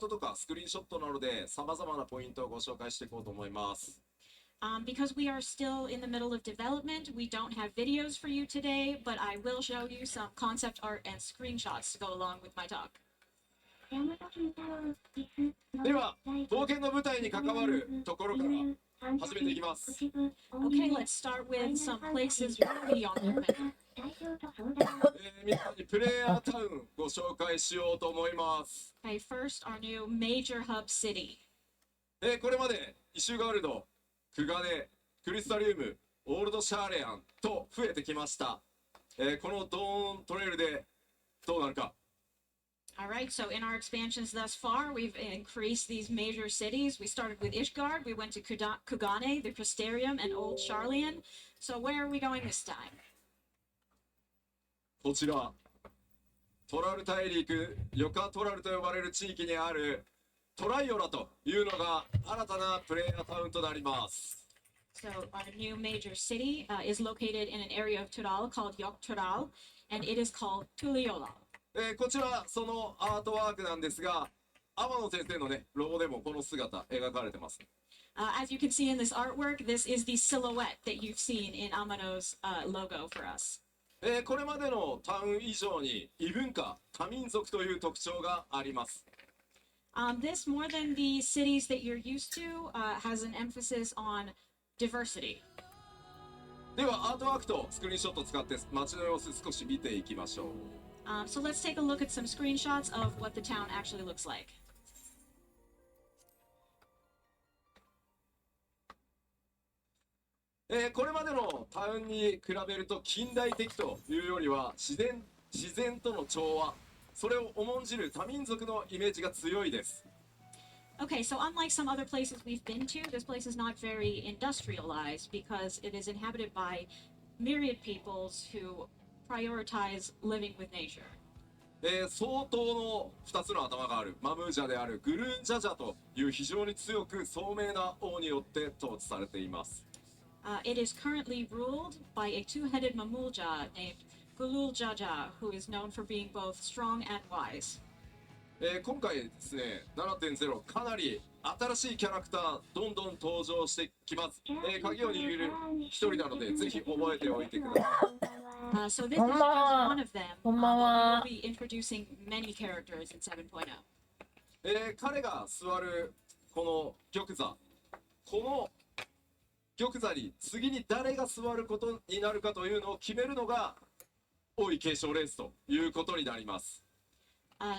トとかスクリーンショットなどで様々なポイントをご紹介していこうと思います。Because we are still in the middle of development, we don't have videos for you today, but I will show you some concept art and screenshots to go along with my talk. では、冒険の舞台に関わるところから始めていきます。Okay, let's start with some places really on the map. 皆さんにプレイヤータウンご紹介しようと思います。Okay, first, our new major hub city. これまでイシュガルド、クガネ、クリスタリウム、オールドシャーレアンと増えてきました。このドーントレイルでどうなるか。All right, so in our expansions thus far, we've increased these major cities. We started with Ishgard, we went to Kugane, the Crystarium, and Old Sharlayan. So where are we going this time? こちら、トラル大陸、ヨカトラルと呼ばれる地域にあるトライオラというのが新たなプレイヤータウンとなります。So our new major city is located in an area of Tural called Yok Tural, and it is called Tuliola. こちらそのアートワークなんですが、天野先生のねロゴでもこの姿描かれてます。As you can see in this artwork, this is the silhouette that you've seen in Amano's logo for us. これまでのタウン以上に異文化、多民族という特徴があります。This, more than the cities that you're used to, has an emphasis on diversity. ではアートワークとスクリーンショットを使って街の様子少し見ていきましょう。So let's take a look at some screenshots of what the town actually looks like. これまでのタウンに比べると近代的というよりは自然との調和、それを重んじる多民族のイメージが強いです。Okay, so unlike some other places we've been to, this place is not very industrialized because it is inhabited by myriad peoples who prioritize living with nature. 相当の2つの頭があるマムージャであるグルーンジャジャという非常に強く聡明な王によって統治されています。It is currently ruled by a two-headed Mamulja named Gulul Jaja, who is known for being both strong and wise. 今回ですね、7.0 かなり新しいキャラクターどんどん登場してきます。鍵を握る一人なのでぜひ覚えておいてください。So this is just one of them. We will be introducing many characters in 7.0. 彼が座るこの玉座、この玉座に次に誰が座ることになるかというのを決めるのが王位継承レースということになります。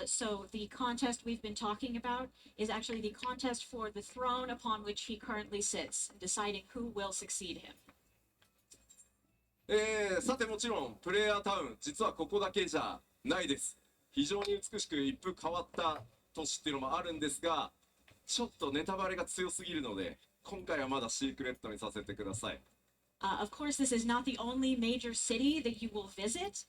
So the contest we've been talking about is actually the contest for the throne upon which he currently sits, deciding who will succeed him. さてもちろんプレイヤータウン実はここだけじゃないです。非常に美しく一風変わった都市っていうのもあるんですが、ちょっとネタバレが強すぎるので今回はまだシークレットにさせてください。Of course, this is not the only major city that you will visit.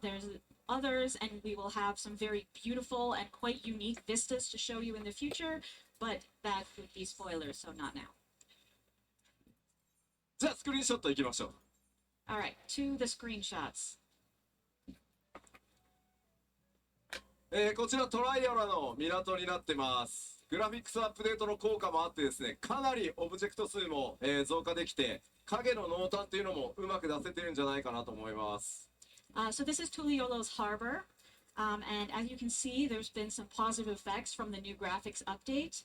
There's others, and we will have some very beautiful and quite unique vistas to show you in the future, but that would be spoilers, so not now. じゃあスクリーンショットいきましょう。All right, to the screenshots. こちらトライアラの港になってます。グラフィックスアップデートの効果もあってですね、かなりオブジェクト数も、増加できて、影の濃淡っていうのもうまく出せてるんじゃないかなと思います。So this is Tuliolo's harbor, and as you can see, there's been some positive effects from the new graphics update,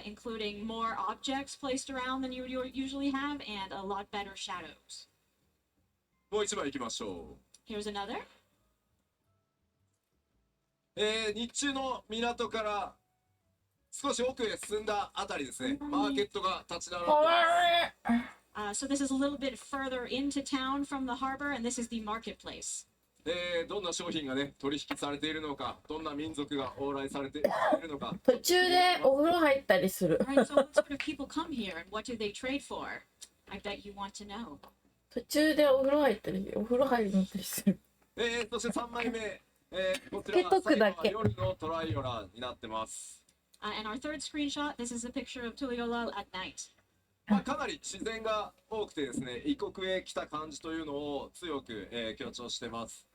including more objects placed around than you usually have, and a lot better shadows. もう一枚いきましょう。Here's another. 日中の港から少し奥へ進んだあたりですね、マーケットが立ち並んでます。So this is a little bit further into town from the harbor, and this is the marketplace. どんな商品がね取引されているのか、どんな民族が往来されているのか。途中でお風呂入ったりする。Right, so what sort of people come here, and what do they trade for? I bet you want to know. 途中でお風呂入ったり、お風呂入りに行ったりする。そして3枚目、こちらは夜のトライオラになってます。And our third screenshot, this is a picture of Tuliola at night. かなり自然が多くてですね、異国へ来た感じというのを強く、強調してます。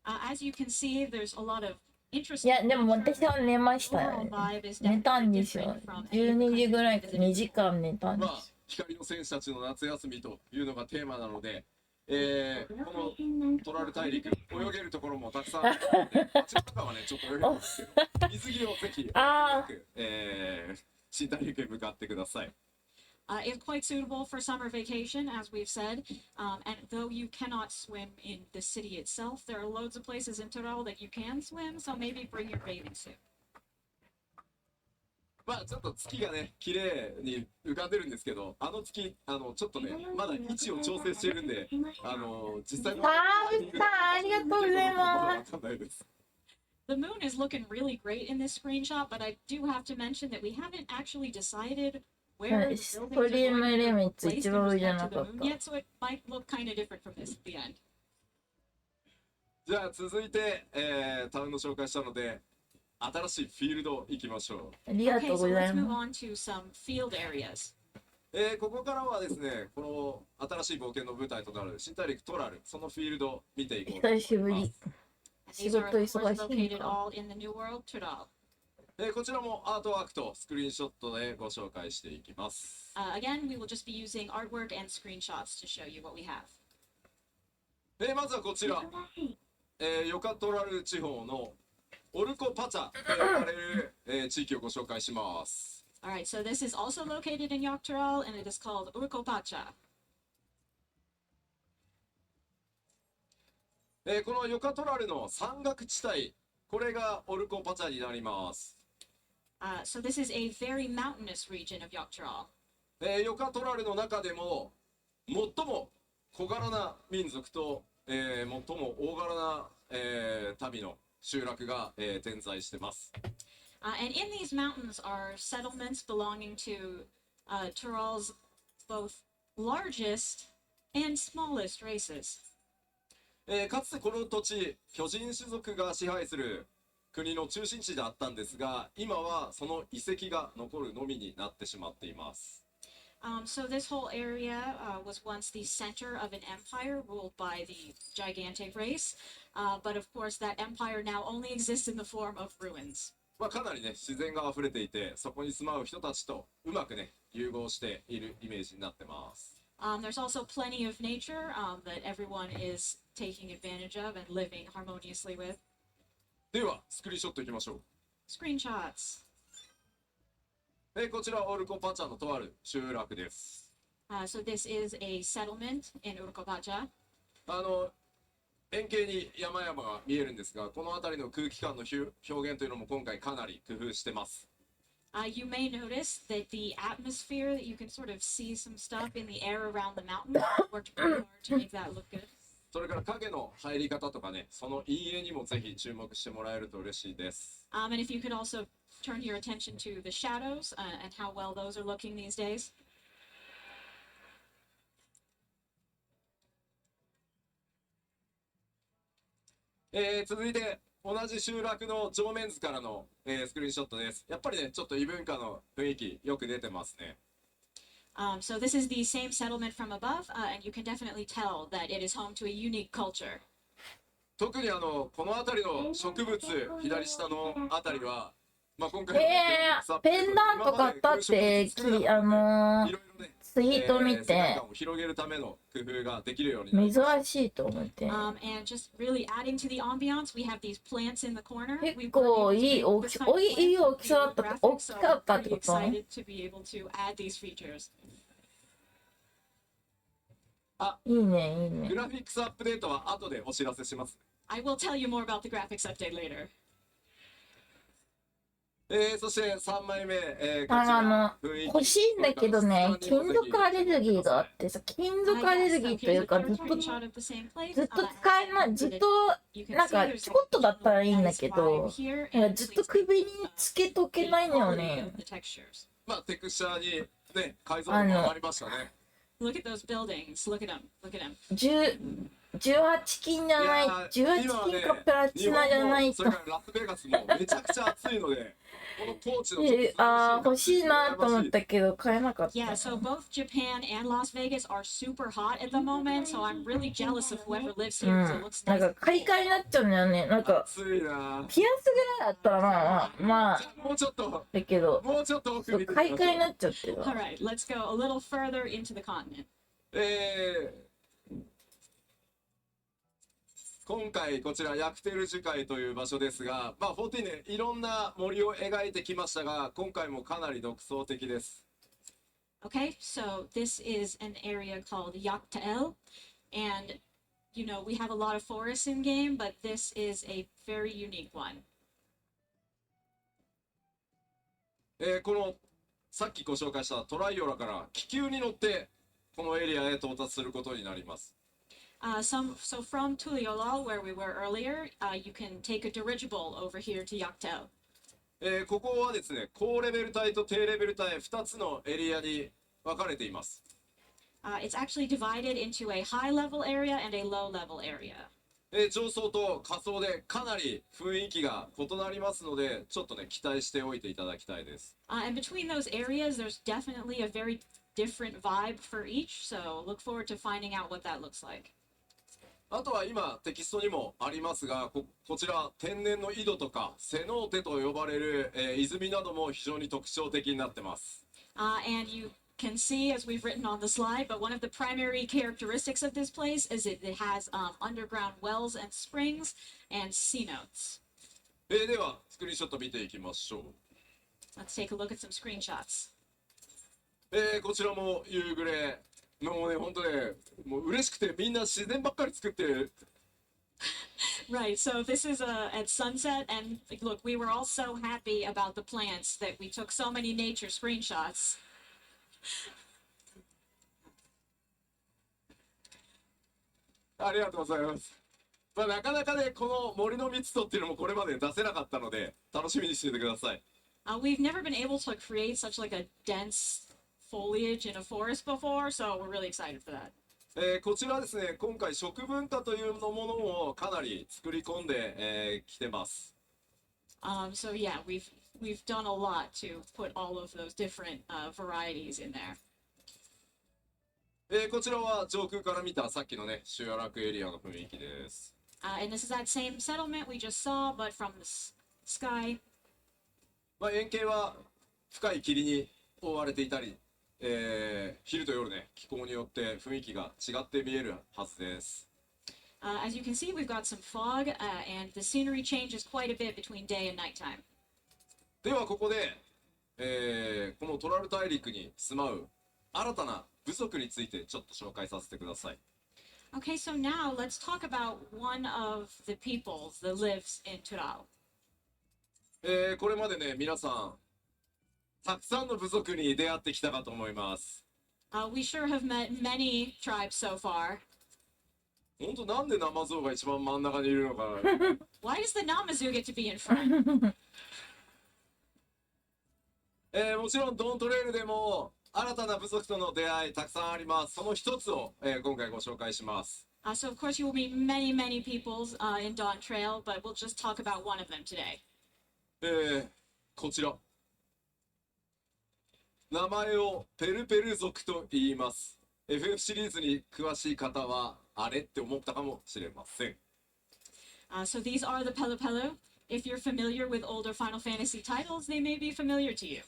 As you can see, there's a lot of い interesting やでも feature. 私は寝ました Overall よ。 vibe is 寝た definitely んですよ。 different from any of 12 the 時 countries ぐら we いvisited 2時間寝たんでまあす。光の戦士たちの夏休みというのがテーマなので、このトラル大陸泳げるところもたくさんあるので、街の中はねちょっと泳げないんですけど、水着をぜひあ新大陸へ向かってください。It's quite suitable for summer vacation, as we've said. And though you cannot swim in the city itself, there are loads of places in Tyrol that you can swim, so maybe bring your bathing suit. まあちょっと月がね綺麗に浮かんでるんですけど、あの月ちょっとねまだ位置を調整しているんで、実際のありがとうございます。わかんないです。The moon is looking really great in this screenshot, but I do have to mention that we haven't actually decided where the ス buildings ト are リーム going リ to ミ be ッツ placed 一 in 番上じゃ respect な to the かっ moon た。 yet, so it might look kind of different from this at the end. じゃあ続いて、タウンの紹介したので新しいフィールド行きましょありが Okay, とう so ござ let's い move ま on to some field areas. う。ここからはですねこの新しい冒険の舞台となる新大陸トラル、そのフィールドを見ていこうと思います。久しぶり。 And 仕 these are, 事 of course, 忙しい located のか。 all in the New World, Tyrol. こちらもアートワークとスクリーンショットでご紹介していきます。Again, we will just be using artwork and screenshots to show you what we have. まずはこちら、ヨカトラル地方のオルコパチャと呼ばれる、地域をご紹介します。All right, so this is also located in Yok Tyrol, and it is called Urkopacha. このヨカトラルの山岳地帯、これがオルコパチャになります。So this is a very mountainous region of Yok Tyrol. ヨカトラルの中でも最も小柄な民族と、最も大柄な、民の集落が、点在してます。And in these mountains are settlements belonging to Tyrol's both largest and smallest races. かつてこの土地、巨人種族が支配する国の中心地であったんですが、今はその遺跡が残るのみになってしまっています。So this whole area was once the center of an empire ruled by the gigantic race, but of course that empire now only exists in the form of ruins. かなりね自然が溢れていて、そこに住まう人たちとうまくね融合しているイメージになってます。There's also plenty of nature that everyone is taking advantage of and living harmoniously with. ではスクリーンショットいきましょう。 Screenshots. こちらオルコパチャのとある集落です。So this is a settlement in Urkopacha. 円形に山々が見えるんですが、この辺りの空気感の表現というのも今回かなり工夫してます。You may notice that the atmosphere, that you can sort of see some stuff in the air around the mountain. Worked pretty hard to make that look good. それから影の入り方とかね、その陰影にもぜひ注目してもらえると嬉しいです。And if you could also turn your attention to the shadows and how well those are looking these days. 続いて同じ集落の上面図からの、スクリーンショットです。やっぱりね、ちょっと異文化の雰囲気よく出てますね。So this is the same settlement from above, and you can definitely tell that it is home to a unique culture. 特にこの辺りの植物、左下の辺りは、今回のペンダント買ったっていろいろね、ツイート見世界て観を広げるための工夫ができるようになります。珍しいと思って。 And just really adding to the ambiance, we have these plants in the corner. 結構いい大きさ、いい大きさだった、大きかったってこと？ Excited to be able to add these features. いいね、いいねグ。ラフィックスアップデートは後でお知らせします。I will tell you more about the graphics update later. そして3枚目、こちあら雰囲気欲しいんだけどね、金属アレルギーがあってさ、金属アレルギーというか、ずっと使えない、ずっと、なんか、ちょこっとだったらいいんだけど、ずっと首につけとけないのよね。テクスチャーにね、改造がありましたね。Look at those buildings. Look at them. Look at them. 18金じゃない、18金かプラチナじゃないと。それからラスベガスもめちゃくちゃ暑いので、この高知のちょっと涼しい欲しいなと思ったけど買えなかった。Yeah, so both Japan and Las Vegas are super hot at the moment, so I'm really jealous of whoever lives here because it looks なん nice. か買い替えになっちゃうんだよね。なんか暑いな。ピアスぐらいだったらまあもうちょっとだけど、もうちょっと奥そう見てみましょう。買い替えになっちゃってるわ。 All right, let's go a little further into the continent. 今回こちらヤクテル樹海という場所ですが、まあ14ね、いろんな森を描いてきましたが、今回もかなり独創的です。Okay, so this is an area called Yaktael, and you know we have a lot of forests in game, but this is a very unique one. このさっきご紹介したトライオラから気球に乗ってこのエリアへ到達することになります。So from Tuliolal, where we were earlier, you can take a dirigible over here to Yaktel. ここはですね、高レベル帯と低レベル帯2つのエリアに分かれています。It's actually divided into a high level area and a low level area. 上層と下層でかなり雰囲気が異なりますので、ちょっとね、期待しておいていただきたいです。And between those areas, there's definitely a very different vibe for each, so look forward to finding out what that looks like. あとは今テキストにもありますが、こちら天然の井戸とかセノーテと呼ばれる、泉なども非常に特徴的になってます。And you can see, as we've written on the slide, but one of the primary characteristics of this place is it has underground wells and springs and cenotes. ではスクリーンショット見ていきましょう。Let's take a look at some screenshots. こちらも夕暮れ。もうね、本当ね、もう嬉しくてみんな自然ばっかり作ってる。Right, so this is at sunset, and look, we were all so happy about the plants that we took so many nature screenshots. ありがとうございます。まあ、なかなかね、この森の密度っていうのもこれまで出せなかったので、楽しみにしていてください。We've never been able to create such like a dense foliage in a forest before, so we're really excited for that. こちらはですね、今回食文化というものをかなり作り込んできてます。So yeah, we've done a lot to put all of those different varieties in there. こちらは上空から見たさっきのね、集落エリアの雰囲気です。And this is that same settlement we just saw, but from the sky. まあ、円形は深い霧に覆われていたり、昼と夜ね、気候によって雰囲気が違って見えるはずです。As you can see, we've got some fog, and the scenery changes quite a bit between day and nighttime. ではここで、このトラル大陸に住まう新たな部族についてちょっと紹介させてください。Okay, so now let's talk about one of the peoples that lives in Tural. これまでね、皆さんたくさんの部族に出会ってきたかと思います。We sure have met many tribes so far. 本当なんでナマゾウが一番真ん中にいるのか。Why does the Namazu get to be in front? もちろんドントレイルでも新たな部族との出会いたくさんあります。その一つを、今回ご紹介します。So of course you will meet many, many peoples in Dawn Trail, but we'll just talk about one of them today. こちら。名前をペルペル族と言います。FF シリーズに詳しい方はあれって思ったかもしれません。So these are the Pelu Pelu. If you're familiar with older Final Fantasy titles, they may be familiar to you.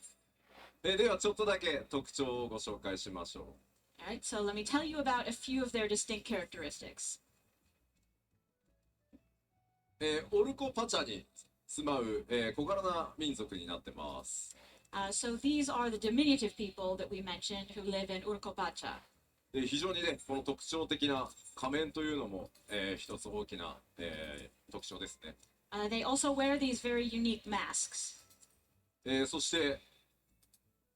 ではちょっとだけ特徴をご紹介しましょう。Alright, so let me tell you about a few of their distinct characteristics. オルコパチャに住まう、小柄な民族になってます。So these are the diminutive people that we mentioned who live in Urkopacha. 非常にね、この特徴的な仮面というのも、一つ大きな、特徴ですね。They also wear these very unique masks. そして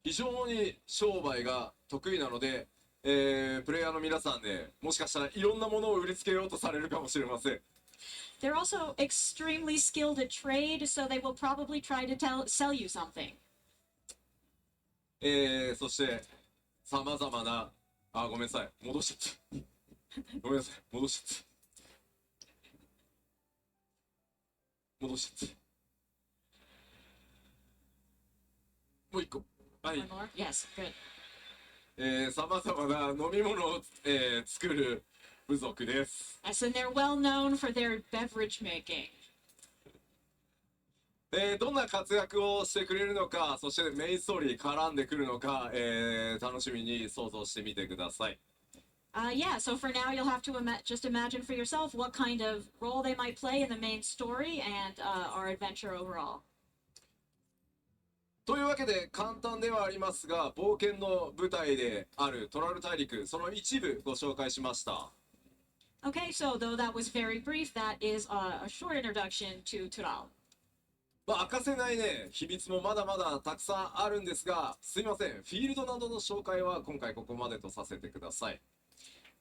非常に商売が得意なので、プレイヤーの皆さんね、もしかしたらいろんなものを売りつけようとされるかもしれません。They're also extremely skilled at trade, so they will probably try to sell you something. そしてさまざまなごめんなさい戻しちゃったごめんなさい戻しち戻しちゃって。もう一個。はい。One more? Yes, good. さまざまな飲み物を、作る部族です。Yes, and they're well known for their beverage making. どんな活躍をしてくれるのか、そしてメインストーリー絡んでくるのか、楽しみに想像してみてください。Yeah, so for now, you'll have to just imagine for yourself what kind of role they might play in the main story and our adventure overall. というわけで簡単ではありますが、冒険の舞台であるトラル大陸、その一部ご紹介しました。Okay, so though that was very brief, that is a short introduction to Tural. まあ、明かせないね、秘密もまだまだたくさんあるんですが、すいません、フィールドなどの紹介は今回ここまでとさせてください。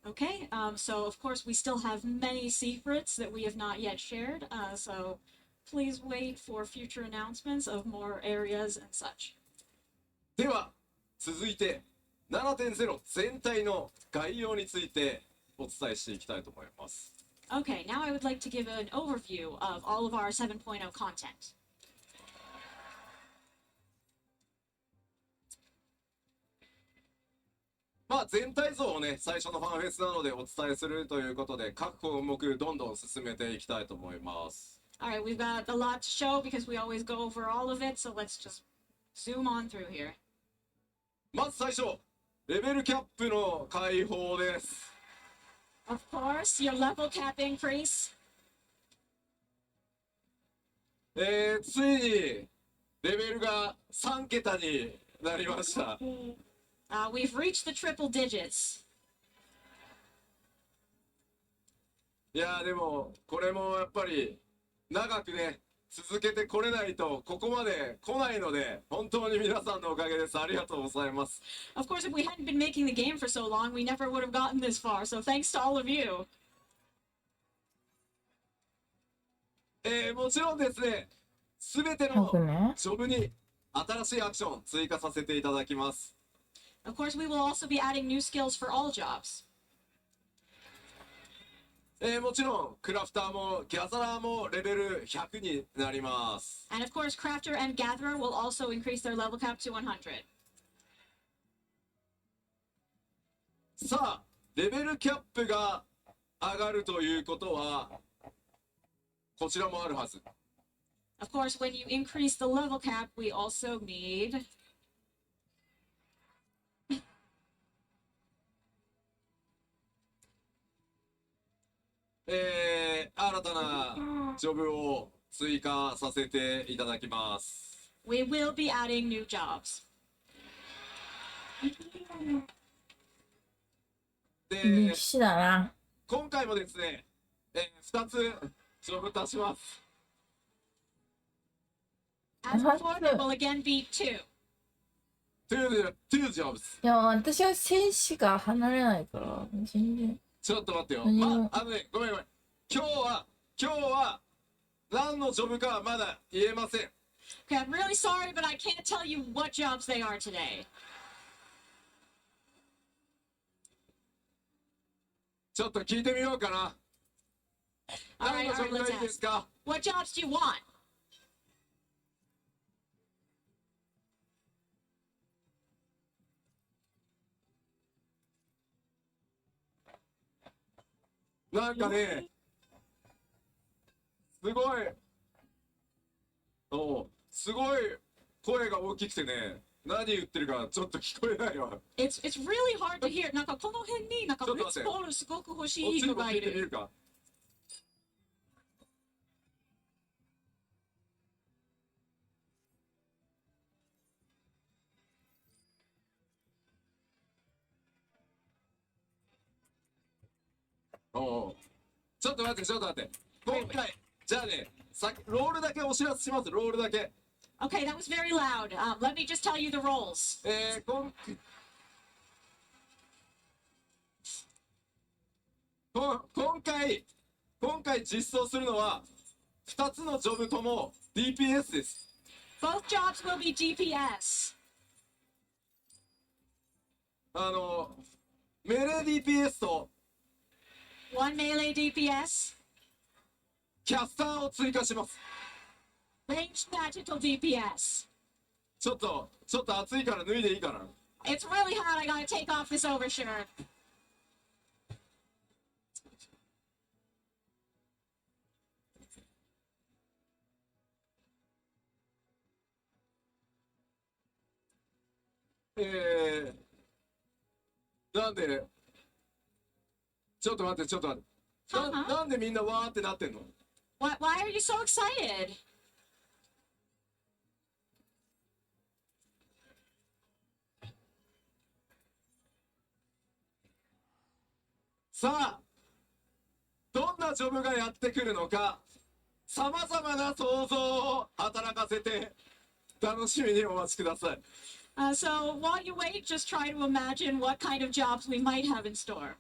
Okay, so of course we still have many secrets that we have not yet shared, so please wait for future announcements of more areas and such. では、続いて 7.0 全体の概要についてお伝えしていきたいと思います。Okay, now I would like to give an overview of all of our 7.0 content. まあ全体像をね、最初のファンフェスなのでお伝えするということで、各項目どんどん進めていきたいと思います。All right, we've got a lot to show because we always go over all of it, so let's just zoom on through here. まず最初、レベルキャップの解放です。Of course, your level cap increase. ついにレベルが3桁になりました。We've reached the triple digits. いやでもこれもやっぱり長くね続けてこれないとここまで来ないので本当に皆さんのおかげです。ありがとうございます。 Of course, if we hadn't been making the game for so long, we never would have gotten this far, so thanks to all of you. もちろんですね、すべてのジョブに新しいアクション追加させていただきます。 Of course, we will also be adding new skills for all jobs. もちろんクラフターもギャザラーもレベル100になります。 And of course, Crafter and Gatherer will also increase their level cap to 100. さあ、レベルキャップが上がるということはこちらもあるはず。 Of course, when you increase the level cap, we also need... 新たなジョブを追加させていただきます。 We will be adding new jobs. で、歴史だな。今回もですね、2つジョブ足します。 As before, there will again be 2. Two jobs。 いや、私は戦士が離れないから、全然。ちょっと待ってよ。何もあのね、ごめんごめん。今日は何のジョブかはまだ言えません。 Okay, I'm really sorry, but I can't tell you what jobs they are today. ちょっと聞いてみようかな。 All 何 right, の all ジョ right, ブが let's いいです ask. か？ What jobs do you want? なんかね、すごい、すごい声が大きくてね、何言ってるかちょっと聞こえないわ。 It's really hard to hear. なんかこの辺になんかブリッツボールすごく欲しい人がいる。か。ちょっと待って、ちょっと待って。今回、じゃあね、ロールだけお知らせします、ロールだけ。Okay, that was very loud. Let me just tell you the roles. 今回実装するのは2つのジョブとも DPS です。 Both jobs will be DPS. メレー DPS と One melee DPS. キャスターを追加します。Ranged magical DPS. ちょっと暑いから脱いでいいかな。 It's really hot. I gotta take off this overshirt. なんで、ちょっと待って、なんでみんなわーってなってんの？ Why are you so excited? さあ、どんなジョブがやってくるのか、さまざまな想像を働かせて、楽しみにお待ちください。So while you wait, just try to imagine what kind of jobs we might have in store.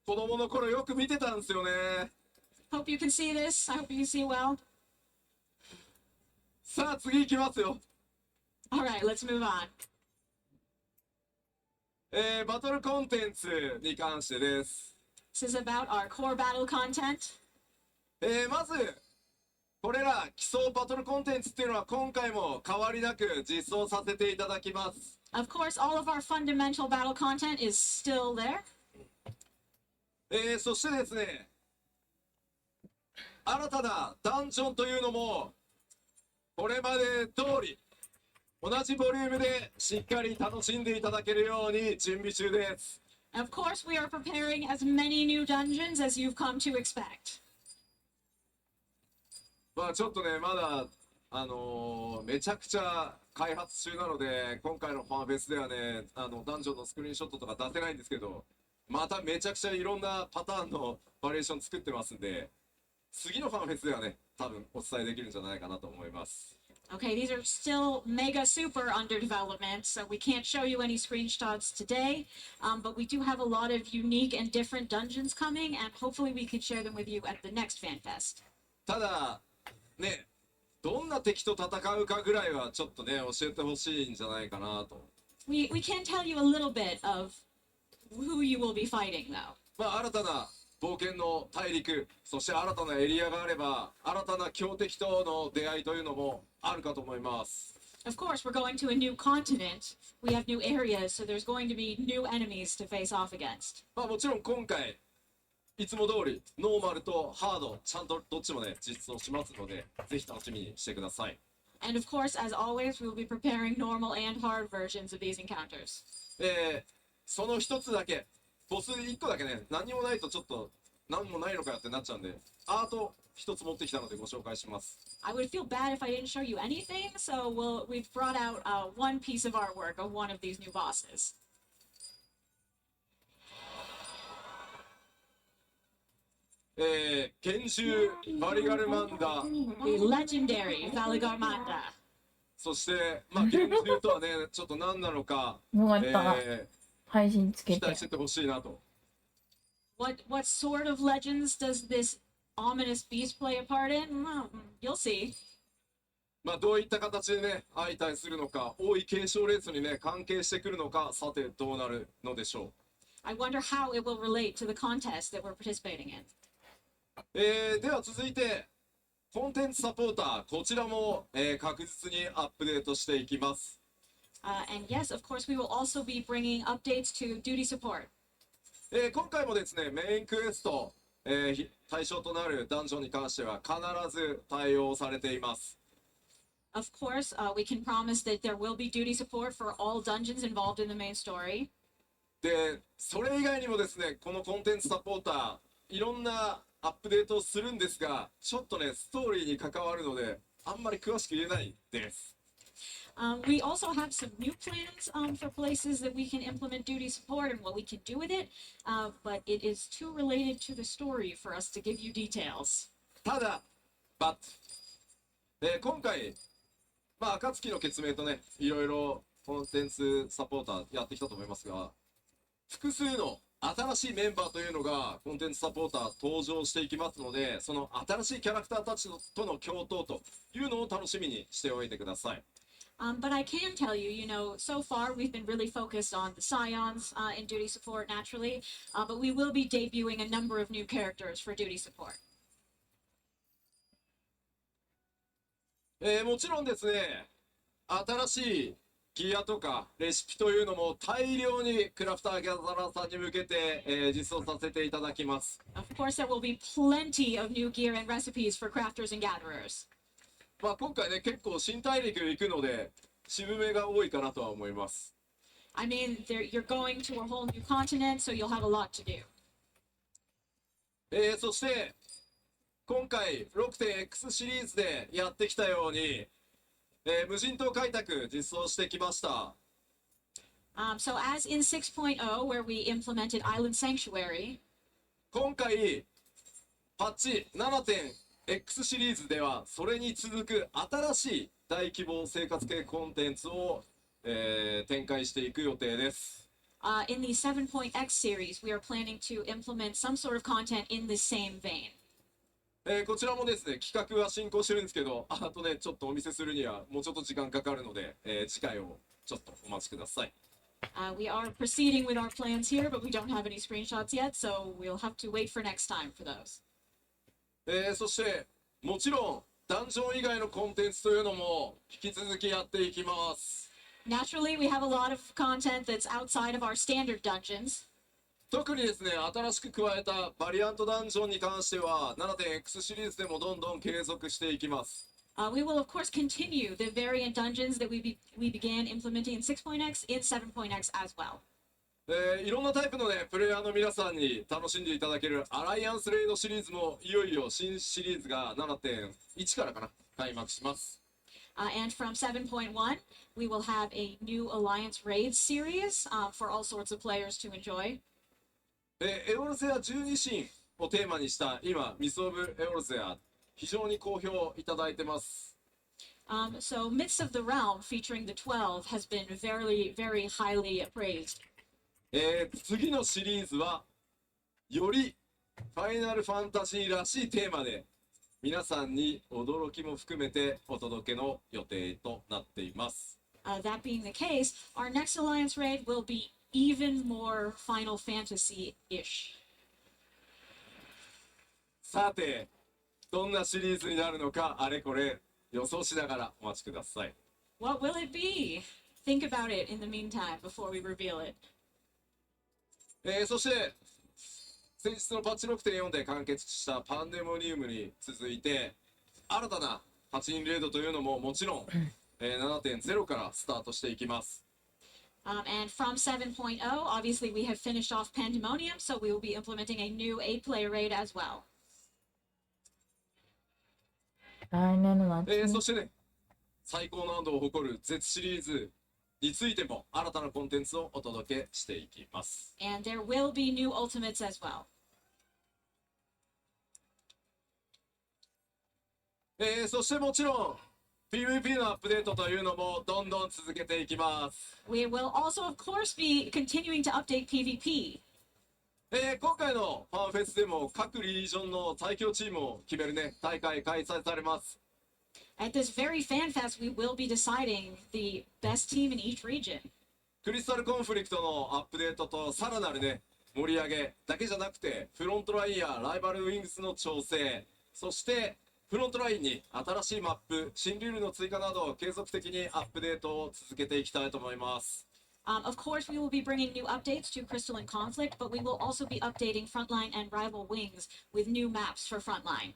子供の頃よく見てたんですよね。Hope you can see this. I hope you can see well. さあ、次行きますよ。All right, let's move on. バトルコンテンツに関してです。This is about our core battle content. まず、これら基礎バトルコンテンツっていうのは今回も変わりなく実装させていただきます。Of course, all of our fundamental battle content is still there. そしてですね、新たなダンジョンというのも、これまで通り、同じボリュームでしっかり楽しんでいただけるように準備中です。Of course, we are preparing as many new dungeons as you've come to expect. まあちょっとね、まだ、めちゃくちゃ開発中なので、今回のファンフェスではね、ダンジョンのスクリーンショットとか出せないんですけど、まためちゃくちゃいろんなパターンのバリエーション作ってますんで、次のファンフェスではね、多分お伝えできるんじゃないかなと思います。Okay, these are still mega super under development, so we can't show you any screenshots today, but we do have a lot of unique and different dungeons coming, and hopefully we can share them with you at the next FanFest. ただ、ね、どんな敵と戦うかぐらいはちょっとね、教えてほしいんじゃないかなと。We can tell you a little bit of who you will be fighting, though. まあ新たな冒険の大陸、そして新たなエリアがあれば、新たな強敵との出会いというのもあるかと思います。Of course, we're going to a new continent. We have new areas, so there's going to be new enemies to face off against. まあもちろん今回、いつも通りノーマルとハード、ちゃんとどっちもね、実装しますので、ぜひ楽しみにしてください。And of course, as always, we will be preparing normal and hard versions of these encounters. その一つだけ、ボス1個だけね、何もないとちょっと何もないのかよってなっちゃうんで、アート一つ持ってきたのでご紹介します。I would feel bad if I didn't show you anything, so we've brought out one piece of artwork of one of these new bosses. 拳銃バリガルマンダ、 The legendary Valigarmanda. そしてまあ拳銃とはね、ちょっと何なのか、よかった。配信つけて期待。しててほしいなと。What sort of legends does this ominous beast play a part in? Well, you'll see. まあどういった形でね、相対するのか、王位継承レースにね、関係してくるのか、さてどうなるのでしょ I wonder how it will relate to the contest that we're participating in. う。では続いて、コンテンツサポーター、こちらも、確実にアップデートしていきます。And yes, of course, we will also be bringing updates to duty support. 今回もですね、メインクエスト、対象となるダンジョンに関しては必ず対応されています。Of course, we can promise that there will be duty support for all dungeons involved in the main story. で、それ以外にもですね、このコンテンツサポーター、いろんなアップデートをするんですが、ちょっとね、ストーリーに関わるので、あんまり詳しく言えないです。We also have some new plans for places that we can implement duty support and what we can do with it, but it is too related to the story for us to give you details. ただ、今回、まあ、暁の決明とね、いろいろコンテンツサポーターやってきたと思いますが、複数の新しいメンバーというのがコンテンツサポーター登場していきますので、その新しいキャラクターたちとの共闘というのを楽しみにしておいてください。But I can tell you, so far we've been really focused on the Scions in duty support naturally, but we will be debuting a number of new characters for duty support. もちろんですね、新しいギアとかレシピというのも大量にクラフターギャザラーさんに向けて、実装させていただきます。Of course, there will be plenty of new gear and recipes for crafters and gatherers. まあ今回ね、結構新大陸行くので、渋めが多いかなとは思います。I mean, you're going to a whole new continent, so you'll have a lot to do. そして今回 6.X シリーズでやってきたように、無人島開拓実装してきました。So as in 6.0, where we implemented Island Sanctuary, 今回パッチ 7.X シリーズではそれに続く新しい大規模生活系コンテンツを、展開していく予定です。in the 7.x series, we are planning to implement some sort of content in the same vein. こちらもですね、企画は進行してるんですけど、あとね、ちょっとお見せするにはもうちょっと時間かかるので、次回をちょっとお待ちください。We are proceeding with our plans here, but we don't have any screenshots yet, so we'll have to wait for next time for those. そしてもちろんダンジョン以外のコンテンツというのも引き続きやっていきます。Naturally, we have a lot of content that's outside of our standard dungeons. 特にですね、新しく加えたバリアントダンジョンに関しては 7.X シリーズでもどんどん継続していきます。We will, of course, continue the variant dungeons that we began implementing in 6.x in 7.x as well. いろんなタイプのね、プレイヤーの皆さんに楽しんでいただけるアライアンスレイドシリーズもいよいよ新シリーズが 7.1 からかな、開幕します。And from 7.1, we will have a new Alliance Raid series for all sorts of players to enjoy. エオルゼア12神をテーマにした今、ミス・オブ・エオルゼア、非常に好評いただいてます。So Myths of the Realm featuring the 12 has been very, very highly appraised. 次のシリーズはよりファイナルファンタジーらしいテーマで皆さんに驚きも含めてお届けの予定となっています。That being the case, our next Alliance Raid will be even more Final Fantasy-ish. さて、どんなシリーズになるのかあれこれ予想しながらお待ちください。What will it be? Think about it in the meantime before we reveal it. そして先日のパッチ 6.4 で完結したパンデモニウムに続いて新たな8人レードというのももちろん、7.0 からスタートしていきます。And from 7.0, obviously we have finished off Pandemonium, so we will be implementing a new 8-player raid as well. 来年の夏そしてね、最高難度を誇る Z シリーズについても新たなコンテンツをお届けしていきます。And there will be new ultimates as well. そしてもちろん PVP のアップデートというのもどんどん続けていきます。We will also, of course, be continuing to update PvP. 今回のファンフェスでも各リージョンの最強チームを決めるね、大会開催されます。At this very fan fest, we will be deciding the best team in each region. クリスタルコンフリクトのアップデートとさらなるね、盛り上げだけじゃなくてフロントラインやライバルウィングスの調整、そしてフロントラインに新しいマップ、新ルールの追加など継続的にアップデートを続けていきたいと思います。Of course, we will be bringing new updates to Crystal and Conflict, but we will also be updating Frontline and Rival Wings with new maps for Frontline.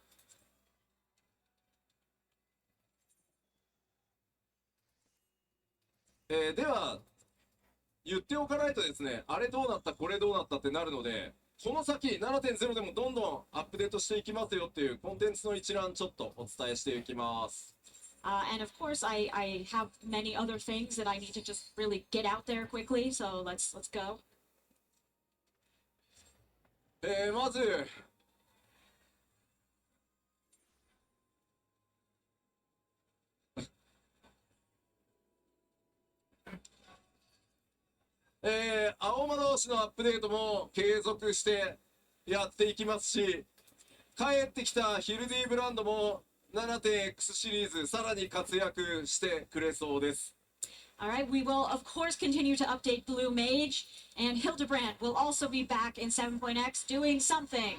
では言っておかないとですね、あれどうなったこれどうなったってなるので、この先 7.0 でもどんどんアップデートしていきますよっていうコンテンツの一覧ちょっとお伝えしていきます。And of course, I have many other things that I need to just really get out there quickly. So let's go. まず青魔導士のアップデートも継続してやっていきますし、帰ってきたヒルディブランドも 7.X シリーズさらに活躍してくれそうです。All right, we will of course continue to update Blue Mage, and Hildebrand will also be back in 7.x doing something.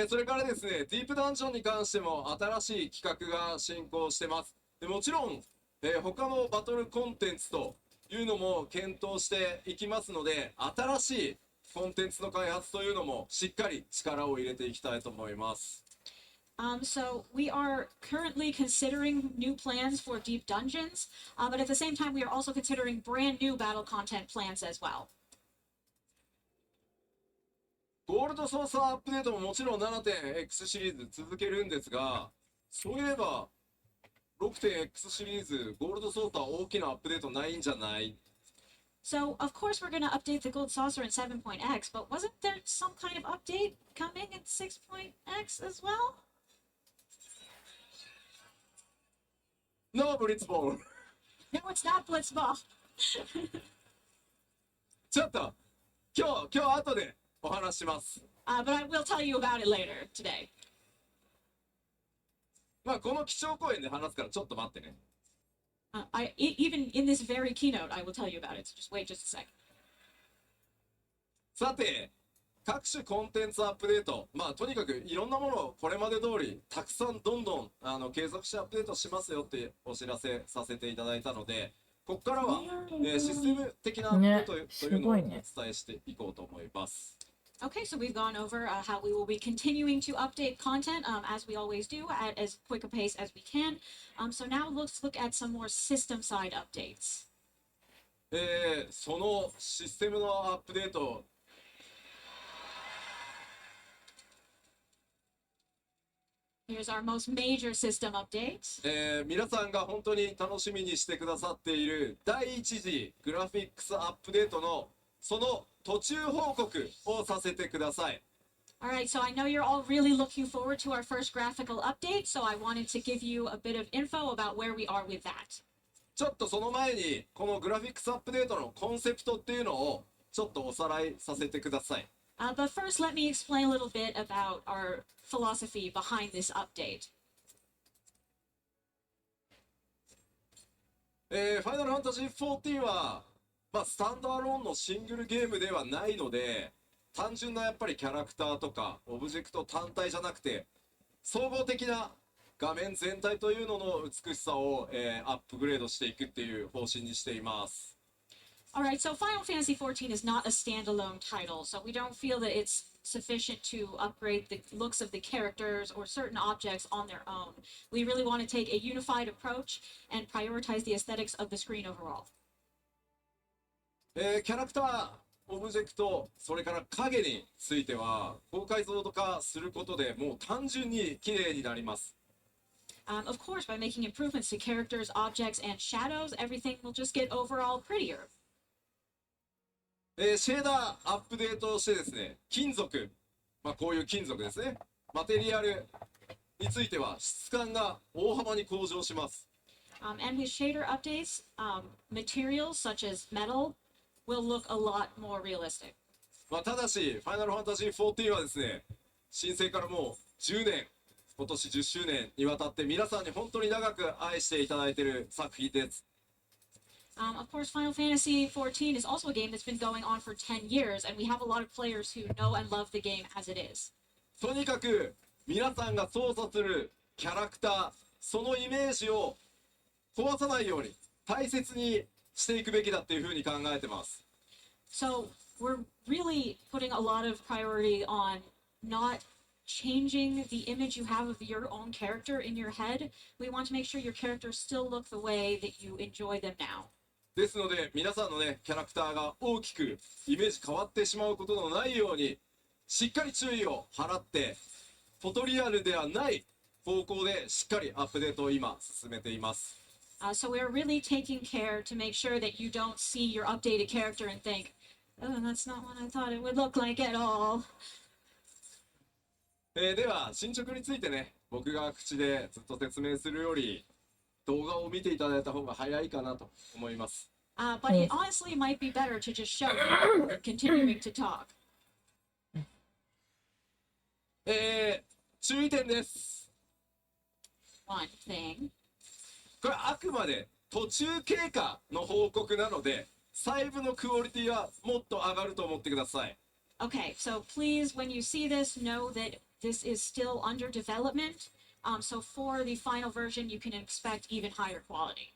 それからですね、ディープダンジョンに関しても新しい企画が進行してます。でもちろん、他のバトルコンテンツというのも検討していきますので、新しいコンテンツの開発というのもしっかり力を入れていきたいと思います。So we are currently considering new plans for Deep Dungeons, but at the same time, we are also considering brand new battle content plans as well. ゴールドソーサーアップデートももちろん 7.x シリーズ続けるんですが、そういえば 6.x シリーズゴールドソーサー大きなアップデートないんじゃない？ So, of course, we're going to update the Gold Saucer in 7.x, but wasn't there some kind of update coming in 6.x as well? No, ブリッツボール。 No, it's not Blitzball. ちょっと今日後でお話します。But I will tell you about it later today. まあこの基調講演で話すからちょっと待ってね。Even in this very keynote, I will tell you about it. So just wait just a sec. さて、各種コンテンツアップデート、まあとにかくいろんなものをこれまで通りたくさんどんどん継続してアップデートしますよってお知らせさせていただいたので、ここからは、システム的なアップデートというのをお伝えしていこうと思います。Okay, so we've gone over how we will be continuing to update content as we always do at as quick a pace as we can. So now let's look at some more system side updates. そのシステムのアップデート、Here's our most major system update. 皆さんが本当に楽しみにしてくださっている第一次グラフィックスアップデートのその途中報告をさせてください。All right, so I know you're all really looking forward to our first graphical update, so I wanted to give you a bit of info about where we are with that. ちょっとその前にこのグラフィックスアップデートのコンセプトっていうのをちょっとおさらいさせてください。But first, let me explain a little bit about our philosophy behind this update. ファイナルファンタジー14はまあ、スタンドアローンのシングルゲームではないので、単純なやっぱりキャラクターとかオブジェクト単体じゃなくて総合的な画面全体というのの美しさを、アップグレードしていくっていう方針にしています。Alright, so Final Fantasy XIV is not a standalone title, so we don't feel that it's sufficient to upgrade the looks of the characters or certain objects on their own. We really want to take a unified approach and prioritize the aesthetics of the screen overall. キャラクター、オブジェクト、それから影については高解像度化することでもう単純に綺麗になります。Of course, by making improvements to characters, objects, and shadows, everything will just get overall prettier. シェーダーアップデートをしてですね、金属、まあこういう金属ですね、マテリアルについては質感が大幅に向上します。And with shader updates, materials such as metal will look a lot more realistic. まあただし、ファイナルファンタジー14はですね、申請からもう10年、今年10周年にわたって皆さんに本当に長く愛していただいている作品です。Of course, Final Fantasy XIV is also a game that's been going on for 10 years, and we have a lot of players who know and love the game as it is. とにかく皆さんが操作するキャラクター、そのイメージを壊さないように大切にしていくべきだっていうふうに考えてます。So we're really putting a lot of priority on not changing the image you have of your own character in your head. We want to make sure your characters still look the way that you enjoy them now. ですので皆さんのねキャラクターが大きくイメージ変わってしまうことのないようにしっかり注意を払ってフォトリアルではない方向でしっかりアップデートを今進めています。So we're really taking care to make sure that you don't see your updated character and think, oh, that's not what I thought it would look like at all. では進捗についてね僕が口でずっと説明するより動画を見ていただいた方が早いかなと思います。But it honestly might be better to just show you continuing to talk. 注意点です。One thing. これあくまで途中経過の報告なので細部のクオリティはもっと上がると思ってください。Okay, so please, when you see this, know that this is still under development. So for the final version, you can expect even higher quality.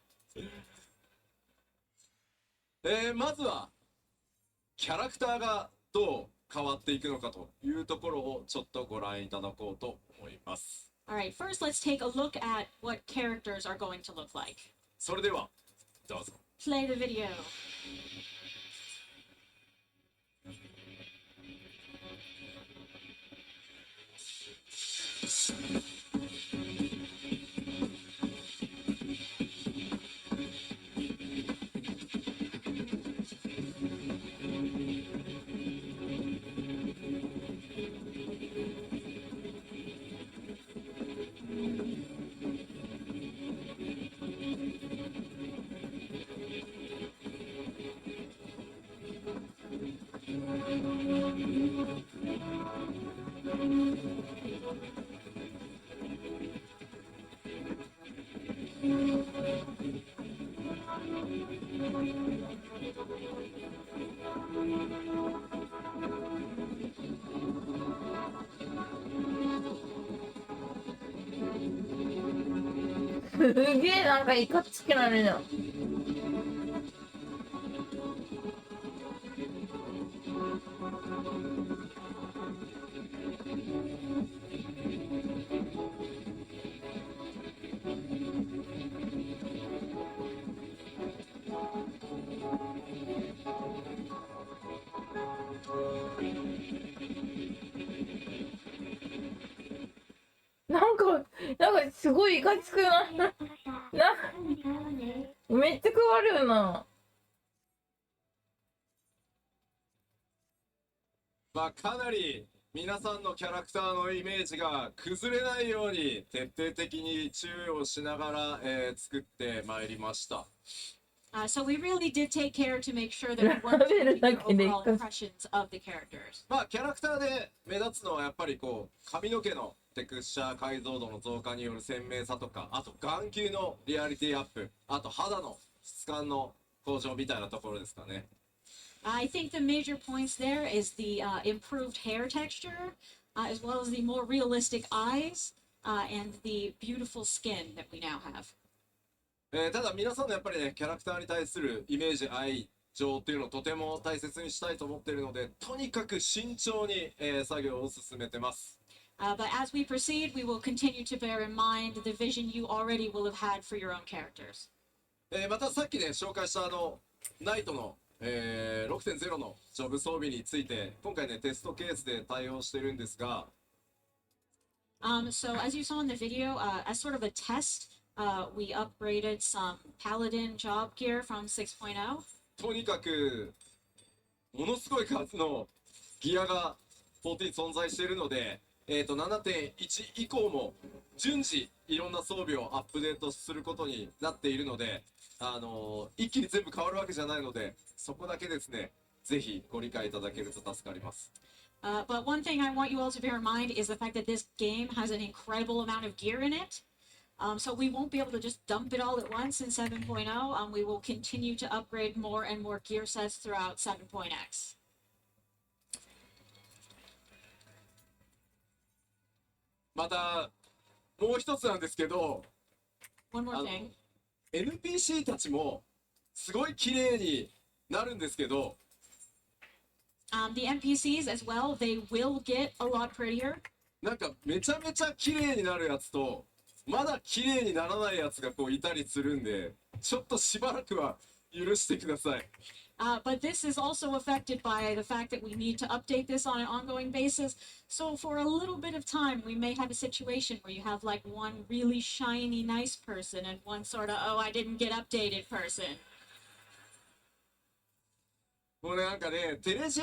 まずはキャラクターがどう変わっていくのかというところをちょっとご覧いただこうと思います。All right, first let's take a look at what characters are going to look like. それではどうぞ。 Play the video. すげえなんかいかつくなるな。なんかすごいいかつくな。めっちゃ変わるよな。まあかなり皆さんのキャラクターのイメージが崩れないように徹底的に注意をしながら、作ってまいりました。So we really did take care to make sure that we weren't changing the overall impressions of the characters. まあキャラクターで目立つのはやっぱりこう髪の毛のテクスチャー解像度の増加による鮮明さとか、あと眼球のリアリティアップ、あと肌の質感の向上みたいなところですかね。I think the major points there is the improved hair texture, as well as the more realistic eyes, and the beautiful skin that we now have. ただ皆さんのやっぱりねキャラクターに対するイメージ愛情っていうのをとても大切にしたいと思っているので、とにかく慎重に、作業を進めてます。But as we proceed, we will continue to bear in mind the vision you already will have had for your own characters. またさっきね紹介したナイトの、6.0 のジョブ装備について今回ねテストケースで対応してるんですが、So as you saw in the video, as sort of a test, we upgraded some Paladin job gear from 6.0. とにかくものすごい数のギアが14存在しているので、7.1 以降も順次いろんな装備をアップデートすることになっているので、一気に全部変わるわけじゃないので、そこだけですねぜひご理解いただけると助かります。But one thing I want you all to bear in mind is the fact that this game has an incredible amount of gear in it. So we won't be able to just dump it all at once in 7.0. We will continue to upgrade more and more gear sets throughout 7.x. またもう一つなんですけど、One more thing. NPC たちもすごい綺麗になるんですけど、The NPCs as well, they will get a lot prettier. なんかめちゃめちゃ綺麗になるやつとまだ綺麗にならないやつがこういたりするんで、ちょっとしばらくは許してください。But this is also affected by the fact that we need to update this on an ongoing basis. So for a little bit of time, we may have a situation where you have like one really shiny, nice person and one sort of, oh, I didn't get updated person. もうねなんかねテレジ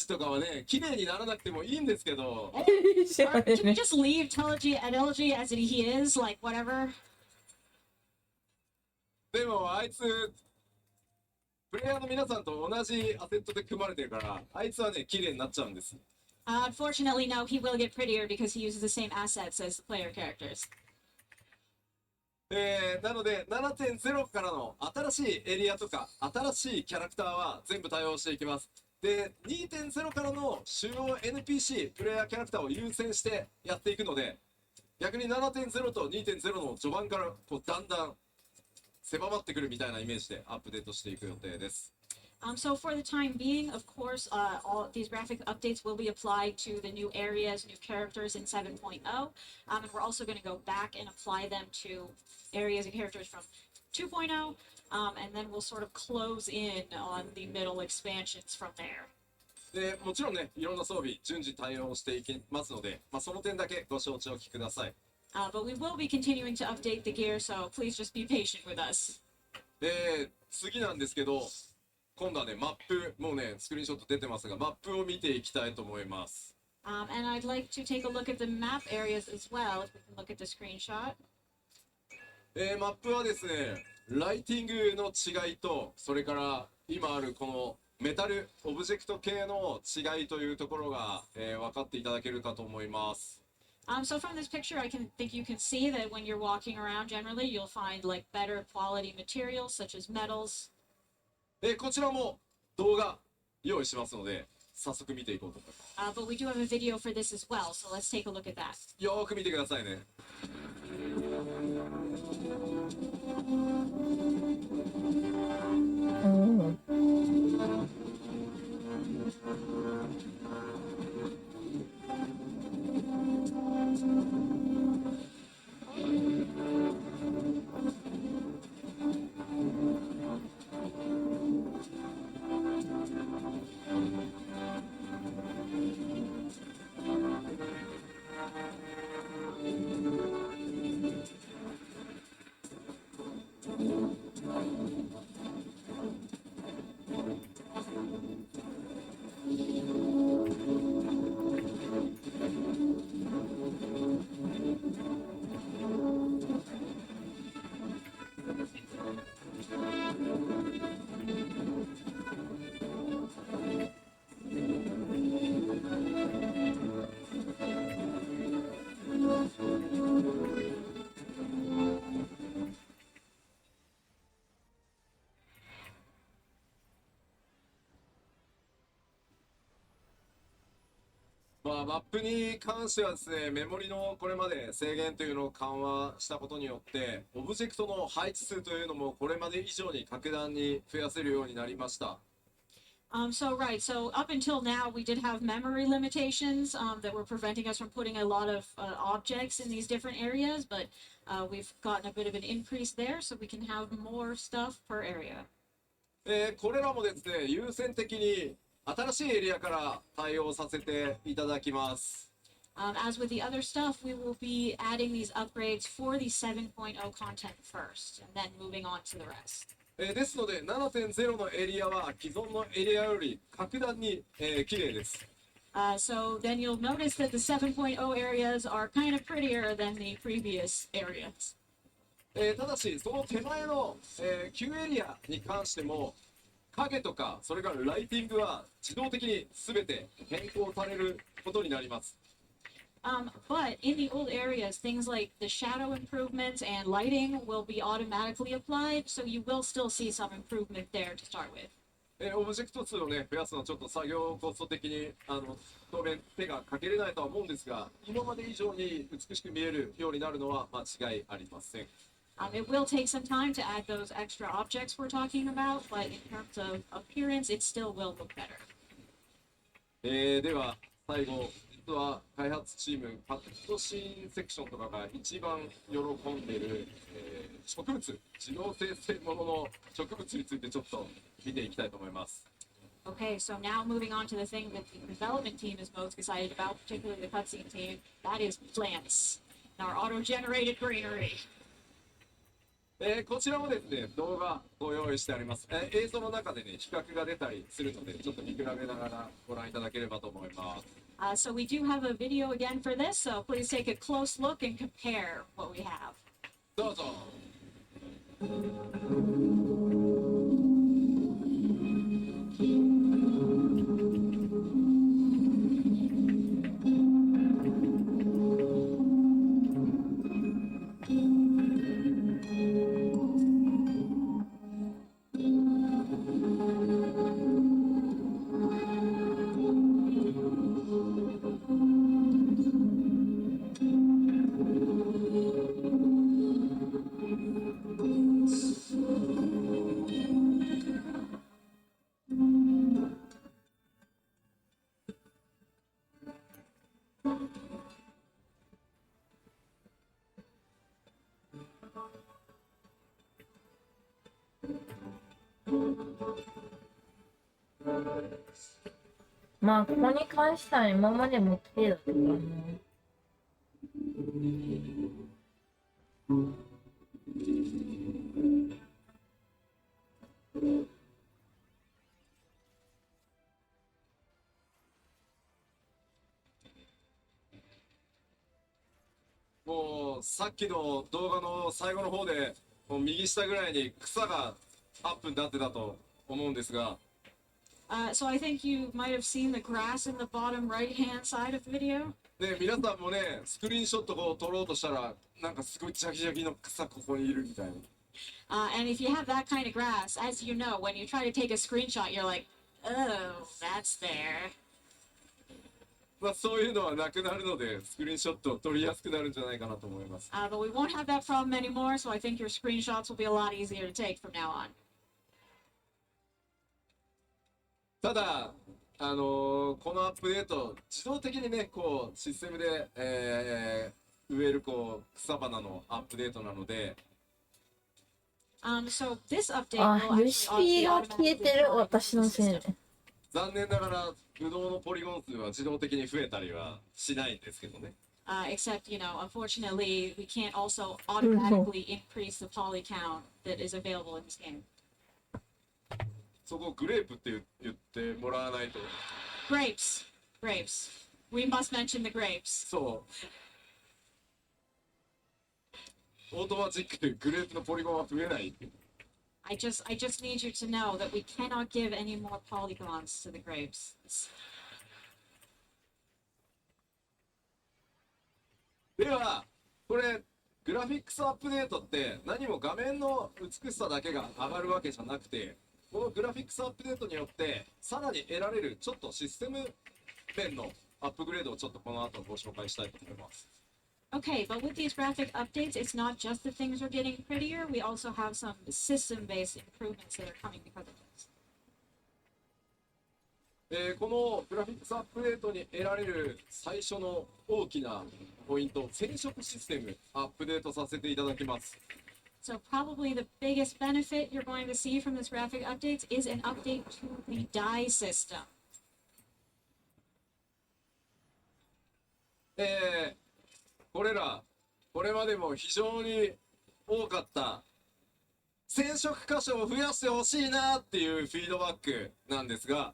とかはね綺麗にならなくてもいいんですけど、Or can we just leave Telegy as he is, like whatever? でもあいつプレイヤーの皆さんと同じアセットで組まれてるから、あいつはね綺麗になっちゃうんです。Unfortunately, no, he will get prettier because he uses the same assets as the player characters. なので 7.0 からの新しいエリアとか新しいキャラクターは全部対応していきます。で、2.0 からの主要 NPC、プレイヤーキャラクターを優先してやっていくので、逆に 7.0 と 2.0 の序盤からこうだんだん狭まってくるみたいなイメージでアップデートしていく予定です。So for the time being, of course, all these graphic updates will be applied to the new areas, new characters in 7.0. And we're also going to go back and apply them to areas and characters from 2.0. And then we'll sort of close in on the middle expansions from there. で、もちろんね、いろんな装備、順次対応していきますので、その点だけご承知おきください。But we will be continuing to update the gear, so please just be patient with us. 次なんですけど、今度はね、マップ、もうね、スクリーンショット出てますが、マップを見ていきたいと思います。And I'd like to take a look at the map areas as well, if we can look at the screenshot. マップはですね、ライティングの違いと、それから今あるこのメタル、オブジェクト系の違いというところが、分かっていただけるかと思います。So from this picture, I think you can see that when you're walking around, generally you'll find like better quality materials such as metals. こちらも動画用意しますので、早速見ていこうと思います。But we do have a video for this as well, so let's take a look at that. よーく見てくださいね。うん。マップに関してはですね、メモリのこれまで制限というのを緩和したことによって、オブジェクトの配置数というのもこれまで以上に格段に増やせるようになりました。So up until now, we did have memory limitations that were preventing us from putting a lot of objects in these different areas, but we've gotten a bit of an increase there, so we can have more stuff per area. これらもですね、優先的に新しいエリアから対応させていただきます。As with the other stuff, we will be adding these upgrades for the 7.0 content first, and then moving on to the rest. ですので 7.0 のエリアは既存のエリアより格段に、綺麗です。So then you'll notice that the 7.0 areas are kind of prettier than the previous areas. ただしその手前の、旧エリアに関しても影とかそれからライティングは自動的に全て変更されることになります。But in the old areas, things like the shadow improvements and lighting will be automatically applied, so you will still see some improvement there to start with. オブジェクト数をね増やすのはちょっと作業コスト的に当面手がかけれないとは思うんですが、今まで以上に美しく見えるようになるのは間違いありません。It will take some time to add those extra objects we're talking about, but in terms of appearance, it still will look better. では最後、実は開発チームパッドシーンセクションとかが一番喜んでいる、植物、自動生成ものの植物についてちょっと見ていきたいと思います。Okay, so now moving on to the thing that the development team is most excited about, particularly the cutscene team, that is plants, our auto-generated greenery. こちらもですね、動画ご用意してあります。映像の中でね、比較が出たりするので、ちょっと見比べながらご覧いただければと思います。So we do have a video again for this, so please take a close look and compare what we have. どうぞ。まあここに関しては今までも綺麗だったからな。もうさっきの動画の最後の方でもう右下ぐらいに草がアップになってたと思うんですが、So I think you might have seen the grass in the bottom right-hand side of the video. で皆さんもねスクリーンショットこう撮ろうとしたらなんかすごいジャキジャキの草ここにいるみたいな。And if you have that kind of grass, as you know, when you try to take a screenshot, you're like, oh, that's there. まあそういうのはなくなるのでスクリーンショット撮りやすくなるんじゃないかなと思います。But we won't have that problem anymore, so I think your screenshots will be a lot easier to take from now on. ただこのアップデート自動的にねこうシステムで、植えるこう草花のアップデートなので。So this update あ、 will ユシピ actually が消え automatically てる apply 私 to の the せい system. で。残念ながらブドウのポリゴン数は自動的に増えたりはしないんですけどね。Except, unfortunately, we can't also automatically increase the poly count that is available in this game. そこグレープって言ってもらわないと。Grapes. Grapes. We must mention the grapes. そう。オートマチックでグレープのポリゴンは増えない。I just need you to know that we cannot give any more polygons to the grapes. では、これ、グラフィックスアップデートって何も画面の美しさだけが上がるわけじゃなくて、このグラフィックスアップデートによってさらに得られるちょっとシステム面のアップグレードをちょっとこの後ご紹介したいと思います。Okay, but with these graphic updates, it's not just that things are getting prettier, we also have some system-based improvements that are coming because of this. このグラフィックスアップデートに得られる最初の大きなポイント、染色システムアップデートさせていただきます。So probably the biggest benefit you're going to see from this graphic updates is an update to the dye system. これまでも非常に多かった染色箇所を増やしてほしいなっていうフィードバックなんですが、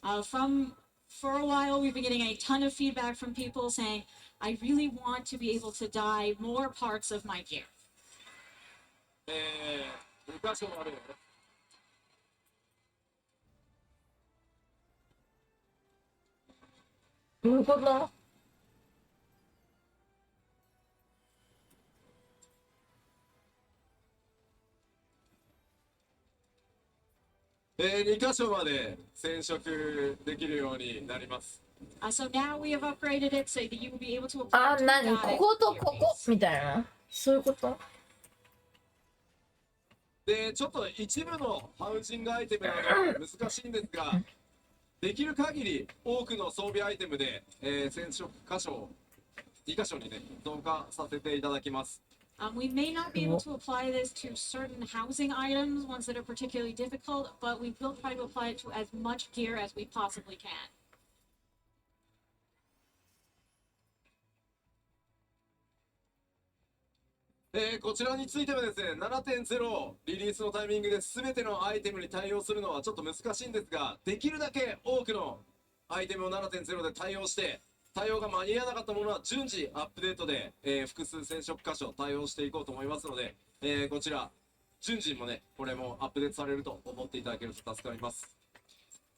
For a while, we've been getting a ton of feedback from people saying, I really want to be able to dye more parts of my gear. 2箇所あるよね。どういうこと？2箇所まで染色できるようになります。So now we have upgraded it so that you will be able to あ、 apply to 何 dye こことこ your こ piece. みたいな。そういうこと？で、ちょっと一部のハウジングアイテムなど難しいんですが、できる限り多くの装備アイテムで、染色箇所を2箇所にね、増加させていただきます。We may not be able to apply this to certain housing items, ones that are particularly difficult, but we will try to apply it to as much gear as we possibly can. こちらについてはですね、7.0 リリースのタイミングで全てのアイテムに対応するのはちょっと難しいんですが、できるだけ多くのアイテムを 7.0 で対応して、対応が間に合わなかったものは順次アップデートで、複数染色箇所対応していこうと思いますので、こちら順次もね、これもアップデートされると思っていただけると助かります。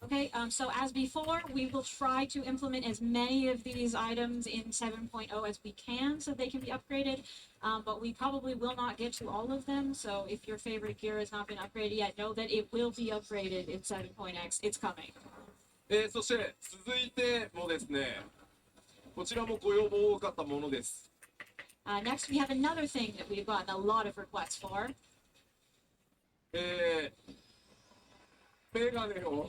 Okay, so as before, we will try to implement as many of these items in 7.0 as we can so they can be upgraded, but we probably will not get to all of them, so if your favorite gear has not been upgraded yet, know that it will be upgraded in 7.x. It's coming. そして続いてもですね、こちらもご要望多かったものです。Next, we have another thing that we've gotten a lot of requests for. メガネを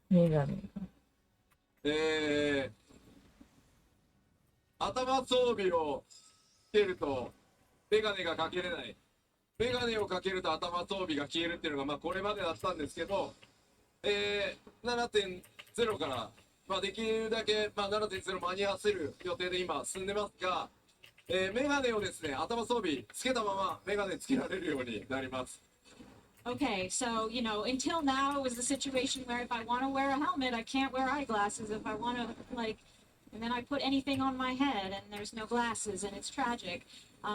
メガネ。頭装備をつけるとメガネがかけれない。メガネをかけると頭装備が消えるっていうのが、まあ、これまでだったんですけど、7.0 から、まあ、できるだけ、まあ、7.0 間に合わせる予定で今進んでますが、メガネをですね、頭装備つけたままメガネつけられるようになります。Okay, so, until now it was the situation where if I want to wear a helmet, I can't wear eyeglasses. If I want to, and then I put anything on my head and there's no glasses and it's tragic.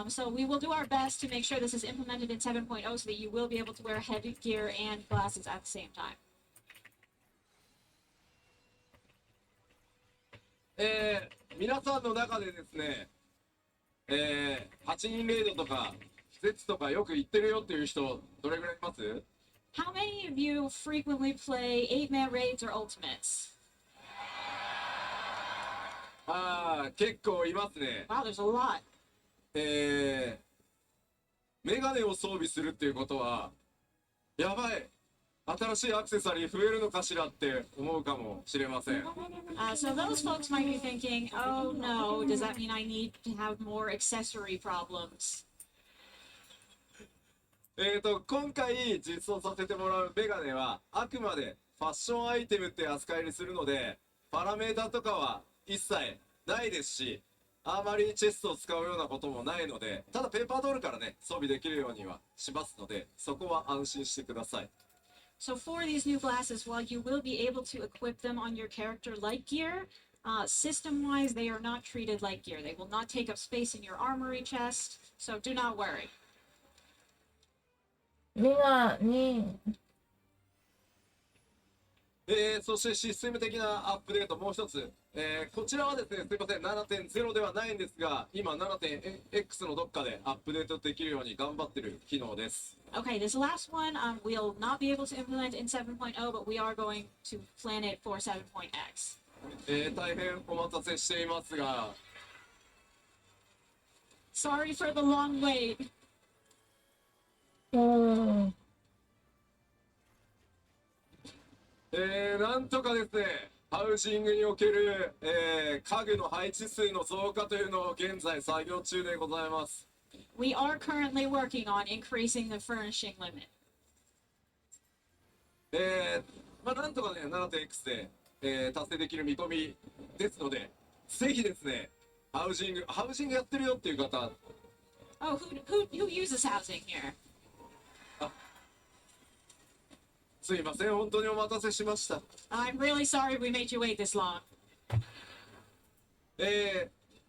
So we will do our best to make sure this is implemented in 7.0 so that you will be able to wear headgear and glasses at the same time. 皆さんの中でですね、8人レイドとか、ゼとかよく行ってるよっていう人、どれぐらいいます？ How many of you frequently play 8-man raids or ultimates? 結構いますね。Wow, there's a lot. メガネを装備するっていうことは、やばい、新しいアクセサリー増えるのかしらって思うかもしれません。So those folks might be thinking, oh no, does that mean I need to have more accessory problems? 今回実装させてもらうメガネはあくまでファッションアイテムって扱いにするので、パラメータとかは一切ないですし、あまりチェストを使うようなこともないので、ただペーパードールからね装備できるようにはしますので、そこは安心してください。So for these new glasses, while you will be able to equip them on your character like gear, system-wise they are not treated like gear. They will not take up space in your armory chest, so do not worry. メガネ。そしてシステム的なアップデートもう一つ、こちらはですね、すいません、7.0 ではないんですが、今 7.x のどっかでアップデートできるように頑張ってる機能です。Okay, this last one we'll not be able to implement in 7.0, but we are going to plan it for 7.x. 大変お待たせしていますが、Sorry for the long wait. なんとかですね、ハウジングにおける、家具の配置数の増加というのを現在作業中でございます。We are currently working on increasing the furnishing limit. まあなんとかね、7.x で、達成できる見込みですので、ぜひですね、ハウジングやってるよっていう方、Oh, who uses housing here? すいません、本当にお待たせしました。I'm really sorry we made you wait this long.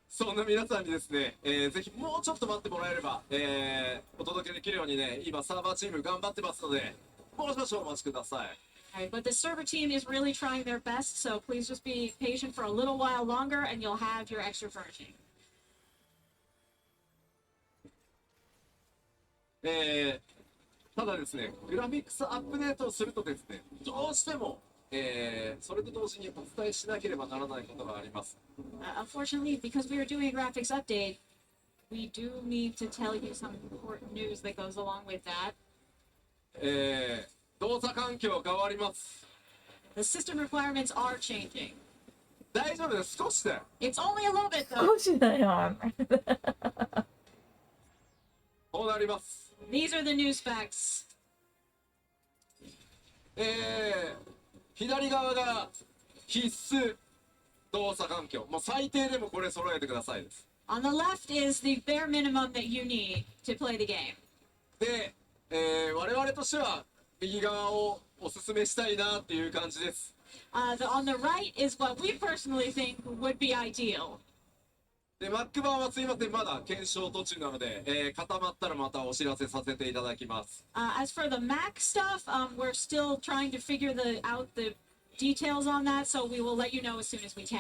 そんな皆さんにですね、ぜひもうちょっと待ってもらえれば、お届けできるようにね、今サーバーチーム頑張ってますので、もう少々お待ちください。Alright, but the server team is really trying their best, so please just be patient for a little while longer and you'll have your extra furnishing. ただですね、グラフィックスアップデートをするとですね、どうしても、それと同時にお伝えしなければならないことがあります。Unfortunately, because we are doing a graphics update, we do need to tell you some important news that goes along with that. 動作環境変わります。The system requirements are changing. 大丈夫です、少しで。It's only a little bit though. 少しだよ。こうなります。These are the new specs. 左側が必須動作環境。もう最低でもこれ揃えてくださいです。On the left is the bare minimum that you need to play the game. で、我々としては右側をおすすめしたいなっていう感じです。On the right is what we personally think would be ideal. で、Mac 版はすいません、まだ検証途中なので、固まったらまたお知らせさせていただきます。As for the Mac stuff, we're still trying to figure out the details on that, so we will let you know as soon as we can.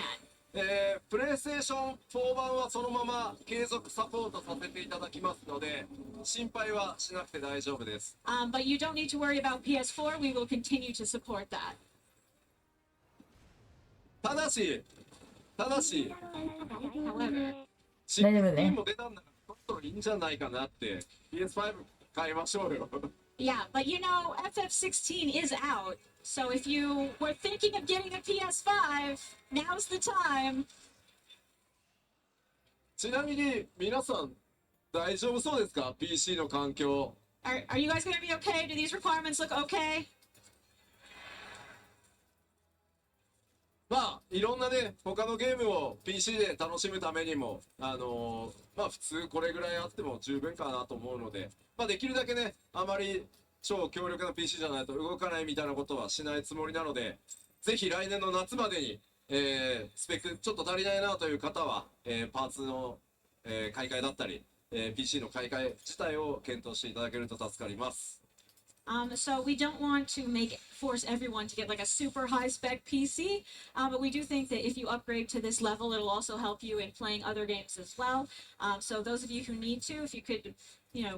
プレイステーション4版はそのまま継続サポートさせていただきますので、心配はしなくて大丈夫です。But you don't need to worry about PS4. We will continue to support that. ただし、However, 新大丈夫ね品も出たんだから、ちょっといいんじゃないかなって、PS5 買いましょうよ。yeah, but FF14 is out. So if you were thinking of getting a PS5, now's the time. ちなみに皆さん大丈夫そうですか？ PC の環境。Are you guys going to be okay? Do these requirements look okay? まあいろんなね他のゲームを PC で楽しむためにもまあ普通これぐらいあっても十分かなと思うので、まあできるだけねあまり超強力な PC じゃないと動かないみたいなことはしないつもりなので、ぜひ来年の夏までに、スペックちょっと足りないなという方は、パーツの、買い替えだったり、PC の買い替え自体を検討していただけると助かります。So we don't want to force everyone to get like a super high spec PC, but we do think that if you upgrade to this level, it'll also help you in playing other games as well. So those of you who need to, if you could,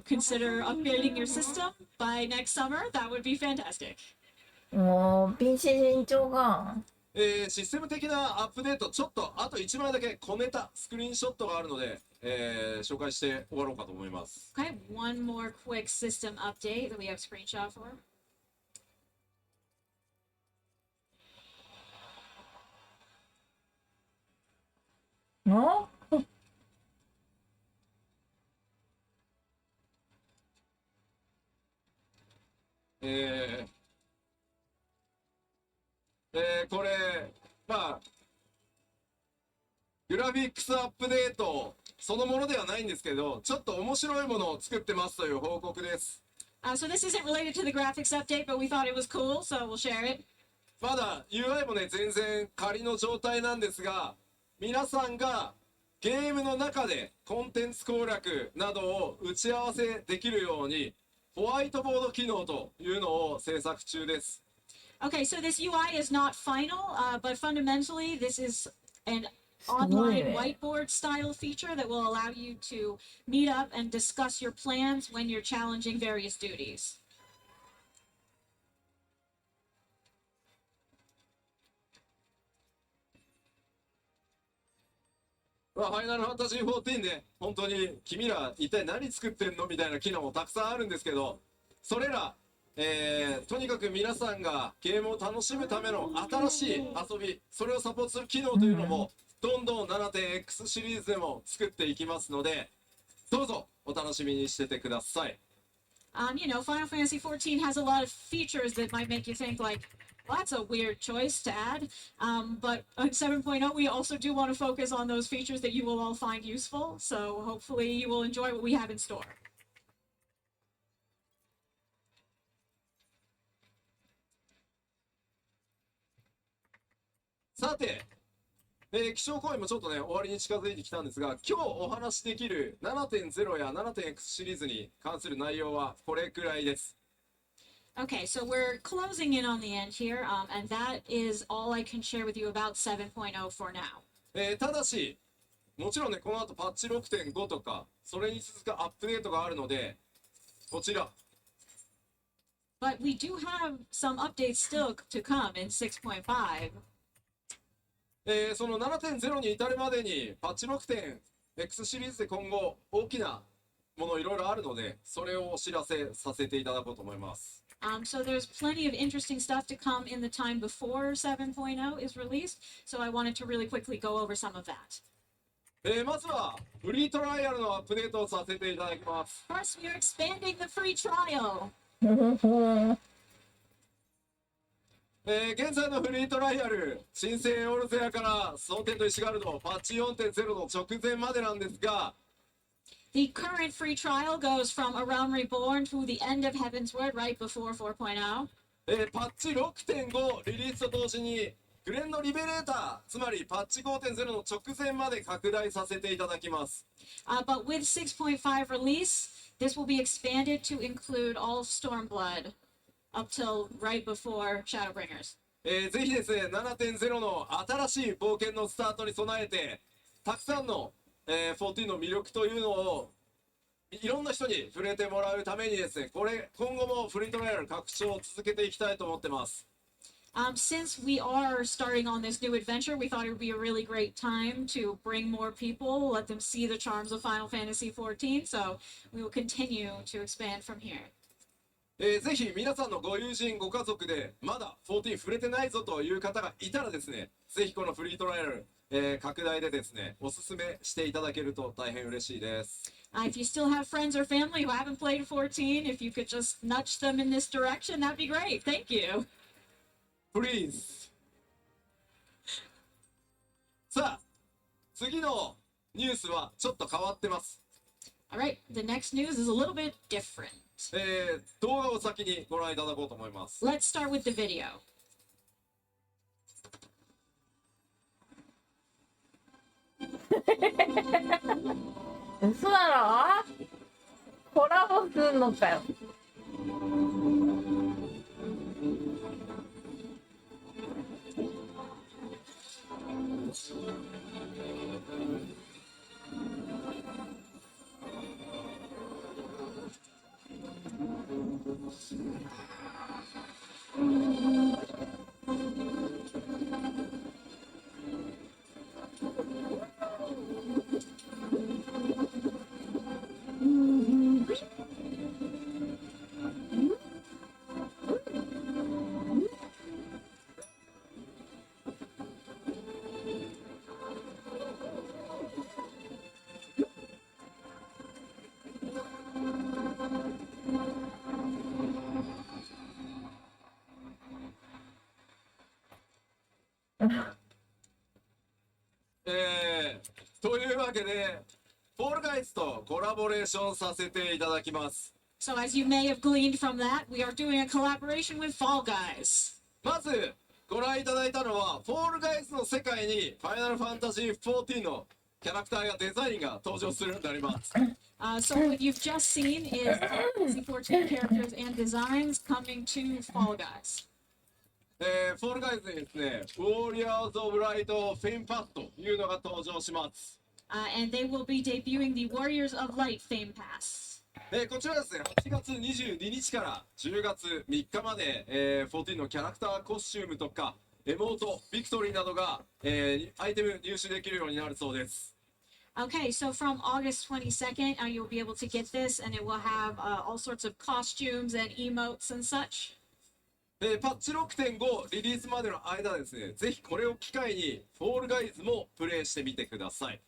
consider upgrading your system by next summer, that would be fantastic. もう PC 慎重が。システム的なアップデート、ちょっとあと1枚だけ小ネタスクリーンショットがあるので、紹介して終わろうかと思います。Okay, one more quick system update that we have a screenshot for. のこれまあグラフィックスアップデートそのものではないんですけど、ちょっと面白いものを作ってますという報告です。So this isn't related to the graphics update, but we thought it was cool, so we'll share it. まだ UI もね全然仮の状態なんですが、皆さんがゲームの中でコンテンツ攻略などを打ち合わせできるようにホワイトボード機能というのを制作中です。Okay, so this UI is not final, but fundamentally this is an online whiteboard style feature that will allow you to meet up and discuss your plans when you're challenging various duties. ファイナルファンタジー14で本当に君ら一体何作ってんのみたいな機能もたくさんあるんですけど、それら、とにかく皆さんがゲームを楽しむための新しい遊び、それをサポートする機能というのもどんどん 7.x シリーズでも作っていきますので、どうぞお楽しみにしててください。Final Fantasy XIV has a lot of features that might make you think like, well, that's a weird choice to add. But on 7.0, we also do want to focus on those features that you will all find useful. So hopefully you will enjoy what we have in store. さて、気象行為もちょっとね終わりに近づいてきたんですが、今日お話しできる 7.0 や 7.x シリーズに関する内容はこれくらいです。Okay, so we're closing in on the end here, and that is all I can share with you about 7.0 for now. ただし、もちろんね、この後パッチ 6.5 とか、それに続くアップデートがあるので、こちら。But we do have some updates still to come in 6.5. その 7.0 に至るまでに、パッチ 6.x シリーズで今後大きなものいろいろあるので、それをお知らせさせていただこうと思います。So there's plenty of interesting stuff to come in the time before 7.0 is released. So I wanted to really quickly go over some of that. まずはフリートライアルのアップデートをさせていただきます。First, we are expanding the free trial. 現在のフリートライアル、新生オルゼアから蒼天と石ガルド、パッチ 4.0 の直前までなんですが、The current free trial goes from A Realm Reborn to the end of Heaven's Word right before 4.0. パッチ 6.5 リリースと同時にグレンのリベレーター、つまりパッチ 5.0 の直前まで拡大させていただきます。But with 6.5 release, this will be expanded to include all of Stormblood up till right before Shadowbringers. ぜひですね、7.0 の新しい冒険のスタートに備えて、たくさんの14の魅力というのをいろんな人に触れてもらうためにですね、今後もフリートライアル拡張を続けていきたいと思ってます。Since we are starting on this new adventure, we thought it would be a really great time to bring more people, let them see the charms of Final Fantasy XIV. So we will continue to expand from here. ぜひ皆さんのご友人ご家族でまだ14触れてないぞという方がいたらですね、ぜひこのフリートライアル、拡大でですねおすすめしていただけると大変嬉しいです。If you still have friends or family who haven't played 14, if you could just nudge them in this direction, that'd be great. Thank you. Please. さあ、次のニュースはちょっと変わってます。All right, the next news is a little bit different. 動画を先にご覧いただこうと思います。Let's start with the video. 嘘だろ？コラボすんのかよ。というわけで、フォールガイズとコラボレーションさせていただきます。So as you may have gleaned from that, we are doing a collaboration with Fall Guys. まずご覧いただいたのは、フォールガイズの世界にファイナルファンタジー14のキャラクターやデザインが登場するようになります。So what you've just seen is Fantasy 14 characters and designs coming to Fall Guys. フォールガイズにですね、ウォリアーズ・オブ・ライト・フェインパスというのが登場します。And they will be debuting the Warriors of Light Fame Pass. こちらですね、8月22日から10月3日まで、14のキャラクターコスチュームとかエモート、ビクトリーなどが、アイテム入手できるようになるそうです。Okay, so from August 22nd, you'll be able to get this, and it will have all sorts of costumes and emotes and such. パッチ 6.5 リリースまでの間ですね、ぜひこれを機会にフォールガイズもプレイしてみてください。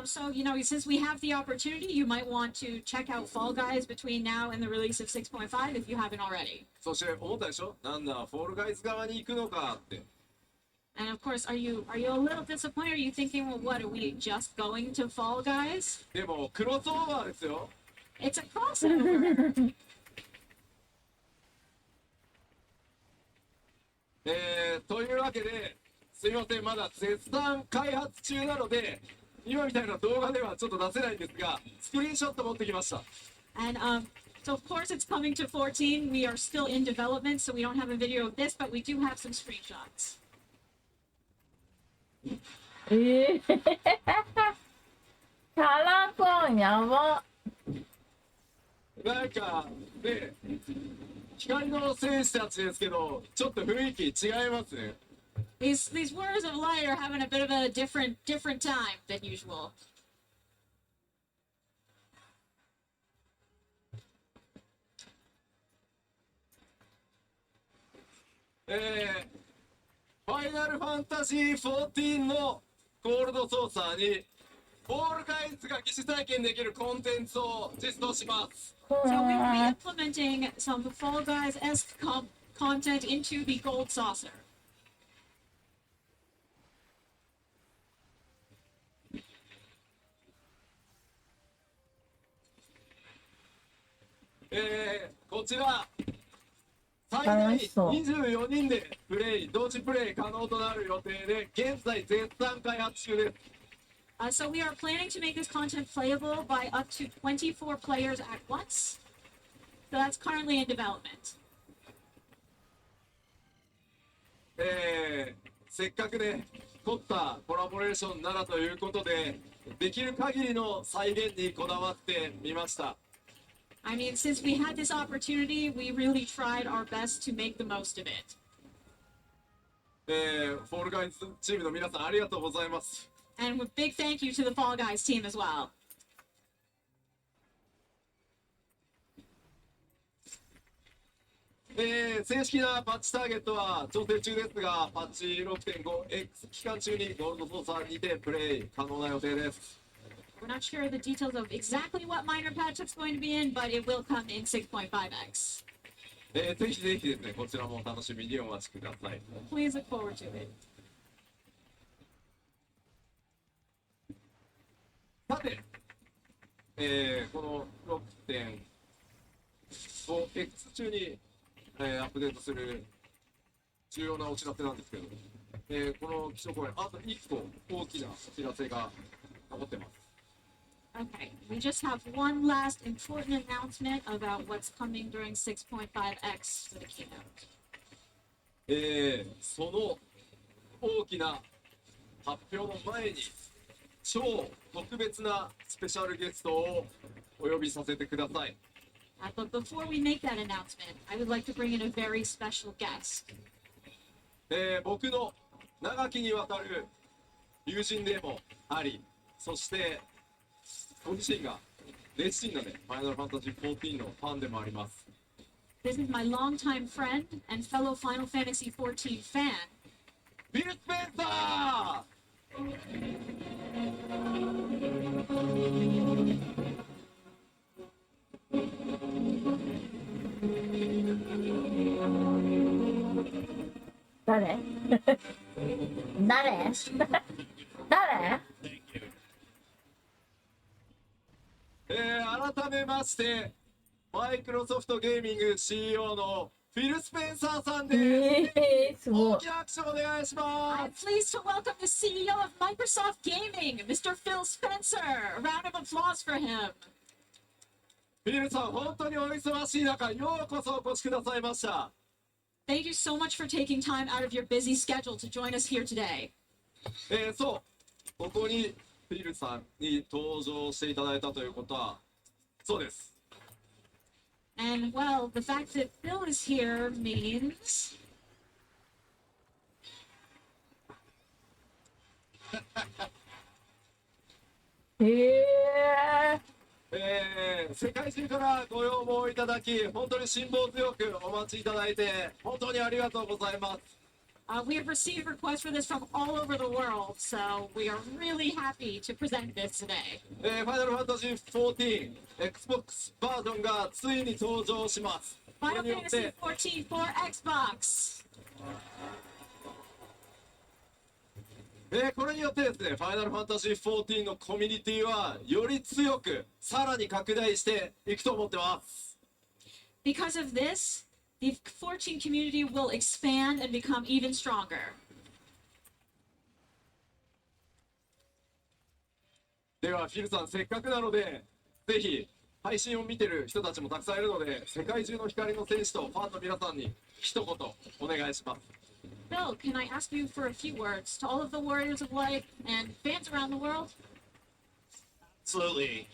So, you know, since we have the opportunity, you might want to check out Fall Guys between now and the release of 6.5 if you haven't already. そして思ったでしょ、なんだフォールガイズ側に行くのかって。And of course, are you a little disappointed? Are you thinking, well, what, are we just going to Fall Guys? でもクロスオーバーですよ。It's a crossover. というわけで、すいません、まだ絶賛開発中なので、今みたいな動画ではちょっと出せないんですが、スクリーンショット持ってきました。And so of course it's coming to 14. We are still in development, so we don't have a video of this, but we do have some screenshots. キャラコンやば。なんかね、光の戦士たちですけど、ちょっと雰囲気違いますね。These Warriors of Light are having a bit of a different time than usual. ファイナルファンタジー14のゴールドソーサーにフォールガイズが疑似体験できるコンテンツを実装します。So we will be implementing some Fall Guys-esque content into the Gold Saucer. こちら最大24人で同時プレイ可能となる予定で、現在絶賛開発中です。So we are planning to make this content playable by up to 24 players at once. So that's currently in development. せっかくね、凝ったコラボレーションならということで、できる限りの再現にこだわってみました。I mean, since we had this opportunity, we really tried our best to make the most of it. フォールガイズチームの皆さんありがとうございます。And a big thank you to the Fall Guys team as well. 正式なパッチターゲットは調整中ですが、パッチ 6.5X 期間中にゴールド操作にてプレイ可能な予定です。We're not sure the details of exactly what minor patch it's going to be in, but it will come in 6.5x. ぜひぜひですね、こちらもお楽しみにお待ちください。Please look forward to it. さて、この 6.5X 中に、アップデートする重要なお知らせなんですけど、この基調講演、あと1個大きなお知らせが残ってます。Okay, we just have one last important announcement about what's coming during 6.5x for the keynote. その大きな発表の前に超特別なスペシャルゲストをお呼びさせてください。But before we make that announcement, I would like to bring in a very special guest. 僕の長きにわたる友人でもあり、そしてご自身が熱心なね、ファイナルファンタジー14のファンでもあります。This is my longtime friend and fellow Final Fantasy XIV fan, ビル・スペンサ誰誰誰改めまして、マイクロソフトゲーミング CEO のフィル・スペンサーさんです。すごい大きな拍手お願いしま I'm す。 pleased to welcome the CEO of Microsoft Gaming, Mr. Phil Spencer. A round of applause for him. フィルさん、本当にお忙しい中、ようこそお越しくださいました。Thank you so much for taking time out of your busy schedule to join us here today. そう、ここにフィルさんに登場していただいたということは、そうです。And well, the fact that Phil is here means 世界中からご要望いただき、本当に辛抱強くお待ちいただいて、本当にありがとうございます。we have received requests for this from all over the world, so we are really happy to present this today. ファイナルファンタジー14、Xbox バージョンがついに登場します。これ Final によっ Fantasy て、 XIV for Xbox. これによってですね、ファイナルファンタジー14のコミュニティはより強く、さらに拡大していくと思ってます。Because of this, the 14 community will expand and become even stronger. では、フィルさん、せっかくなので、ぜひ、配信を見てる人たちもたくさんいるので、世界中の光の戦士とファンの皆さんに一言お願いします。Bill, can I ask you for a few words to all of the Warriors of Light and fans around the world? Absolutely.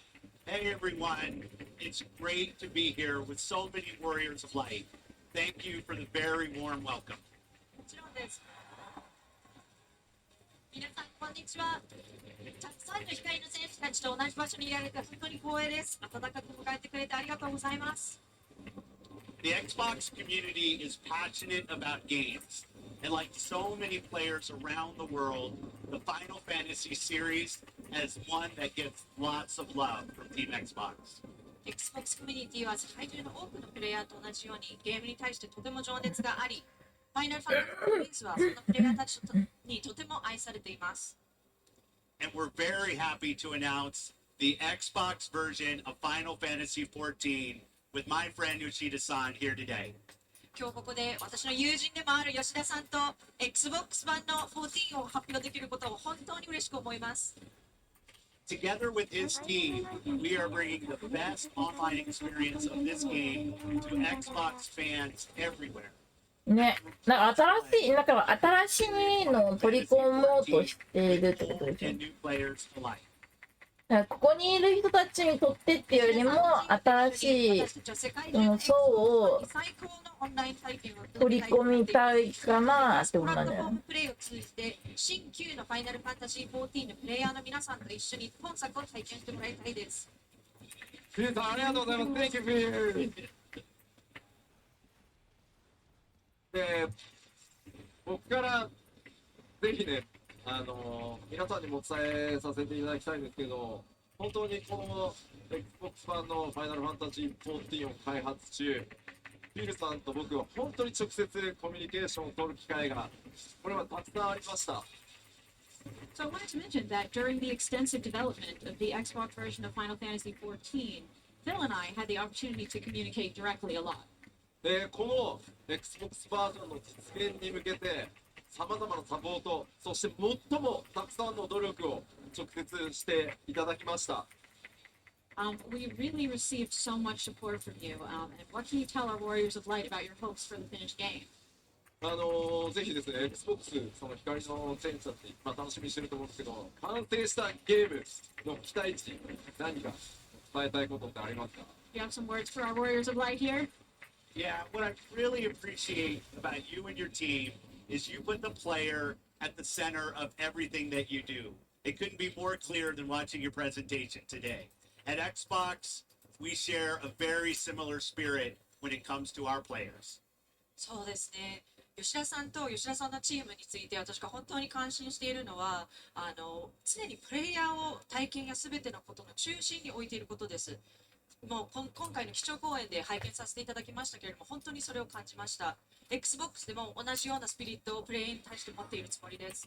Hey everyone, it's great to be here with so many Warriors of Light. Thank you for the very warm welcome. もちろんです。皆さん、こんにちは。たくさんの光の選手たちと同じ場所にいられて本当に光栄です。温かく迎えてくれてありがとうございます。The Xbox community is passionate about games. And like so many players around the world, the Final Fantasy series is one that gets lots of love from Team Xbox. Xbox コミュニティは世界中の多くのプレイヤーと同じようにゲームに対してとても情熱があり、ファイナルファンタジーはそのプレイヤーたちにとても愛されています。And we're very happy to announce the Xbox version of Final Fantasy XIV with my friend Yoshida-san here today. 今日ここで私の友人でもある吉田さんと Xbox 版の14を発表できることを本当に嬉しく思います。Together with his team, we are bringing the best online experience of this game to Xbox fans everywhere. ね、なんか新しいのを取り込もうとしているってことですよ。 And new players alike. だからここにいる人たちにとってっていうよりも新しい層を取り込みたいかなって思うんだよね。プレイを通じて新旧のファイナルファンタジー14のプレイヤーの皆さんと一緒に本作を体験してもらいたいです。フィルさん、ありがとうございます。Thank you, Phil. で、僕からぜひね、皆さんにも伝えさせていただきたいんですけど、本当にこの Xbox 版のファイナルファンタジー14を開発中、フィルさんと僕は本当に直接コミュニケーションを取る機会が、これはたくさんありました。So I wanted to mention that during the extensive development of the Xbox version of Final Fantasy XIV, Phil and I had the opportunity to communicate directly a lot. で、この Xbox バージョンの実現に向けて、さまざまなサポート、そして最もたくさんの努力を直接していただきました。We really received so much support from you. And what can you tell our Warriors of Light about your hopes for the finished game? ぜひですね、Xbox その光の選手たち、楽しみにしてると思うんですけど、完成したゲームの期待値、何か伝えたいことってありますか？ You have some words for our Warriors of Light here? Yeah, what I really appreciate about you and your team is you put the player at the center of everything that you do. It couldn't be more clear than watching your presentation today. At Xbox, we share a very similar spirit when it comes to our players. そうですね。吉田さんと吉田さんのチームについて私が本当に感心しているのは常にプレイヤーを体験や全てのことの中心に置いていることです。もう今回の基調講演で拝見させていただきましたけれども本当にそれを感じました。Xbox でも同じようなスピリットをプレイに対して持っているつもりです。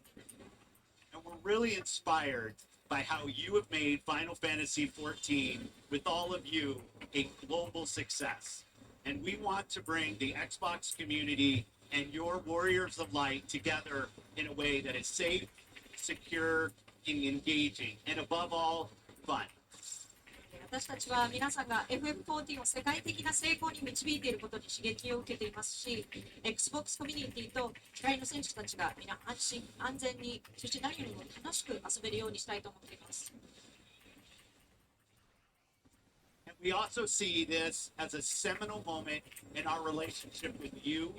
And we're really inspired by how you have made Final Fantasy XIV, with all of you, a global success. And we want to bring the Xbox community and your Warriors of Light together in a way that is safe, secure, and engaging, and above all, fun. 私たちは皆さんが FF14 を世界的な成功に導いていることに刺激を受けていますし、Xbox コミュニティと光の選手たちが皆安心安全に、そして何よりも楽しく遊べるようにしたいと思っています。And we also see this as a seminal moment in our relationship with you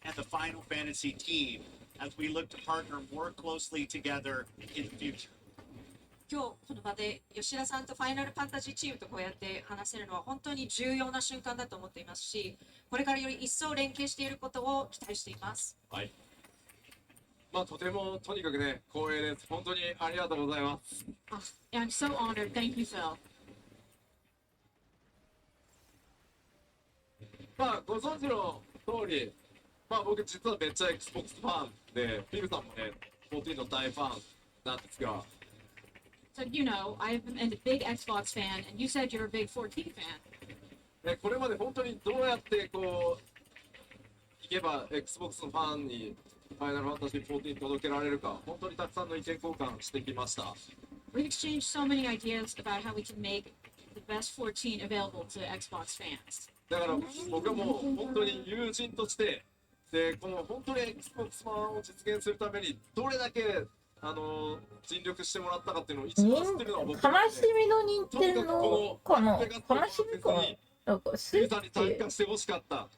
and the Final Fantasy team as we look to partner more closely together in the future. 今日この場で吉田さんとファイナルファンタジーチームとこうやって話せるのは本当に重要な瞬間だと思っていますし、これからより一層連携していることを期待しています。はい。とてもとにかくね、光栄です。本当にありがとうございます。I'm so honored. Thank you, Phil. ご存知の通り、僕実はめっちゃ Xbox ファンで、フィルさんもね、14の大ファンなんですが、So you know, I'm a big Xbox fan, and you said you're a big 14 fan. これまで本当にどうやってこういけば Xbox のファンにファイナルファンタジー14届けられるか、本当にたくさんの意見交換してきました。We've exchanged so many ideas about how we can make the best 14 available to Xbox fans. だから僕はもう本当に友人として、でこの本当に Xbox 版を実現するためにどれだけ尽力してもらったかっていうのを一番知ってるのは僕悲しみの任天堂かな、悲しみかな、なんかスイッユーザーに参加してほしかった。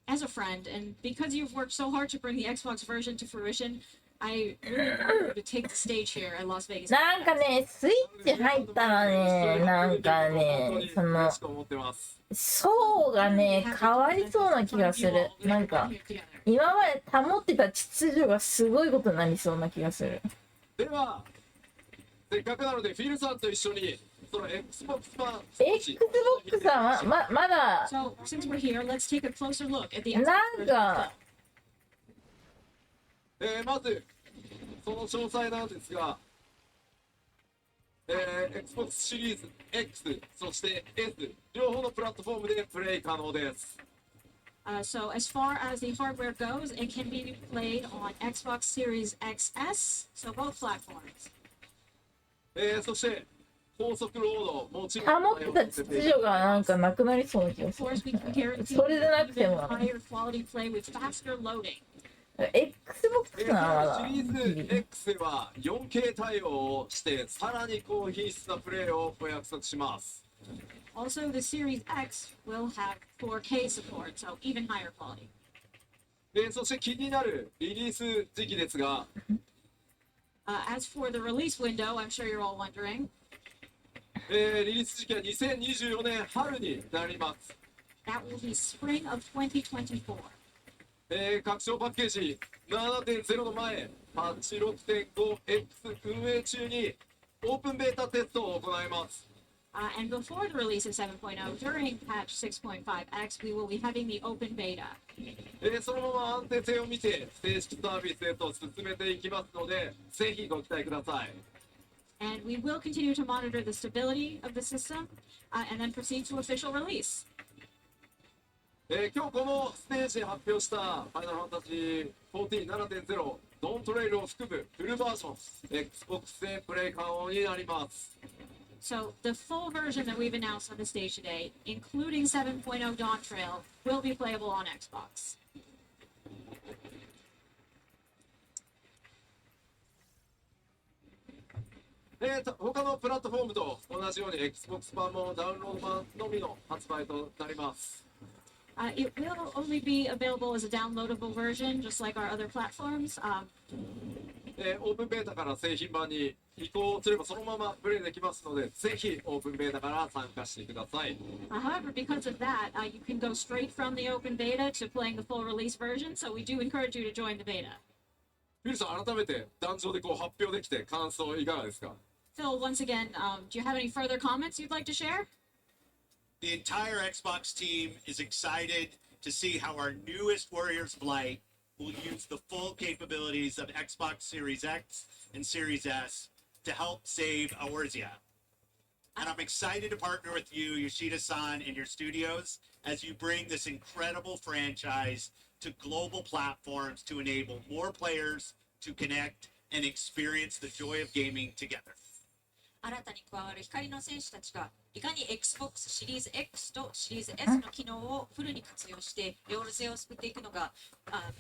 As a friend, and because you've worked so hard to bring the Xbox version to fruition, I really want you to take the stage here at Las Vegas. なんかね、スイッチ入ったらね、なんかね、その層がね、変わりそうな気がする。なんか今まで保ってた秩序がすごいことになりそうな気がする。では、せっかくなのでフィルさんと一緒にその Xbox 版 Xbox はまだ So since we're here, let's take a closer look at the な Xbox ん version. かまずその詳細なんですが、Xbox シリーズ X そして S 両方のプラットフォームでプレイ可能です。So as far as the hardware goes, it can be played on Xbox Series XS, so both platforms. そして高速ロードもちろん保ってた秩序がなんかなくなりそうな気が Of する。 course, we can guarantee それでなくて even も higher quality play with faster loading. Xbox ならまだシリーズ X は 4K 対応をしてさらに高品質なプレイをお約束します。Also, the Series X will have 4K support, so even higher quality. そして気になるリリース時期ですが、As for the release window, I'm sure you're all wondering. リリース時期は2024年春になります。 That will be spring of 2024. 拡張パッケージ 7.0 の前、パッチ 6.5X 運営中にオープンベータテストを行います。And before the release of 7.0, during patch 6.5X, we will be having the open beta. そのまま安定性を見て正式サービスへと進めていきますので、ぜひご期待ください。And we will continue to monitor the stability of the system and then proceed to official release. 今日このステージで発表したファイナルファンタジー 14.7.0 ドントレイルを含むフルバージョン Xbox でプレイ可能になります。So the full version that we've announced on the stage today, including 7.0 Dawn Trail, will be playable on Xbox. 他のプラットフォームと同じように Xbox 版もダウンロード版のみの発売となります。It will only be available as a downloadable version, just like our other platforms. オープンベータから製品版に移行すればそのままプレイできますので、ぜひオープンベータから参加してください。However, because of that, you can go straight from the open beta to playing the full release version, so we do encourage you to join the beta. フィルさん、改めて壇上でこう発表できて感想いかがですか？ Phil, once again, do you have any further comments you'd like to share? The entire Xbox team is excited to see how our newest Warriors of Light will use the full capabilities of Xbox Series X and Series S to help save Eorzea. And I'm excited to partner with you, Yoshida-san, and your studios as you bring this incredible franchise to global platforms to enable more players to connect and experience the joy of gaming together. 新たに加わる光の戦士たちがいかに Xbox シリーズ X とシリーズ S の機能をフルに活用してエオルゼを救っていくのが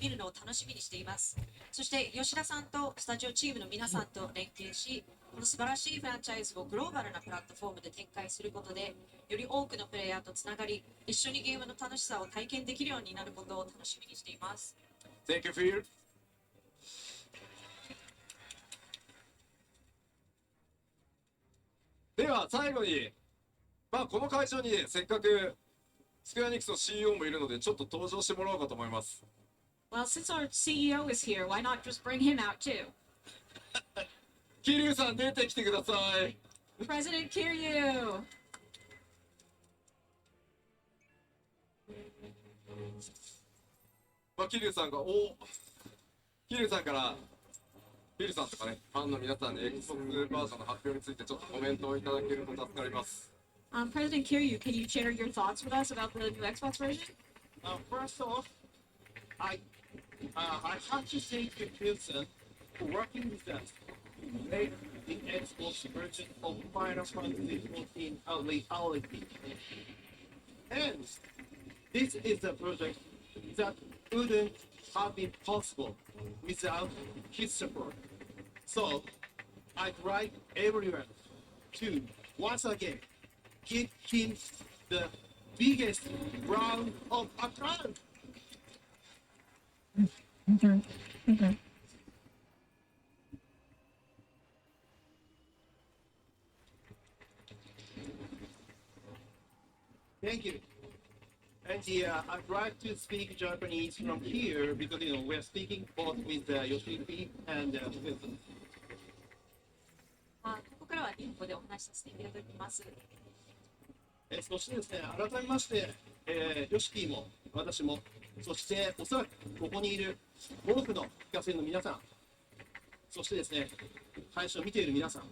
見るのを楽しみにしています。そして吉田さんとスタジオチームの皆さんと連携し、この素晴らしいフランチャイズをグローバルなプラットフォームで展開することで、より多くのプレイヤーとつながり、一緒にゲームの楽しさを体験できるようになることを楽しみにしています。Thank you, Phil. では最後に、この会場にせっかくスクエアニックスの CEO もいるのでちょっと登場してもらおうかと思います。Well, since our CEO is here, why not just bring him out too? 桐生さん出てきてください。President Kiryu! 桐生さんが桐生さんからビルさんとかね、ファンの皆さんに Xbox バージョンの発表についてちょっとコメントをいただけると助かります。President Kiryu, can you share your thoughts with us about the new Xbox version? First off, I have to thank you, Wilson, for working with us to make the Xbox version of Final Fantasy XIV a reality. And this is a project that wouldn't have been possible without his support. So, I'd like everyone to once again give him the biggest round of applause. Thank you. And I'd like to speak Japanese from here because we're speaking both with Yoshiki and Wilson. ここからは日本語でお話しさせていただきます。そしてですね、改めまして、ヨシキも私も、そしておそらくここにいる多くの聞かせの皆さん、そしてですね、配信を見ている皆さん、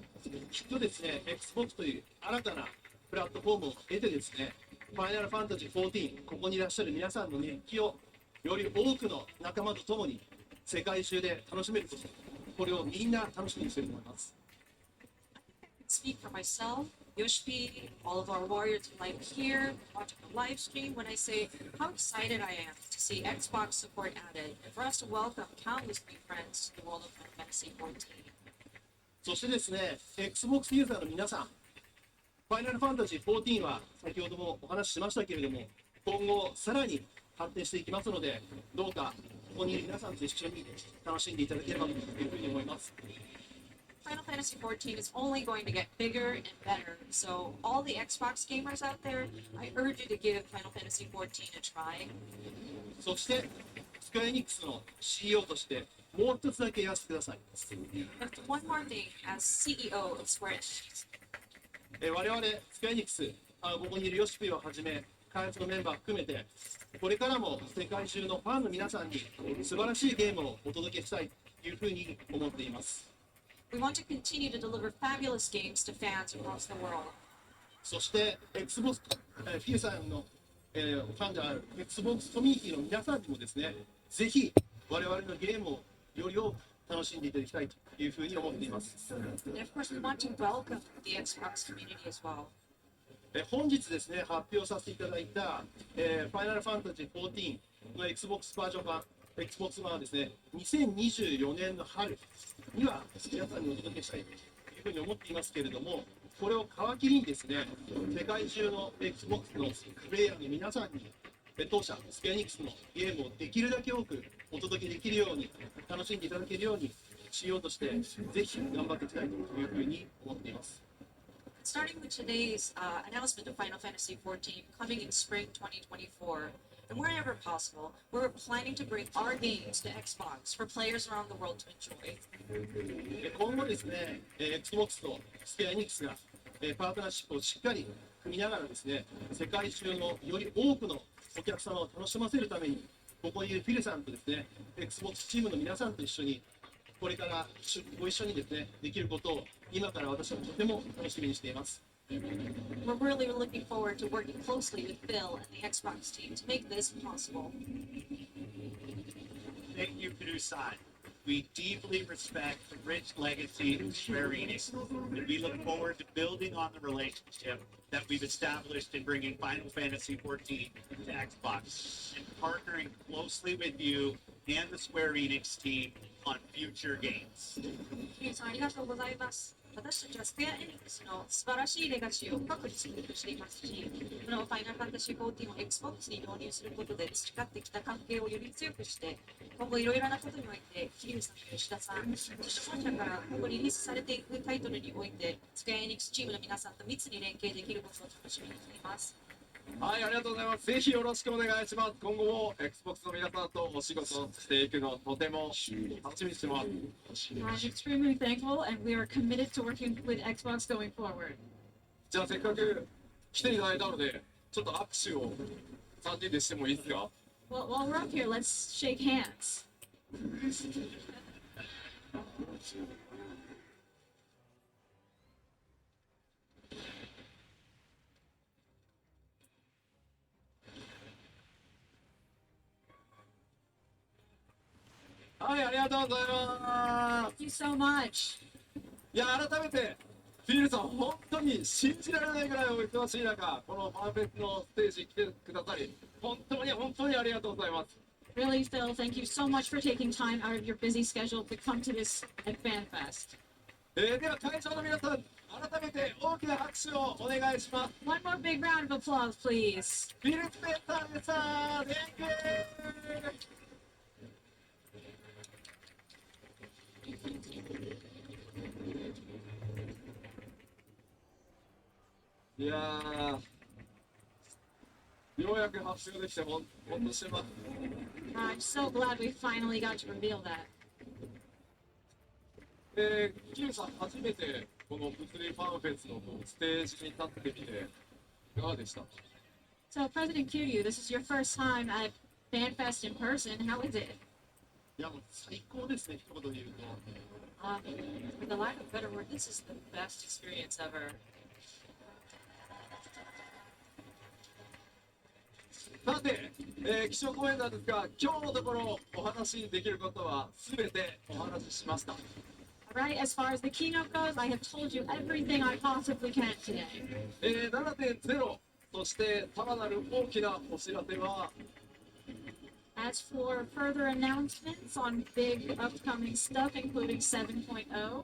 きっとですね、Xbox という新たなプラットフォームを得てですね、ファイナルファンタジー14、ここにいらっしゃる皆さんの熱気をより多くの仲間と共に世界中で楽しめること、これをみんな楽しみにしていると思います。Speak for myself, Yoshpi, all of our warriors live here, watching the live stream when I say how excited I am to see Xbox support added and for us to welcome countless new friends to the world of Final Fantasy XIV. そしてですね、Xbox ユーザーの皆さん、ファイナルファンタジー14は先ほどもお話ししましたけれども、今後さらに発展していきますので、どうかここにいる皆さんと一緒に楽しんでいただければというふうに思います。Final Fantasy XIV is only going to get bigger and better, so all the Xbox gamers out there, I urge you to give Final Fantasy XIV a try. そしてスクエアエニックスの CEO としてもう一つだけ言わせてください。 One more thing, as CEO of Square Enix, 我々スクエアエニックス、ここにいるヨシピーをはじめ開発のメンバー含めて、これからも世界中のファンの皆さんに素晴らしいゲームをお届けしたいというふうに思っています。 we want to continue to deliver fabulous games to fans across the world. そして Xbox、フィルさんの、ファンである Xbox コミュニティの皆さんにもですね、ぜひ我々のゲームをより多く楽しんでいただきたいというふうに思っています。 And of course, we want to welcome the Xbox community as well. 本日ですね、発表させていただいた、ファイナルファンタジー14の Xbox バージョン版、Xbox 版はですね、2024年の春には皆さんにお届けしたいというふうに思っていますけれども、これを皮切りにですね、世界中の Xbox のプレイヤーの皆さんに、当社スクエアエニックスのゲームをできるだけ多くお届けできるように、楽しんでいただけるようにしようとして、ぜひ頑張っていきたいというふうに思っています。 Starting with today's announcement of Final Fantasy XIV coming in spring 2024, and wherever possible, we're planning to bring our games to Xbox for players around the world to enjoy. 今後ですね、Xbox とスクエアエニックスがパートナーシップをしっかり組みながらですね、世界中のより多くのお客様を楽しませるために、ここにいるフィルさんとですね、Xbox チームの皆さんと一緒に、これからご一緒にですね、できることを今から私はとても楽しみにしています。 We're really looking forward to working closely with Phil and the Xbox team to make this possible. Thank you, Kudu-san. We deeply respect the rich legacy of Square Enix, and we look forward to building on the relationship that we've established in bringing Final Fantasy XIV to Xbox, and partnering closely with you and the Square Enix team on future games. ヒデさん、ありがとうございます。私たちはスクエアエニックスの素晴らしいレガシーを深くリスペクトしていますし、このファイナルファンタジー14を Xbox に導入することで培ってきた関係をより強くして、今後いろいろなことにおいて、桐生さん、吉田さん、そして本社から今後リリースされていくタイトルにおいて、スクエアエニックスチームの皆さんと密に連携できることを楽しみにしています。はい、ありがとうございます。ぜひよろしくお願いします。今後も Xbox の皆さんとお仕事していくのをとても楽しみにしてます。I'm extremely thankful, and we are committed to working with Xbox going forward. じゃあせっかく来ていただいたので、ちょっと握手を3人でしてもいいですか？ Well, while we're up here, let's shake hands. はい、ありがとうございます。 Thank you so much. いや、改めて、フィールさん、本当に信じられないぐらいお忙しい中、このファンフェスのステージに来てくださり、本当にありがとうございます。Really, Phil, thank you so much for taking time out of your busy schedule to come to this at FanFest. では、会場の皆さん、改めて大きな拍手をお願いします。 One more big round of applause, please. フィル・スペンサーでした。Thank you! いやー、ようやく発表できてほっとしてます。I'm so glad we finally got to reveal that. キムさん、初めてこの物理ファンフェスのステージに立ってみて、いかがでした？ So, President Kiryu, this is your first time at FanFest in person. How is it? いや、もう最高ですね、一言で言うと。For the lack of a better word, this is the best experience ever. さて、気象公演なんですが、今日のところお話しできることは全てお話ししました。Alright, as far as the keynote goes, I have told you everything I possibly can today. 7.0 そしてさらなる大きなお知らせは、As for further announcements on big upcoming stuff, including 7.0,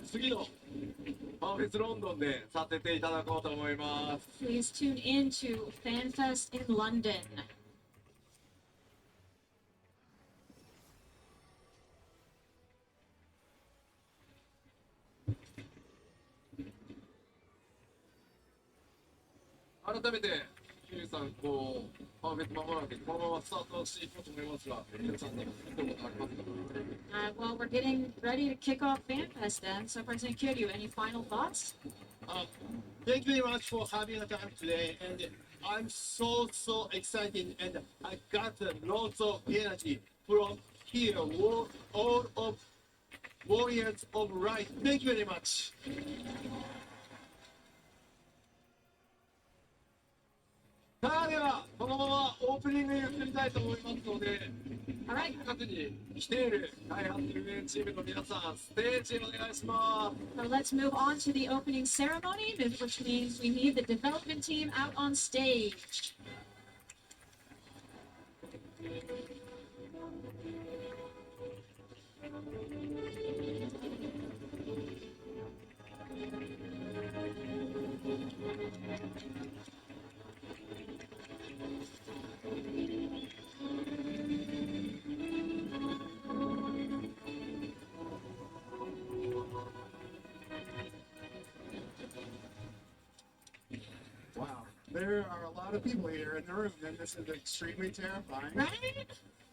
次のファンフェスロンドンでさせていただこうと思います。 please tune in to FanFest in London. 改めてゆうさん、パーフェクト間もなくこのままスタートしていこうと思いますが、皆さん何か聞いたことありますか？ Well, we're getting ready to kick off FanFest then. So, President Kiryu, any final thoughts? Thank you very much for having a time today, and I'm so excited, and I got lots of energy from here, all of Warriors of Light. Thank you very much. さあではこのままオープニングに移りたいと思いますので、 Alright, 近くに来ている開発運営チームの皆さん、ステージへお願いします。 so let's move on to the opening ceremony, which means we need the development team out on stage. Wow, there are a lot of people here in the room, and this is extremely terrifying. Right?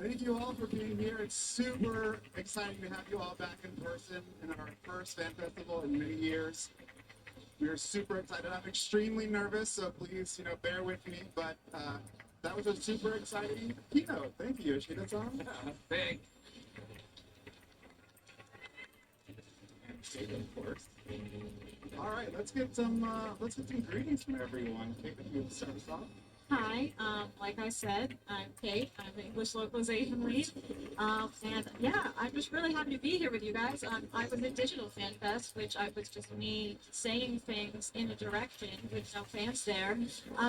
Thank you all for being here. It's super exciting to have you all back in person in our first fan festival in many years. We are super excited. I'm extremely nervous, so please, bear with me. But that was a super exciting keynote. Thank you, Yoshida-san. Thank Of course. All right, let's get some greetings from everyone. Kate, you start us off. Hi, like I said, I'm Kate. I'm the English localization lead. And yeah, I'm just really happy to be here with you guys. I was at Digital Fan Fest, which was just me saying things in a direction with no fans there.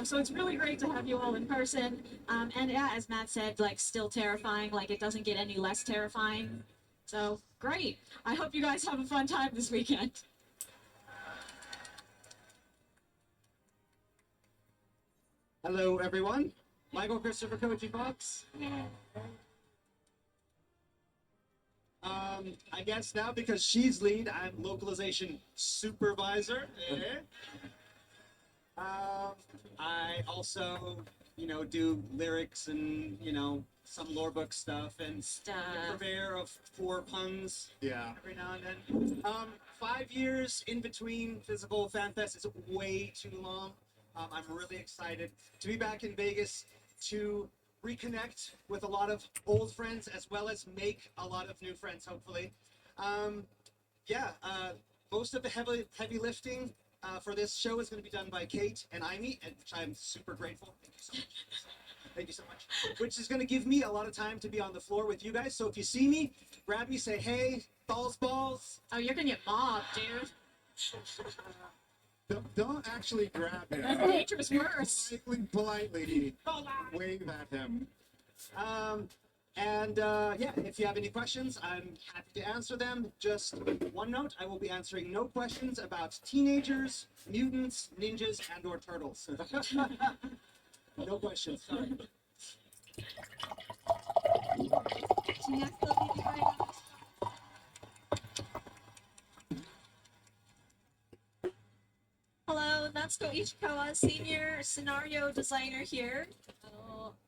So it's really great to have you all in person. And yeah, as Matt said, like still terrifying. Like it doesn't get any less terrifying. So great. I hope you guys have a fun time this weekend. Hello, everyone. Michael Christopher Koji Fox. I guess now because she's lead, I'm localization supervisor. I also, do lyrics and, some lore book stuff and purveyor of 4 puns. Yeah. Every now and then. 5 years in between physical fan fest is way too long. I'm really excited to be back in Vegas to reconnect with a lot of old friends as well as make a lot of new friends, hopefully. Most of the heavy lifting for this show is going to be done by Kate and Amy, which I'm super grateful. Thank you so much. Thank you so much. Which is going to give me a lot of time to be on the floor with you guys. So if you see me, grab me, say, hey, balls. Oh, you're gonna get mobbed, dude. Don't actually grab him. That's dangerous worse. Politely wave at him. If you have any questions, I'm happy to answer them. Just one note, I will be answering no questions about teenagers, mutants, ninjas, and or turtles. No questions, sorry. Hello, Natsuko Ichikawa, Senior Scenario Designer here.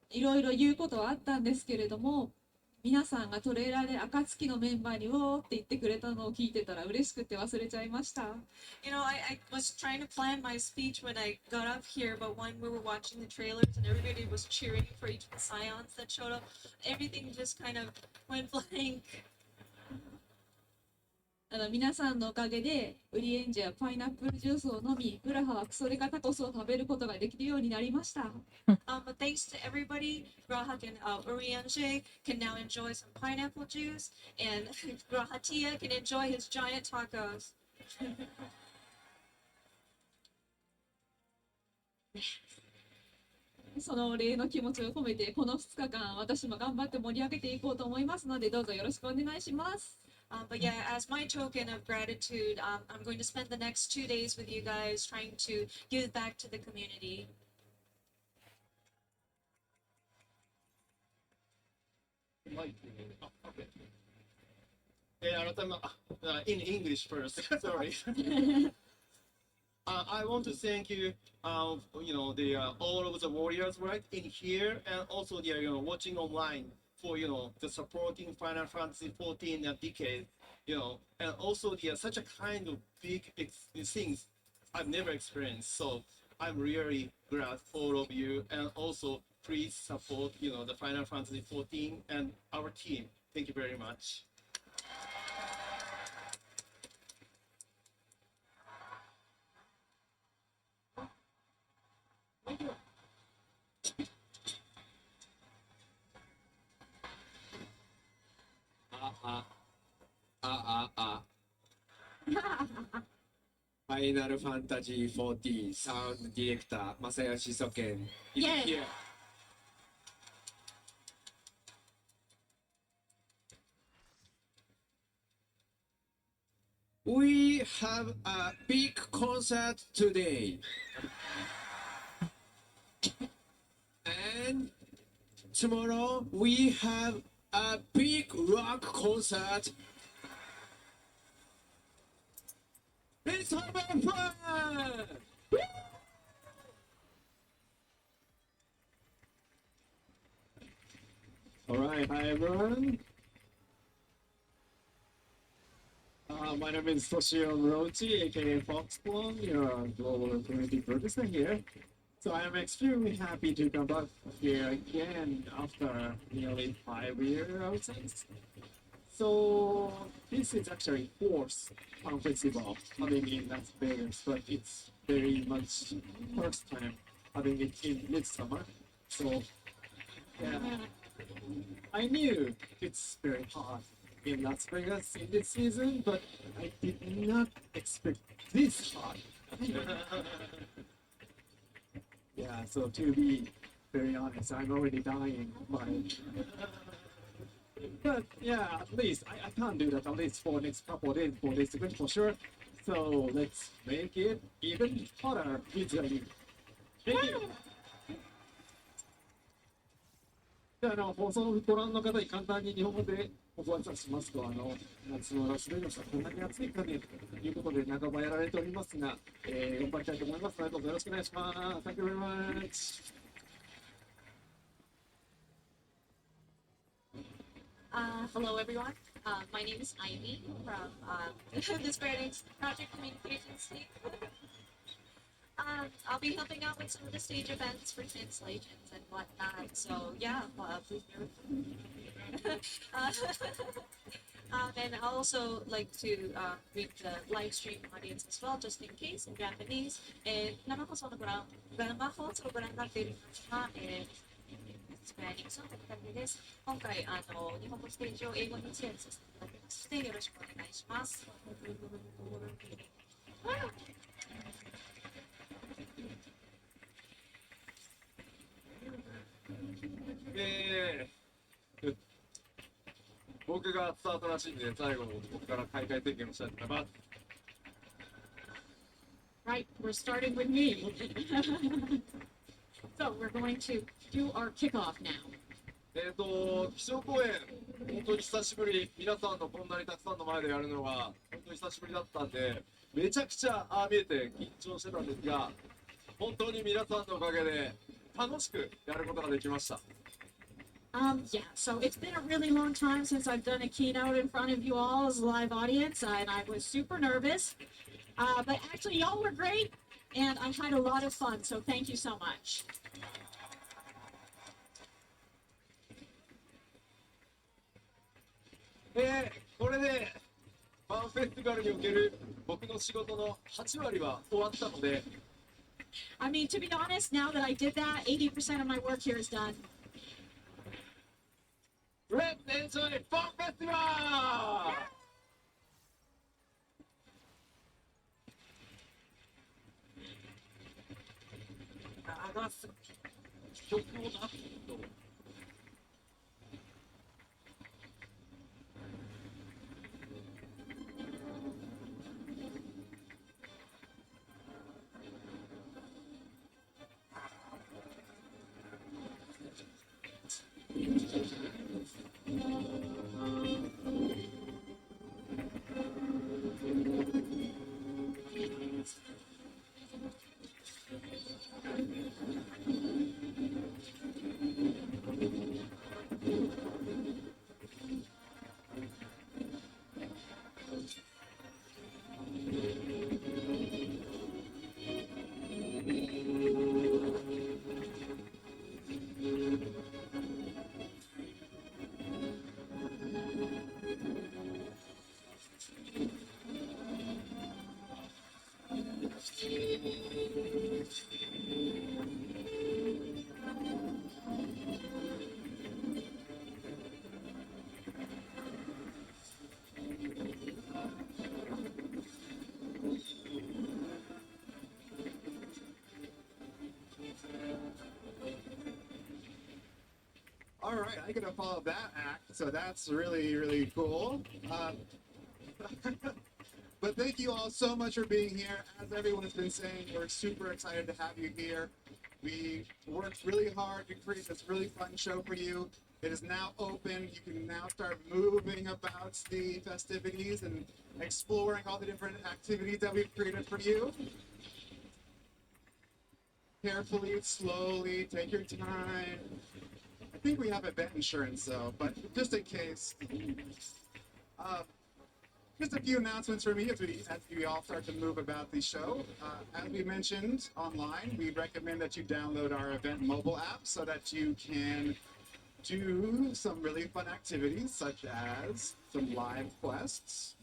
いろいろ言うことはあったんですけれども、皆さんがトレーラーで暁のメンバーにおーって言ってくれたのを聞いてたら嬉しくて忘れちゃいました。I was trying to plan my speech when I got up here, but when we were watching the trailers and everybody was cheering for each of the scions that showed up, everything just kind of went blank. 皆さんのおかげでウリエンジェやパイナップルジュースを飲み、グラハはクソレカタコスを食べることができるようになりました。But thanks to everybody, Graha and Urienje can now enjoy some pineapple juice, and Grahatia can enjoy his giant tacos. そのお礼の気持ちを込めて、この2日間私も頑張って盛り上げていこうと思いますので、どうぞよろしくお願いします。But yeah, as my token of gratitude, I'm going to spend the next 2 days with you guys trying to give back to the community. In English first, sorry. I want to thank you, the all of the warriors right in here, and also the watching online for the supporting Final Fantasy 14 decade, and also the such a kind of big things I've never experienced. So I'm really glad for all of you, and also please support the Final Fantasy 14 and our team. Thank you very much. Ah, ah, ah. ファイナルファンタジー14サウンドディレクター正義祖健 is Yay. here. We have a big concert today. And tomorrow we have a big rock concert. Let's have a fun! Alright, hi everyone. My name is Toshio Morochi, aka Foxplum, your global community producer here. So I am extremely happy to come back here again after nearly 5 years, I would say. So this is actually fourth fan festival having in Las Vegas, but it's very much first time having it in midsummer. So yeah, I knew it's very hot in Las Vegas in this season, but I did not expect this hot. Yeah, so to be very honest, I'm already dying. But yeah, at least I can't do that at least for next couple of days, 4 days to go for sure. So let's make it even hotter visually. Thank you. で放送をご覧の方に簡単に日本語でご挨拶しますと、夏のラスベガスはこんなに暑いかねということで半ばやられておりますが、頑張りたいと思いますので、どうぞよろしくお願いします。Thank you very much. Hello, everyone. My name is Ivy from the Square Enix Project Communications team. I'll be helping out with some of the stage events for translations and whatnot. So yeah, please bear with me. And I'll also like to read the live stream audience as well, just in case in Japanese. 生放送のご覧になっている皆様、スクエアニックスのお二人です。今回日本語ステージを英語に通訳させていただきますので、よろしくお願いします。僕がスタートらしいんで、最後僕から開会宣言をしたいと思います。Right, we're starting with me. So we're going to do our kickoff now. 気象公演、本当に久しぶり、皆さんのこんなにたくさんの前でやるのが本当に久しぶりだったんで、めちゃくちゃ見えて緊張してたんですが、本当に皆さんのおかげで楽しくやることができました。Yeah, so it's been a really long time since I've done a keynote in front of you all as a live audience, and I was super nervous. But actually, y'all were great, and I had a lot of fun, so thank you so much. これでファンフェスティバルにおける僕の仕事の8割は終わったので、I mean, to be honest, now that I did that, 80% of my work here is done. Let's enjoy Fun Festival! 流す曲を出すと。right, I could have followed that act, so that's really, really cool. But thank you all so much for being here. As everyone has been saying, we're super excited to have you here. We worked really hard to create this really fun show for you. It is now open. You can now start moving about the festivities and exploring all the different activities that we've created for you. Carefully, slowly, take your time. I think we have event insurance though, but just in case. Just a few announcements for me as we all start to move about the show. As we mentioned online, we recommend that you download our event mobile app so that you can do some really fun activities such as some live quests.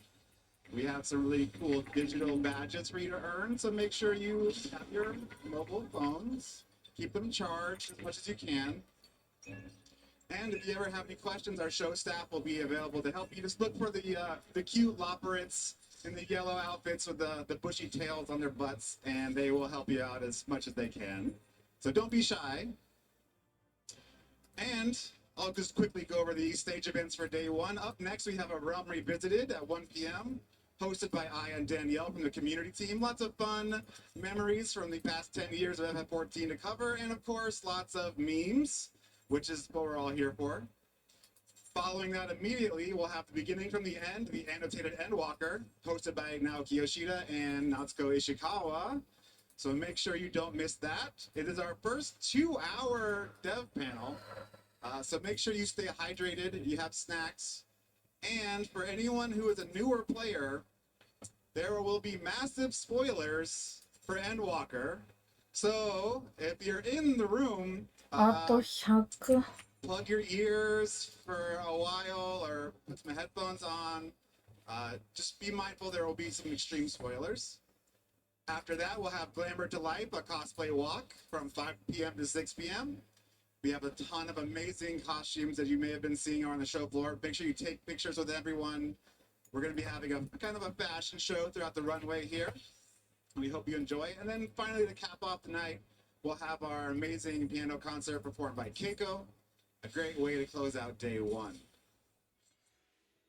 We have some really cool digital badges for you to earn, so make sure you have your mobile phones, keep them charged as much as you can. And if you ever have any questions, our show staff will be available to help you. Just look for the cute Loperates in the yellow outfits with the bushy tails on their butts, and they will help you out as much as they can. So don't be shy. And I'll just quickly go over the stage events for day one. Up next, we have a Realm Revisited at 1 p.m., hosted by I and Danielle from the community team. Lots of fun memories from the past 10 years of FF14 to cover, and of course, lots of memes, which is what we're all here for. Following that immediately, we'll have the beginning from the end, the annotated Endwalker, hosted by Naoki Yoshida and Natsuko Ishikawa. So make sure you don't miss that. It is our first 2-hour dev panel. So make sure you stay hydrated, you have snacks. And for anyone who is a newer player, there will be massive spoilers for Endwalker. So if you're in the room, あと100。 plug your ears for a while or put some headphones on. Just be mindful there will be some extreme spoilers. After that, we'll have Glamour to Life, a cosplay walk from 5 p.m. to 6 p.m. We have a ton of amazing costumes that you may have been seeing on the show floor. Make sure you take pictures with everyone. We're going to be having a kind of a fashion show throughout the runway here. We hope you enjoy. And then finally, to cap off the night, we'll have our amazing piano concert performed by Keiko. A great way to close out day one.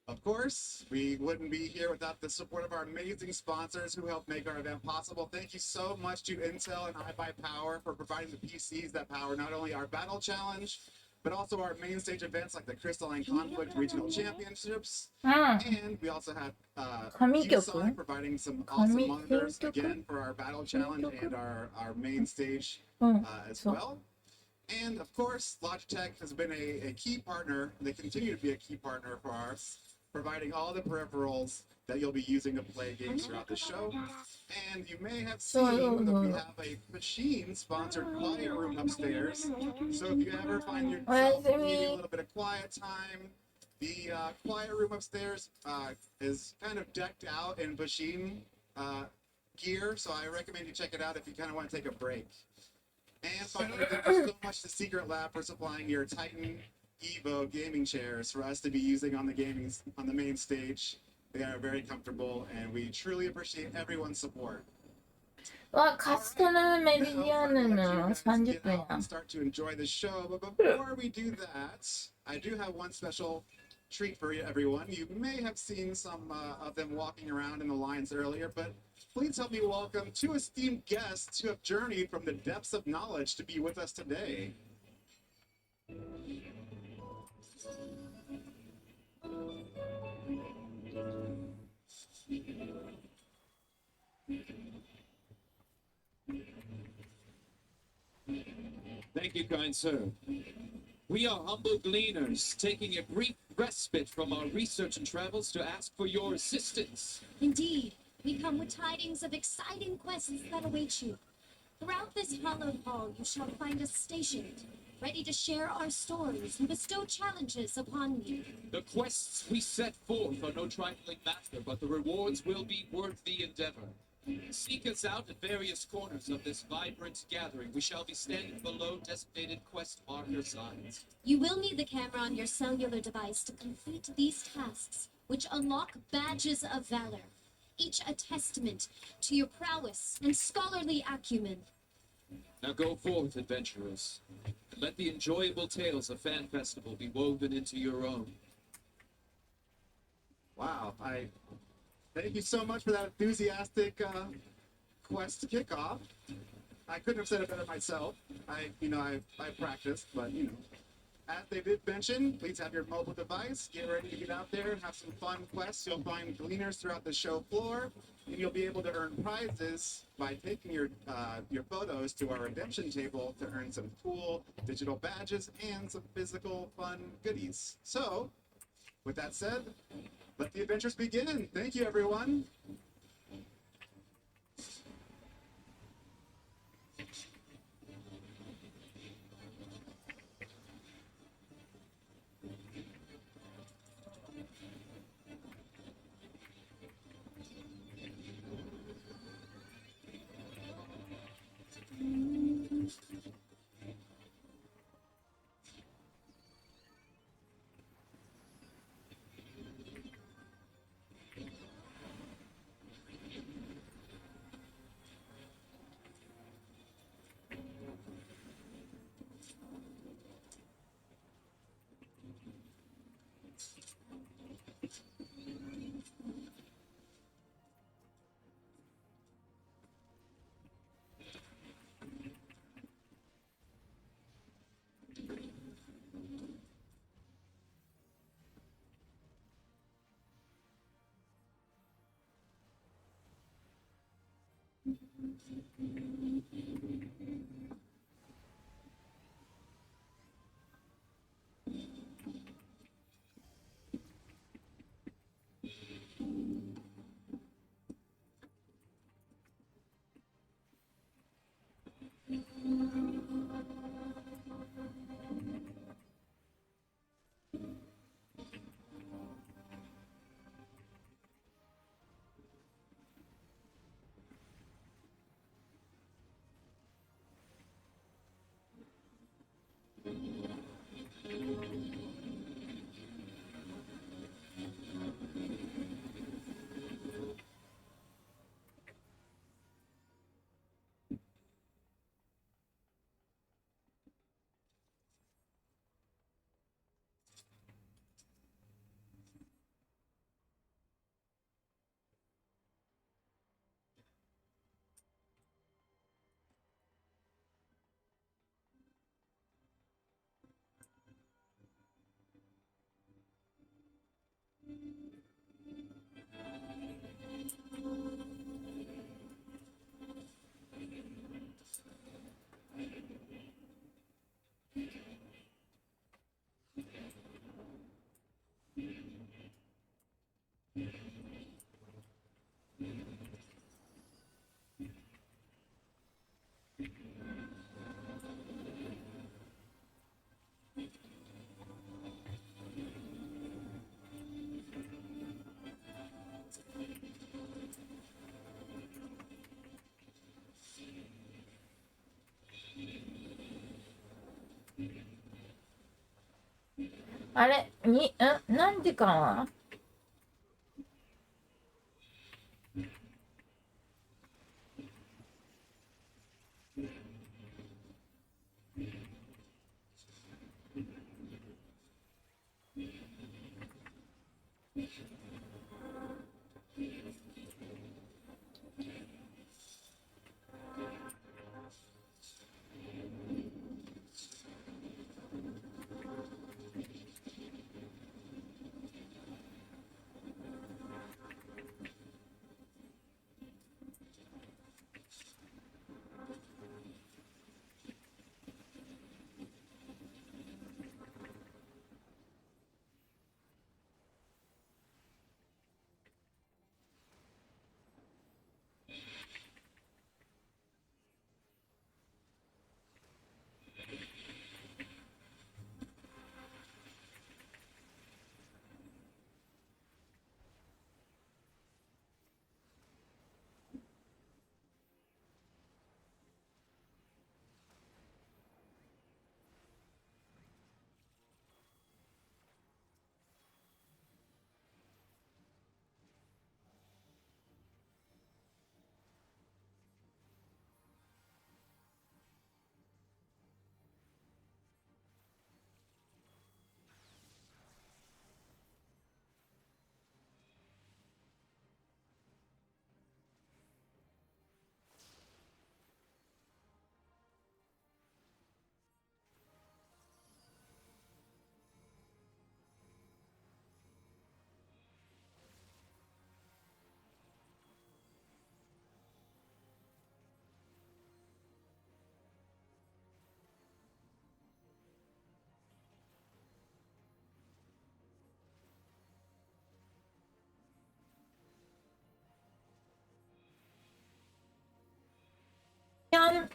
Of course, we wouldn't be here without the support of our amazing sponsors who help make our event possible. Thank you so much to Intel and iBuyPower for providing the PCs that power not only our Battle Challenge, but also our main stage events like the Crystalline Conflict Regional Championships. And we also had ViewSonic providing some awesome monitors again for our Battle Challenge and our main stage as well. And of course, Logitech has been a key partner. They continue to be a key partner for us, providing all the peripherals that you'll be using to play games throughout the show. And you may have seen that we have a machine-sponsored quiet room upstairs. So if you ever find yourself needing a little bit of quiet time, the quiet room upstairs is kind of decked out in machine gear. So I recommend you check it out if you kind of want to take a break. And finally, thank you so much to Secret Lab for supplying your Titan Evo gaming chairs for us to be using on the main stage. They are very comfortable, and we truly appreciate everyone's support. わ、カスタムメディアヌの30分や。 And start to enjoy the show, but before we do that, I do have one special treat for everyone. You may have seen some of them walking around in the lines earlier, but please help me welcome two esteemed guests who have journeyed from the depths of knowledge to be with us today. Thank you, kind sir. We are humble gleaners, taking a brief respite from our research and travels to ask for your assistance. Indeed, we come with tidings of exciting quests that await you. Throughout this hallowed hall, you shall find us stationed, ready to share our stories and bestow challenges upon you. The quests we set forth are no trifling matter, but the rewards will be worth the endeavor. Seek us out at various corners of this vibrant gathering. We shall be standing below designated quest marker signs. You will need the camera on your cellular device to complete these tasks, which unlock badges of valor, each a testament to your prowess and scholarly acumen. Now go forth, adventurers. Let the enjoyable tales of Fan Festival be woven into your own. Wow, I thank you so much for that enthusiastic quest kickoff. I couldn't have said it better myself. I practiced, but as they did mention, please have your mobile device. Get ready to get out there and have some fun quests. You'll find gleaners throughout the show floor, and you'll be able to earn prizes by taking your photos to our redemption table to earn some cool digital badges and some physical fun goodies. So, with that said, let the adventures begin. Thank you, everyone.あれ何時間は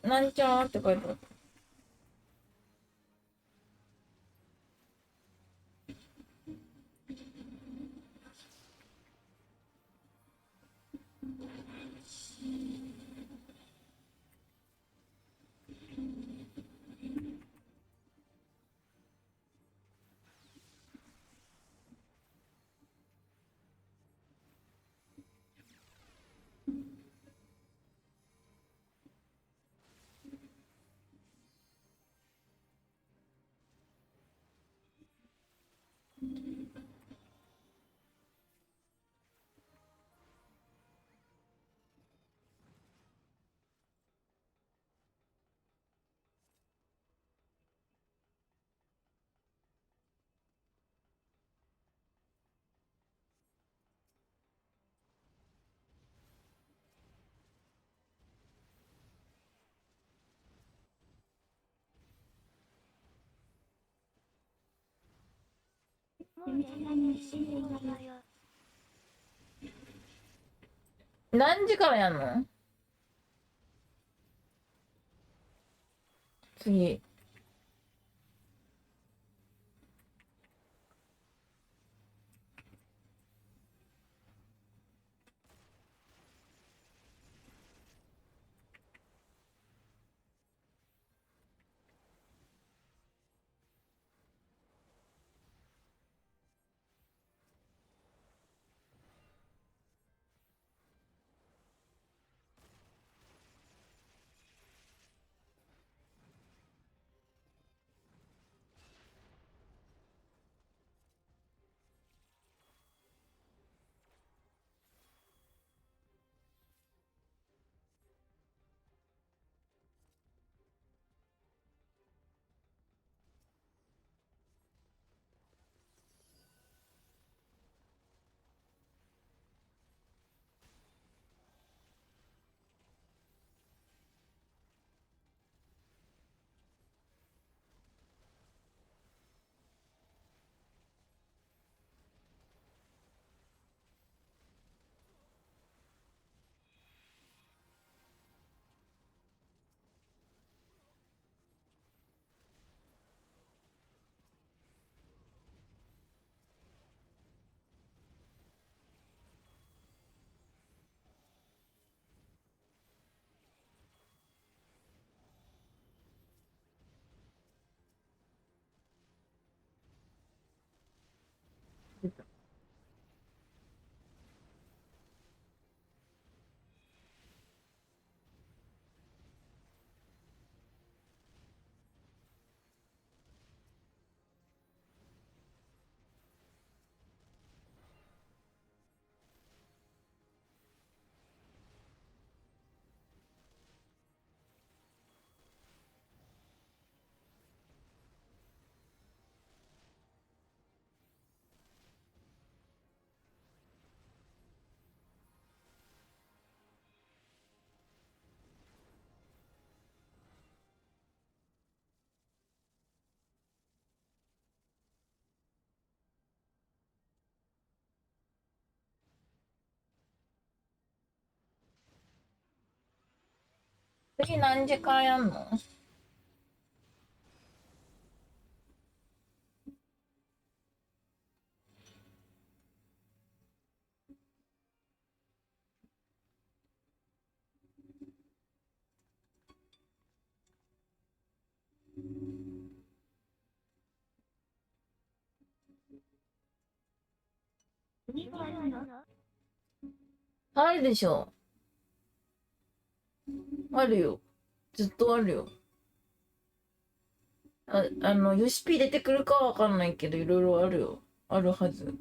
なんちゃーって書いてある。何時からやんの？次。次何時間やんの？あるでしょ。あるよ。ずっとあるよ。ヨシピ出てくるかわかんないけど、いろいろあるよ。あるはず。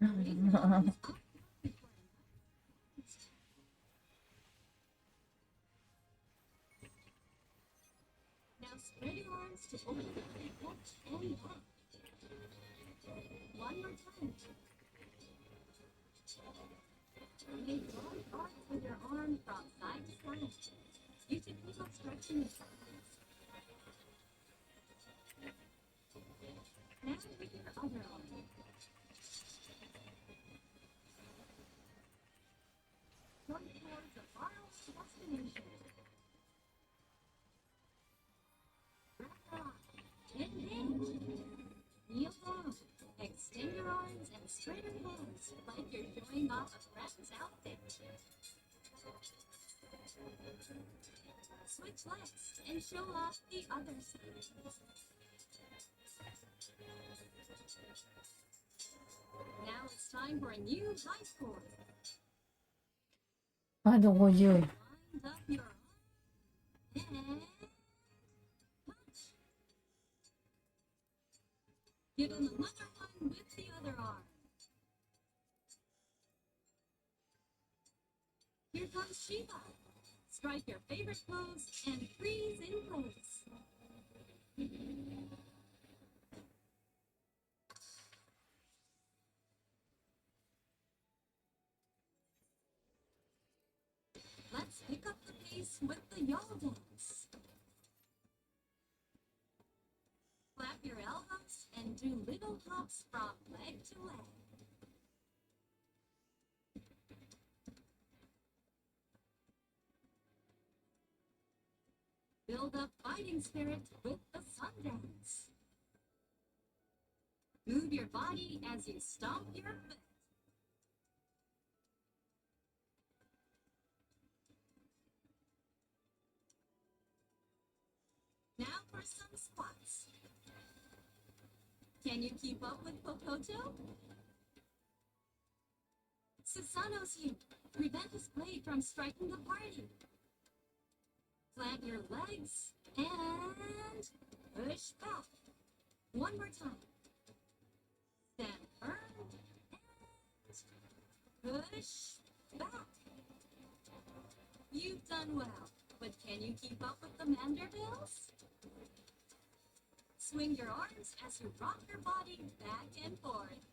Now spread your arms to open the left and up. One more time. Make long arcs with your arm from side to side. Use a little stretching your sides. Now with your other arm. Run towards a faraway destination. Engage. Kneel down. Extend your arms and spread your hands like you're showing off a friend's outfit. Switch legs and show off the other side. Now it's time for a new high score. あと50。 Wind up your arm and punch. Give him another one with the other arm. Here comes Shiva. Strike your favorite pose and freeze in place. Let's pick up the pace with the y'all dance. Clap your elbows and do little hops from leg to leg. Build up fighting spirit with the sun dance. Move your body as you stomp your foot. Now for some squats. Can you keep up with Popoto? Susano's here. Prevent his blade from striking the party. Plant your legs and push back. One more time. Stand firm and push back. You've done well, But can you keep up with the Mandervilles? Swing your arms as you rock your body back and forth.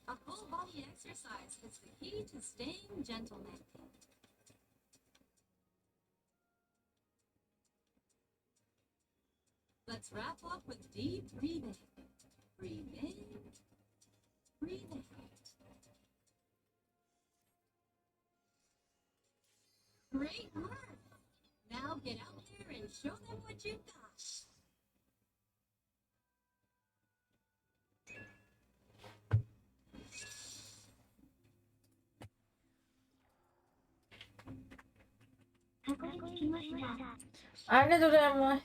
A full body exercise is the key to staying gentleman. Let's wrap up with deep breathing. Breathe in, breathe out. Great work! Now get out there and show them what you've got. ありがとうございます。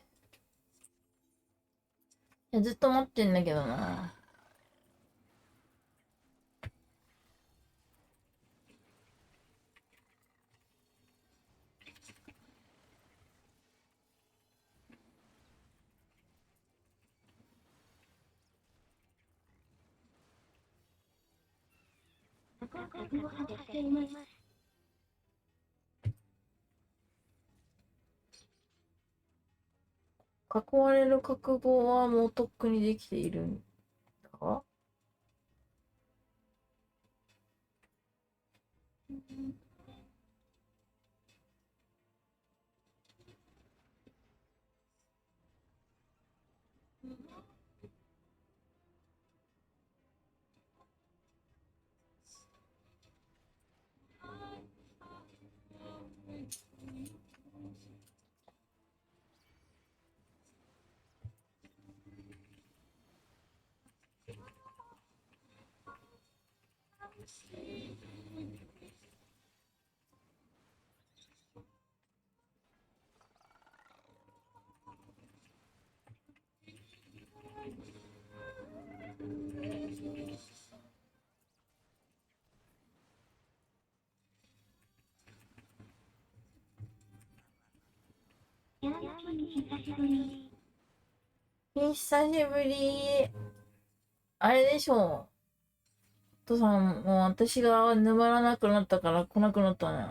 いや、ずっと待ってんだけどな。囲われる覚悟はもうとっくにできているんだ。久しぶり。あれでしょう。お父さん、もう私が沼らなくなったから来なくなったね。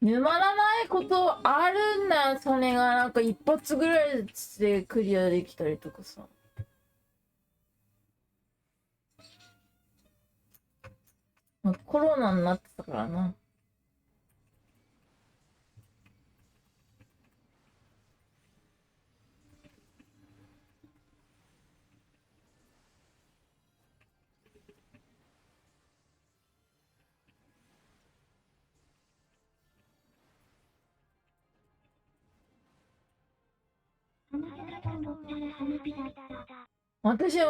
沼らないことあるんだよ。それがなんか一発ぐらいでクリアできたりとかさ。まあコロナになってたからな。私も、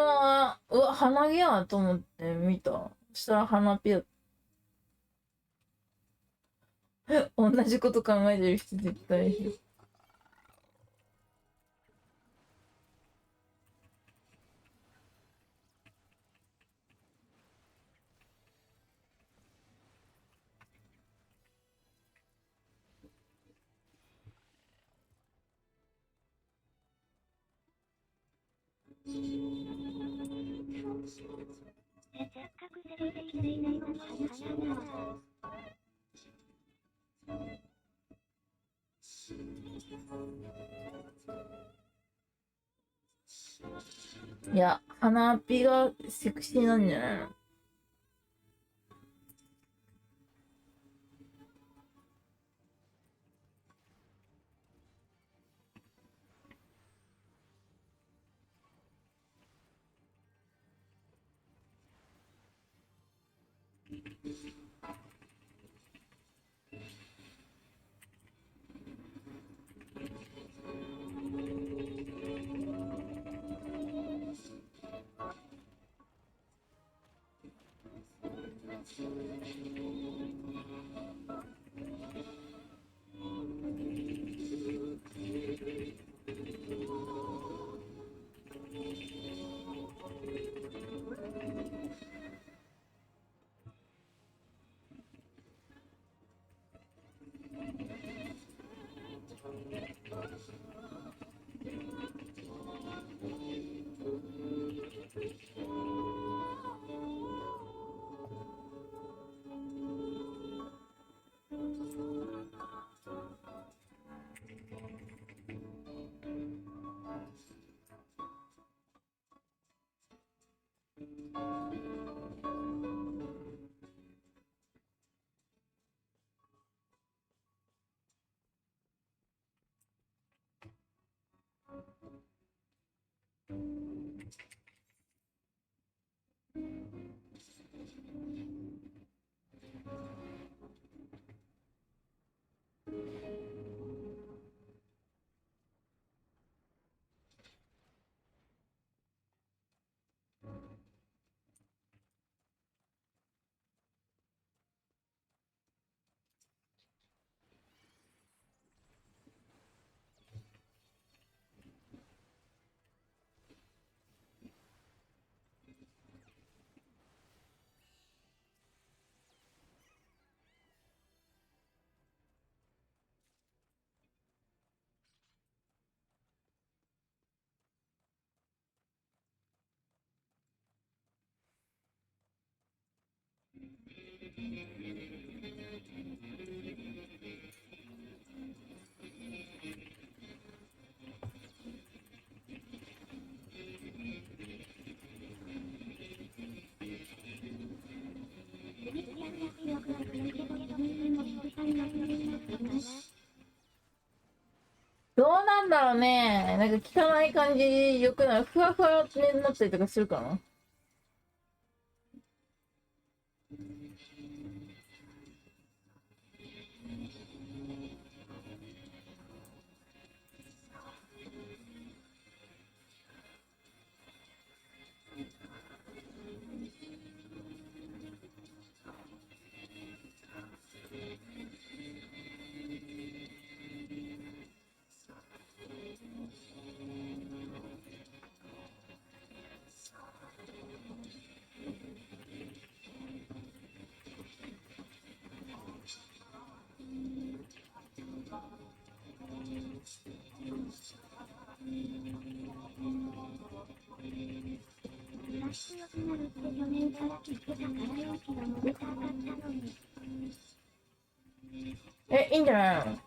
うわ、鼻毛やと思って見た。そしたら鼻ピア。同じこと考えてる人絶対いる。いや、鼻ピがセクシーなんじゃないの？どうなんだろうね。なんか汚い感じよくない？ふわふわになったりとかするかな。いいんじゃないの？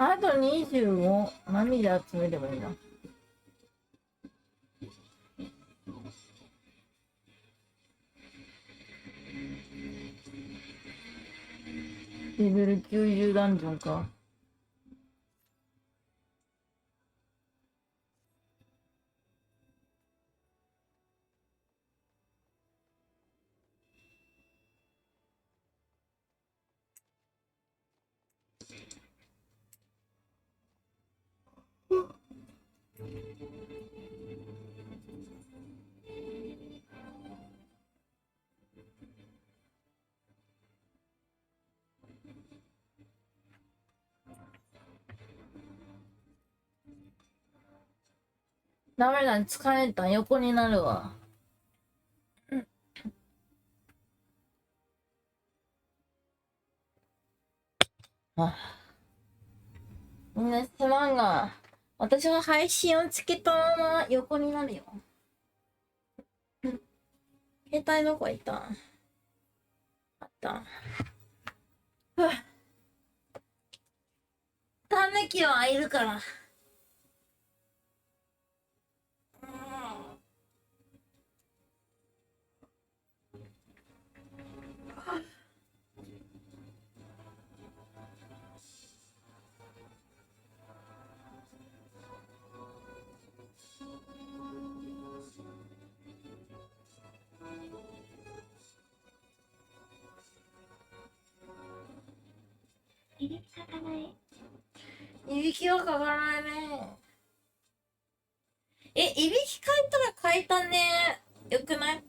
あと25何で集めればいいな。レベル90ダンジョンか。ダメだ、疲れた。横になるわ。あ、みんなすまんが、私は配信をつけたまま横になるよ。携帯どこ行った？あった。ふぅ。タヌキはいるから。いびきかかない。いびきはかからないね。いびきかいたらかいたね。よくない？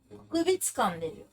特別感出るよ。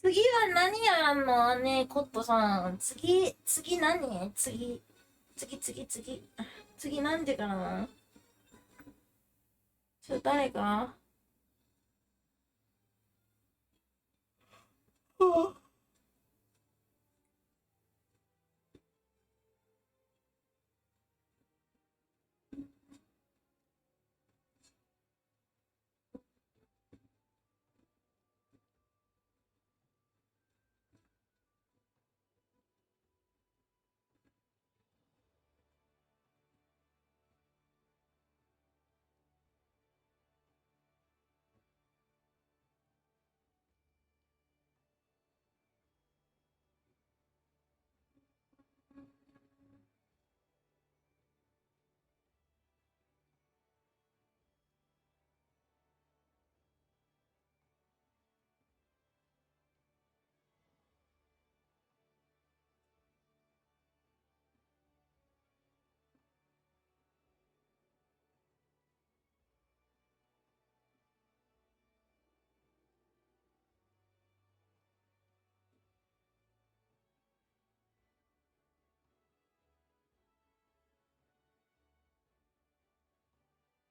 次は何やんのね、コットさん。次何次何時からなの？誰か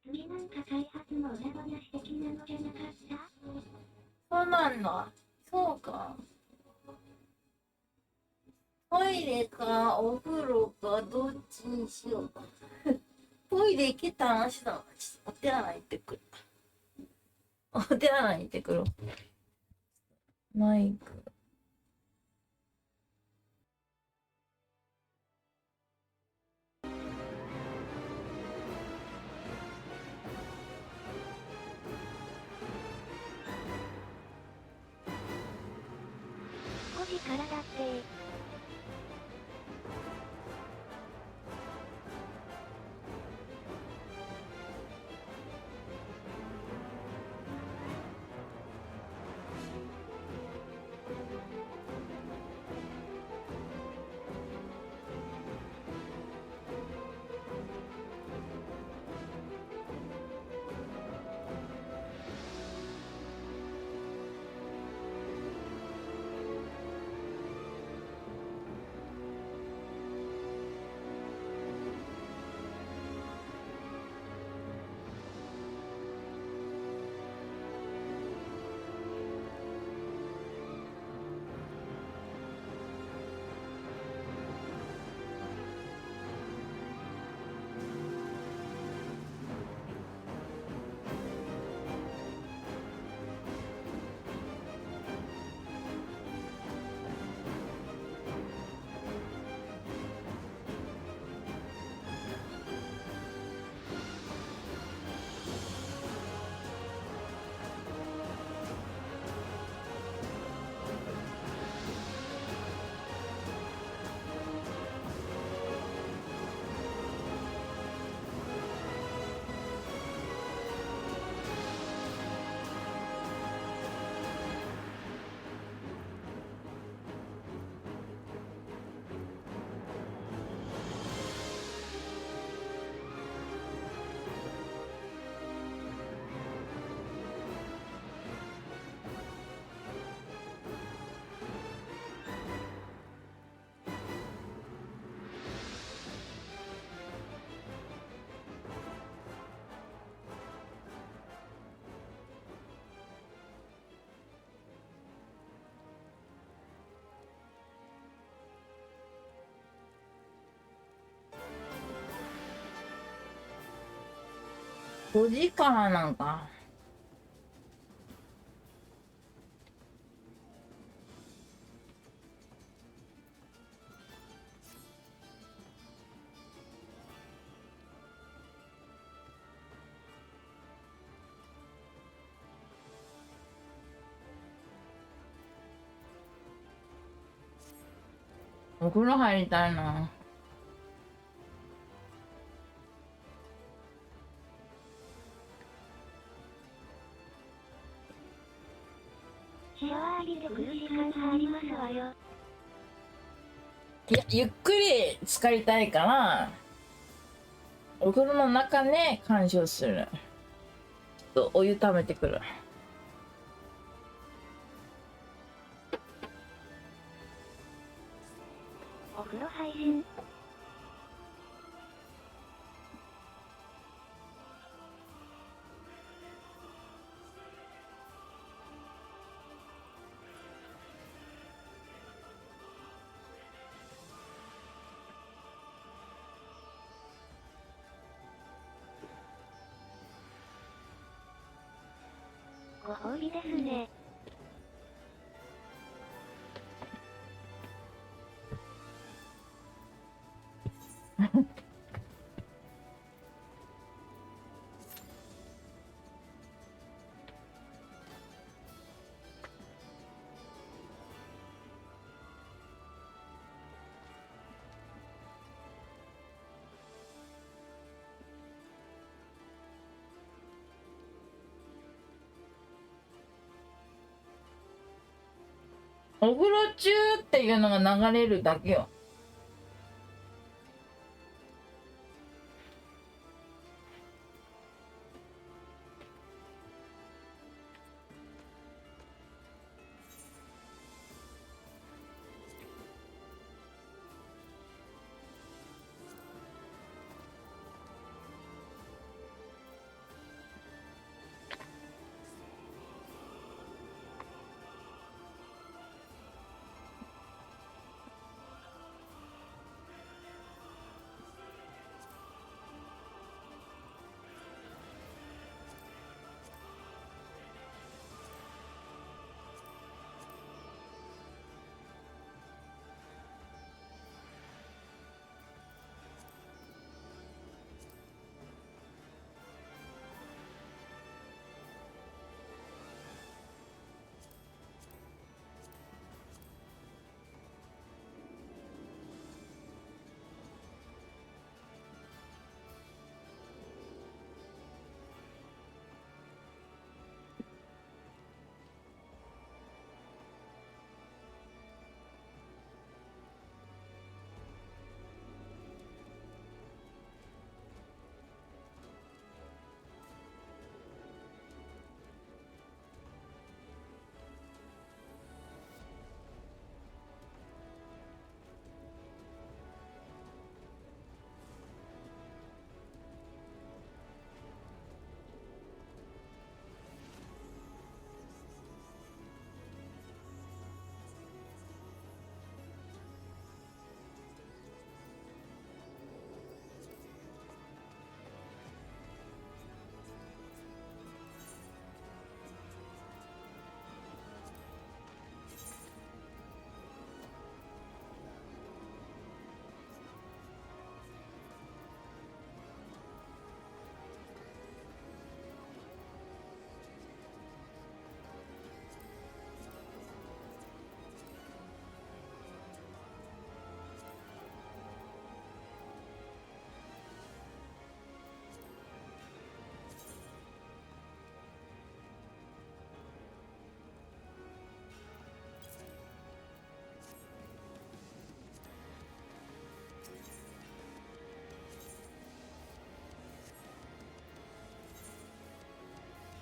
次なんか開発の裏話的なのじゃなかった？そうなんだ。そうか。トイレかお風呂かどっちにしようか。トイレ行けた話だ。ちょっとお手洗い行ってくる。お手洗い行ってくる。マイク。5時からだって5時からなんか。お風呂入りたいな。シャワー浴びてくる時間がありますわよ。いや、ゆっくり浸かりたいから、お風呂の中で鑑賞する。ちょっとお湯溜めてくる。お風呂配信。ご褒美ですね。お風呂中っていうのが流れるだけよ。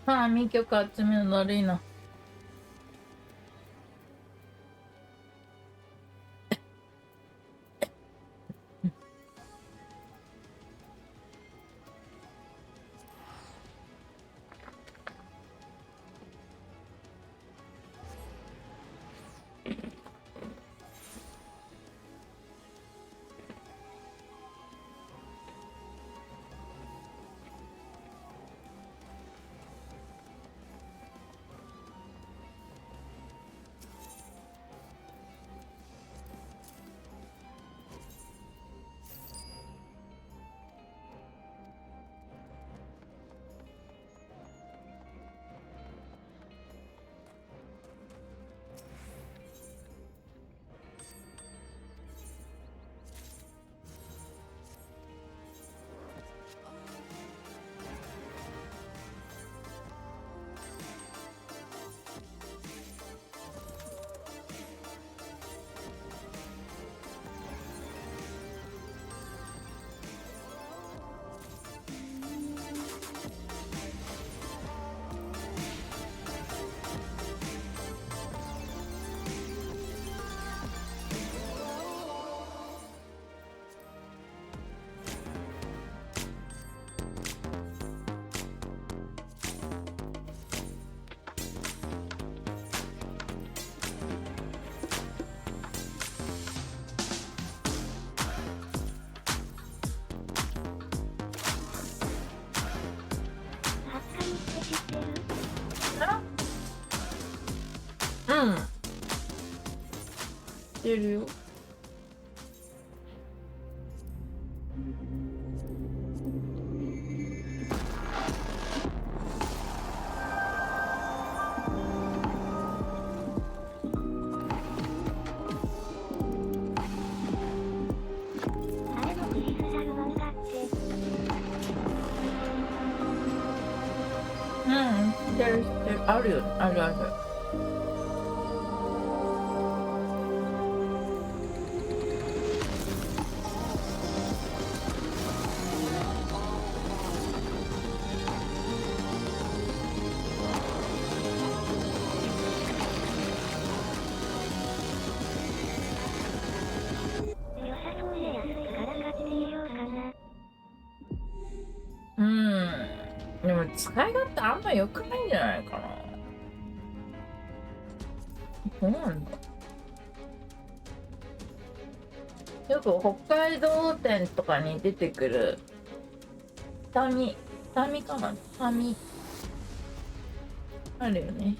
ああ、民曲集めるの悪いな。うん出るよ。あれのクリスタルマンだって。うん出る出る、あるよ、あるある。良さそうで安いから買ってみようかな。でも使い勝手あんま良くないんじゃないかな。どうなんだ。よく北海道店とかに出てくるタミかな、タミあるよね。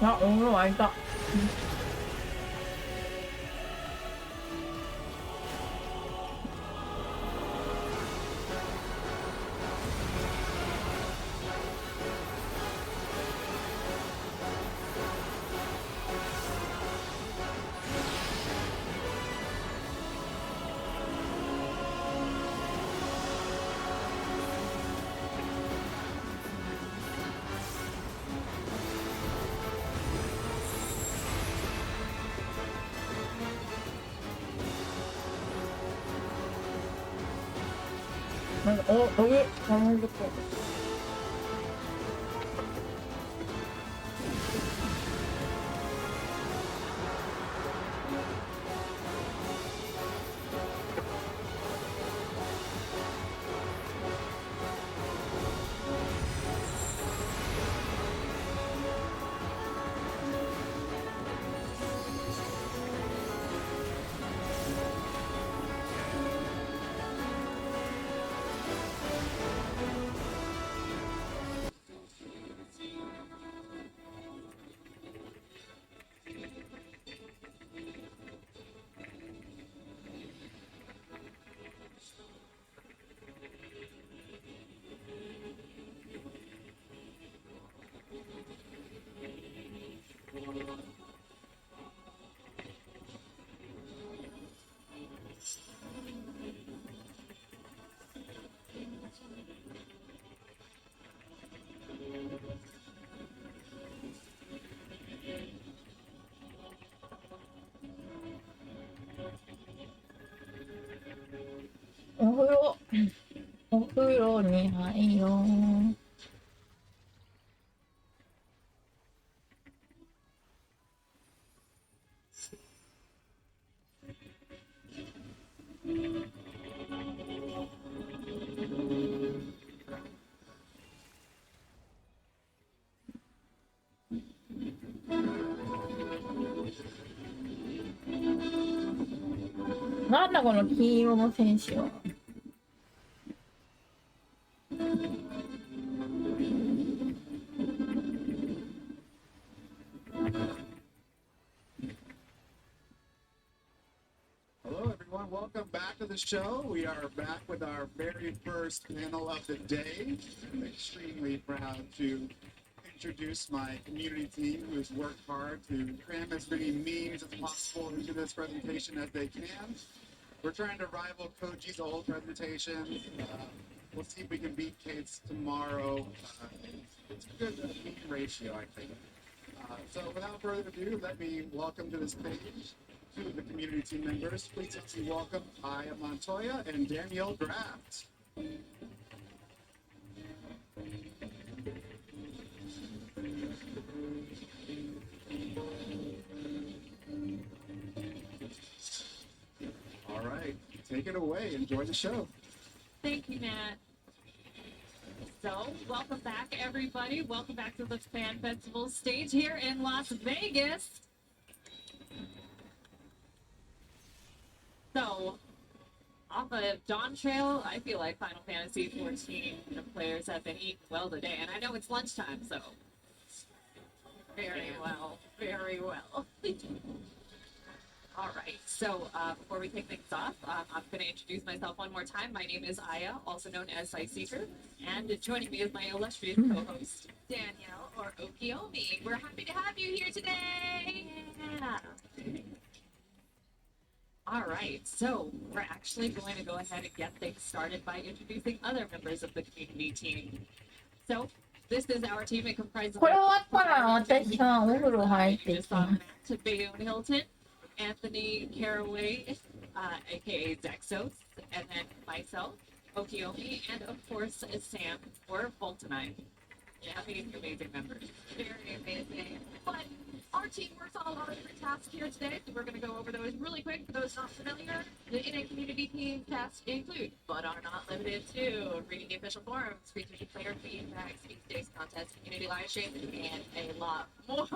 あ、お風呂開いた。なんか、お湯、頼んでこう。お風呂に入ろう。なんだこの金色の選手は。Hello, everyone. Welcome back to the show. We are back with our very first panel of the day. I'm extremely proud to introduce my community team who has worked hard to cram as many memes as possible into this presentation as they can. We're trying to rival Koji's old presentations. We'll see if we can beat Kate's tomorrow. It's a good meme ratio, I think. So without further ado, let me welcome to the stage two of the community team members. Please help me welcome Aya Montoya and Danielle Draft. All right, take it away. Enjoy the show. Thank you, Matt. So, welcome back, everybody. Welcome back to the Fan Festival stage here in Las Vegas. So, off of Dawn Trail, I feel like Final Fantasy 14, the players have been eating well today. And I know it's lunchtime, so very well, very well. All right, so before we kick things off, I'm going to introduce myself one more time. My name is Aya, also known as Seeker, and joining me is my illustrious co-host, Danielle, or Okiomi. We're happy to have you here today! Yeah. All right, so we're actually going to go ahead and get things started by introducing other members of the community team. So, this is our team. It comprises of これ終わったら私はお風呂入ってきます。 Matt Bayonne Hilton, Anthony Caraway, aka Zexos, and then myself, Okiomi, and of course Sam or Voltanite. Yeah, these amazing members. Very amazing. But our team works on a lot of different tasks here today, so we're going to go over those really quick. For those not familiar, the NA community team tasks include, but are not limited to, reading the official forums, researching player feedback, speak days contests, community live streams, and a lot more.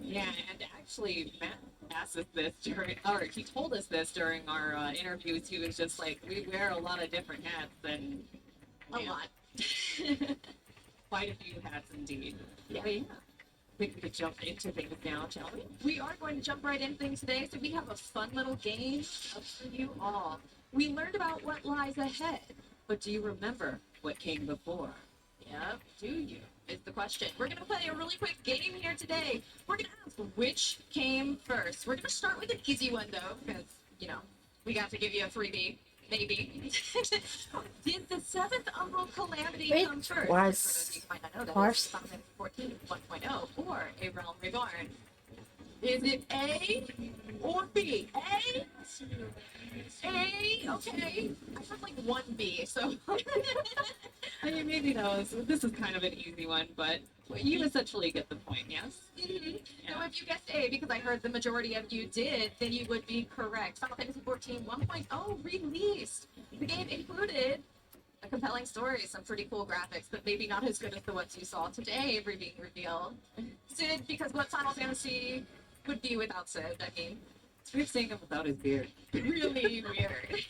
Yeah, and actually, Matt asked us this during, or he told us this during our interviews. He was just like, we wear a lot of different hats, and a lot. Quite a few hats indeed. Yeah. But yeah. quick to jump into things now, shall we? We are going to jump right into things today. So we have a fun little game for you all. We learned about what lies ahead, but do you remember what came before? Yep, do you? Is the question. We're going to play a really quick game here today. We're going to ask which came first. We're going to start with an easy one, though, because, you know, we got to give you a freebie. Maybe. Did the seventh Umbral Calamity Which come first? was You might not know that first? it's Final Fantasy 14 1.0 or A Realm Reborn. Is it A or B? A? A? Okay. I heard like 1B, so. I mean, maybe those. This is kind of an easy one, but you essentially get the point, yes? Mm-hmm. Yeah. So if you guessed A, because I heard the majority of you did, then you would be correct. Final Fantasy 14 1.0 released. The game included a compelling story, some pretty cool graphics, but maybe not as good as the ones you saw today being revealed. Sid, because what Final Fantasy would be without Sid? I mean, it's weird seeing him without his beard. Really weird.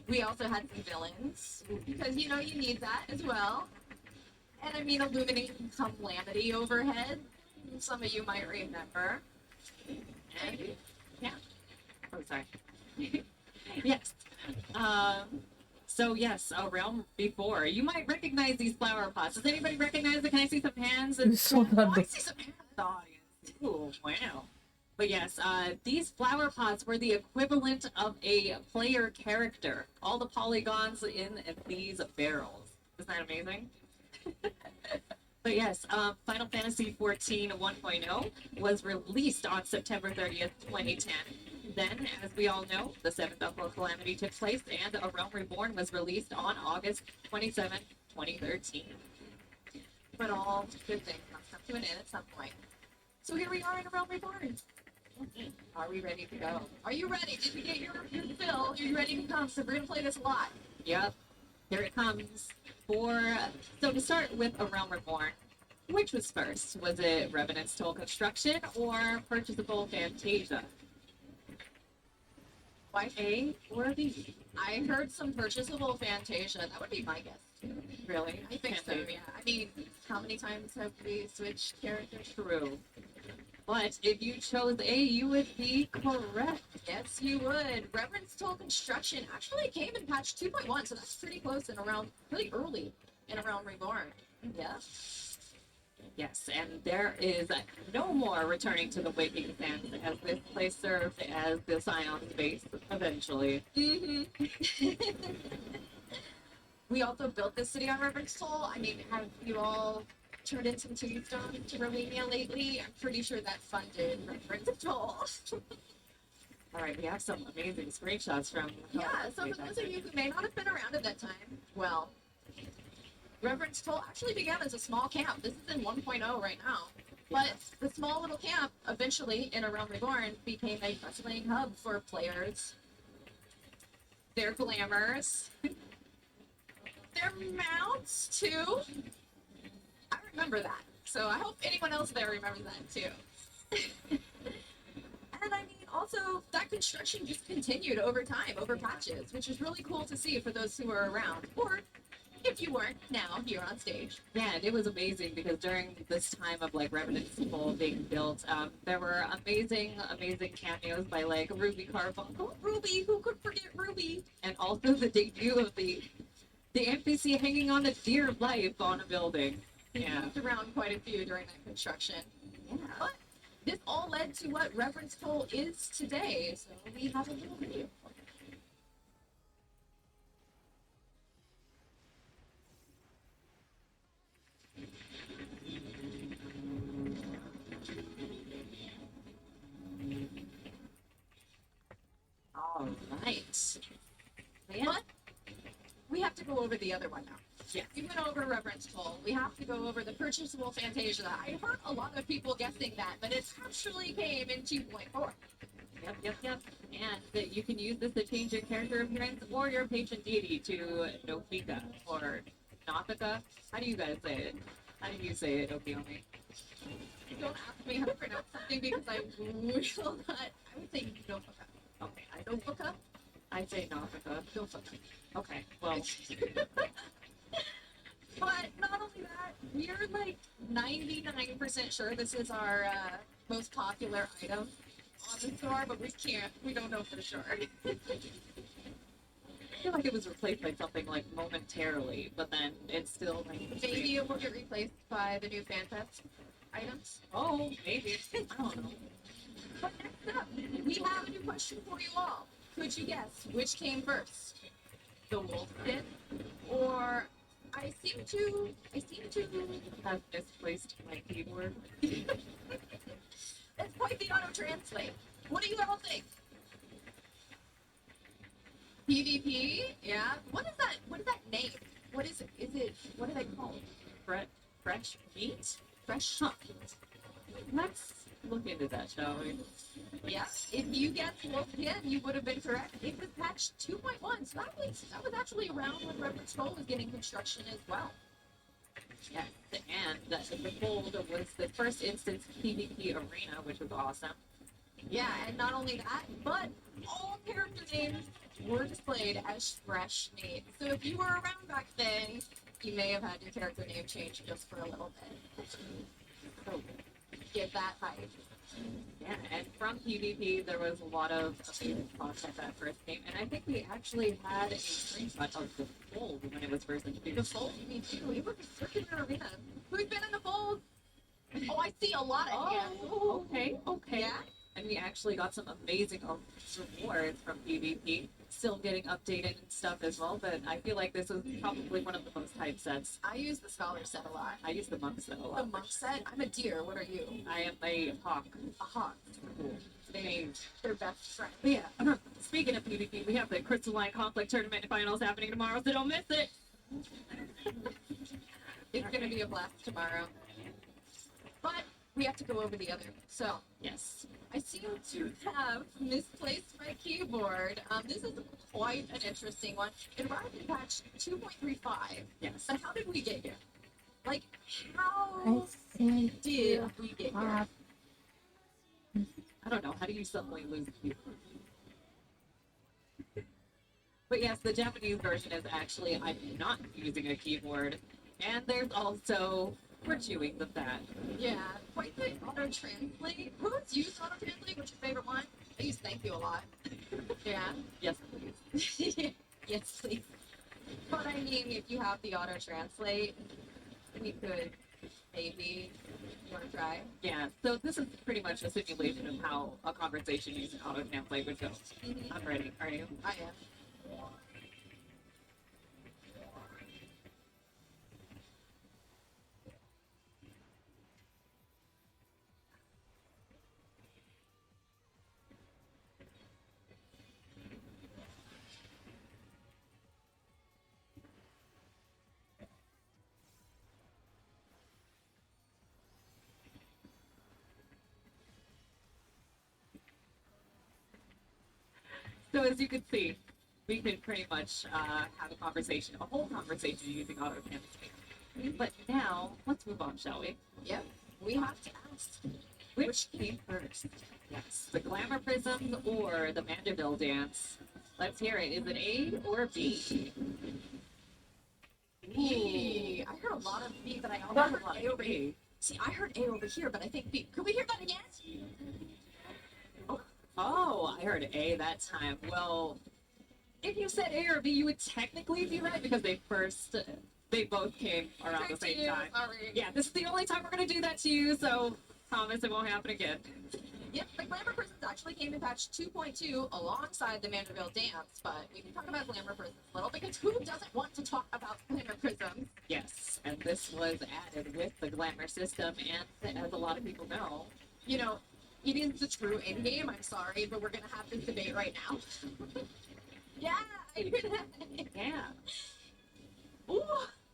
We also had some villains, because, you know, you need that as well. And I mean, illuminating calamity overhead. Some of you might remember. And, yeah. Oh, sorry. Yes. So yes, a realm before. You might recognize these flower pots. Does anybody recognize it? Can I see some hands?嘘なんで I see some hands in the audience. Ooh, wow. But yes, these flower pots were the equivalent of a player character. All the polygons in these barrels. Isn't that amazing? But yes, Final Fantasy 14 1.0 was released on September 30th, 2010. Then, as we all know, the seventh Umbral Calamity took place, and A Realm Reborn was released on August 27, 2013. But all good things must come to an end at some point. So here we are in A Realm Reborn. Are we ready to go? Are you ready? Did you get your fill? Are you ready to come? So we're going to play this a lot. Yep. Here it comes. So to start with A Realm Reborn, which was first? Was it Revenant's Toll Construction or Purchasable Fantasia? Why A or B? I heard some Purchasable Fantasia. That would be my guess too. Really? I think so, yeah. I mean, how many times have we switched characters? True. But if you chose A, you would be correct. Yes, you would. Reverend's Toll Construction actually came in patch 2.1, so that's pretty close and around, really early in A Realm Reborn. Yeah. Yes, and there is no more returning to the Waking Sands, as this place served as the Scion's base eventually. Mm-hmm. We also built this city on Reverend's Toll. I mean, have you all turned in some tombstones to Romania lately? I'm pretty sure that funded Reverend's Toll. All right, we have some amazing screenshots from. Yeah, so for those of you who may not have been around at that time, well, Reverend's Toll actually began as a small camp. This is in 1.0 right now. But the small little camp, eventually, in A Realm Reborn, became a bustling hub for players, their glamours, their mounts, too. I remember that. So I hope anyone else there remembers that, too. And I mean, also, that construction just continued over time, over patches, which is really cool to see for those who were around. Or if you weren't, now here on stage. Yeah, and it was amazing because during this time of like Revenant's Toll being built, there were amazing cameos by like Ruby Carbuncle. Ruby, who could forget Ruby? And also the debut of the NPC hanging on a deer life on a building. Yeah, moved around quite a few during that construction. Yeah, but this all led to what Reverend's Toll is today. So we have a little video. All right. But we have to go over the other one now. Yeah. We went over Reverend's Toll. We have to go over the Purchasable Fantasia. I heard a lot of people guessing that, but it actually came in 2.4. Yep. And that you can use this to change your character appearance or your patron deity to Nofika or Nofika. How do you guys say it? How do you say it, Okiomi? Don't ask me how to pronounce something because I will not. I would say Nofika. Okay, Nofika? I say Nofika. Nofika. Okay, well. But not only that, we're like 99% sure this is our most popular item on the store, but we don't know for sure. I feel like it was replaced by something like momentarily, but then it's still like Maybe it will get replaced by the new Fan Fest items. oh, maybe. I don't know. But next up, we have a new question for you all. Could you guess which came first? The wolf skin or I seem to Have misplaced my keyboard. it's quite the auto translate. What do you all think? PvP? Yeah. What is that? What is that name? What is it? Is it what are they called? Fresh meat? Fresh meat. Let's look into that, shall we? Yeah. If you guessed wolf skin, you would have been correct. It was patch 2.1, so that was actually around when Reverend Troll was getting construction as well. Yes, and the Fold was the first instance PvP arena, which was awesome. Yeah, and not only that, but all character names were displayed as fresh meat. So if you were around back then, you may have had your character name changed just for a little bit. So, Get that hype. yeah, and from PvP, there was a lot of amazing content that first came, and I think we actually had a screenshot of the Fold when it was first The introduced. Fold, me too. It was a circular arena. Who's been in the Fold? Oh, I see a lot of hands. Oh, okay. Yeah? And we actually got some amazing rewards from PvP, still getting updated and stuff as well, but I feel like this is probably one of the most hyped sets. I use the Scholar set a lot. I use the monk set a The lot. Monk set? I'm a deer. What are you? I am a hawk. A hawk. They're best friends. But yeah, speaking of PvP, we have the Crystalline Conflict Tournament Finals happening tomorrow, so don't miss it. It's gonna be a blast tomorrow. But we have to go over the other. So Yes. I seem to have misplaced my keyboard. This is quite an interesting one. It arrived in patch 2.35. Yes. But how did we get here? Like, I how seem did to we get here? have I don't know. How do you suddenly lose a keyboard? But yes, the Japanese version is actually I'm not using a keyboard, and there's also we're chewing the fat. Yeah, quite the auto translate. Who's used auto translate? What's your favorite one? I use thank you a lot. Yeah. Yes, please. Yes, please. But I mean, if you have the auto translate, we could maybe. You want to try? Yeah. So this is pretty much a simulation of how a conversation using auto translate would go. I'm ready. Are you? I am. So as you can see, we can pretty much have a conversation, a whole conversation using auto translate. But now, let's move on, shall we? Yep. We have to ask. Which came first? Yes, the Glamour Prism or the Mandeville Dance? Let's hear it. Is it A or B? B. I heard a lot of B, but I also That's heard a lot A of over here. B. See, I heard A over here, but I think B. Could we hear that again? Oh, I heard A that time. Well, if you said A or B, you would technically be right because they both came around the same time. Sorry. Yeah, this is the only time we're gonna do that to you, so promise it won't happen again. Yep, the Glamour Prisms actually came in patch 2.2 alongside the Mandeville Dance, but we can talk about Glamour Prisms a little because who doesn't want to talk about Glamour Prisms? Yes, and this was added with the Glamour system, and as a lot of people know, You know, it is the true end game. I'm sorry, but we're gonna have this debate right now. Yeah, I hear that. yeah. Ooh,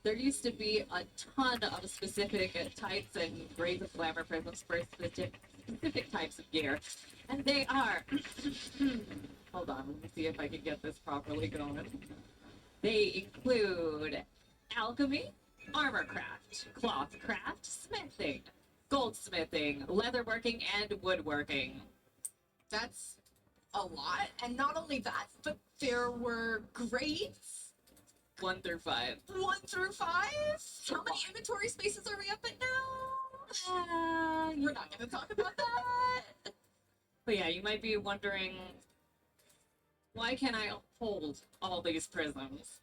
there used to be a ton of specific types and grades of Glamour Prisms for specific types of gear, and they are. Hold on, let me see if I can get this properly going. They include alchemy, armorcraft, clothcraft, smithing, goldsmithing, leatherworking, and woodworking. That's a lot, and not only that, but there were grades. 1 through 5. 1 through 5? How many inventory spaces are we up at now? We're not going to talk about that. But yeah, you might be wondering, why can't I hold all these prisms?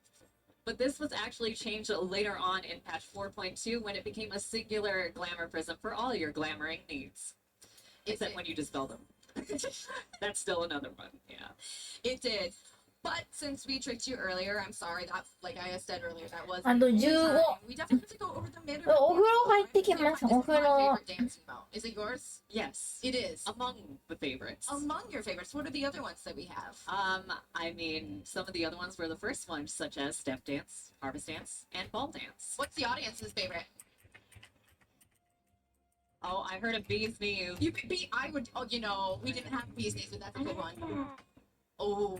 But this was actually changed later on in patch 4.2 when it became a singular glamour prism for all your glamoring needs. Except when you dispel them. That's still another one, yeah. It did. But since we tricked you earlier, I'm sorry that, like I said earlier, that was. あと15。 We definitely have to go over the meta. お風呂入ってきます。お風呂。 Favorite dancing mode. Is it yours? Yes. It is. Among the favorites. Among your favorites, what are the other ones that we have? I mean, some of the other ones were the first ones, such as Step Dance, Harvest Dance, and Ball Dance. What's the audience's favorite? Oh, I heard of Bee's Knees. I would, oh, you know, we didn't have Bee's Knees, but that's a good one. Oh,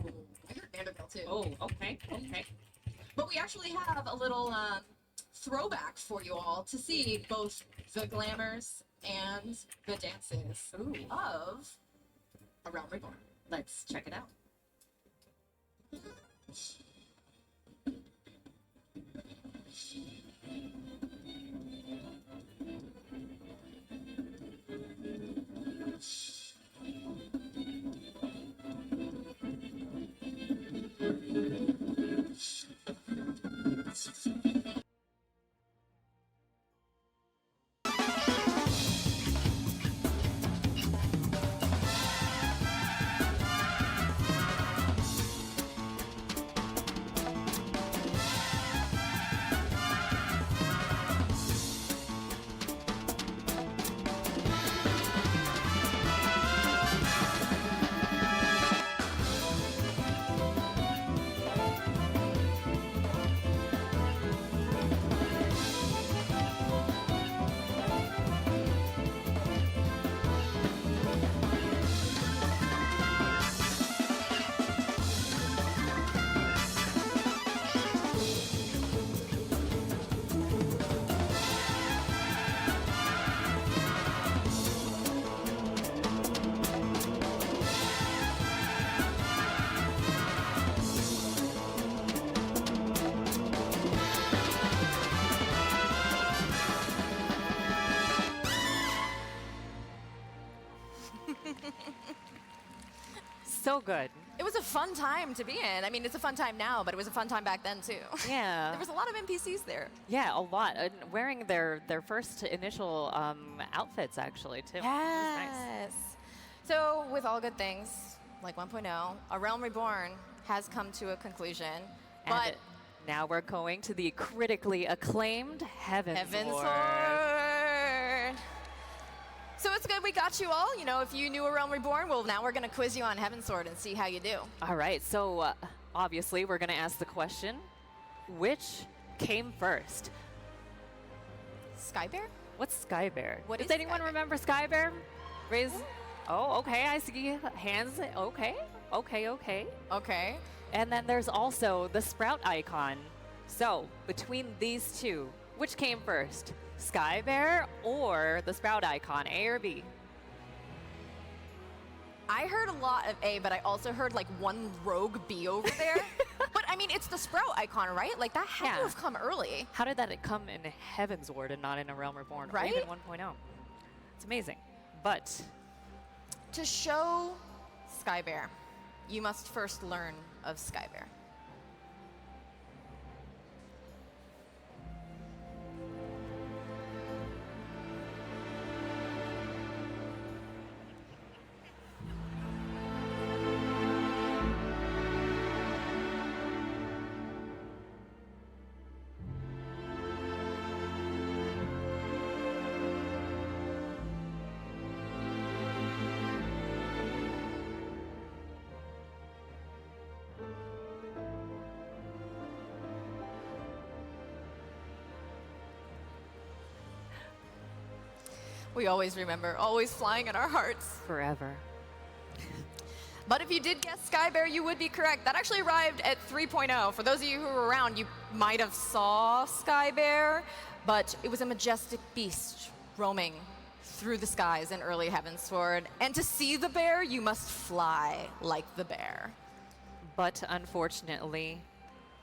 I heard Vanderbilt too. Oh, okay, okay. But we actually have a little throwback for you all to see both the glamours and the dances of A Realm Reborn. Let's check it out. So good. It was a fun time to be in. I mean, it's a fun time now, but it was a fun time back then too. Yeah. There was a lot of NPCs there. Yeah, a lot. Wearing their first initial outfits, actually, too. It was nice. Yes. So, with all good things, like 1.0, A Realm Reborn has come to a conclusion. But And now we're going to the critically acclaimed Heaven's Sword. Sword. So it's good we got you all. You know, if you knew A Realm Reborn, well, now we're going to quiz you on Heaven's Sword and see how you do. All right, so obviously we're going to ask the question, which came first? Skybear? What's Skybear? What Does is anyone Skybear? remember Skybear? Raise. Oh, okay, I see hands. Okay. Okay. And then there's also the Sprout icon. So, between these two, which came first? Skybear or the Sprout icon, A or B? I heard a lot of A, but I also heard like one rogue B over there. But I mean, it's the Sprout icon, right? Like that had Yeah. to have come early. How did that come in Heaven's Ward and not in A Realm Reborn Right? or even 1.0? It's amazing. But To show Skybear, you must first learn of Skybear. We always remember, always flying in our hearts. forever. But if you did guess Skybear, you would be correct. That actually arrived at 3.0. For those of you who were around, you might have saw Skybear, but it was a majestic beast roaming through the skies in early Heaven's Sword. And to see the bear, you must fly like the bear. But unfortunately,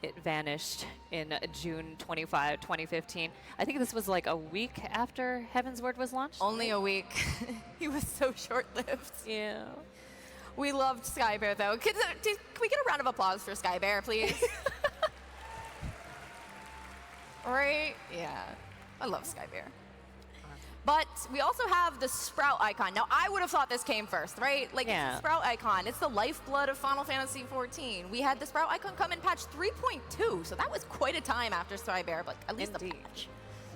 it vanished in June 25, 2015. I think this was like a week after Heaven's Word was launched. Only a week. He was so short-lived. Yeah. We loved Skybear, though. Can we get a round of applause for Skybear, please? Right? Yeah. I love Skybear. But we also have the Sprout icon. Now, I would have thought this came first, right? Like, Yeah. it's the Sprout icon. It's the lifeblood of Final Fantasy XIV. We had the Sprout icon come in patch 3.2, so that was quite a time after Skybear, but at least Indeed. a patch.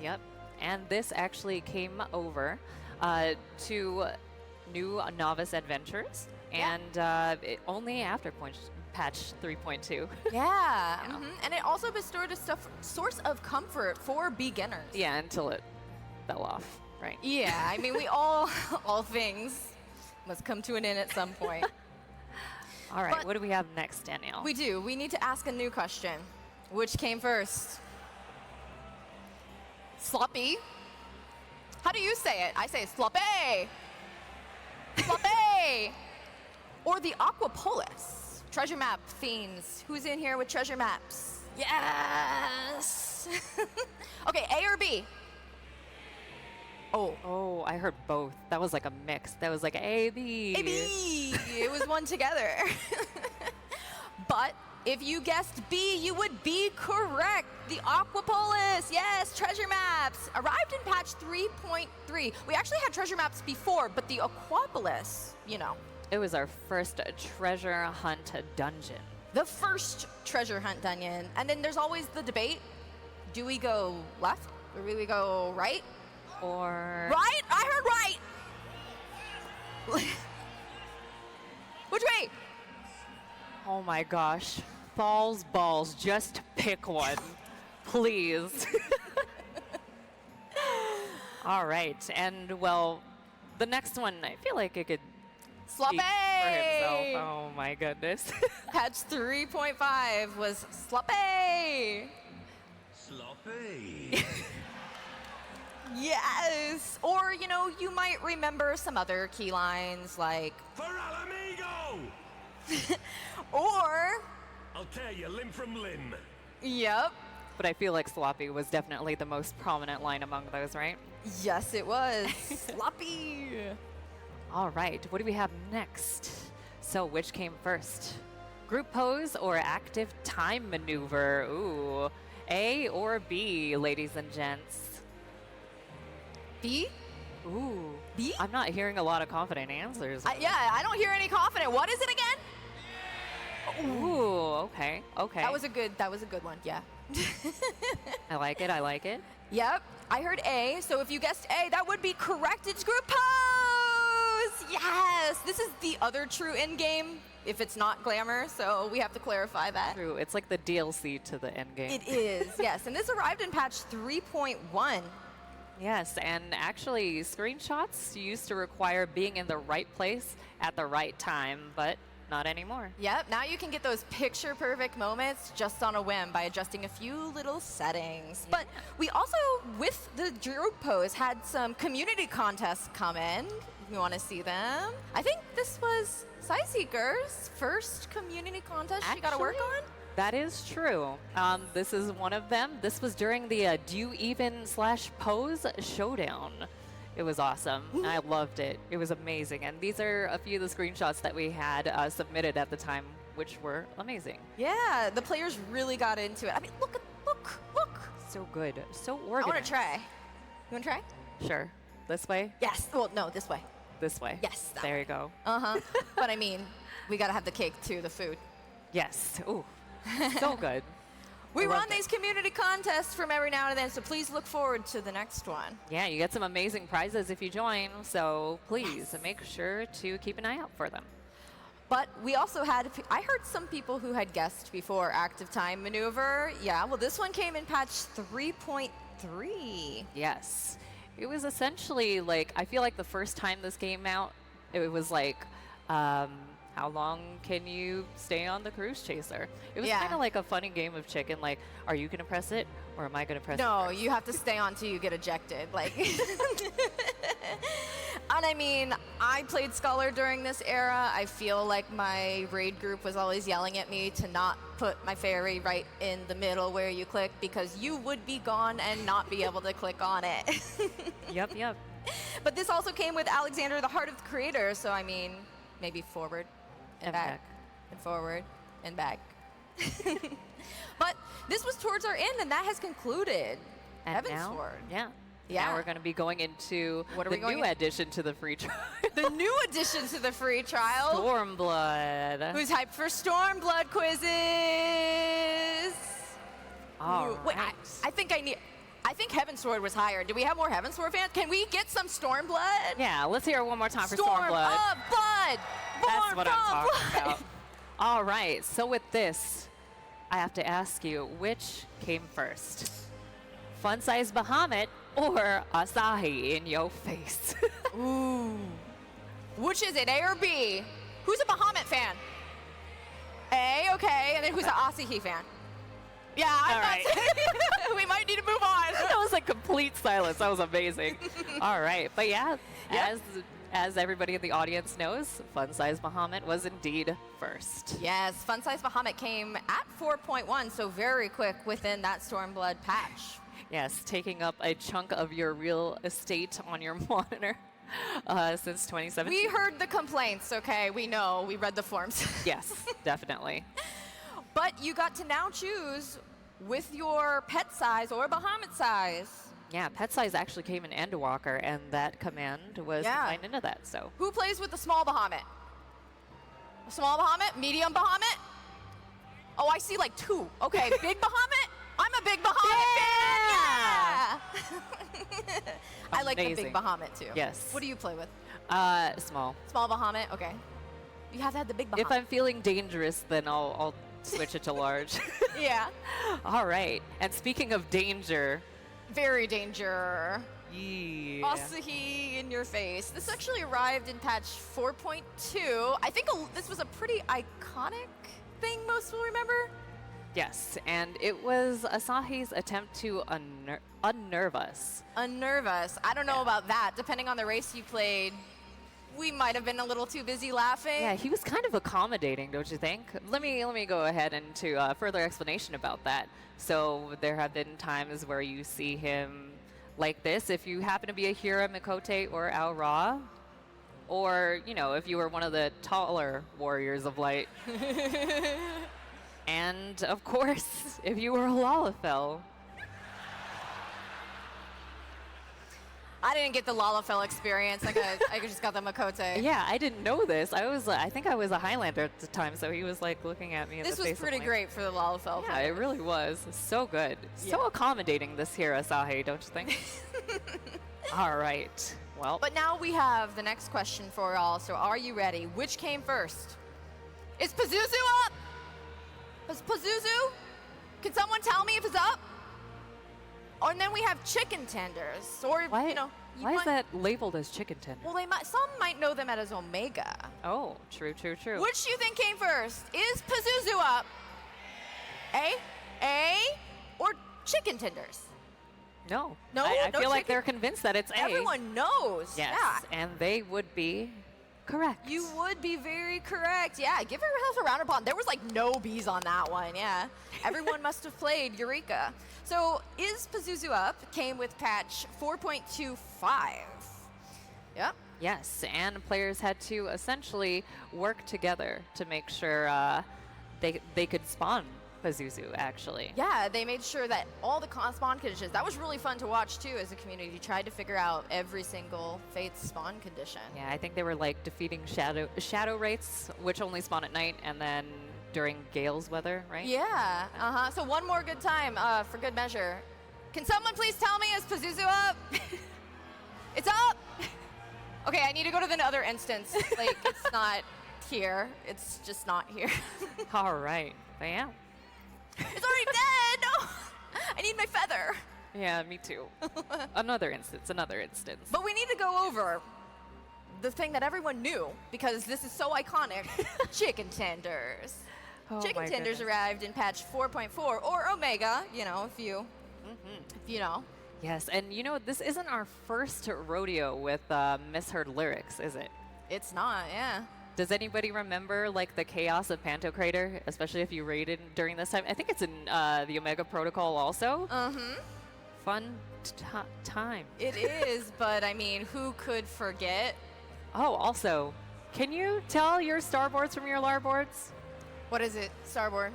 Yep. And this actually came over to new novice adventures, and only after patch 3.2. Yeah. And it also bestowed a source of comfort for beginners. Yeah, until it fell off, right? Yeah, I mean, we all things must come to an end at some point. All right, But- what do we have next, Danielle? We do. We need to ask a new question. Which came first? Sloppy? How do you say it? I say sloppy. Sloppy. Or the Aquapolis? Treasure map fiends. Who's in here with treasure maps? Yes. Okay, A or B? Oh, I heard both. That was like a mix. That was like A, B. A, B. It was one together. But if you guessed B, you would be correct. The Aquapolis, yes, treasure maps. Arrived in patch 3.3. We actually had treasure maps before, but the Aquapolis, you know, It was our first treasure hunt dungeon. the first treasure hunt dungeon. And then there's always the debate. Do we go left or do we go right? Or Right? I heard right. Which way? oh my gosh, falls balls, just pick one, please. All right, and well, the next one, I feel like it could Sloppy. speak for himself. Oh my goodness. Patch 3.5 was sloppy. Sloppy. Yes. Or, you know, you might remember some other key lines like, For Alamigo! or, I'll tear you limb from limb. yep, But I feel like sloppy was definitely the most prominent line among those, right? yes, it was. Sloppy. All right, what do we have next? So which came first? Group pose or active time maneuver? Ooh, A or B, ladies and gents? B? Ooh, B? I'm not hearing a lot of confident answers. Yeah, I don't hear any confident. What is it again? Ooh, okay, okay. That was a good one, yeah. I like it, I like it. Yep, I heard A, so if you guessed A, that would be correct. It's group pose! Yes! This is the other true in-game, if it's not glamour, so we have to clarify that. True, it's like the DLC to the end game. It is, yes, and this arrived in patch 3.1. Yes, and actually, screenshots used to require being in the right place at the right time, but not anymore. Yep, now you can get those picture-perfect moments just on a whim by adjusting a few little settings. But we also, with the group pose, had some community contests come in. If you want to see them. I think this was Seeker's first community contest she got to work on. That is true. This is one of them. This was during the Do You Even / Pose Showdown. It was awesome. I loved it. It was amazing. And these are a few of the screenshots that we had submitted at the time, which were amazing. Yeah, the players really got into it. I mean, look. So good. So I organized. want to try. You want to try? Sure. This way? Yes. Well, no, this way. This way. Yes. that There way. you go. Uh-huh. But I mean, we got to have the cake too, the food. Yes. Ooh. So good. We I run loved it. these community contests from every now and then, so please look forward to the next one. Yeah, you get some amazing prizes if you join. So please make sure to keep an eye out for them. But we also had, I heard some people who had guessed before active time maneuver. Yeah, well, this one came in patch 3.3. Yes. It was essentially like, I feel like the first time this came out, it was like, how long can you stay on the cruise chaser? It was Yeah. kind of like a funny game of chicken. Like, are you going to press it or am I going to press it? No, first? you have to stay on till you get ejected. Like, and I mean, I played Scholar during this era. I feel like my raid group was always yelling at me to not put my fairy right in the middle where you click because you would be gone and not be able to click on it. Yep. But this also came with Alexander, the Heart of the Creator, so I mean, maybe forward and back and forward and back. But this was towards our end, and that has concluded And Heaven's now, Sword. yeah. Yeah. Now we're going to be going into What are the we going new in- addition to the free trial. The new addition to the free trial. Stormblood. Who's hyped for Stormblood quizzes? All Ooh, wait, right. I think Heaven's Sword was higher. Do we have more Heaven's Sword fans? Can we get some Stormblood? Yeah, let's hear it one more time for Storm Stormblood. of Blood! That's Born what I'm from talking blood. about. All right, so with this, I have to ask you, which came first? Fun Size Bahamut or Asahi in your face? Ooh. Which is it, A or B? Who's a Bahamut fan? A, okay. And then who's an Asahi fan? Yeah, I'm All not right. saying we might need to move on. That was like complete silence. That was amazing. All right, but yeah, as everybody in the audience knows, Fun Size Bahamut was indeed first. Yes, Fun Size Bahamut came at 4.1, so very quick within that Stormblood patch. Yes, taking up a chunk of your real estate on your monitor since 2017. We heard the complaints, okay? We know. We read the forms. Yes, definitely. But you got to now choose with your pet size or Bahamut size. Yeah, pet size actually came in Endwalker, and that command was combined into that. So Who plays with the small Bahamut? A small Bahamut? Medium Bahamut? Oh, I see like two. Okay, big Bahamut? I'm a big Bahamut fan! Yeah! I like the Amazing. big Bahamut too. Yes. What do you play with? Small. Small Bahamut? Okay. You have to have the big Bahamut. If I'm feeling dangerous, then I'll switch it to large. Yeah. All right. And speaking of danger, Very danger. yeah. Asahi in your face. This actually arrived in patch 4.2. I think this was a pretty iconic thing most will remember. Yes, and it was Asahi's attempt to unnerve us. Unnerve us. I don't know about that. Depending on the race you played, we might have been a little too busy laughing. Yeah, he was kind of accommodating, don't you think? Let me go ahead into further explanation about that. So there have been times where you see him like this. If you happen to be a Hira, Mikote, or Al Ra, or if you were one of the taller warriors of light, and of course, if you were a Lalafell. I didn't get the Lalafell experience. I just got the Makote. Yeah, I didn't know this. I think I was a Highlander at the time, so he was like looking at me in This the was face. pretty great for the Lalafell. Yeah, it really was. So good. So accommodating this here, Asahi, don't you think? All right. Well, But now we have the next question for y'all. So are you ready? Which came first? Is Pazuzu up? Is Pazuzu? Can someone tell me if it's up? Oh, and then we have chicken tenders, or why, you why is might- that labeled as chicken tender? Well, some might know them as Omega. Oh, true. Which do you think came first? Is Pazuzu up? A, or chicken tenders? No. No, I no feel like chicken- they're convinced that it's A. Everyone knows. Yes, Yeah. and they would be correct. You would be very correct. Yeah, give yourself a round of applause. There was like no B's on that one. Yeah. Everyone must have played Eureka. So, Is Pazuzu Up came with patch 4.25. Yep. Yes, and players had to essentially work together to make sure they could spawn Pazuzu, actually. Yeah, they made sure that all the spawn conditions, that was really fun to watch too as a community, tried to figure out every single Fate's spawn condition. Yeah, I think they were like defeating shadow wraiths, which only spawn at night, and then during Gale's weather, right? Yeah, So one more good time for good measure. Can someone please tell me, is Pazuzu up? It's up! Okay, I need to go to the other instance. Like, it's not here. It's just not here. All right. But yeah. It's already dead! No! I need my feather. Yeah, me too. Another instance. But we need to go over the thing that everyone knew, because this is so iconic. Chicken tenders. Oh Chicken my tenders goodness. arrived in patch 4.4, or Omega, if you know. Yes, and this isn't our first rodeo with misheard lyrics, is it? It's not, yeah. Does anybody remember like the chaos of Pantocrator, especially if you raided during this time? I think it's in the Omega Protocol also. Fun time. It is, but I mean, who could forget? Oh, also, can you tell your starboards from your larboards? What is it, starboard?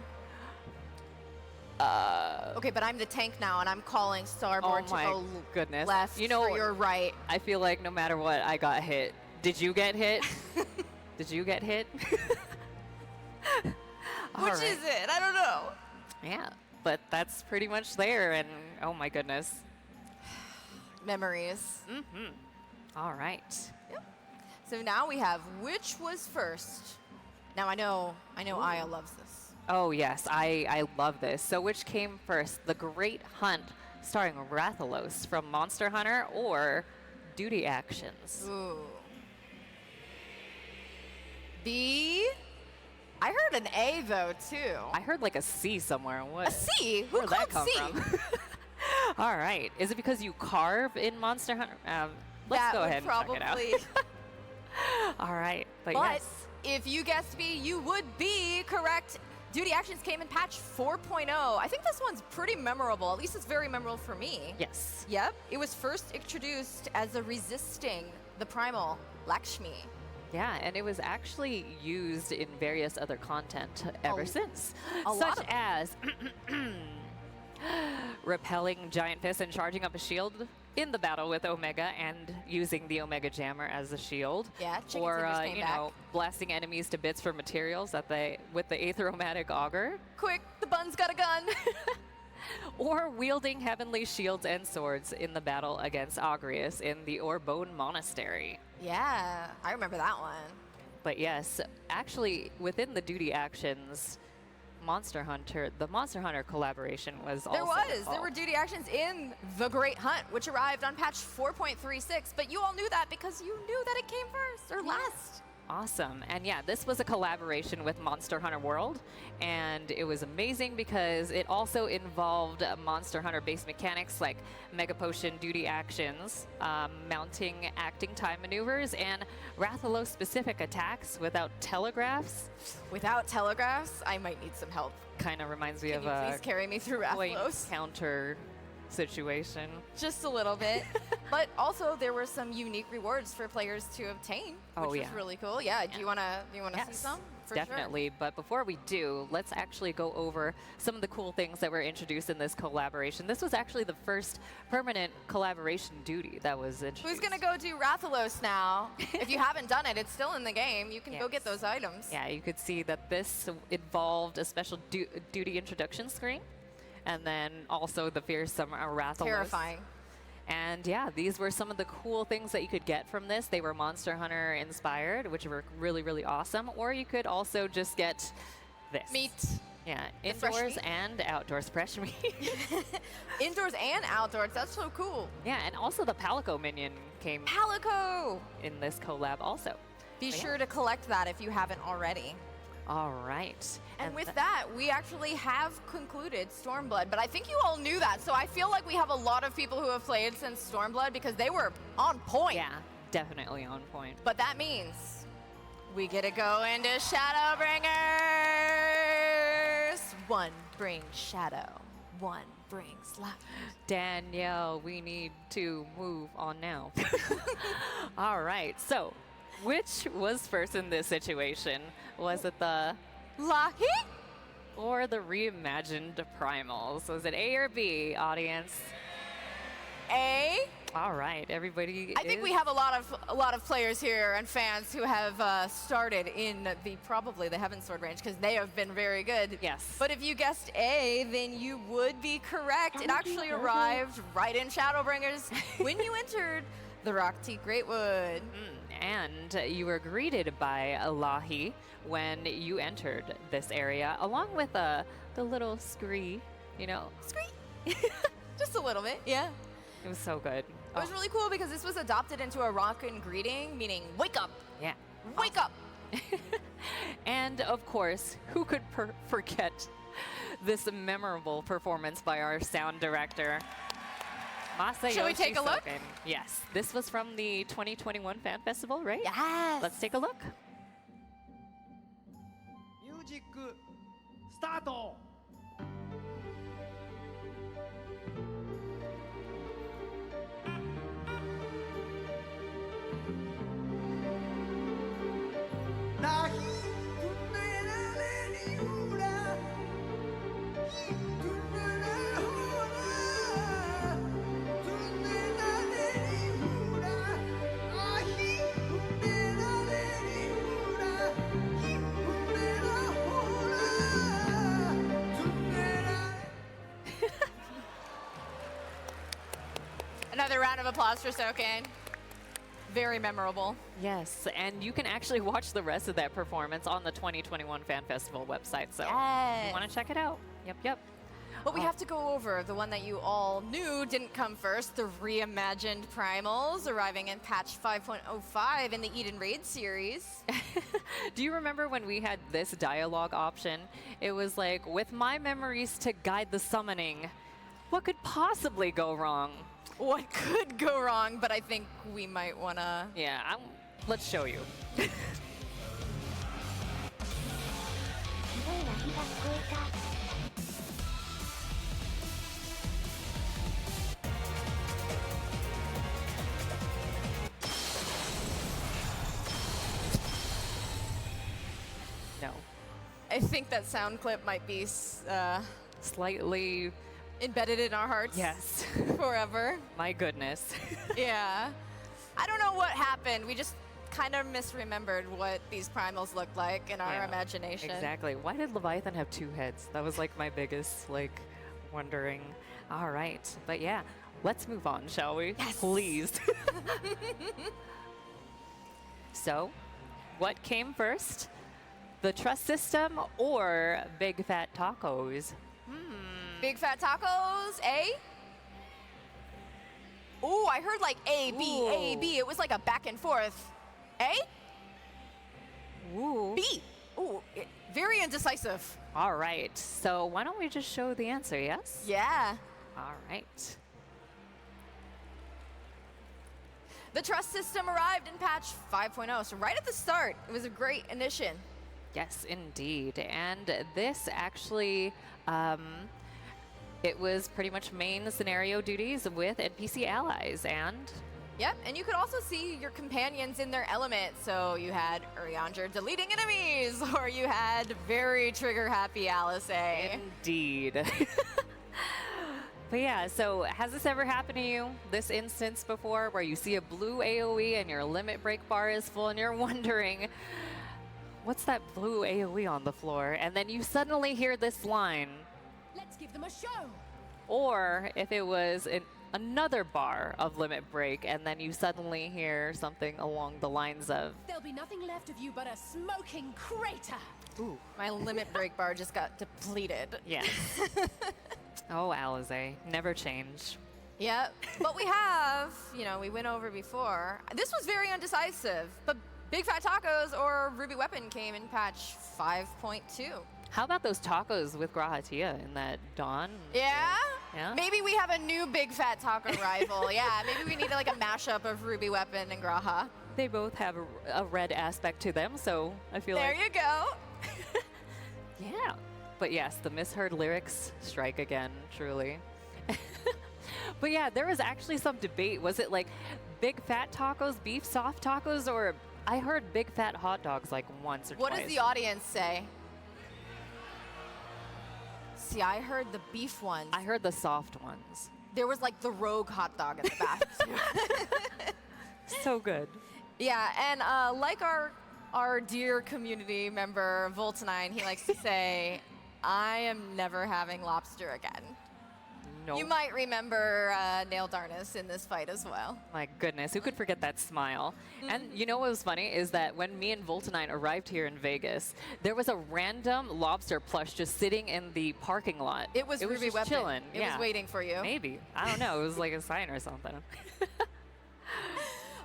Okay, but I'm the tank now, and I'm calling starboard Oh my to go goodness. left You know, for your right. I feel like no matter what, I got hit. Did you get hit? Did you get hit? Which is it? I don't know. Yeah, but that's pretty much there, and oh my goodness. Memories. All right. So now we have which was first. Now I know Aya loves this. Oh yes, I love this. So which came first, The Great Hunt, starring Rathalos from Monster Hunter, or Duty Actions? Ooh. I heard an A though too. I heard like a C somewhere. What? A C? Who Where'd that called come C? from? All right. Is it because you carve in Monster Hunter? Let's That go would ahead and check it probably. out. All right. But But yes. if you guessed B, you would be correct. Duty Actions came in patch 4.0. I think this one's pretty memorable. At least it's very memorable for me. Yes. Yep. It was first introduced as a resisting the primal Lakshmi. Yeah, and it was actually used in various other content ever since, a lot such of- as repelling giant fists and charging up a shield in the battle with Omega and using the Omega Jammer as a shield. Yeah, Chicken or Fingers came you back. know, blasting enemies to bits for materials with the Aetheromatic Auger, Quick, the bun's got a gun. or wielding heavenly shields and swords in the battle against Agrius in the Orbone Monastery. Yeah, I remember that one. But yes, actually, within the Duty Actions, the Monster Hunter collaboration was also There were involved. duty actions in The Great Hunt, which arrived on patch 4.36, but you all knew that because you knew that it came first or last. Awesome. And yeah, this was a collaboration with Monster Hunter World, and it was amazing because it also involved Monster Hunter based mechanics like Mega Potion duty actions, mounting acting time maneuvers, and Rathalos specific attacks without telegraphs. Without telegraphs, I might need some help. Kind of reminds me Can of you a please carry me through point Rathalos? counter situation. Just a little bit. But also there were some unique rewards for players to obtain, which Oh, yeah. was really cool. Yeah, do you wanna see some? For sure. Definitely. But before we do, let's actually go over some of the cool things that were introduced in this collaboration. This was actually the first permanent collaboration duty that was introduced. Who's gonna go do Rathalos now? If you haven't done it, it's still in the game. You can go get those items. Yeah, you could see that this involved a special duty introduction screen, and then also the fearsome Rathalos. Terrifying. And yeah, these were some of the cool things that you could get from this. They were Monster Hunter inspired, which were really, really awesome. Or you could also just get this. Meat. Yeah, The fresh indoors meat? and outdoors fresh meat. Indoors and outdoors. That's so cool. Yeah, and also the Palico minion came Palico! in this collab also. Be But yeah. sure to collect that if you haven't already. All right. And with that, we actually have concluded Stormblood, but I think you all knew that, so I feel like we have a lot of people who have played since Stormblood because they were on point. Yeah, definitely on point. But that means we get to go into Shadowbringers. One brings shadow, one brings light. Danielle, we need to move on now. All right, so which was first in this situation? Was it the Lahi? or the reimagined primals? Was it A or B, audience? A. All right, everybody. I think we have a lot of players here and fans who have started in the Heaven Sword range because they have been very good. Yes. But if you guessed A, then you would be correct. It actually arrived right in Shadowbringers when you entered the Rock-T Greatwood. And you were greeted by Lahi when you entered this area, along with the little scree, you know. Scree. Just a little bit, yeah. It was so good. It was really cool because this was adopted into a rockin' greeting, meaning wake up, Yeah. wake up. And of course, who could forget this memorable performance by our sound director, Masayoshi Shall we take a look? Soken. Yes, this was from the 2021 Fan Festival, right? Yes. Let's take a look. ジックスタート。ナヒトゥネラレリウラヒトゥネラホラトゥネラレリウラアヒトゥネラレリウラヒトゥネラホラトゥネラ Another round of applause for Soken. Very memorable. Yes, and you can actually watch the rest of that performance on the 2021 Fan Festival website. So Yes. you want to check it out. Yep. But we have to go over the one that you all knew didn't come first, the reimagined Primals arriving in patch 5.05 in the Eden Raid series. Do you remember when we had this dialogue option? It was like, with my memories to guide the summoning, what could possibly go wrong? What could go wrong, but I think we might want to... Yeah, let's show you. すごい鳴きが聞こえた。 No. I think that sound clip might be Slightly... embedded in our hearts. Yes. Forever. My goodness. Yeah. I don't know what happened. We just kind of misremembered what these primals looked like in our Yeah, imagination. Exactly. Why did Leviathan have 2 heads? That was like my biggest, wondering. All right. But yeah, let's move on, shall we? Yes. Please. So, what came first? The trust system or big fat tacos? Big fat tacos, A? Ooh, I heard like A, B, A, B. It was like a back and forth. A? Ooh. B. Ooh, very indecisive. All right. So why don't we just show the answer, yes? Yeah. All right. The trust system arrived in patch 5.0, so right at the start. It was a great addition. Yes, indeed. And this actually, it was pretty much main scenario duties with NPC allies, and Yep, and you could also see your companions in their element. So you had Urianger deleting enemies, or you had very trigger-happy Alice A. indeed. But yeah, so has this ever happened to you, this instance before, where you see a blue AoE and your limit break bar is full and you're wondering, what's that blue AoE on the floor? And then you suddenly hear this line. Let's give them a show. Or if it was another bar of limit break and then you suddenly hear something along the lines of, There'll be nothing left of you but a smoking crater. ooh, My limit break bar just got depleted. yes. Oh, Alize, never change. Yep, but we have, we went over before. This was very undecisive, but Big Fat Tacos or Ruby Weapon came in patch 5.2. How about those tacos with Grahatia in that Dawn? Yeah? Yeah? Maybe we have a new Big Fat Taco rival. Yeah, maybe we need like a mashup of Ruby Weapon and Graha. They both have a red aspect to them, so I feel There like... you go. Yeah. But yes, the misheard lyrics strike again, truly. But yeah, there was actually some debate. Was it like big fat tacos, beef soft tacos, or I heard big fat hot dogs like once or What twice. does the audience say? See, I heard the beef ones. I heard the soft ones. There was like the rogue hot dog in the back too. So good. Yeah, and like our dear community member Voltanine, he likes to say, I am never having lobster again. No. You might remember Nail Darnus in this fight as well. My goodness, who could forget that smile? And you know what was funny is that when me and Voltanine arrived here in Vegas, there was a random lobster plush just sitting in the parking lot. It was Ruby just Weapon. chilling. It was waiting for you. Maybe. I don't know. It was like a sign or something.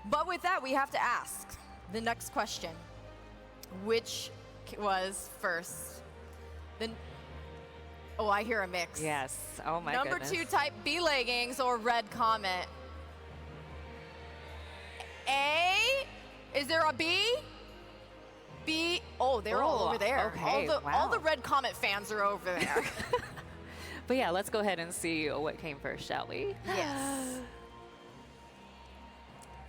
But with that, we have to ask the next question. Which was first? Oh, I hear a mix. Yes. Oh my Number goodness. 2 type B leggings or red comet? A? Is there a B? B? Oh, Oh, they're all over there. Okay, All the Red Comet fans are over there. But yeah, let's go ahead and see what came first, shall we? Yes.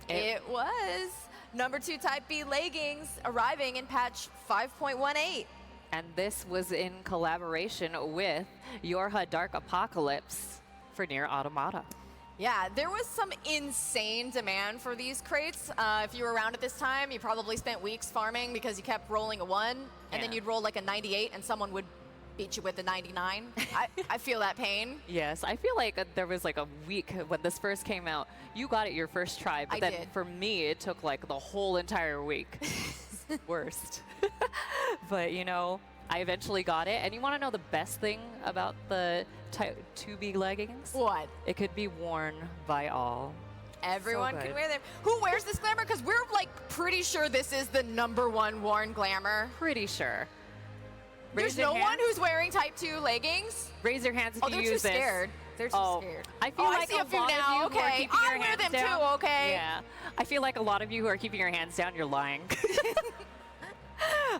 It was number 2 Type B leggings arriving in patch 5.18. And this was in collaboration with Yorha Dark Apocalypse for Nier Automata. Yeah, there was some insane demand for these crates. If you were around at this time, you probably spent weeks farming because you kept rolling a 1, and then you'd roll like a 98, and someone would beat you with a 99. I feel that pain. Yes, I feel like there was like a week when this first came out. You got it your first try, but I then did. for me, it took like the whole entire week. Worst. But you know, I eventually got it. And you want to know the best thing about the Type 2B leggings? What? It could be worn by all. Everyone So can good. wear them. Who wears this glamour? Because we're like pretty sure this is the #1 worn glamour. Pretty sure. There's Raise your no one hands. who's wearing Type 2 leggings. Raise your hands if Oh, you they're use too this. scared. They're too scared. I feel Oh, like I see a a few lot now. of you who are Okay, keeping your I wear hands them down. too. Okay. Yeah, I feel like a lot of you who are keeping your hands down, you're lying.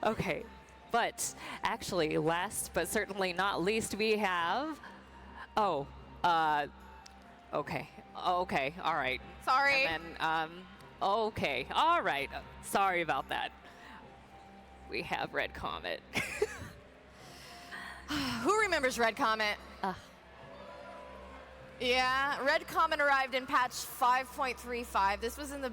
Okay, but actually, last but certainly not least, we have. Oh, okay, okay, all right. Sorry. And then, okay, all right. Sorry about that. We have Red Comet. Who remembers Red Comet? Yeah, Red Comet arrived in patch 5.35. This was in the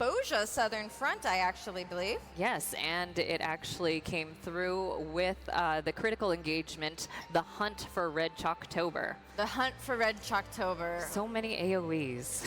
Boja Southern Front, I actually believe. Yes, and it actually came through with the critical engagement, The Hunt for Red Chalktober. The Hunt for Red Chalktober. So many AoEs.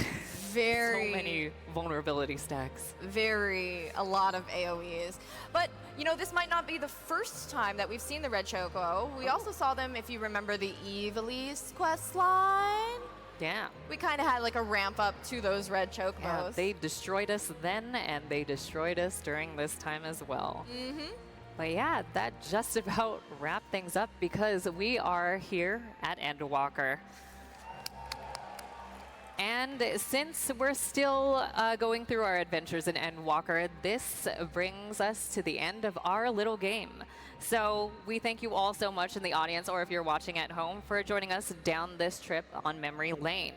Very. So many vulnerability stacks. A lot of AoEs. But, you know, this might not be the first time that we've seen the Red Choco. We also saw them, if you remember, the Evilise quest line. Yeah. We kind of had like a ramp up to those Red Chocobos. Yeah, they destroyed us then, and they destroyed us during this time as well. Mm-hmm. But yeah, that just about wrapped things up because we are here at Endwalker. And since we're still going through our adventures in Endwalker, this brings us to the end of our little game. So we thank you all so much in the audience, or if you're watching at home, for joining us down this trip on memory lane.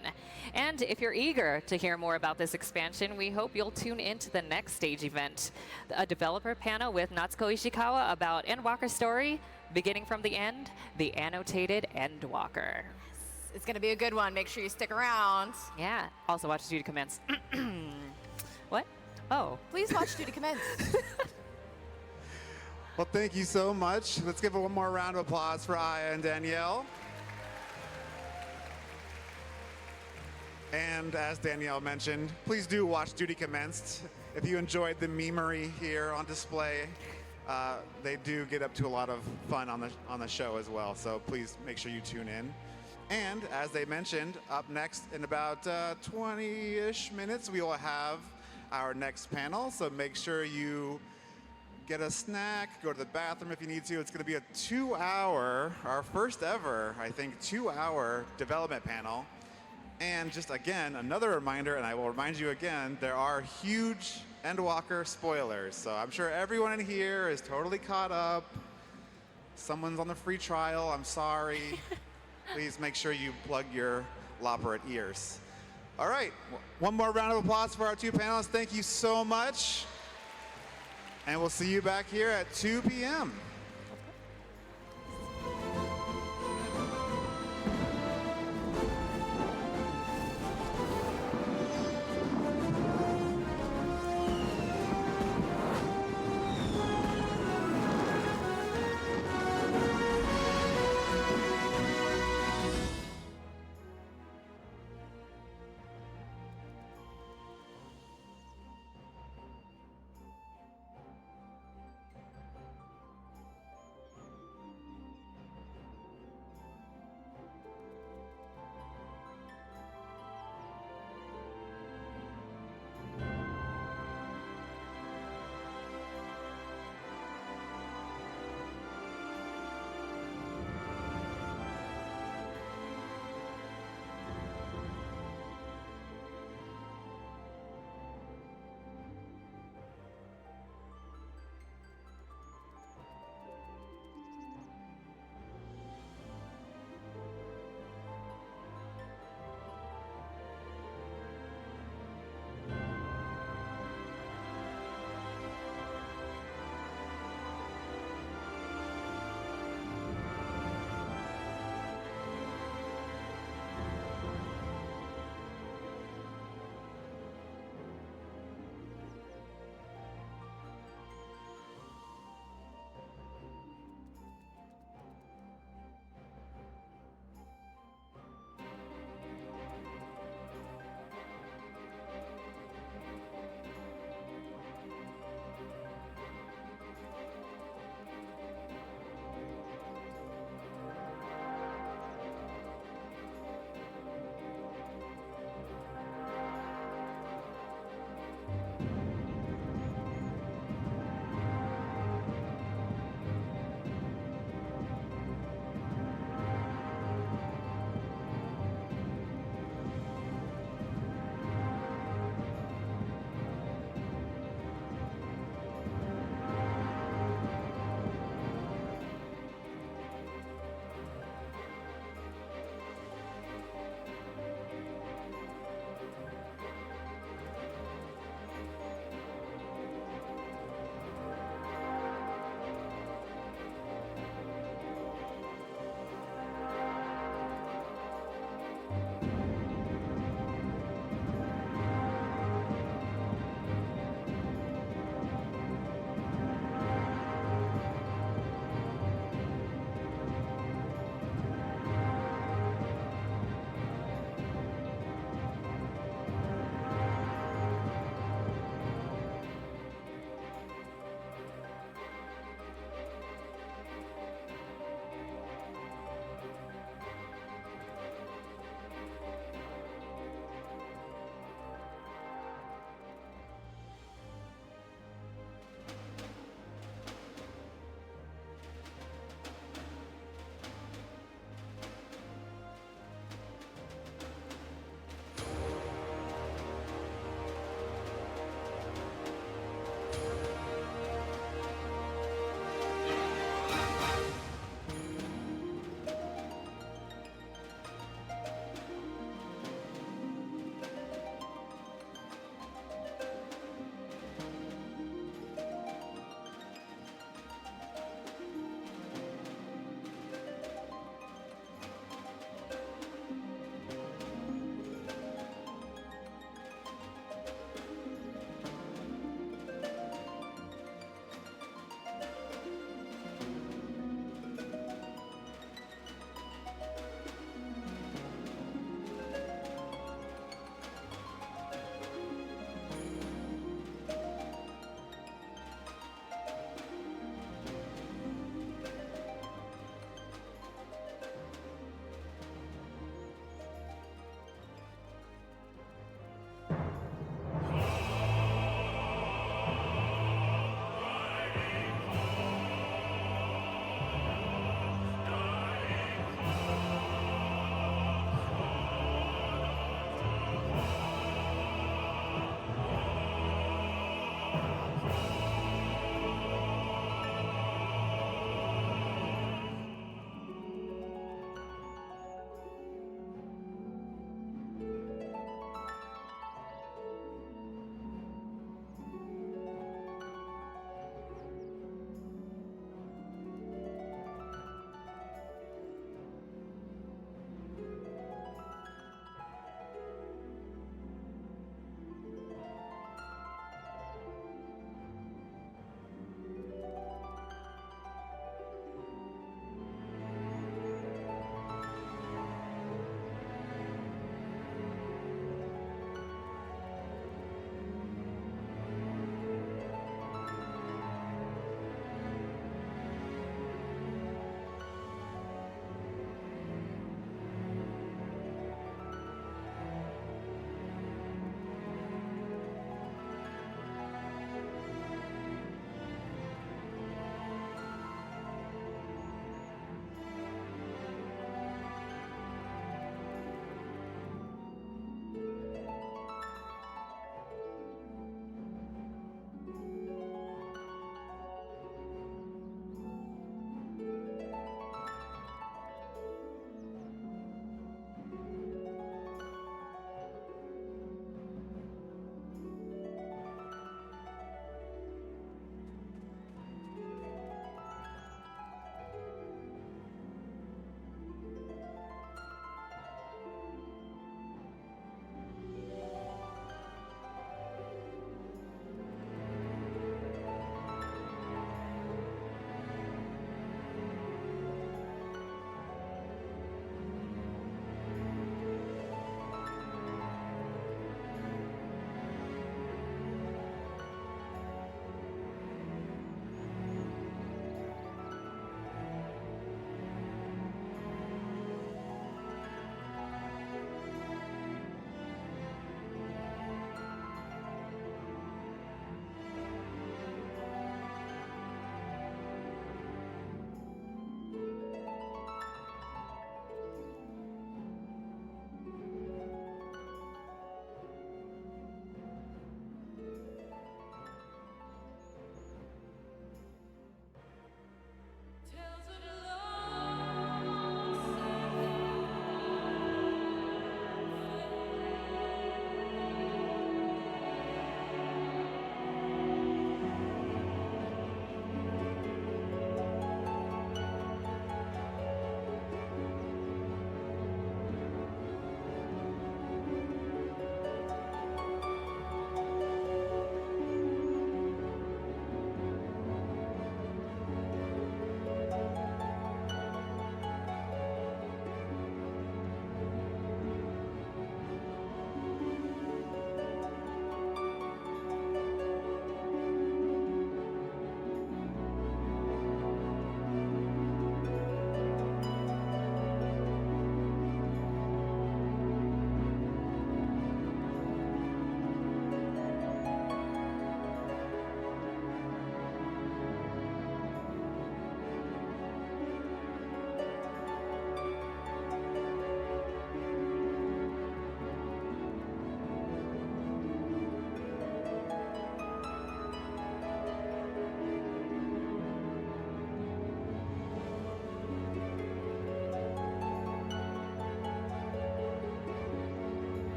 And if you're eager to hear more about this expansion, we hope you'll tune into the next stage event, a developer panel with Natsuko Ishikawa about Endwalker's story, beginning from the end, the annotated Endwalker. It's going to be a good one. Make sure you stick around. Yeah. Also watch Duty Commence. What? Oh. Please watch Duty Commence. Well, thank you so much. Let's give one more round of applause for Aya and Danielle. And as Danielle mentioned, please do watch Duty Commenced. If you enjoyed the memery here on display, they do get up to a lot of fun on the show as well. So please make sure you tune in. And as they mentioned, up next in about 20-ish minutes, we will have our next panel. So make sure you get a snack, go to the bathroom if you need to. It's going to be a 2-hour, our first ever, I think, 2-hour development panel. And just again, another reminder, and I will remind you again, there are huge Endwalker spoilers. So I'm sure everyone in here is totally caught up. Someone's on the free trial, I'm sorry. Please make sure you plug your Loperate ears. All right, one more round of applause for our two panelists. Thank you so much. And we'll see you back here at 2 p.m.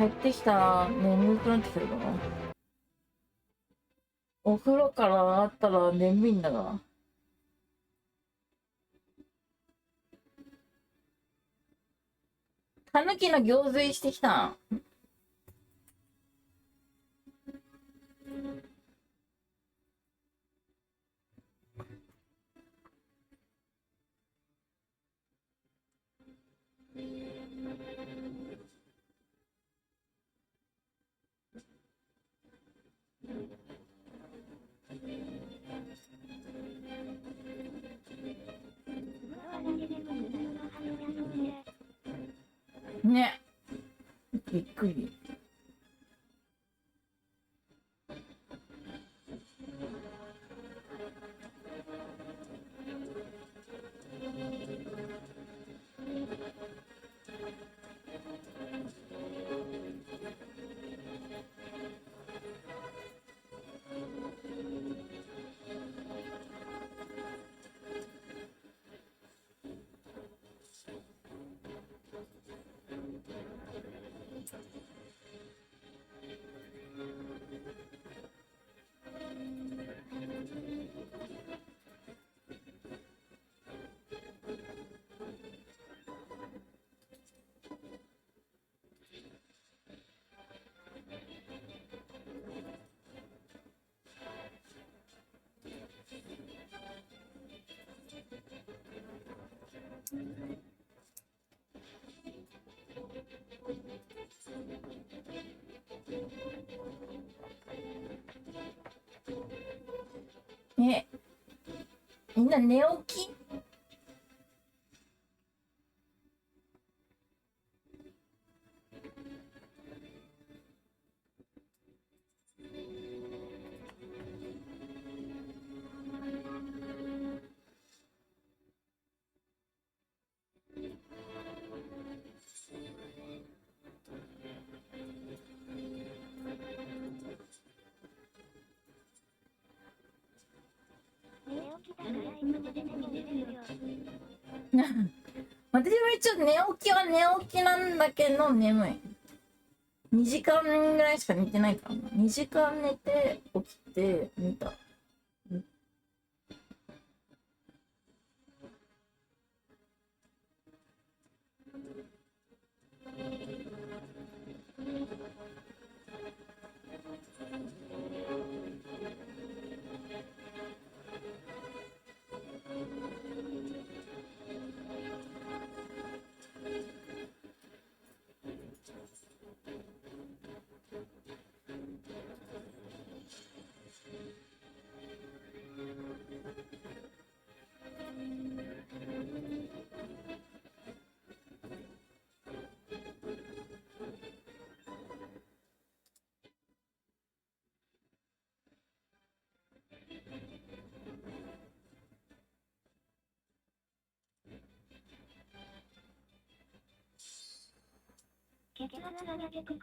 帰ってきたら眠くなってくるかな。お風呂から上がったら眠いんだが。たぬきの行水してきた。ね。びっくり。ね。みんな寝起き？私も一応寝起きは寝起きなんだけど眠い。2時間ぐらいしか寝てないからな。2時間寝て起きて見た。血圧上げてく。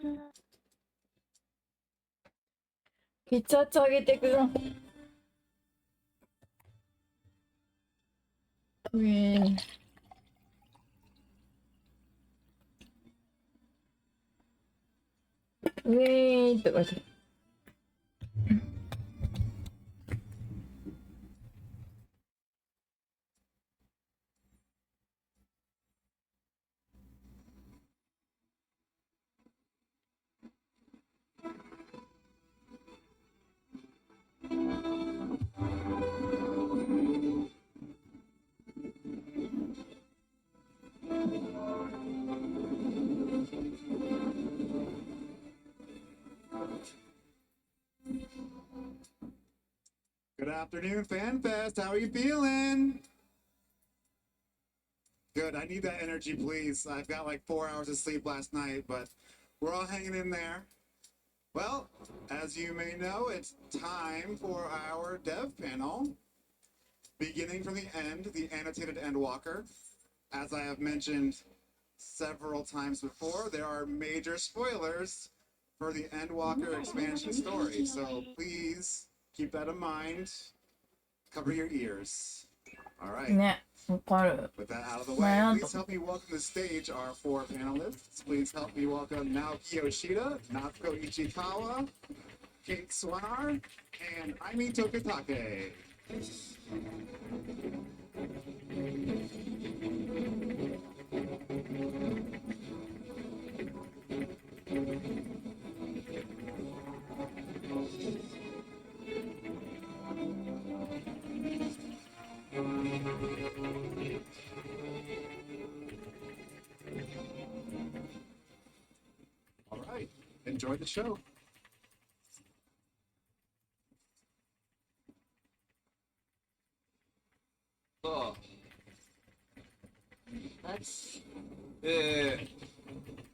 血圧上げてく。うえー。うえーって感じ。Good afternoon, FanFest. How are you feeling? Good. I need that energy, please. I've got like 4 hours of sleep last night, but we're all hanging in there. Well, as you may know, it's time for our dev panel. Beginning from the end, the annotated Endwalker. As I have mentioned several times before, there are major spoilers for the Endwalker expansion story, so please keep that in mind. Cover your ears. All right. ね。わかる。 With that out of the 悩 way, んだ please help me welcome to the stage our 4 panelists. Please help me welcome Naoki Yoshida, Natsuko Ichikawa, Kate Swanar, and Aimi Tokitake. All right, enjoy the show. さあ、 Let's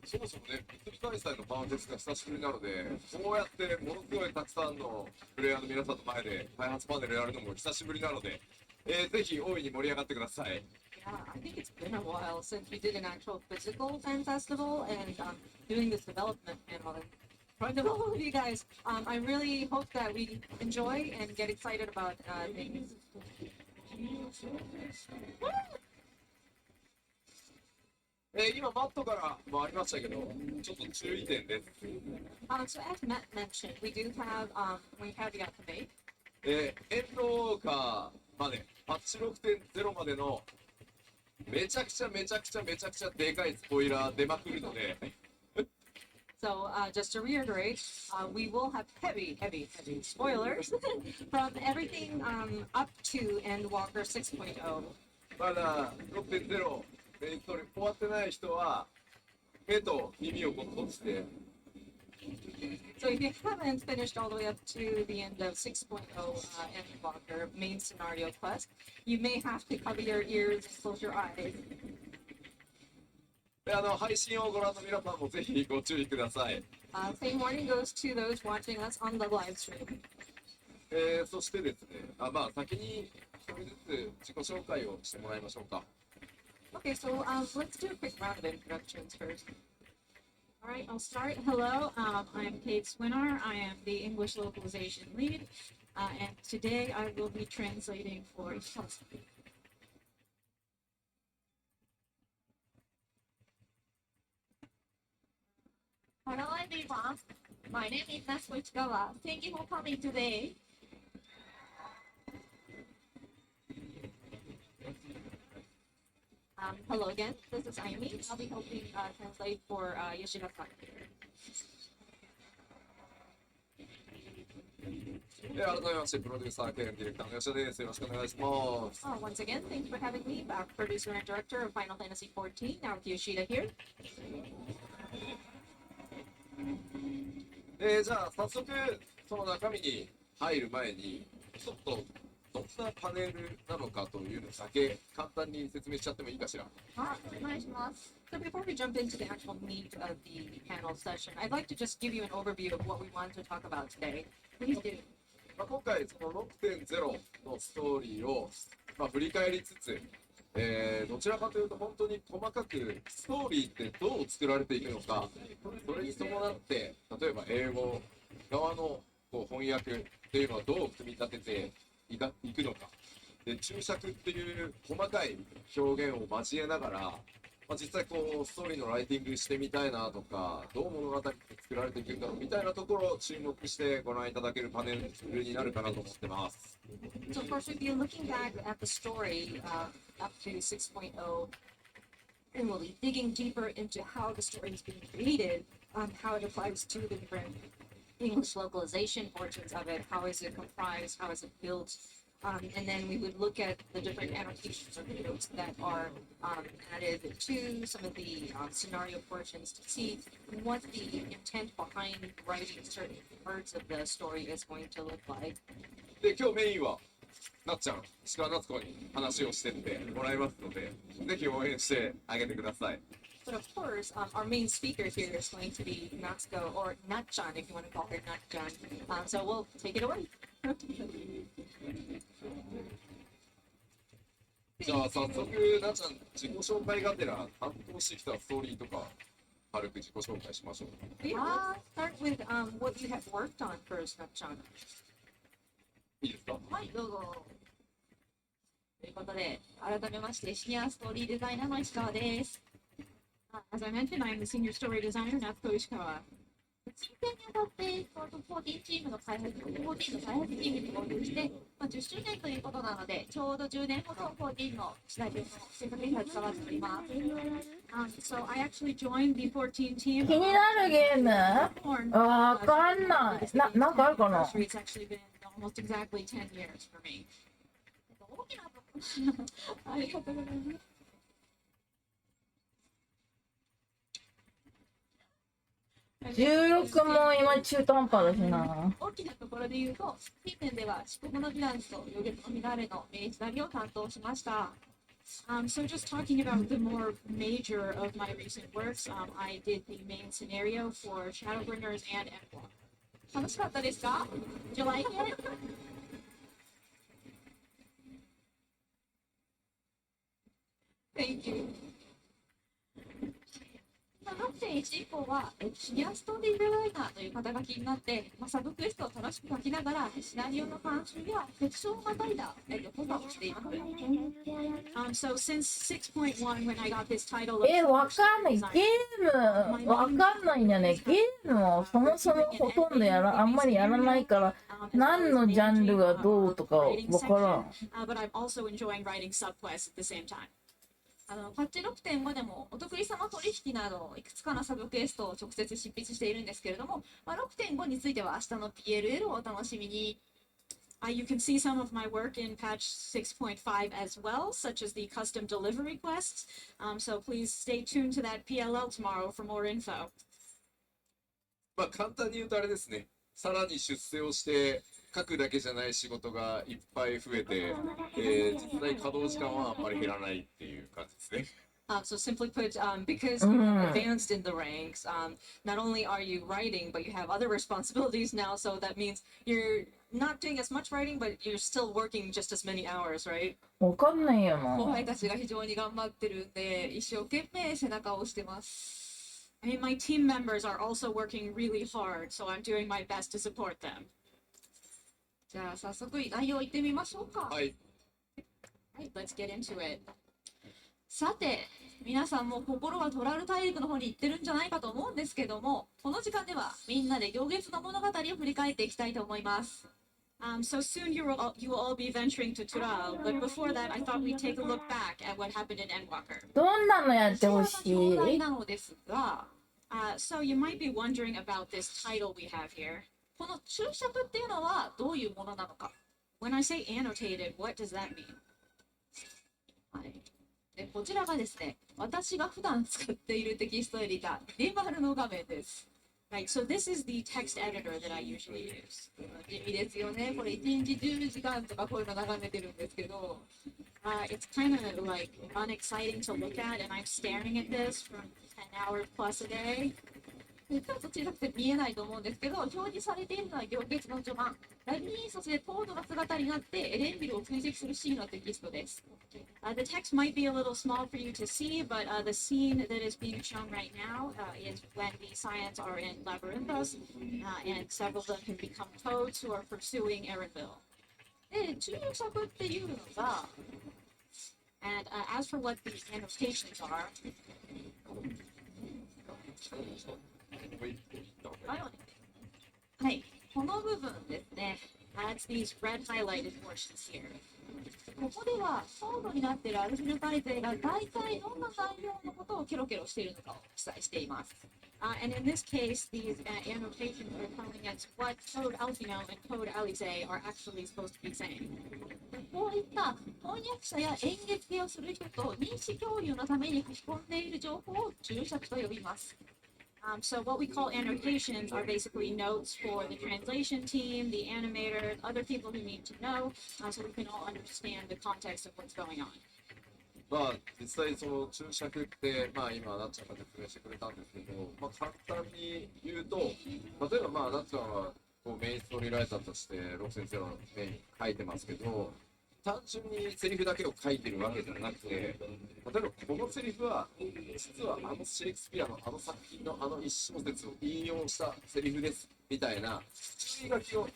そもそもね、物理開催のバーンフェスが久しぶりなので、こうやってものすごいたくさんのプレイヤーの皆さんの前で開発パネルやるのも久しぶりなので、ぜひ大いに盛り上がってください。 Yeah, I think it's been a while since we did an actual physical fan festival and doing this development panel. And trying to follow with you guys. I really hope that we enjoy and get excited about things. 今マットからもありましたけど、ちょっと注意点です。 So as Matt mentioned, we do have one caveat to make. エンドウォーカーまで、パッチ 6.0 までのめちゃくちゃでかいスポイラー出まくるので、 So just to reiterate, we will have heavy spoilers from everything up to Endwalker 6.0. まだ 6.0 メインストーリー終わってない人は目と耳を閉じて、 So if you haven't finished all the way up to the end of 6.0 Endwalker main scenario quest, you may have to cover your ears and close your eyes. で配信をご覧の皆さんもぜひご注意ください。 Same warning goes to those watching us on the live stream. そしてですね、まあ先に一人ずつ自己紹介をしてもらいましょうか。 Okay, so let's do a quick round of introductions first. All right, I'll start. Hello, I'm Kate Swinar. I am the English localization lead, and today I will be translating for Chelsea. Hello everyone, my name is Natsuko Ichikawa. Thank you for coming today. Hello again, this is Aimi. I'll be helping translate for Yoshida-san. 改めましてプロデューサー兼ディレクターの吉田です。よろしくお願いします。 Once again, thanks for having me, producer and director of Final Fantasy XIV, Naoki Yoshida here. じゃあ早速その中身に入る前にちょっとどんなパネルなのかというのだけ簡単に説明しちゃってもいいかしら。 So before we jump into the actual meat of the panel session, I'd like to just give you an overview of what we want to talk about today. Please do. 今回その 6.0 のストーリーを、振り返りつつ、どちらかというと本当に細かくストーリーってどう作られていくのか、それに伴って例えば英語側のこう翻訳っていうのはどう組み立てていくのか、で注釈っていう細かい表現を交えながら、実際こうストーリーのライティングしてみたいなとか、どう物語って作られていくんだろうみたいなところを注目してご覧いただけるパネルになるかなと思ってます。 So of course, we'll be looking back at the story up to 6.0, and we'll be digging deeper into how the story is being created, how it applies to the different English localization portions of it, how is it comprised, how is it built, and then we would look at the different annotations or notes that are added to some of the scenario portions to see what the intent behind writing certain parts of the story is going to look like. で今日メインはなっちゃん、石川夏子に話をしてってもらいますので、ぜひ応援してあげてください。 But of course, our main speaker here is going to be Natsuko, or Natchan if you want to call her Natchan. So we'll take it away. じゃあ早速なっちゃん自己紹介がてら担当してきたストーリーとか軽く自己紹介しましょう。 Yeah, start with what you have worked on first, Natchan. いいですか？はい、どうぞ。ということで、改めまして、シニアストーリーデザイナーの石川です。As I mentioned, I'm the senior story designer, Natsuko Ishikawa. 進展にあたって、14チームの開発、14の開発チームに合流して、10周年ということなので、ちょうど10年ほど14のシナリオの制作に携わっております。So I actually joined the 14 team. 気になるゲームわかんない。なんかあるかな It's actually been almost exactly 10 years for me. 大きなところ。ありがとうございます。16も今中途半端だしな。大きなところで言うと、近年では四国のヴィランズと夜月の乱れの名シナリオを担当しました。So just talking about the more major of my recent works, I did the main scenario for Shadowbringers and Endwalk. 楽しかったですか Did you like it? Thank you. 6.1以降は、シニアストーリーデザイナーという肩書きになって、サブクエストを楽しく書きながら、シナリオの監修やセクションをまたいだ補佐をしています。So since 6.1, when I got this title, わかんない。ゲームわかんないんだね。ゲームをそもそもほとんどあんまりやらないから、何のジャンルがどうとかわからん。But I'm also enjoying writing subquests at the same time. パッチ 6.5 でもお得意様取引などいくつかのサブクエストを直接執筆しているんですけれども、6.5 については明日の PLL をお楽しみに。You can see some of my work in patch 6.5 as well, such as the custom delivery quests. So please stay tuned to that PLL tomorrow for more info. まあ簡単に言うとあれですね。さらに出世をして書くだけじゃない仕事がいっぱい増えて、実際稼働時間はあんまり減らないっていう感じですね。So simply put, because you're advanced in the ranks, not only are you writing, but you have other responsibilities now. So that means you're not doing as much writing, but you're still working just as many hours, right? わかんないよな。後輩たちが非常に頑張ってるんで、一生懸命背中を押してます。I mean, my team members are also working really hard, so I'm doing my best to support them. じゃあ早速内容いってみましょうか。はい。Right, let's get into it. さて、皆さんも心はトラル大陸の方に行ってるんじゃないかと思うんですけども、この時間ではみんなで行月の物語を振り返っていきたいと思います。So soon you will all be venturing to Tural, but before that, I thought we'd take a look back at what happened in Endwalker. どんなのやってほしい？なのですが、So you might be wondering about this title we have here. この注釈っていうのはどういうものなのか。When I say annotated, what does that mean? はい。でこちらがですね、私が普段使っているテキストエディター、デバルの画面です。Right, so this is the text editor that I usually use. 地味ですよね。これ1日10時間とかこういうの眺めてるんですけど。It's kind of like unexciting to look at, and I'm staring at this for 10 hours plus a day. ちょっと小さくて見えないと思うんですけど、表示されているのは行月の序盤、ラビリンそしてトードの姿になってエレンビルを追跡するシーンのテキストです。The text might be a little small for you to see, but the scene that is being shown right now is when the Scions are in Labyrinthos, and several of them can become toads who are pursuing Erenville. で、注釈っていうのが、And as for what the annotations are, はい、この部分ですね。adds these red highlighted portions here. ここでは、ソードになっているアルフィル大勢が大体どんな内容のことをケロケロしているのかを記載しています。And in this case, these annotations are telling us what Code Alfino and Code Alize are actually supposed to be saying. こういった翻訳者や演劇系をする人と認識共有のために書き込んでいる情報を注釈と呼びます。So what we call annotations are basically notes for the translation team, the animator, other people who need to know, so we can all understand the context of what's going on. まあ実際その注釈ってまあ今なっちゃんが説明してくれたんですけど、まあ簡単に言うと、例えばまあなっちゃんはこうメインストーリーライターとしてロク先生のメイン書いてますけど、単純にセリフだけを書いてるわけじゃなくて、例えばこのセリフは実はあのシェイクスピアのあの作品のあの一小節を引用したセリフですみたいな注意書きを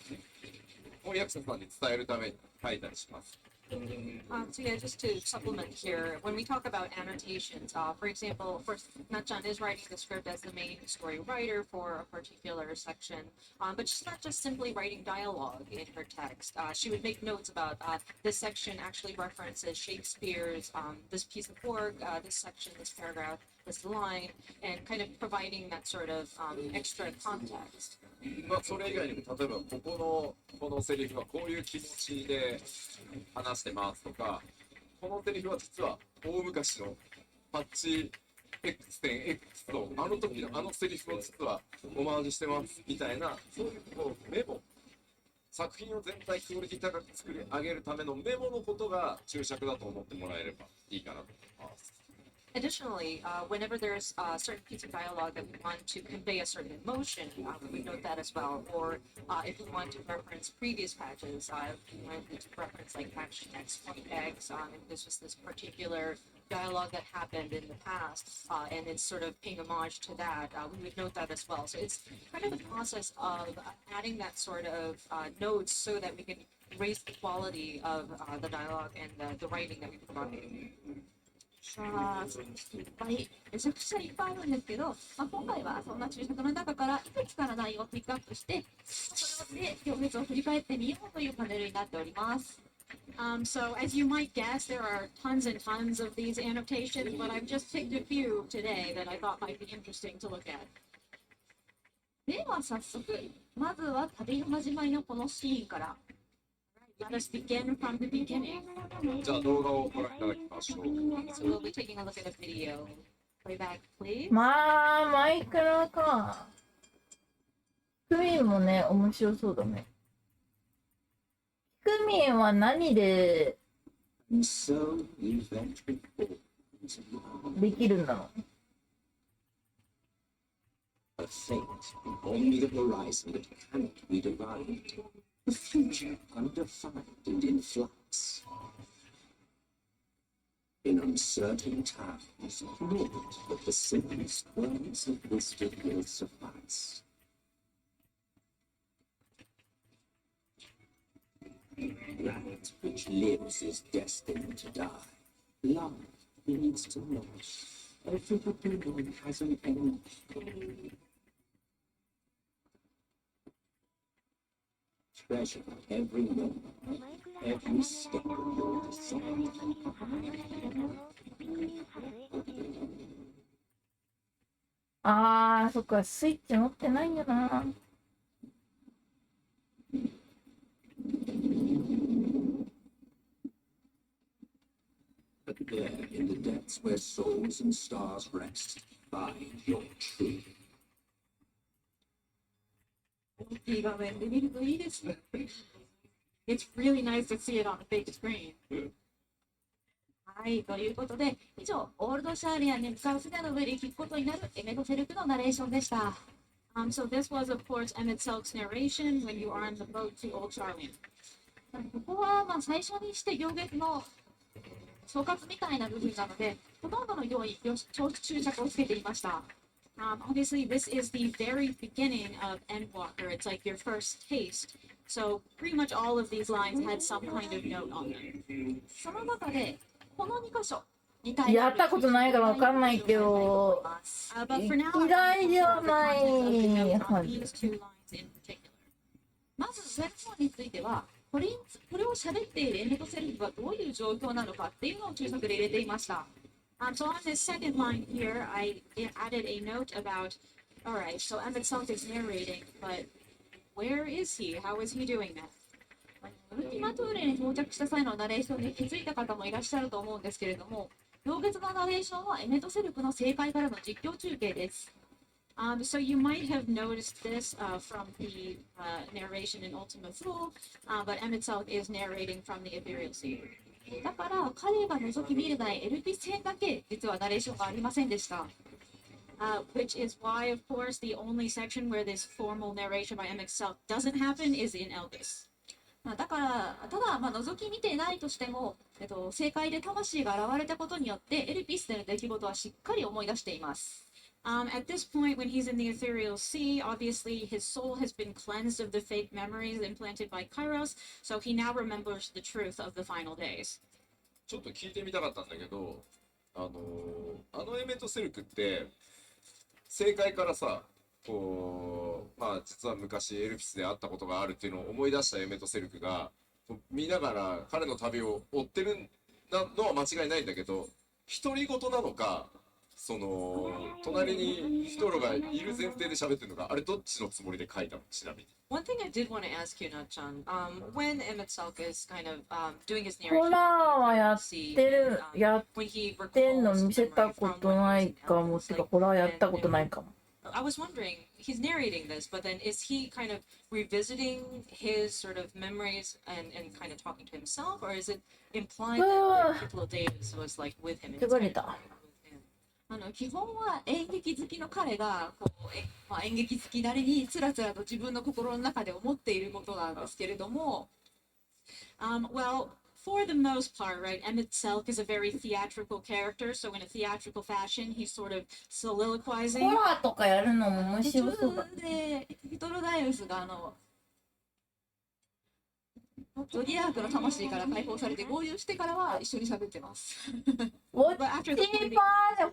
翻訳者さんに伝えるために書いたりします。So yeah, just to supplement here, when we talk about annotations, for example, of course, Natchan is writing the script as the main story writer for a particular section, but she's not just simply writing dialogue in her text. She would make notes about this section actually references Shakespeare's this piece of work, this section, this paragraph, this line, and kind of providing that sort of extra context. まあ、それ以外にも例えばこのセリフはこういう気持ちで話してますとか、このセリフは実は大昔のパッチ X.X とあの時のあのセリフを実はオマージュしてますみたいな、そういうこうメモ、作品を全体クオリティ高く作り上げるためのメモのことが注釈だと思ってもらえればいいかなと思います。Additionally, whenever there's a certain piece of dialogue that we want to convey a certain emotion, we note that as well. Or if we want to reference previous patches, if we want to reference like patch X.X, if this was this particular dialogue that happened in the past, and it's sort of paying homage to that, we would note that as well. So it's kind of the process of adding that sort of notes so that we can raise the quality of the dialogue and the writing that we provide. さあ、いっぱい、めちゃくちゃいっぱいあるんですけど、まあ、今回はそんな注釈の中からいくつかの内容をピックアップして、それで行列を振り返ってみようというパネルになっております。So as you might guess, there are tons and tons of these annotations, but I've just picked a few today that I thought might be interesting to look at. では早速、まずは旅の始まりのこのシーンから。Let us begin from the beginning. じゃあ動画をご覧いただきましょう。So we'll be taking a look at a video. Playback, please. まあ、マイクラか。クミンもね、面白そうだね。クミンは何でできるんだろう。A fate on the horizon that cannot be divined. The future undefined and in flux. In uncertain times, know that the simplest words of wisdom will suffice. That which lives is destined to die. Love leads to loss. Every beginning has an end. Treasure every moment, every step of your descent. あー、そっか、スイッチ持ってないんだな。But there, in the depths where souls and stars rest, find your truth. 大きい画面で見るといいですね。It's really nice to see it on the big screen. はい、ということで、以上、オールドシャーリアンに向かう船の上で聞くことになるエメドセルクのナレーションでした。So this was, of course, Emmett Selk's narration when you are on the boat to Old Charlian. ここはまあ最初にして行月の総括みたいな部分なので、ほとんどの行為、注釈をつけていました。Obviously, this is the very beginning of Endwalker. It's like your first taste. So pretty much all of these lines had some kind of note on them. その中で、この2箇所。やったことないからわかんないけど、嫌いではないはず。まずセルフォンについては、これを喋っているエメトセルフがどういう状況なのかっていうのを注釈で入れていました。So on this second line here, I added a note about, all right, so Emmett Selk is narrating, but where is he? How is he doing that? ウルティマトゥーレに到着した際のナレーションに気づいた方もいらっしゃると思うんですけれども、行月のナレーションはエメトセルクの正解からの実況中継です。So you might have noticed this from the narration in Ultima Thule, but Emmett Selk is narrating from the Ethereal Sea. だから彼が覗き見れないエルピス編だけ実はナレーションがありませんでした。Which is why, of course, the only section where this formal narration by Emmett Selk doesn't happen is in Elvis. だから、ただ、覗き見てないとしても、正解で魂が現れたことによって、エルピスでの出来事はしっかり思い出しています。At this point, when he's in the ethereal sea, obviously his soul has been cleansed of the fake memories implanted by Kairos, so he now remembers the truth of the final days. ちょっと聞いてみたかったんだけど、エメとセルクって正解からさ、こうまあ実は昔エルピスで会ったことがあるっていうのを思い出したエメとセルクが見ながら彼の旅を追ってるのは間違いないんだけど、独り言なのか、その隣にヒトロがいる前提で喋ってるのか、あれどっちのつもりで書いたの？ちなみに。One thing I did want to ask you, Natchan, when Emmett Selk is kind of doing his ホ narration, ラーはやってる、やっ when he てんの recalls 見せ memory た from こと when he な was い in か Elf, も。 it's てか like, ホラーやったこ and とないかも。 I was wondering, he's narrating this, but then is he kind of revisiting his sort of memories and kind of talking to himself, or is it implying that Kiplo Davis was like with him? 疲れた。基本は演劇好きの彼がこう、演劇好きなりにつらつらと自分の心の中で思っていることなんですけれども、Well, for the most part, right, Emmett Selk is a very theatrical character, so in a theatrical fashion, he's sort of ホ soliloquizing. ラーとかやるのも面途白そうだ。中でヒトロダイウスがゾディアークの魂から解放されて合流してからは一緒に喋ってます。ウォッチパーで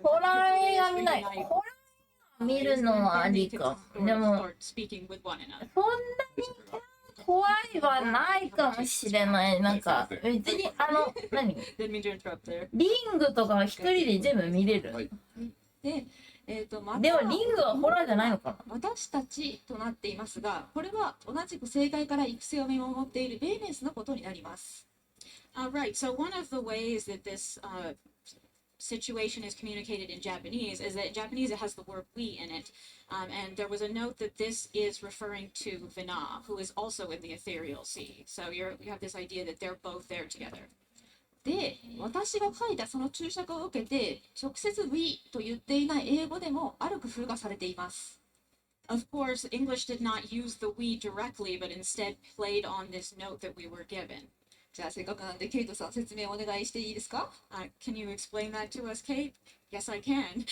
ホラー映画見ない。ホラー映画見るのはありかも。でも、そんなに怖いはないかもしれない。なんか、別に何 Didn't mean to interrupt there. リングとか一人で全部見れる。で、までもたリングはホラーじゃないのかな。私たちとなっていますが、これは同じく正解から育成を見守っているベイメンスのことになります。Right, so one of the ways that this situation is communicated in Japanese is that in Japanese it has the word we in it. And there was a note that this is referring to Vina, who is also in the ethereal sea. So you have this idea that they're both there together. で、私が書いたその注釈を受けて、直接 we と言っていない英語でもある工夫がされています。Of course, English did not use the we directly, but instead played on this note that we were given. じゃあせっかくなんでケイトさん説明お願いしていいですか？ Can you explain that to us, Kate? Yes, I can.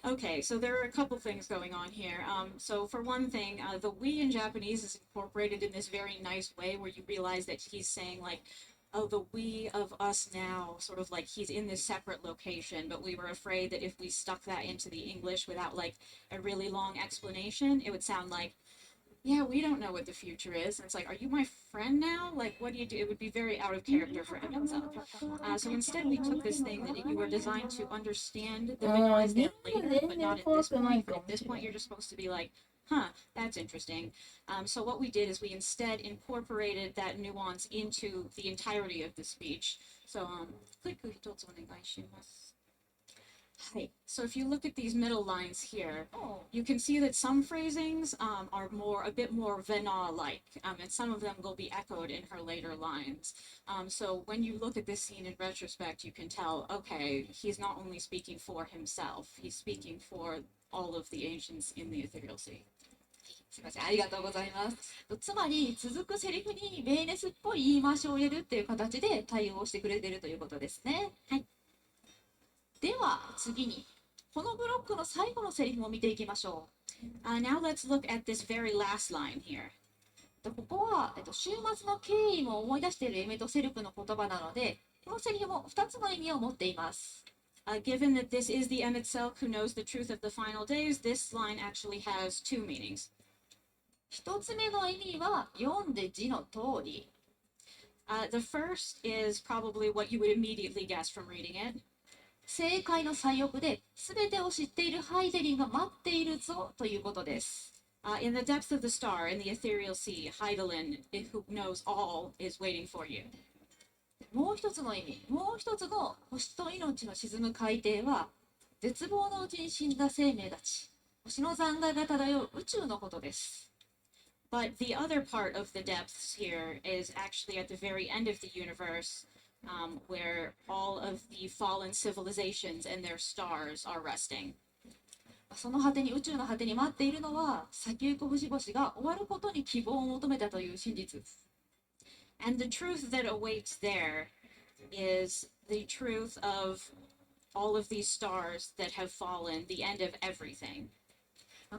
Okay, so there are a couple things going on here. So for one thing, the we in Japanese is incorporated in this very nice way where you realize that he's saying like, oh, the we of us now, sort of like he's in this separate location, but we were afraid that if we stuck that into the English without like a really long explanation, it would sound like, yeah, we don't know what the future is. And it's like, are you my friend now? Like, what do you do? It would be very out of character for him himself. So instead, we took this thing that you were designed to understand the noise there later, but not at this point. At this point, you're just supposed to be like, huh, that's interesting. So what we did is we instead incorporated that nuance into the entirety of the speech. So, click hitotsu onegaishimasu. So if you look at these middle lines here, you can see that some phrasings are a bit more Vena-like, and some of them will be echoed in her later lines. So when you look at this scene in retrospect, you can tell, okay, he's not only speaking for himself, he's speaking for all of the ancients in the ethereal sea. すみません、ありがとうございます。つまり、続くセリフにベイネスっぽい言い回しを入れるっていう形で対応してくれているということですね。はい。では、次に、このブロックの最後のセリフも見ていきましょう。Now let's look at this very last line here. ここは、週末の経緯も思い出しているエメとセルクの言葉なので、このセリフも2つの意味を持っています。Given that this is the Emmett Selk who knows the truth of the final days, this line actually has two meanings. 1つ目の意味は読んで字の通り。The first is probably what you would immediately guess from reading it. 正解の最奥で全てを知っているハイデリンが待っているぞということです。In the depth of the star, in the ethereal sea, Heidelin, who knows all, is waiting for you. もう一つの意味、もう一つの星と命の沈む海底は、絶望のうちに死んだ生命たち、星の残骸が漂う宇宙のことです。But the other part of the depths here is actually at the very end of the universe, where all of the fallen civilizations and their stars are resting. その果てに宇宙の果てに待っているのは先行く星々が終わることに希望を求めたという真実。And the truth that awaits there is the truth of all of these stars that have fallen, the end of everything.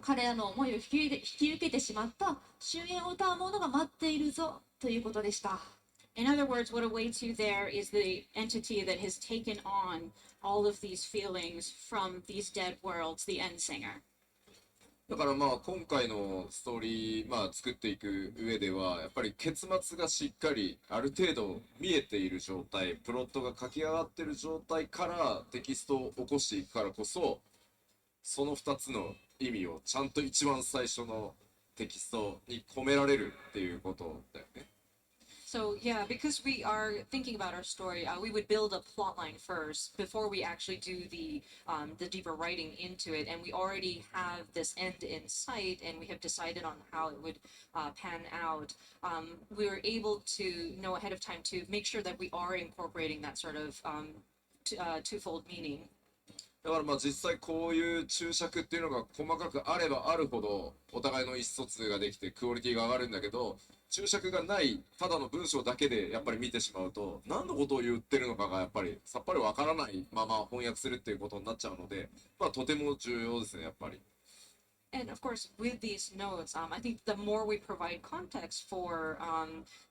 彼らの思いを引き受けてしまった終焉を歌うものが待っているぞということでした。In other words, what awaits you there is the entity that has taken on all of these feelings from these dead worlds, the end singer. だからまあ今回のストーリー、まあ、作っていく上ではやっぱり結末がしっかりある程度見えている状態、プロットが書き上がっている状態からテキストを起こしていくからこそ、その2つの意味をちゃんと一番最初のテキストに込められるっていうことだよね。So yeah, because we are thinking about our story, we would build a plot line first before we actually do the deeper writing into it, and we already have this end in sight, and we have decided on how it would pan out. We were able to know ahead of time to make sure that we are incorporating that sort of twofold meaning. だからまあ実際こういう注釈っていうのが細かくあればあるほどお互いの意思疎通ができてクオリティが上がるんだけど、注釈がないただの文章だけでやっぱり見てしまうと何のことを言ってるのかがやっぱりさっぱりわからないまま翻訳するっていうことになっちゃうので、まあとても重要ですねやっぱり。And of course, with these notes, I think the more we provide context for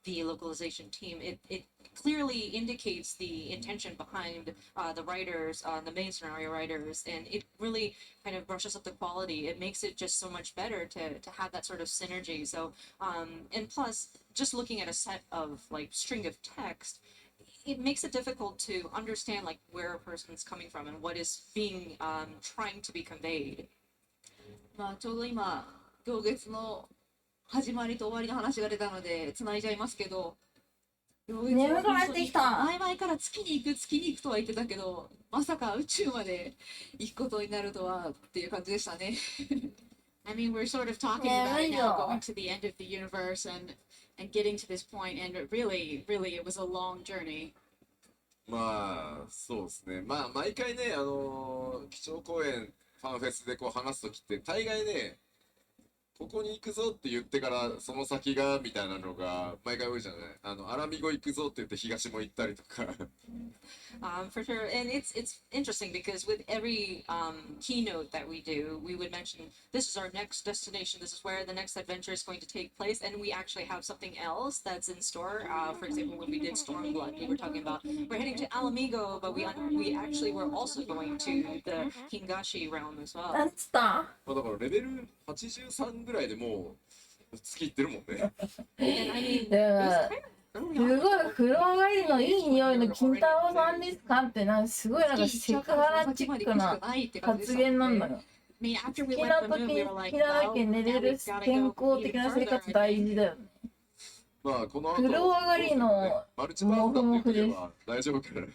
the localization team, it clearly indicates the intention behind the writers, the main scenario writers, and it really kind of brushes up the quality. It makes it just so much better to have that sort of synergy. So, and plus, just looking at a set of like string of text, it makes it difficult to understand like where a person's coming from and what is being trying to be conveyed. まあちょうど今行月の始まりと終わりの話が出たので繋いじゃいますけど、眠くなってきた。前々から月に行くとは言ってたけど、まさか宇宙まで行くことになるとはっていう感じでしたね。I mean, we're sort of talking about it now, going to the end of the universe and getting to this point, and really, it was a long journey. まあそうですね。まあ毎回ね基調講演ファンフェスでこう話すときって大概ね、ここに行くぞって言ってからその先がみたいなのが毎回多いじゃない。アラミゴ行くぞって言って東も行ったりとか。For sure, and it's interesting because with every keynote that we do, we would mention this is our next destination, this is where the next adventure is going to take place, and we actually have something else that's in store. For example, when we did Stormblood, we were talking about we're heading to Alamigo, but we actually were also going to the Hingashi realm as well. なんつった？まあだからレベル83ぐらいでもう月行ってるもんね。すごい風呂上がりのいい匂いの金太郎さんですかってなんかすごいなんかセクハラチックな発言なんだよ。好きな時に好きなだけ寝れる健康的な生活大事だよね。まあこの後風呂上がりのモフモフです。大丈夫かな。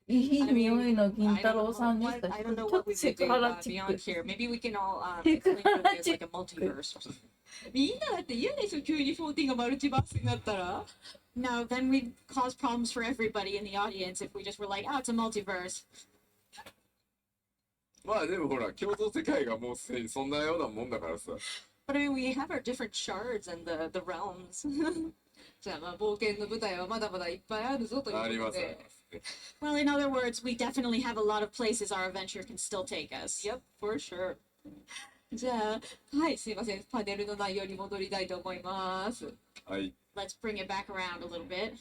いい匂いの金太郎さんですか。ちょっとセクハラチック。Maybe we can all explain it as like a multiverse. みんなだって嫌でしょ、急に14がマルチバースになったら。No, then we'd cause problems for everybody in the audience if we just were like, oh, it's a multiverse. まあでもほら共同世界がもうすでにそんなようなもんだからさ。But I mean, we have our different shards and the realms. じゃあまあ冒険の舞台はまだまだいっぱいあるぞということで。あります。Well, in other words, we definitely have a lot of places our adventure can still take us. Yep, for sure. じゃあ、はい、すいません。パネルの内容に戻りたいと思います。はい。Let's bring it back around a little bit.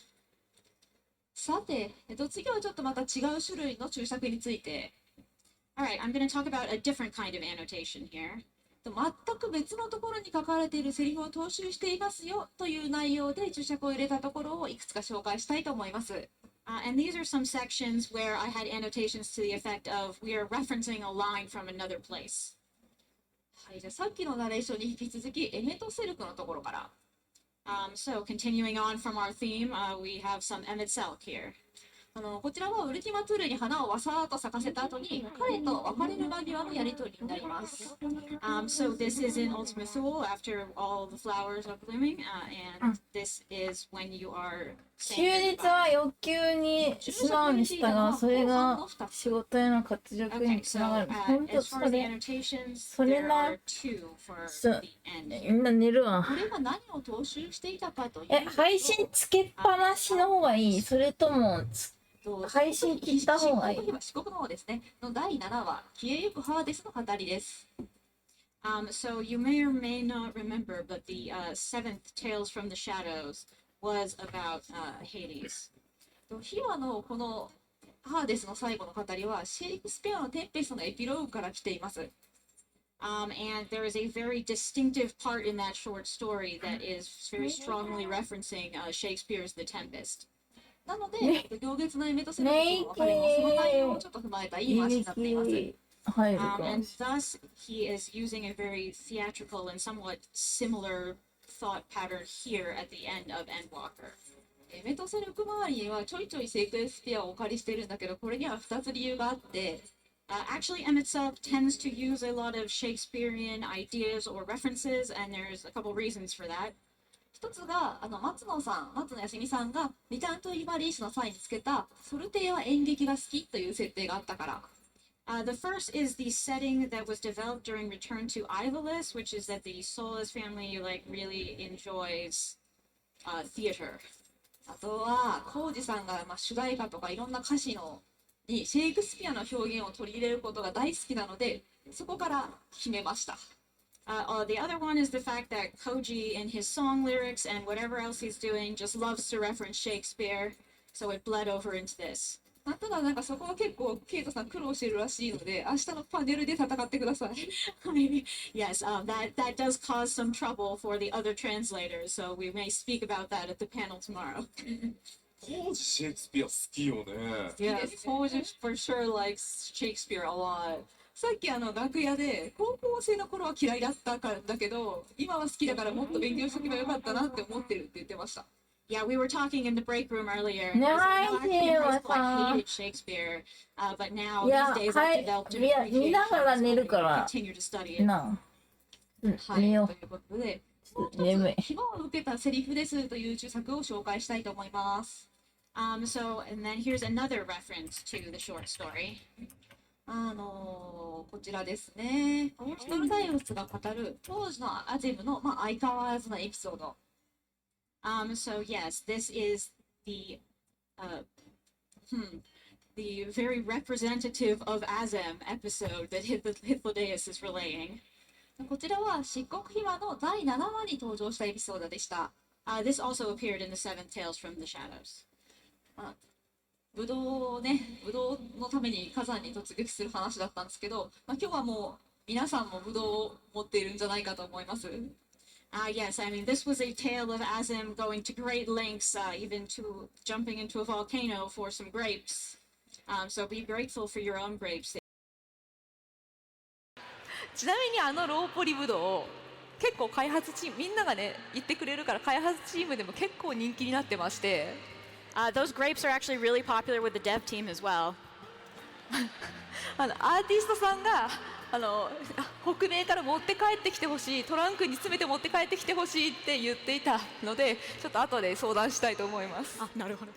さて、次はちょっとまた違う種類の注釈について。All right, I'm going to talk about a different kind of annotation here. 全く別のところに書かれているセリフを踏襲していますよという内容で注釈を入れたところをいくつか紹介したいと思います。And these are some sections where I had annotations to the effect of we are referencing a line from another place. はい、じゃあさっきのナレーションに引き続きエメトセルクのところから。So continuing on from our theme, we have some Emmet Selk here. こちらはウルティマトゥールに花をわさーっと咲かせた後に彼と別れる間際のやりとりになります。So this is in Ultima Thule after all the flowers are blooming, and this is when you are 休日は欲求に素直に従う。それが仕事への活力につながる。本当それな。みんな寝るわ。これが何を踏襲していたかという。配信つけっぱなしの方がいい？それとも配信聞いた方がいい。四国の方ですね。の第7話、消えゆくハーデスの語りです。So you may or may not remember, but the seventh Tales from the Shadows was about Hades. 秘話のこのハーデスの最後の語りは、シェイクスピアのテンペストのエピローグから来ています。And there is a very distinctive part in that short story that is very strongly referencing Shakespeare's The Tempest. なので、行月のエメトセルの分かりもその内容をちょっと踏まえた言い回しになっています。And thus, he is using a very theatrical and somewhat similar thought pattern here at the end of Endwalker. メトセルク周りにはちょいちょいシェイクスピアをお借りしてるんだけど、これには2つ理由があって、Actually, M itself tends to use a lot of Shakespearean ideas or references, and there's a couple reasons for that. 一つが松野康美さんがリターントイバリーシュの際につけたソルテイは演劇が好きという設定があったから。The first is the setting that was developed during Return to Ivalice, which is that the Solas family really enjoys theater. あとは浩二さんが主題歌とかいろんな歌詞にシェイクスピアの表現を取り入れることが大好きなので、そこから決めました。The other one is the fact that Koji in his song lyrics and whatever else he's doing just loves to reference Shakespeare, so it bled over into this. ただそこは結構ケイトさん苦労してるらしいので、明日のパネルで戦ってください。Yes, that does cause some trouble for the other translators, so we may speak about that at the panel tomorrow. 当時シェイクスピア好きよね。Yes, Koji for sure likes Shakespeare a lot. さっき楽屋で高校生の頃は嫌いだったからだけど、今は好きだからもっと勉強しとけばよかったなって思ってるって言ってました。Yeah, we were talking in the break room earlier. And actually in high school, I hated Shakespeare, but now these days I've developed a continue to study it. はい、ということで、もう一つ暇を受けたセリフですという著作を紹介したいと思います。So, and then here's another reference to the short story. こちらですね。ストルダイウスが語る当時のアジムの、相変わらずのエピソード。So yes, this is the very representative of Azem episode that Hythlodaeus is relaying. こちらは漆黒秘話の第7話に登場したエピソードでした。This also appeared in the Seven Tales from the Shadows. ブドウのために火山に突撃する話だったんですけど、今日はもう皆さんもブドウを持っているんじゃないかと思います。Yes, I mean, this was a tale of Azem going to great lengths, even to jumping into a volcano for some grapes. So be grateful for your own grapes. ちなみにローポリブドウ結構開発チームみんながね言ってくれるから開発チームでも結構人気になってまして、those grapes are actually really popular with the dev team as well. アーティストさんが北米から持って帰ってきてほしい、トランクに詰めて持って帰ってきてほしいって言っていたので、ちょっと後で相談したいと思います。なるほど。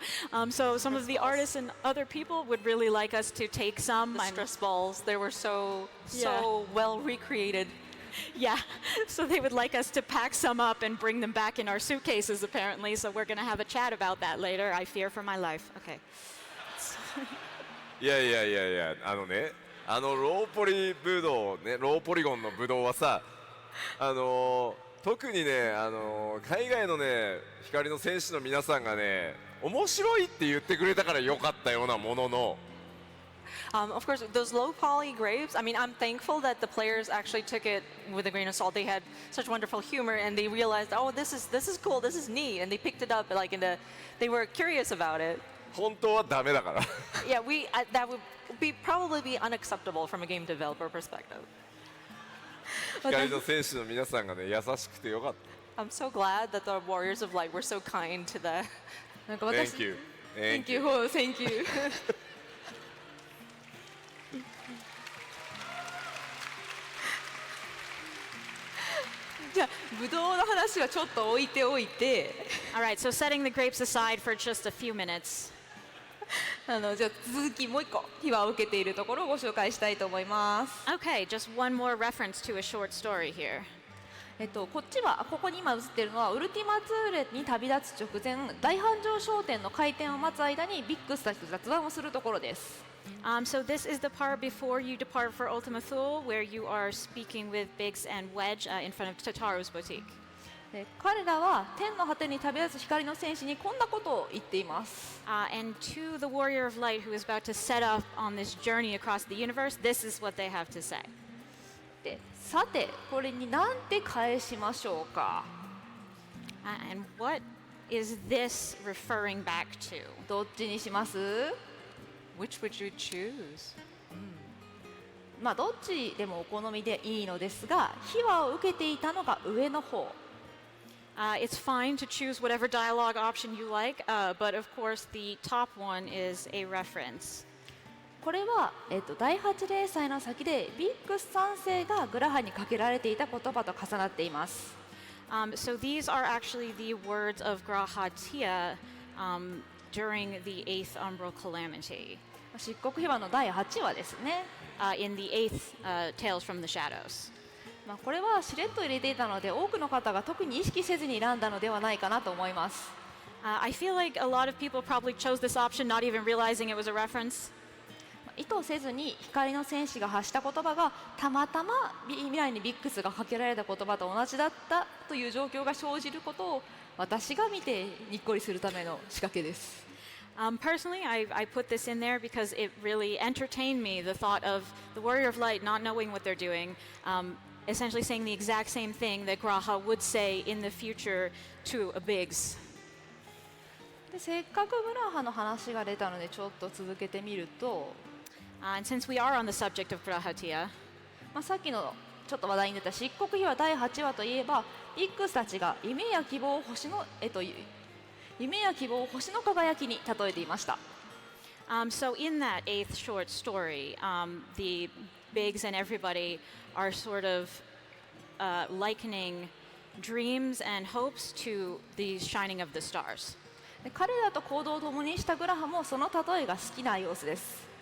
So some of the artists and other people would really like us to take some stress balls. They were so well recreated. Yeah, so they would like us to pack some up and bring them back in our suitcases apparently. So we're going to have a chat about that later. I fear for my life. Okay. いやローポリブドウね、ローポリゴンのブドウはさ、特にね、海外のね、光の戦士の皆さんがね、面白いって言ってくれたから良かったようなものの。Of course, those low poly grapes, I mean, I'm thankful that the players actually took it with a grain of salt. They had such wonderful humor and they realized, oh, this is cool, this is neat, and they picked it up like they were curious about it. 本当はダメだから。Yeah, that would probably be unacceptable from a game developer perspective. 光の戦士の皆さんがね、優しくてよかった。I'm so glad that the Warriors of Light were so kind to the. Thank you. Thank you. Thank you. じゃあブドウの話はちょっと置いておいて。Alright, so setting the grapes aside for just a few minutes. じゃあ続きもう一個秘話を受けているところをご紹介したいと思います。Okay, just one more reference to a short story here. こっちはここに今映っているのはウルティマツーレに旅立つ直前、大繁盛商店の開店を待つ間にビックスたちと雑談をするところです。So this is the part before you depart for Ultima Thule, where you are speaking with Biggs and Wedge in front of Tataru's boutique. で彼らは天の果てに旅立つ光の戦士にこんなことを言っています。And to the warrior of light who is about to set off on this journey across the universe, this is what they have to say. でさてこれに何て返しましょうか。And what is this referring back to? どっちにします？ Which would you choose? まあどっちでもお好みでいいのですが、秘話を受けていたのが上の方。It's fine to choose whatever dialogue option you like, but of course the top one is a reference. これは、第8例祭の先でビックス3世がグラハにかけられていた言葉と重なっています。So these are actually the words of Grahatia during the 8th Umbral Calamity. 漆黒秘話の第8話ですね。In the 8th Tales from the Shadows. これはしれっと入れていたので多くの方が特に意識せずに選んだのではないかなと思います。I feel like a lot of people probably chose this option not even realizing it was a reference. 意図せずに光の戦士が発した言葉がたまたま未来にビックスがかけられた言葉と同じだったという状況が生じることを私が見てにっこりするための仕掛けです。Personally, I put this in there because it really entertained me, the thought of the Warrior of Light not knowing what they're doing, essentially saying the exact same thing that Graha would say in the future to a Biggs. でせっかくグラハの話が出たのでちょっと続けてみると、and since we are on the subject of Grahatia, さっきのちょっと話題に出た漆黒秘話第8話といえば、ビックスたちが夢や希望を星の輝きに例えていました。So in that 8th short story, the Biggs and everybody are sort of likening dreams and hopes to the shining of the stars. 彼らと行動を共にしたグラハもその例えが好きな様子です。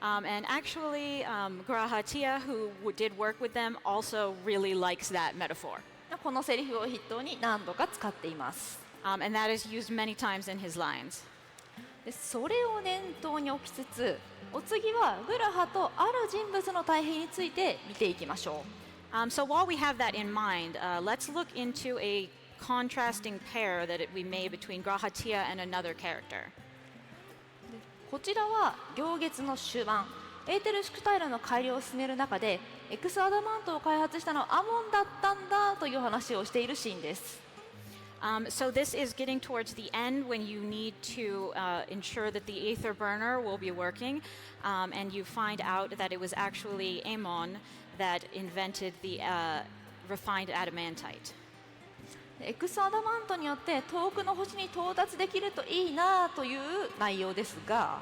And actually, Grahatia, who did work with them, also really likes that metaphor. このセリフを筆頭に何度か使っています。And that is used many times in his lines. でそれを念頭に置きつつ、お次はグラハとある人物の対比について見ていきましょう。So while we have that in mind, let's look into a contrasting pair that we made between Grahatia and another character. こちらは行月の終盤、エーテルシュクタイルの改良を進める中でエクスアダマントを開発したのはアモンだったんだという話をしているシーンです。So this is getting towards the end when you need to ensure that the Aether Burner will be working, and you find out that it was actually Amon that invented the refined adamantite. エクスアダマントによって遠くの星に到達できるといいなという内容ですが、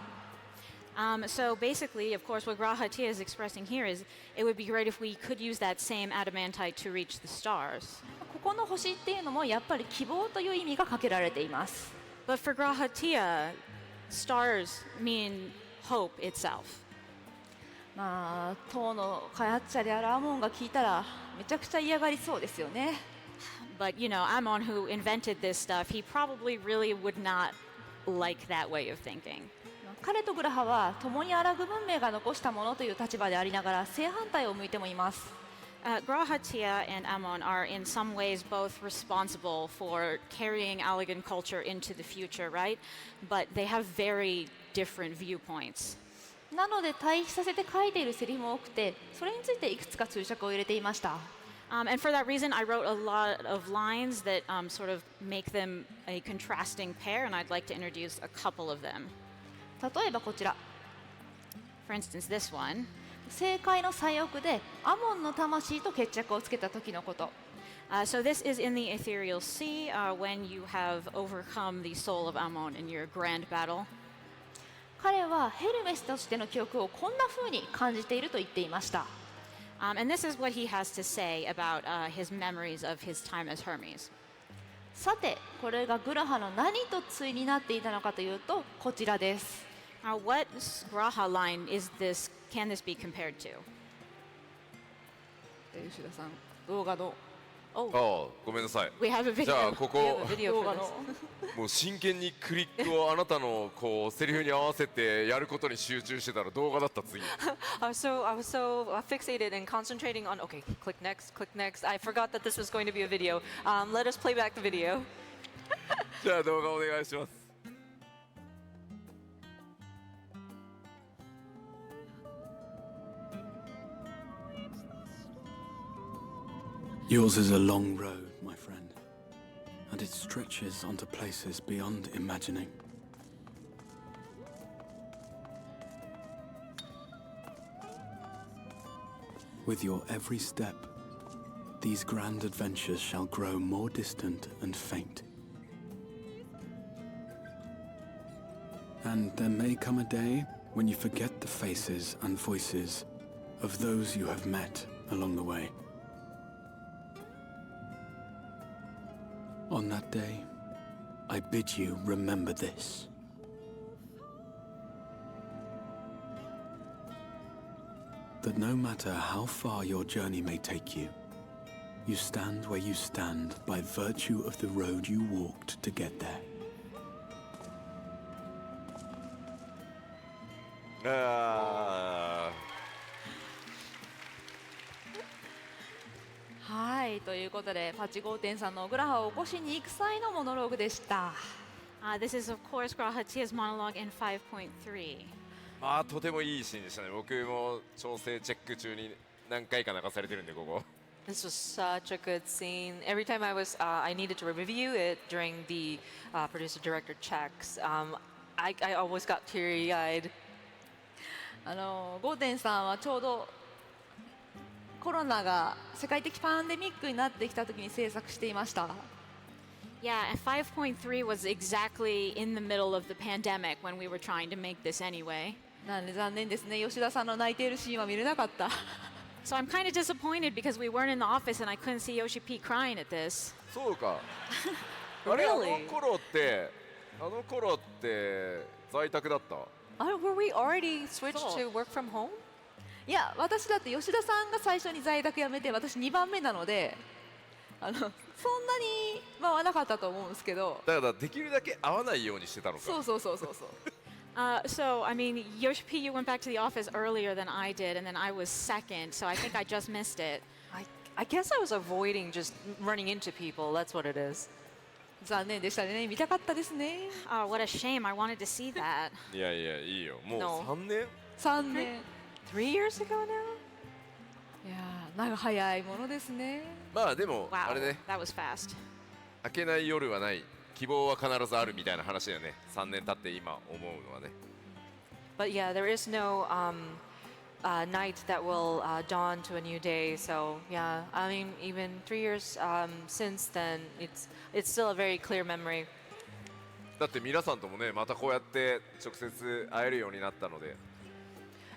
So basically, of course, what Grahatia is expressing here is it would be great if we could use that same adamantite to reach the stars. ここの星っていうのもやっぱり希望という意味がかけられています。But for Grahatia, stars mean hope itself. 塔の開発者であるアモンが聞いたらめちゃくちゃ嫌がりそうですよね。But you know, Amon, who invented this stuff, he probably really would not like that way of thinking. 彼とグラハは共にアラグ文明が残したものという立場でありながら正反対を向いてもいます。Grahatia and Amon are in some ways both responsible for carrying Allagan culture into the future, right? But they have very different viewpoints. なので対比させて書いているセリフも多くて、それについていくつか注釈を入れていました。And for that reason, I wrote a lot of lines that sort of make them a contrasting pair, and I'd like to introduce a couple of them. 例えばこちら。For instance, this one. 正解の最奥でアモンの魂と決着をつけた時のこと。So this is in the Ethereal Sea when you have overcome the soul of Amon in your grand battle. 彼はヘルメスとしての記憶をこんな風に感じていると言っていました。And this is what he has to say about his memories of his time as Hermes. さて、これがグラハの何と対になっていたのかというと、こちらです。What Graha line can this be compared to? 吉田さん、動画のああ、ごめんなさい。 We have a video. じゃあこ We have こ a video for this. もう真剣にクリックをあなたのこうセリフに合わせてやることに集中してたら動画だった次。I was so fixated and concentrating on, okay, click next, click next. I forgot that this was going to be a video. Let us play back the video. じゃあ動画お願いします。Yours is a long road, my friend, and it stretches onto places beyond imagining. With your every step, these grand adventures shall grow more distant and faint. And there may come a day when you forget the faces and voices of those you have met along the way. On that day, I bid you remember this. That no matter how far your journey may take you, you stand where you stand by virtue of the road you walked to get there. あはい、ということでパチゴーテンさんのグラハを起こしに行く際のモノローグでした。This is of course Grahatia's monologue in 5.3. まあとてもいいシーンでしたね。僕も調整チェック中に何回か流されてるんでここ。This was such a good scene. Every time I needed to review it during the producer-director checks, I always got teary-eyed. ゴーテンさんはちょうどコロナが世界的パンデミックになってきた時に制作していました。Yeah, and 5.3 was exactly in the middle of the pandemic when we were trying to make this anyway. なんで残念ですね。吉田さんの泣いているシーンは見れなかった。So I'm kind of disappointed because we weren't in the office and I couldn't see Yoshi P crying at this. そうか。あれあの頃って在宅だった？Were we already switched to work from home? いや、私だって吉田さんが最初に在宅辞めて、私2番目なので、そんなに合わなかったと思うんですけど。だからできるだけ合わないようにしてたのか。そうそうそうそうそう。So, I mean, Yoshi P, you went back to the office earlier than I did, and then I was second, so I think I just missed it. I guess I was avoiding just running into people. That's what it is. 残念でしたね。見たかったですね。Oh, what a shame. I wanted to see that. いやいやいいよ。もう3年？3年。3 years ago now? いやー、なんか早いものですね。まあでも、 Wow, あれね。 that was fast. 明けない夜はない。希望は必ずあるみたいな話だよね。3年経って今思うのはね。But yeah, there is no night that will dawn to a new day. So yeah, I mean, even 3 years since then, it's still a very clear memory. だって皆さんともね、またこうやって直接会えるようになったので。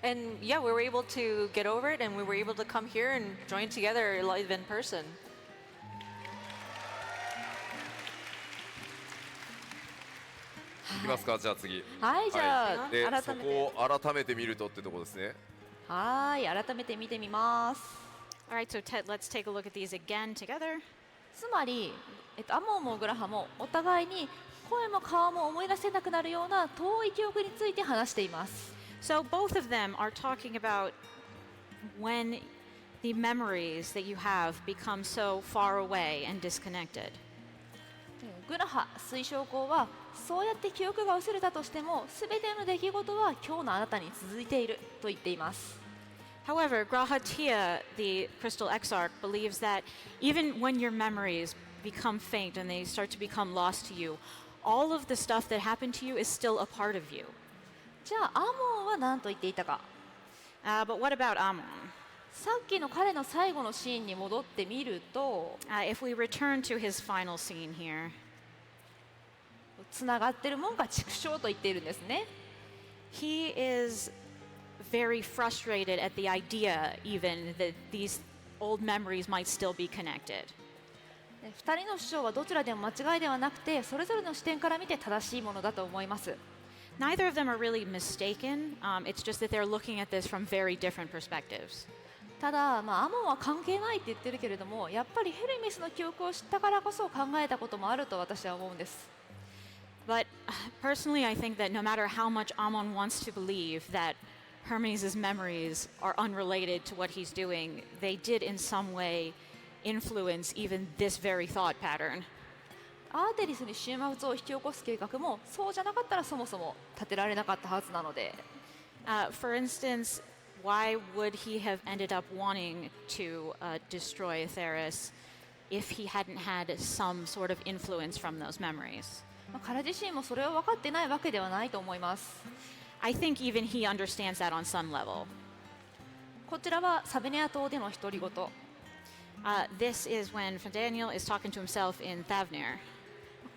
And yeah, we were able to get over it, and we were able to come here and join together live in person. いきますか、じゃあ次。はい、じゃあ、で、改めて。そこを改めて見るとってとこですね。はい、改めて見てみます。Alright, so let's take a look at these again together. つまり、アモンもグラハもお互いに声も顔も思い出せなくなるような遠い記憶について話しています。So both of them are talking about when the memories that you have become so far away and disconnected. グラハ推奨校はそうやって記憶が薄れたとしても全ての出来事は今日のあなたに続いていると言っています。However, Grahatia, the Crystal Exarch, believes that even when your memories become faint and they start to become lost to you, all of the stuff that happened to you is still a part of you. じゃあアモンは何と言っていたか。But what about Amon? さっきの彼の最後のシーンに戻ってみると、if we return to his final scene here, つながってるもんが畜生と言っているんですね。He is very frustrated at the idea even that these old memories might still be connected. 2人の主張はどちらでも間違いではなくて、それぞれの視点から見て正しいものだと思います。Neither of them are really mistaken. It's just that they're looking at this from very different perspectives. ただ、アモンは関係ないって言ってるけれども、やっぱりヘルメスの記憶を知ったからこそ考えたこともあると私は思うんです。But personally, I think that no matter how much Amon wants to believe that Hermes' memories are unrelated to what he's doing, they did in some way influence even this very thought pattern. アーテリスに終末を引き起こす計画もそうじゃなかったらそもそも立てられなかったはずなので。For instance, why would he have ended up wanting to destroy Theris if he hadn't had some sort of influence from those memories? 彼自身もそれを分かってないわけではないと思います。I think even he understands that on some level. こちらはサベネア島での独り言。This is when Daniel is talking to himself in Thavnir.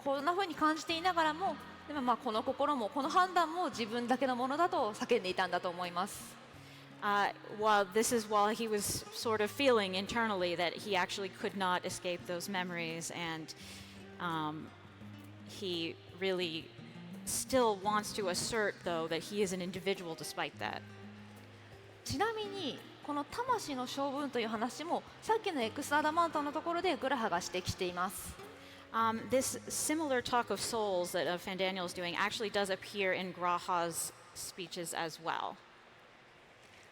こんな風に感じていながらも、でもこの心もこの判断も自分だけのものだと叫んでいたんだと思います。This is while he was sort of feeling internally that he actually could not escape those memories, and he really still wants to assert, though, that he is an individual despite that. ちなみにこの魂の性分という話もさっきのエクスアダマントのところでグラハが指摘しています。This similar talk of souls that Fandaniel is doing actually does appear in Graha's speeches as well.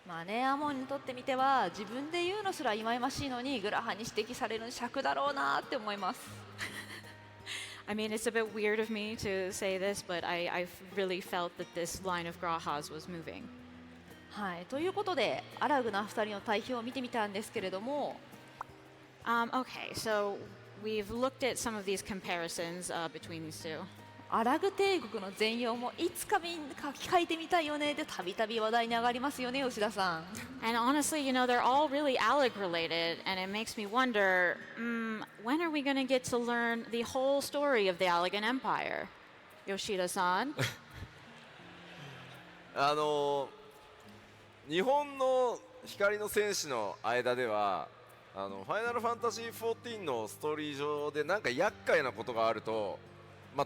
アモンにとってみては自分で言うのすら忌々しいのにグラハに指摘されるの尺だろうなって思います。I mean, it's a bit weird of me to say this, but I really felt that this line of Graha's was moving. はい、ということでアラグな2人の対比を見てみたんですけれども、Okay, so we've looked at some of these comparisons between these two. アラグ帝国の全容もいつか書き換えてみたいよねでたびたび話題に上がりますよね、吉田さん。And honestly, you know, they're all really Alec related, and it makes me wonder, when are we going to get to learn the whole story of the Allegan Empire? Yoshida-san? 日本の光の戦士の間ではファイナルファンタジー14のストーリー上でなんか厄介なことがあると、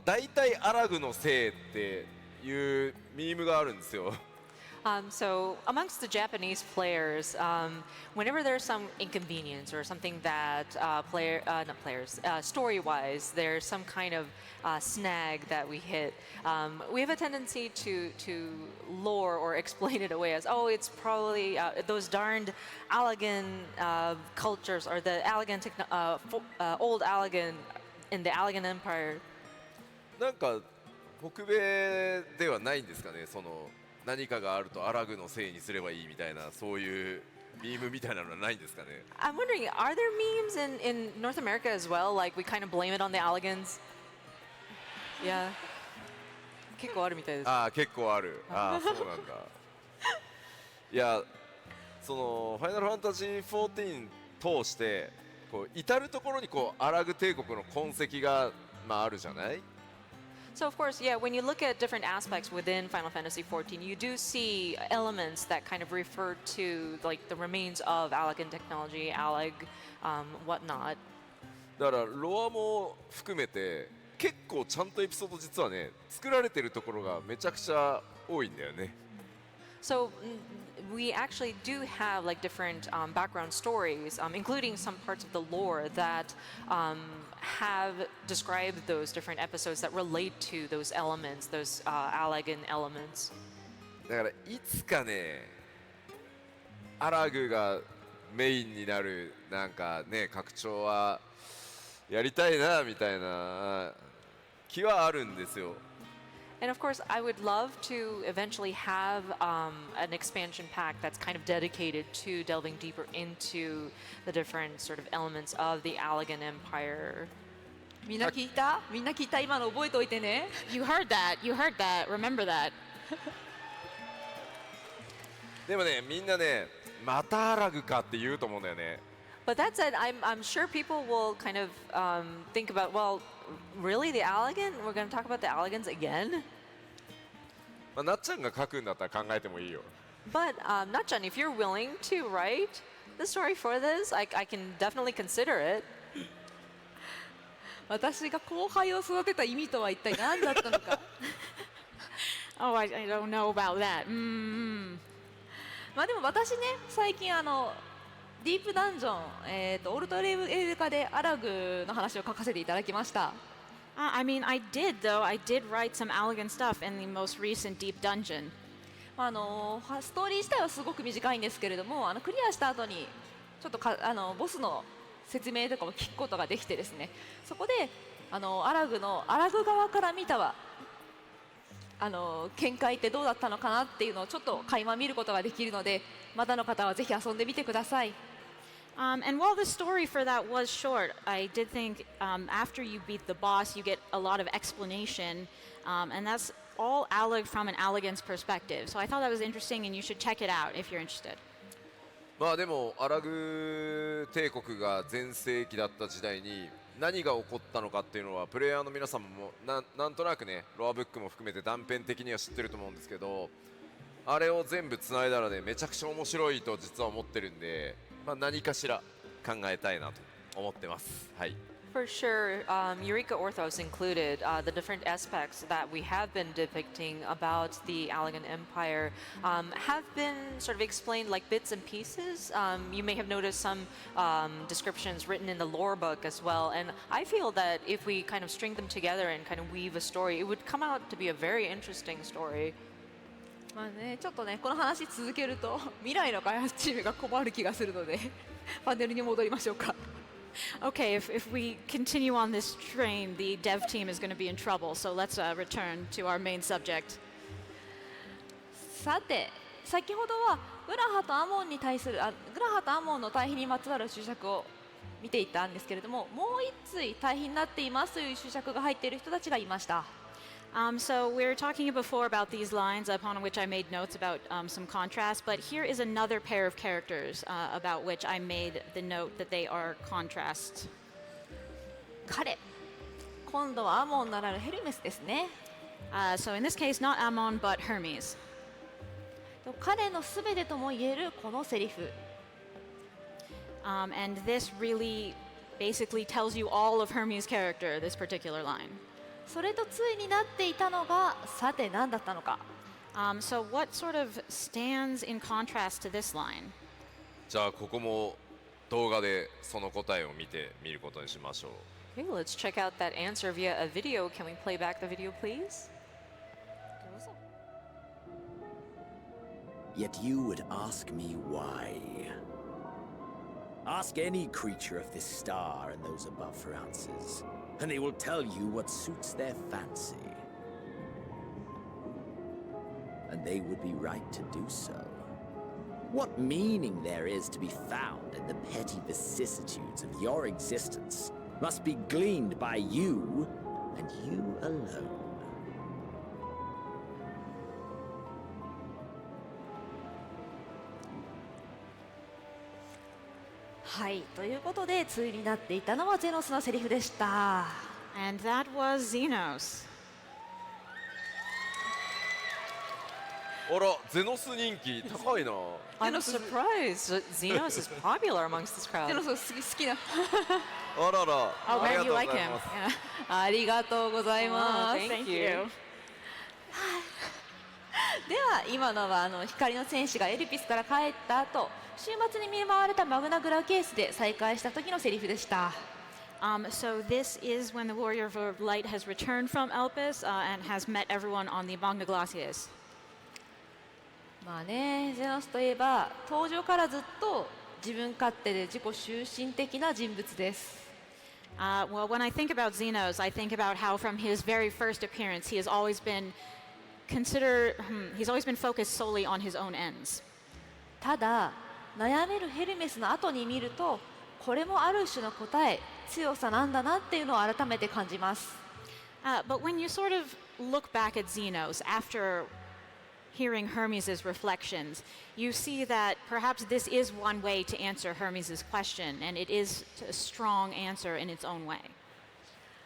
大体アラグのせいっていうミームがあるんですよ。So amongst the Japanese players, whenever there's some inconvenience or something that story-wise, there's some kind of snag that we hit, we have a tendency to lore or explain it away as, oh, it's probably those darned Allegan cultures or the Allegan old Allegan in the Allegan Empire. なんか北米ではないんですかね、その何かがあるとアラグのせいにすればいいみたいな、そういうミームみたいなのはないんですかね。I'm wondering, are there memes in North America as well? Like we kind of blame it on the Allegans? Yeah. 結構あるみたいです。結構ある。そうなんだ。いや、そのファイナルファンタジー14通してこう至る所にこうアラグ帝国の痕跡があるじゃない。So of course, yeah, when you look at different aspects within Final Fantasy XIV, you do see elements that kind of refer to like the remains of Allegan technology, Alleg, whatnot. だからロアも含めて結構ちゃんとエピソード実はね作られてるところがめちゃくちゃ多いんだよね。So we actually do have like different background stories, including some parts of the lore that have described those different episodes that relate to those elements, those Allegan elements. だからいつかねアラグがメインになるなんかね拡張はやりたいなみたいな気はあるんですよ。And of course, I would love to eventually have an expansion pack that's kind of dedicated to delving deeper into the different sort of elements of the Allegan Empire. みんな聞いた？みんな聞いた？今の覚えておいてね。You heard that. You heard that. Remember that. でもね、みんなね、またアラグかって言うと思うんだよね。But that said, I'm sure people will kind of think about, well, really the Allegan? We're going to talk about the Allegans again? なっちゃんが書くんだったら考えてもいいよ。But Natchan, if you're willing to write the story for this, I can definitely consider it. 私が後輩を育てた意味とは一体何だったのか。Oh, I don't know about that. でも私ね、最近ディープダンジョン、オルトレール化でアラグの話を書かせていただきました。I mean, I did, though. I did write some Allegan stuff in the most recent Deep Dungeon. ストーリー自体はすごく短いんですけれども、クリアした後にちょっとボスの説明とかも聞くことができてですね、そこでアラグ側から見たは見解ってどうだったのかなっていうのをちょっと垣間見ることができるので、まだの方はぜひ遊んでみてください。And while the story for that was short, I did think after you beat the boss, you get a lot of explanation, and that's all Alleg from an Allegan's perspective. So I thought that was interesting, and you should check it out if you're interested. まあでもアラグ帝国が全盛期だった時代に何が起こったのかっていうのはプレイヤーの皆さんもなんとなくね、ロアブックも含めて断片的には知ってると思うんですけど、あれを全部つないだらね、めちゃくちゃ面白いと実は思ってるんで、まあ、何かしら考えたいなと思ってます。はい。For sure, Eureka Orthos included, the different aspects that we have been depicting about the Allegan Empire have been sort of explained like bits and pieces. You may have noticed some descriptions written in the lore book as well, and I feel that if we kind of string them together and kind of weave a story, it would come out to be a very interesting story. まあね、ちょっとね、この話続けると未来の開発チームが困る気がするのでパネルに戻りましょうか。Okay, if we continue on this train, the dev team is going to be in trouble. So let's return to our main subject. さて、先ほどはグラハとアモンの対比にまつわる注釈を見ていたんですけれども、もう一対対比になっていますという注釈が入っている人たちがいました。So we were talking before about these lines upon which I made notes about some contrast, but here is another pair of characters about which I made the note that they are contrasts. 彼、今度はアモンならぬヘルメスですね。So in this case, not Ammon, but Hermes. 彼のすべてとも言えるこのセリフ。And this really basically tells you all of Hermes' character, this particular line. それと対になっていたのが、さて何だったのか。So what sort of stands in contrast to this line? じゃあここも動画でその答えを見てみることにしましょう。Okay, let's check out that answer via a video. Can we play back the video, please? Yet you would ask me why. Ask any creature of this star and those above for answers, and they will tell you what suits their fancy. And they would be right to do so. What meaning there is to be found in the petty vicissitudes of your existence must be gleaned by you and you alone. はい、ということで対になっていたのはゼノスのセリフでした。And that was Xenos. あら、ゼノス人気高いな。I'm surprised that Xenos is popular amongst this crowd. ゼノス好きな。あらら。Oh, man, you like him. ありがとうございます。Thank you. では今のは光の戦士がエルピスから帰った後、週末に見舞われたマグナグラケースで再会した時のセリフでした。So this is when the Warrior of Light has returned from Elpis and has met everyone on the Magna Glaciers. まあね、ゼノスといえば登場からずっと自分勝手で自己中心的な人物です。Well, when I think about Xenos, I think about how from his very first appearance, he has always been focused solely on his own ends. ただ悩めるヘルメスの後に見ると、これもある種の答え、強さなんだなっていうのを改めて感じます。But when you sort of look back at Xenos after hearing Hermes' reflections, you see that perhaps this is one way to answer Hermes' question, and it is a strong answer in its own way.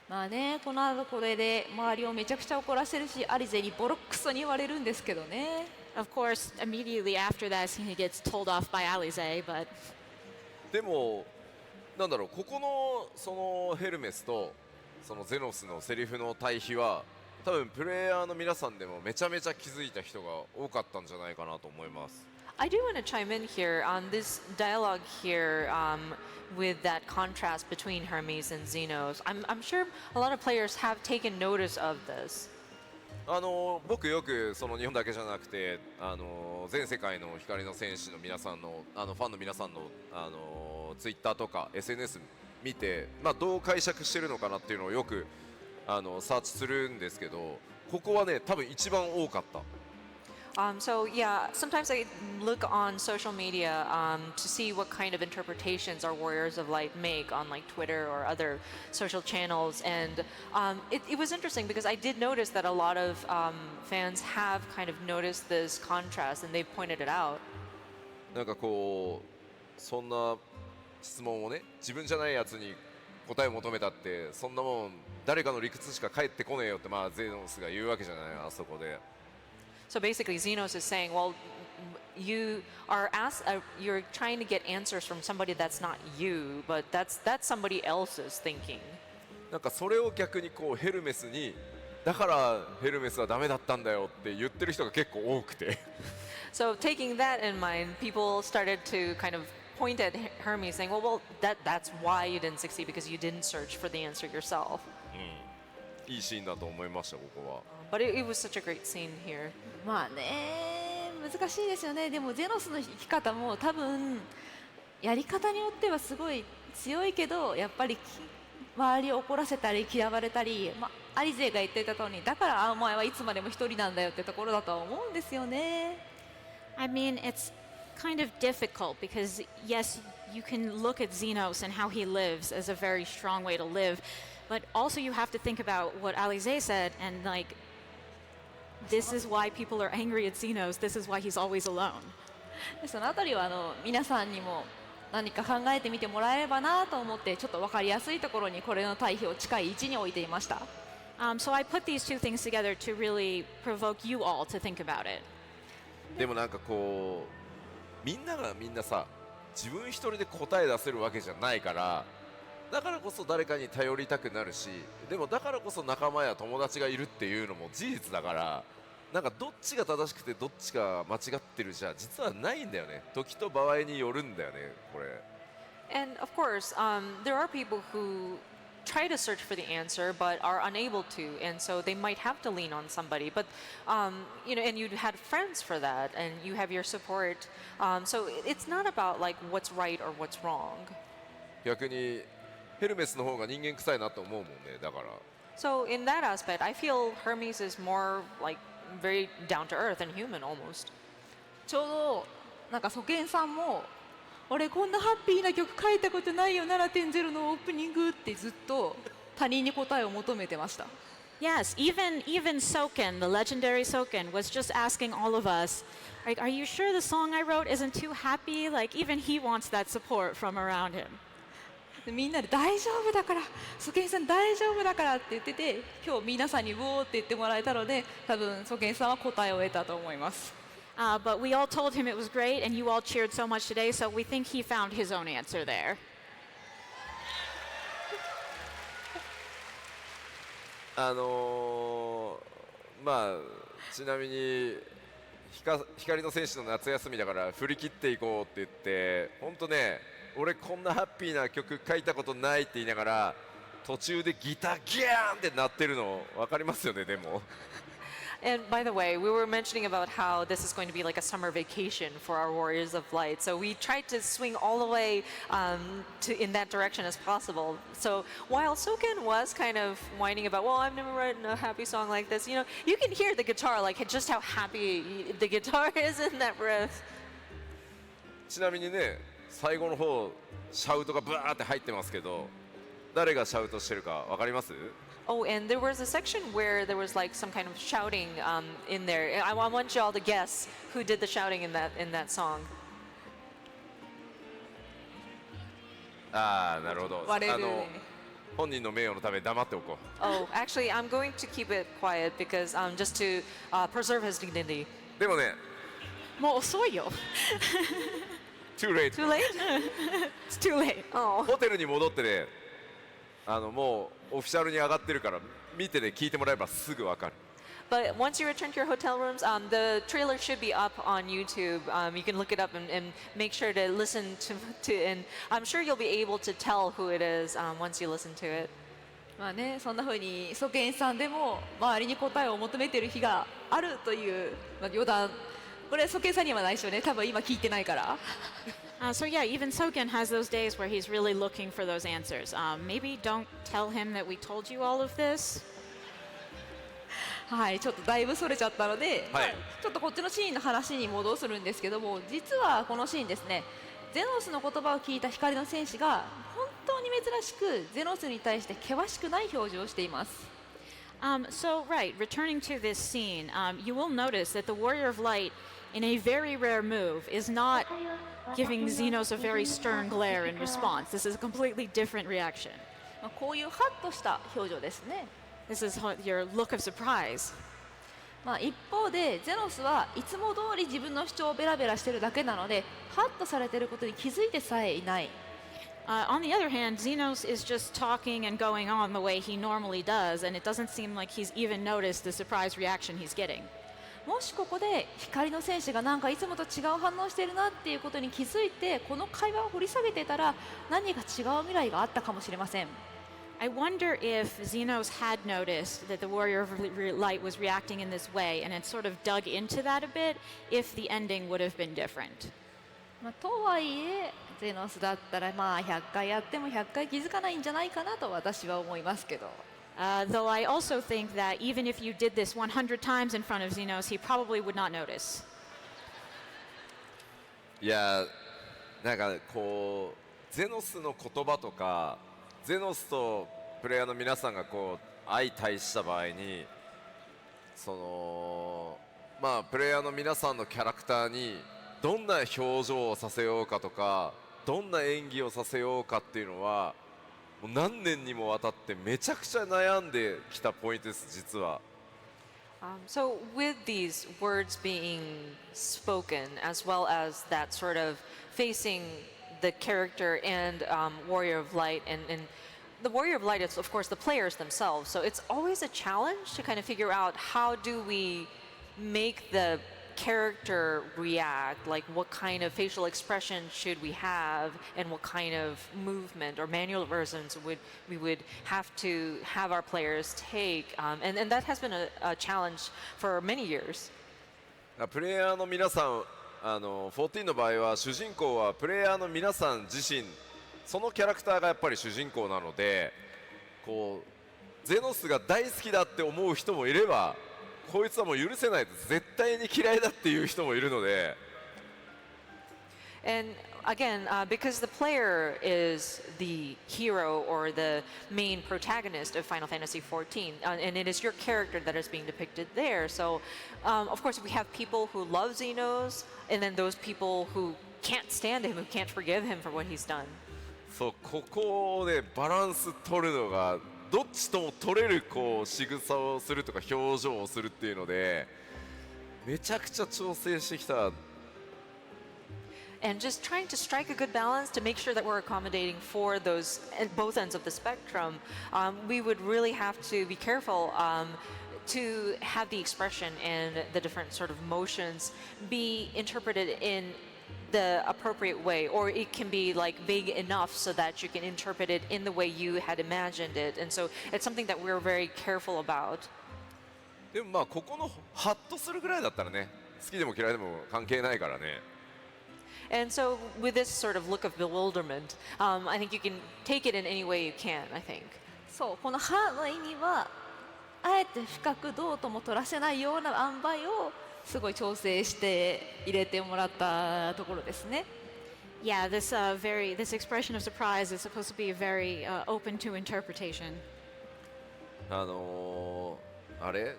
まあね、この後これで周りをめちゃくちゃ怒らせるし、アリゼにボロクソに言われるんですけどね。Of course, immediately after that, he gets told off by Alize, but でもなんだろう、ここのそのヘルメスとそのゼノスのセリフの対比は多分プレイヤーの皆さんでもめちゃめちゃ気づいた人が多かったんじゃないかなと思います。I do want to chime in here on this dialogue here with that contrast between Hermes and Xenos. I'm sure a lot of players have taken notice of this. 僕よくその日本だけじゃなくて全世界の光の戦士の皆さんのファンの皆さんのツイッターとか SNS 見て、まあ、どう解釈してるのかなっていうのをよくサーチするんですけど、ここはね多分一番多かった。So yeah, sometimes I look on social media to see what kind of interpretations our Warriors of Light make on like Twitter or other social channels, and it was interesting because I did notice that a lot of fans have kind of noticed this contrast and they've pointed it out. なんかこうそんな質問をね自分じゃないやつに答えを求めたってそんなもん誰かの理屈しか返ってこねえよってまあゼノスが言うわけじゃないあそこで。So basically, Xenos is saying, well, you're trying to get answers from somebody that's not you, but that's somebody else's thinking. なんかそれを逆にこうヘルメスにだからヘルメスはダメだったんだよって言ってる人が結構多くて。So taking that in mind, people started to kind of point at Hermes, saying, well, that's why you didn't succeed because you didn't search for the answer yourself. いいシーンだと思いましたここは。But it was such a great scene here. まあね難しいですよね。でもゼノスの生き方も多分やり方によってはすごい強いけどやっぱり周りを怒らせたり嫌われたり、アリゼが言っていた通りだからお前はいつまでも一人なんだよってところだとは思うんですよね。I mean, it's kind of difficult because yes, you can look at Xenos and how he lives as a very strong way to live, but also you have to think about what Alize said and like this is why people are angry at Xenos. This is why he's always alone. そのあたりは皆さんにも何か考えてみてもらえればなと思ってちょっと分かりやすいところにこれの対比を近い位置に置いていました。So I put these two things together to really provoke you all to think about it. でもなんかこうみんながみんなさ自分一人で答え出せるわけじゃないからだからこそ誰かに頼りたくなるしでもだからこそ仲間や友達がいるっていうのも事実だからなんかどっちが正しくてどっちが間違ってるじゃ実はないんだよね。時と場合によるんだよねこれ。And of course, there are people who try to search for the answer but are unable to, and so they might have to lean on somebody. But you know, and you had friends for that, and you have your support. So it's not about like what's right or what's wrong. 逆にヘルメスの方が人間臭いなと思うもんねだから。So in that aspect, I feel Hermes is more like very down to earth and human almost. ちょうどなんかソケンさんも俺こんなハッピーな曲書いたことないよ 7.0 のオープニングってずっと他人に答えを求めてました。Yes, even Soken, the legendary Soken, was just asking all of us, like, are you sure the song I wrote isn't too happy? Like, even he wants that support from around him. みんなで大丈夫だからソケンさん大丈夫だからって言ってて今日皆さんにウォーって言ってもらえたので多分ソケンさんは答えを得たと思います。But we all told him it was great, and you all cheered so much today, so we think he found his own answer there. まあちなみに光の戦士の夏休みだから振り切っていこうって言って本当ね俺こんなハッピーな曲書いたことないって言いながら途中でギターギャーンって鳴ってるの分かりますよねでも。And by the way, we were mentioning about how this is going to be like a summer vacation for our Warriors of Light. So we tried to swing all the way in that direction as possible. So while Soken was kind of whining about, well, I've never written a happy song like this, you know, you can hear the guitar, like just how happy the guitar is in that riff. ちなみにね、最後の方シャウトがブワーって入ってますけど、誰がシャウトしてるかわかります？Oh, and there was a section where there was like some kind of shouting in there. I want you all to guess who did the shouting in that song. ああ、なるほど。本人の名誉のため黙っておこう。Oh, actually, I'm going to keep it quiet because just to preserve his dignity. でもね、もう遅いよ。Too late. Too late? It's too late. Oh. ホテルに戻ってね、もうオフィシャルに上がってるから見てね聞いてもらえばすぐわかる。But once you return to your hotel rooms, the trailer should be up on YouTube. You can look it up and make sure to listen to, and I'm sure you'll be able to tell who it is once you listen to it. まあね、そんな風にソケンさんでも周りに答えを求めている日があるという、まあ、余談。これソケンさんにはないでしょうね。多分今聞いてないから。So yeah, even Soken has those days where he's really looking for those answers. Maybe don't tell him that we told you all of this. はい、ちょっとだいぶそれちゃったので、はい、ちょっとこっちのシーンの話に戻するんですけども、実はこのシーンですね、ゼノスの言葉を聞いた光の戦士が本当に珍しくゼノスに対して険しくない表情をしています。So right, returning to this scene, you will notice that the Warrior of Light, in a very rare move, is not giving Xenos a very stern glare in response. This is a completely different reaction. こういうハッとした表情ですね。This is your look of surprise. まあ一方でゼノスはいつも通り自分の主張をベラベラしてるだけなので、ハッとされていることに気づいてさえいない。On the other hand, Xenos is just talking and going on the way he normally does, and it doesn't seem like he's even noticed the surprise reaction he's getting. もしここで光の戦士がなんかいつもと違う反応しているなっていうことに気づいてこの会話を掘り下げてたら何か違う未来があったかもしれません。I wonder if Xenos had noticed that the Warrior of Light was reacting in this way and had sort of dug into that a bit, if the ending would have been different. まあ、とはいえゼノスだったらまあ100回やっても100回気づかないんじゃないかなと私は思いますけど。Though I also think that even if you did this 100 times in front of Xenos, he probably would not notice. いやなんかこうゼノスの言葉とかゼノスとプレイヤーの皆さんがこう相対した場合にそのまあプレイヤーの皆さんのキャラクターにどんな表情をさせようかとかどんな演技をさせようかっていうのはもう何年にもわたってめちゃくちゃ悩んできたポイントです実は。So with these words being spoken, as well as that sort of facing the character and Warrior of Light, and the Warrior of Light is of course the players themselves, so it's always a challenge to kind of figure out how do we make the character react, like what kind of facial expression should we have and what kind of movement or mannerisms we would have to have our players take, and that has been a challenge for many years. プレイヤーの皆さん14の場合は主人公はプレイヤーの皆さん自身そのキャラクターがやっぱり主人公なのでこうゼノスが大好きだって思う人もいればこいつはもう許せない絶対に嫌いだっていう人もいるので And again, because the player is the hero or the main protagonist of Final Fantasy XIV, and it is your character that is being depicted there. So, of course, we have people who love Xenos, and then those people who can't stand him, who can't forgive him for what he's done. そうここをねバランス取るのがどっちとも取れるこう仕草をするとか表情をするっていうのでめちゃくちゃ調整してきた。And just trying to strike a good balance to make sure that we're accommodating for those at both ends of the spectrum, we would really have to be careful to have the expression and the different sort of motions be interpreted in the appropriate way, or it can be like vague enough so that you can interpret it in the way you had imagined it, and so it's something that we're very careful about. でもまあここのハッとするぐらいだったらね好きでも嫌いでも関係ないからね。And so with this sort of look of bewilderment, I think you can take it in any way you can, I think. そうこの歯の意味はあえて深くどうとも取らせないような塩梅をすごい調整して入れてもらったところですね。Yeah, this expression of surprise is supposed to be very open to interpretation. あれ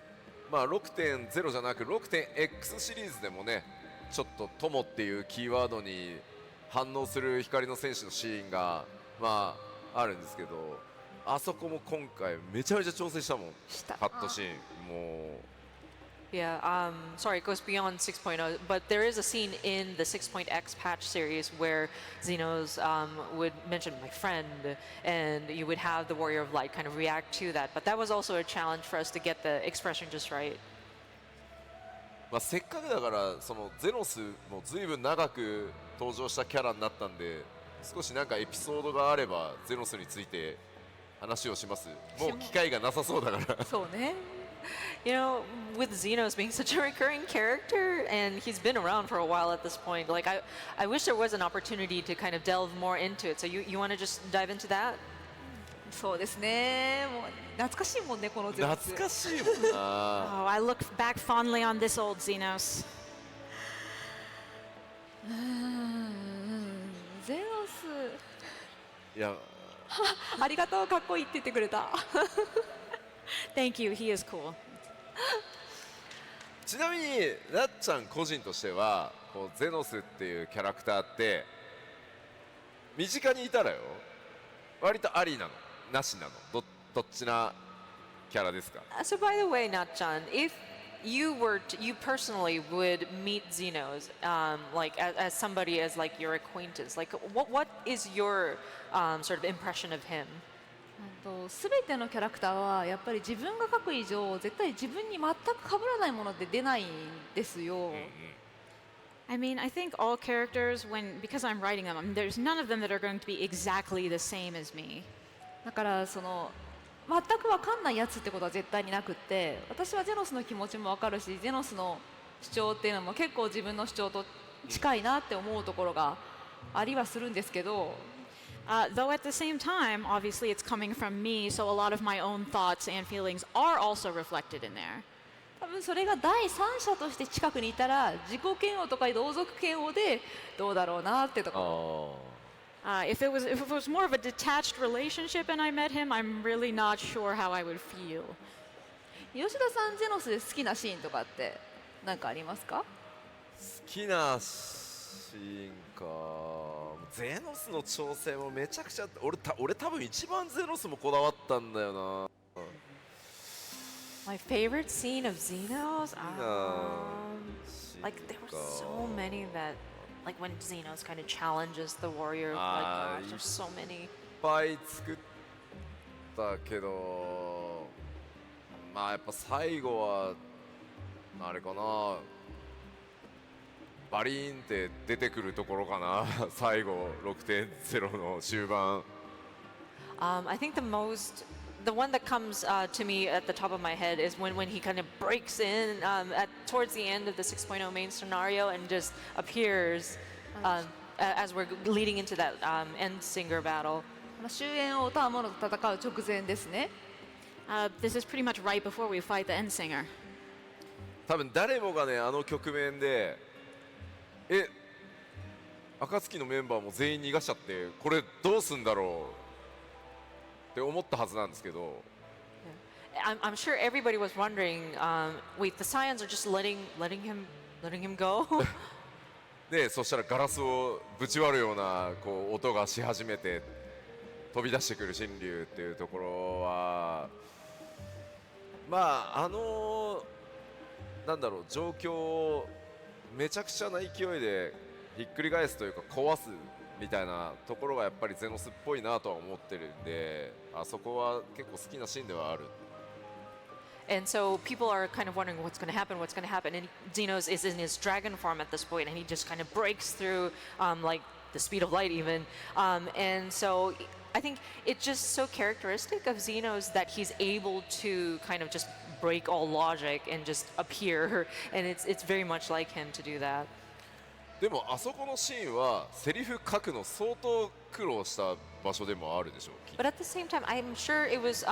まあ 6.0 じゃなく 6.x シリーズでもねちょっと友っていうキーワードに反応する光の戦士のシーンがまああるんですけどあそこも今回めちゃめちゃ調整したもんカットシーンもう Yeah, sorry, it goes beyond 6.0, but there is a scene in the 6.x patch series where Xenos would mention my friend, and you would have the Warrior of Light kind of react to that. But that was also a challenge for us to get the expression just right. まあせっかくだからそのゼノスも随分長く登場したキャラになったんで、少しなんかエピソードがあればゼノスについて話をします。もう機会がなさそうだから。そうね。You know, with Xenos being such a recurring character, and he's been around for a while at this point, like I wish there was an opportunity to kind of delve more into it. So you want to just dive into that? そうですね。もう懐かしいもんねこのゼノス。懐かしいもんな。Oh, I look back fondly on this old Xenos. ゼノス。いや。ありがとう、かっこいいって言ってくれた。Thank you, he is cool. ちなみになっちゃん個人としてはこうゼノスっていうキャラクターって身近にいたらよ割とありなのなしなのどっちなキャラですか？ So by the way, Natchan, if you personally would meet Xenos, like as somebody as like your acquaintance, like what is your sort of impression of him? すべてのキャラクターはやっぱり自分が描く以上絶対自分に全く被らないものって出ないんですよ。I mean, I think all characters, because I'm writing them, I mean, there's none of them that are going to be exactly the same as me. だからその全く分かんないやつってことは絶対になくって、私はゼノスの気持ちも分かるし、ゼノスの主張っていうのも結構自分の主張と近いなって思うところがありはするんですけど。Though at the same time, obviously it's coming from me, so a lot of my own thoughts and feelings are also reflected in there. 多分それが第三者として近くにいたら自己嫌悪とか同族嫌悪でどうだろうなってところ。If it was more of a detached relationship and I met him, I'm really not sure how I would feel. 吉田さんゼノスで好きなシーンとかって何かありますか？好きなシーンか。ゼノスの調整もめちゃくちゃ俺多分一番ゼノスもこだわったんだよな。My favorite scene of Xenos? Like there were so many that, like when Xenos kind of challenges the warrior. Like gosh, there's so many. いっぱい作ったけど、まあやっぱ最後はあれかな。バリーンって出てくるところかな最後 6.0 の終盤。I think the one that comes to me at the top of my head is when he kind of breaks in towards the end of the 6.0 main scenario and just appears as we're leading into that end singer battle. 終焉をターモノと戦う直前ですね。This is pretty much right before we fight the end singer. 多分誰もがねあの局面で暁のメンバーも全員逃がしちゃってこれどうすんだろうって思ったはずなんですけど。I'm sure everybody was wondering, wait, the Scions are just letting him go? でそしたらガラスをぶち割るようなこう音がし始めて飛び出してくる神竜っていうところはまあなんだろう状況をめちゃくちゃな勢いでひっくり返すというか壊すみたいなところがやっぱりゼノスっぽいなとは思ってるんで、あそこは結構好きなシーンではある。And so people are kind of wondering what's going to happen, and Xenos is in his dragon form at this point, and he just kind of breaks through like the speed of light even. And so I think it's just so characteristic of Xenos that he's able to kind of just break all logic and just appear, and it's very much like him to do that. でもあそこのシーンはセリフ書くの相当苦労した場所でもあるでしょう。 But at the same time, I'm sure it was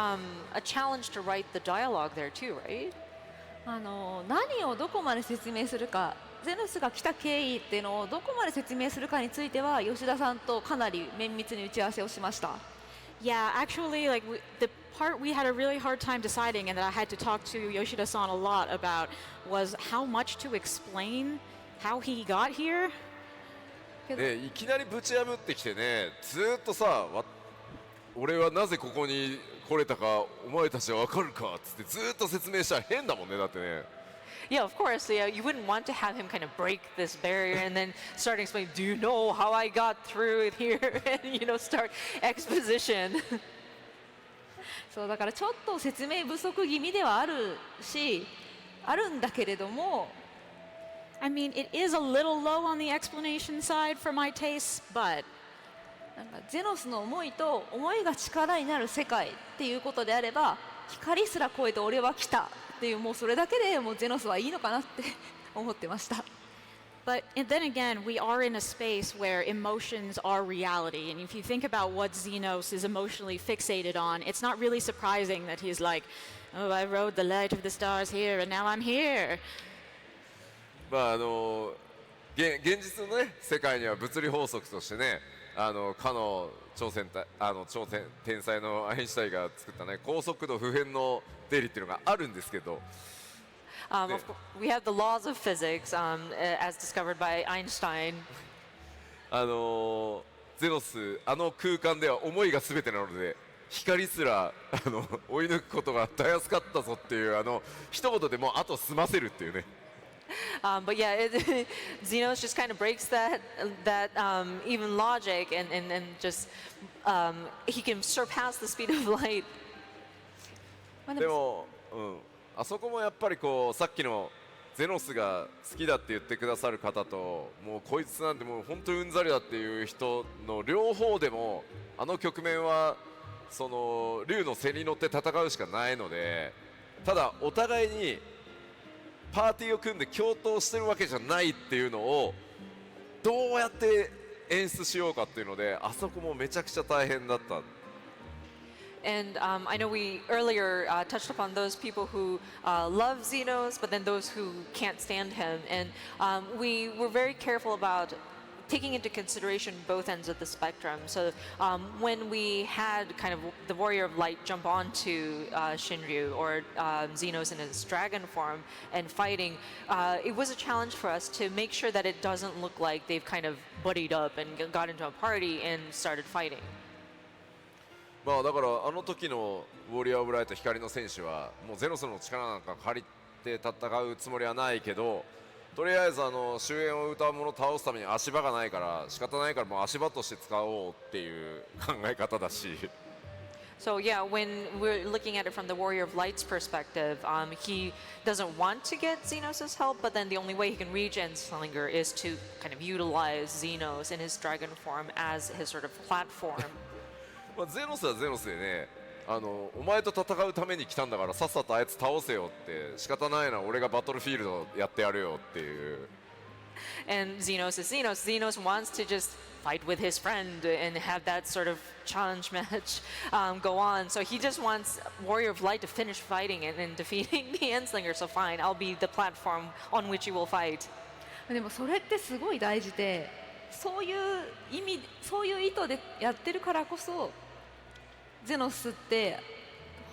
a challenge to write the dialogue there too, right? 何をどこまで説明するか、ゼノスが来た経緯っていうのをどこまで説明するかについては吉田さんとかなり綿密に打ち合わせをしました。Yeah, actually, like the part we had a really hard time deciding, and that I had to talk to Yoshida-san a lot about, was how much to explain how he got here. いきなりぶち破ってきてね、ずーっとさ、俺はなぜここに来れたかお前たちは分かるかっつってずーっと説明したら変だもんね。だってね Yeah, of course. Yeah, you wouldn't want to have him kind of break this barrier and then start explaining, do you know how I got through it here? And, start exposition. そうだからちょっと説明不足気味ではあるし、あるんだけれども、I mean, it is a little low on the explanation side for my tastes, but なんかゼノスの思いと思いが力になる世界っていうことであれば、光すら超えて俺は来たっていう、もうそれだけでもうゼノスはいいのかなって思ってました。But then again, we are in a space where emotions are reality. And if you think about what Xenos is emotionally fixated on, it's not really surprising that he's like, oh, I rode the light of the stars here and now I'm here. まあ現実のね世界には物理法則としてねかの超天才のアインシュタインが作ったね高速度不変の定理っていうのがあるんですけど。We have the laws of physics as discovered by Einstein. ゼノス空間では思いが全てなので光すら追い抜くことがたやすかったぞっていう一言でもうあと済ませるっていうね。But yeah, Xenos just kind of breaks that even logic and just he can surpass the speed of light. でも、あそこもやっぱりこうさっきのゼノスが好きだって言ってくださる方ともうこいつなんてもう本当にうんざりだっていう人の両方でも局面はその竜の背に乗って戦うしかないので、ただお互いにパーティーを組んで共闘してるわけじゃないっていうのをどうやって演出しようかっていうのであそこもめちゃくちゃ大変だった。And I know we earlier touched upon those people who love Xenos, but then those who can't stand him. And we were very careful about taking into consideration both ends of the spectrum. So when we had kind of the Warrior of Light jump onto Shinryu or Xenos in his dragon form and fighting, it was a challenge for us to make sure that it doesn't look like they've kind of buddied up and got into a party and started fighting. まあだから時のウォリアー・オブ・ライト光の選手はもうゼノスの力なんか借りて戦うつもりはないけどとりあえず終焉を歌う者を倒すために足場がないから仕方ないからもう足場として使おうっていう考え方だし。So yeah, when we're looking at it from the Warrior of Light's perspective, he doesn't want to get Xenos' help, but then the only way he can reach Endslinger is to kind of utilize Xenos in his dragon form as his sort of platform. まあゼノスはゼノスでねお前と戦うために来たんだからさっさとあいつ倒せよって仕方ないな俺がバトルフィールドやってやるよっていう。And Xenos is Xenos. Xenos wants to just fight with his friend and have that sort of challenge match go on. So he just wants Warrior of Light to finish fighting and defeating the Endslinger. So fine, I'll be the platform on which you will fight. でもそれってすごい大事で、そういう意味、そういう意図でやってるからこそ。ゼノスって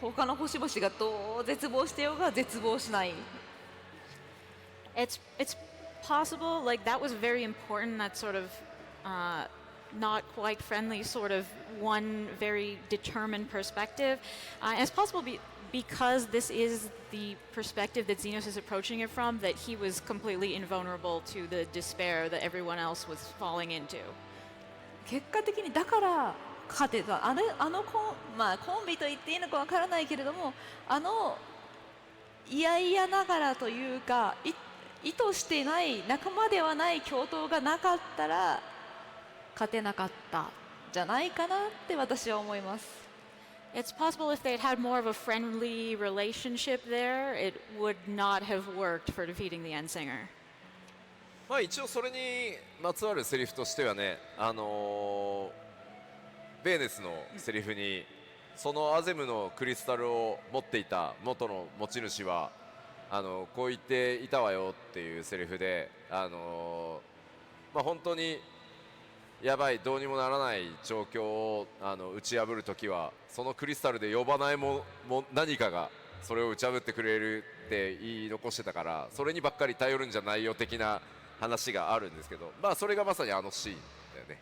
他の星々がどう絶望してようが絶望しない。It's possible, like that was very important, that sort of not quite friendly sort of one very determined perspective. It's possible because this is the perspective that Xenos is approaching it from, that he was completely invulnerable to the despair that everyone else was falling into. 結果的にだから勝てたまあコンビと言っていいのかわからないけれども嫌々ながらというか意図してない仲間ではない共闘がなかったら勝てなかったじゃないかなって私は思います。It's possible if they'd had more of a friendly relationship there, it would not have worked for defeating the Endsinger. まあ一応それにまつわるセリフとしてはねベーネスのセリフにそのアゼムのクリスタルを持っていた元の持ち主はこう言っていたわよっていうセリフでまあ本当にやばいどうにもならない状況を打ち破るときはそのクリスタルで呼ばない何かがそれを打ち破ってくれるって言い残してたからそれにばっかり頼るんじゃないよ的な話があるんですけどまあそれがまさにシーンだよね。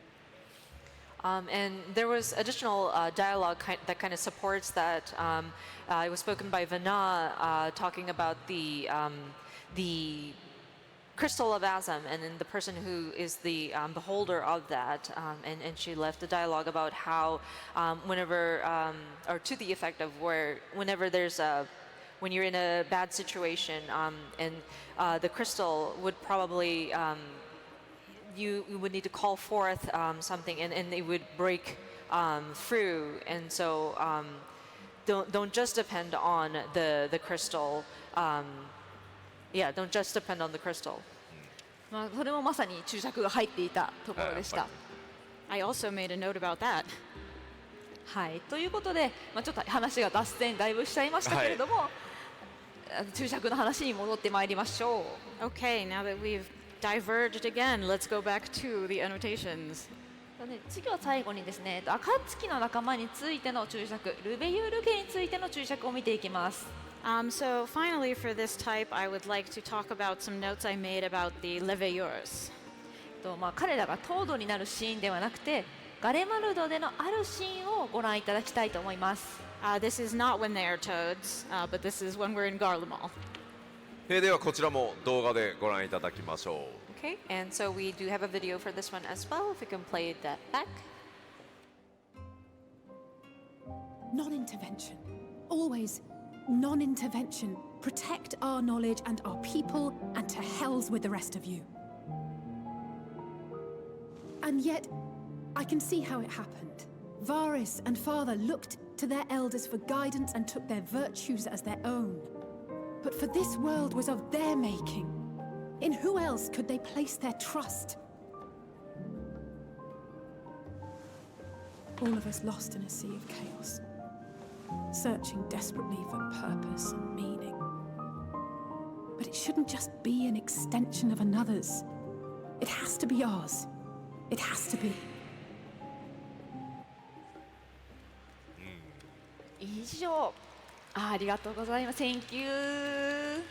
And there was additional dialogue that kind of supports that. It was spoken by Vana talking about the the crystal of Azam, and then the person who is the beholder of that, and she left a dialogue about how whenever, or to the effect of where whenever there's a, when you're in a bad situation, and the crystal would probably, you would need to call forth something, and it would break through, and so don't just depend on the crystal. Yeah, don't just depend on the crystal. まあ、それもまさに注釈が入っていたところでした。I also made a note about that. はい、ということで、まあ、ちょっと話が脱線だいぶしちゃいましたけれども、注釈の話に戻ってまいりましょう。Okay, now that we've diverged again, let's go back to the annotations. 次は最後にですね、暁の仲間についての注釈、ルベユール家についての注釈を見ていきます。So finally for this type, I would like to talk about some notes I made about the Leveilleurs. まあ、彼らがトードになるシーンではなくて、ガレマルドでのあるシーンをご覧いただきたいと思います。This is not when they are toads, but this is when we're in Garlemald. ではこちらも動画でご覧いただきましょう。 Okay, and so we do have a video for this one as well, if we can play that back. Non-intervention. Always non-intervention. Protect our knowledge and our people, and to hells with the rest of you. And yet, I can see how it happened. Varys and Father looked to their elders for guidance and took their virtues as their own. But for this world was of their making. In who else could they place their trust? All of us lost in a sea of chaos, searching desperately for purpose and meaning. But it shouldn't just be an extension of another's. It has to be ours. It has to be. 以上。ありがとうございます。Thank you。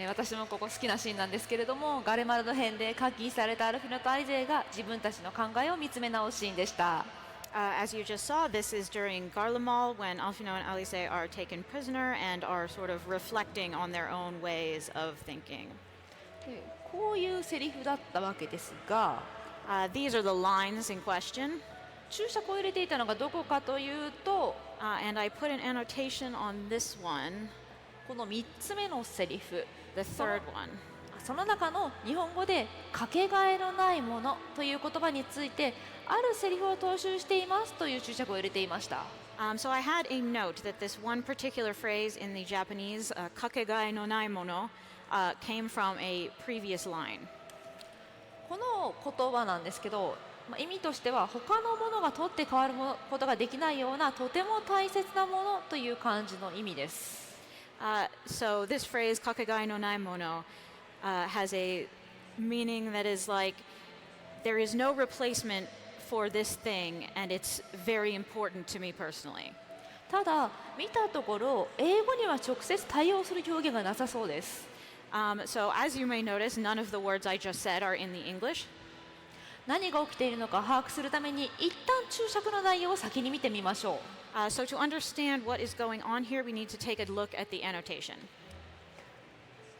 私もここ好きなシーンなんですけれども、ガレマルド編で監禁されたアルフィノとアリゼが自分たちの考えを見つめ直すシーンでした。As you just saw, this is during Garlemald when Alfino and Alice are taken prisoner and are sort of reflecting on their own ways of thinking. こういうセリフだったわけですが、these are the lines in question. 注釈を入れていたのがどこかというと、and I put an annotation on this one. この3つ目のセリフ、the third one. その中の日本語でかけがえのないものという言葉についてあるセリフを踏襲していますという注釈を入れていました。So I had a note that this one particular phrase in the Japanese, kakegae no nai mono, came from a previous line. この言葉なんですけど、意味としては他のものが取って代わることができないようなとても大切なものという感じの意味です。So this phrase, kakegae no nai mono, has a meaning that is like there is no replacement for this thing, and it's very important to me personally. ただ見たところ英語には直接対応する表現がなさそうです。So as you may notice, none of the words I just said are in the English. 何が起きているのか把握するために一旦注釈の内容を先に見てみましょう。So to understand what is going on here, we need to take a look at the annotation.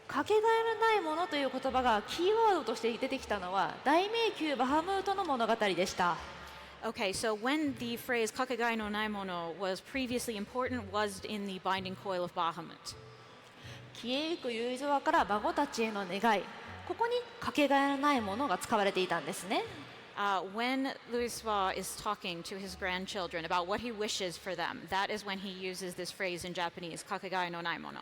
かけがえのないものという言葉がキーワードとして出てきたのは大迷宮バハムートの物語でした。Okay, so when the phrase kakegae no nai mono was previously important was in the binding coil of Bahamut. 消えゆく結沢から孫たちへの願い、ここにかけがえのないものが使われていたんですね。When Louiswa is talking to his grandchildren about what he wishes for them, that is when he uses this phrase in Japanese, kakegae no nai mono.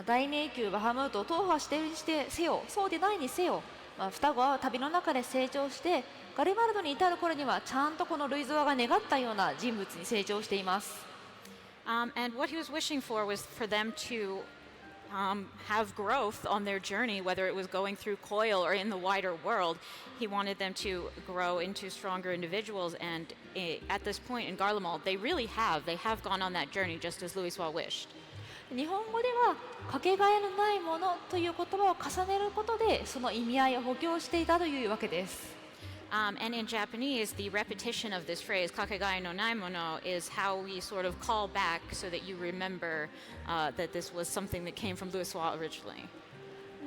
大迷宮バハムートを踏破してせよ、そうでないにせよ、双子は旅の中で成長してガレマルドに至る頃にはちゃんとこのルイゾワが願ったような人物に成長しています。And what he was wishing for was for them to have growth on their journey, whether it was going through Coil or in the wider world. He wanted them to grow into stronger individuals, and at this point in Garlemald, they have gone on that journey just as Louiswa wished. 日本語ではかけがえのないものという言葉を重ねることでその意味合いを補強していたというわけです。And in Japanese, the repetition of this phrase, kakegai no nai mono, is how we sort of call back so that you remember that this was something that came from Louis originally.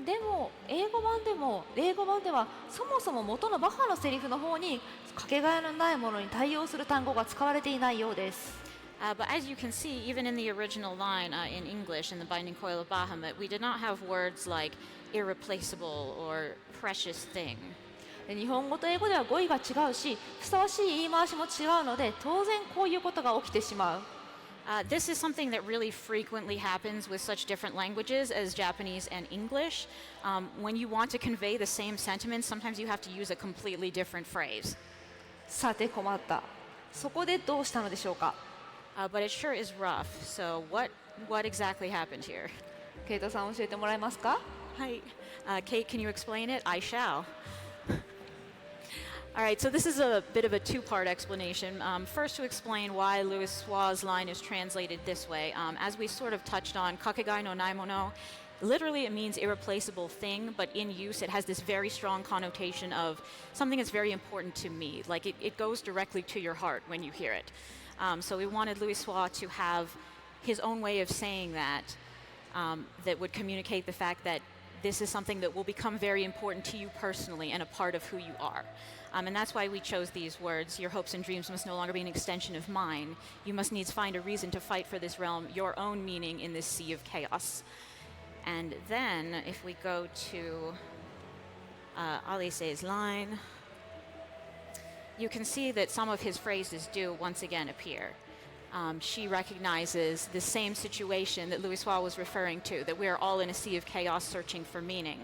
でも英語版ではそもそも元のバッハのセリフの方にかけがえのないものに対応する単語が使われていないようです。But as you can see, even in the original line in English, in the Binding Coil of Bahamut, we did not have words like irreplaceable or precious thing. 日本語と英語では語彙が違うし、ふさわしい言い回しも違うので、当然こういうことが起きてしまう。This is something that really frequently happens with such different languages as Japanese and English. When you want to convey the same sentiment, sometimes you have to use a completely different phrase. さて困った。そこでどうしたのでしょうか。But it sure is rough. So what exactly happened here? ケイトさん教えてもらえますか。はい。Kate, can you explain it? I shall. All right, so this is a bit of a two-part explanation. First, to explain why Louis Sua's line is translated this way. As we sort of touched on, kakegai no naimono, literally it means irreplaceable thing, but in use it has this very strong connotation of something that's very important to me. Like it goes directly to your heart when you hear it. So we wanted Louis Sua to have his own way of saying that, that would communicate the fact that this is something that will become very important to you personally and a part of who you are. And that's why we chose these words. Your hopes and dreams must no longer be an extension of mine. You must needs find a reason to fight for this realm, your own meaning in this sea of chaos. And then, if we go to Alice's line, you can see that some of his phrases do once again appear. She recognizes the same situation that Louis Sua was referring to, that we are all in a sea of chaos searching for meaning.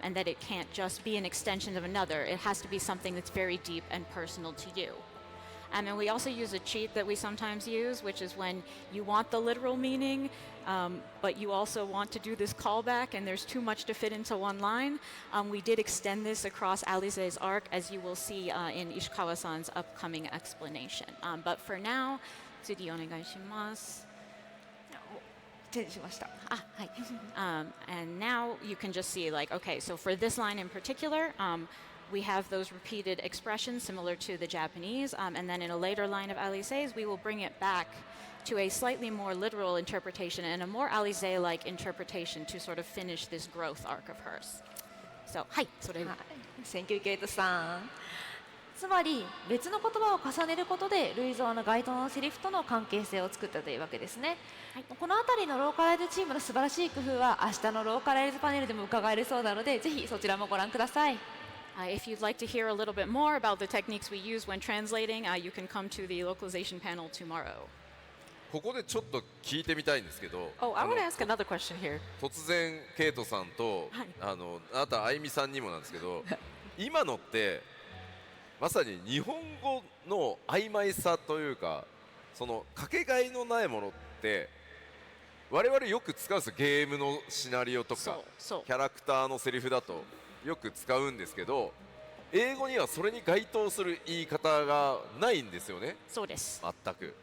And that it can't just be an extension of another. It has to be something that's very deep and personal to you. And we also use a cheat that we sometimes use, which is when you want the literal meaning, but you also want to do this callback and there's too much to fit into one line. We did extend this across Alize's arc, as you will see in Ishikawa-san's upcoming explanation. But for now, tsugi onegai shimasu. And now you can just see, like, okay, so for this line in particular, we have those repeated expressions similar to the Japanese, and then in a later line of Alize's, we will bring it back to a slightly more literal interpretation and a more Alize-like interpretation to sort of finish this growth arc of hers. So, はい、それ。Thank you, ケイトさん。つまり別の言葉を重ねることでルイゾアの該当のセリフとの関係性を作ったというわけですね、はい、この辺りのローカライズチームの素晴らしい工夫は明日のローカライズパネルでも伺えるそうなのでぜひそちらもご覧ください。If you'd like to hear a little bit more about the techniques we use when translating, you can come to the localization panel tomorrow. ここでちょっと聞いてみたいんですけど、I want to ask another question here. 突然ケイトさんと、あなたあゆみさんにもなんですけど、今のってまさに日本語の曖昧さというか、そのかけがえのないものって我々よく使うんですよ。ゲームのシナリオとかキャラクターのセリフだとよく使うんですけど、英語にはそれに該当する言い方がないんですよね。そうです。全く。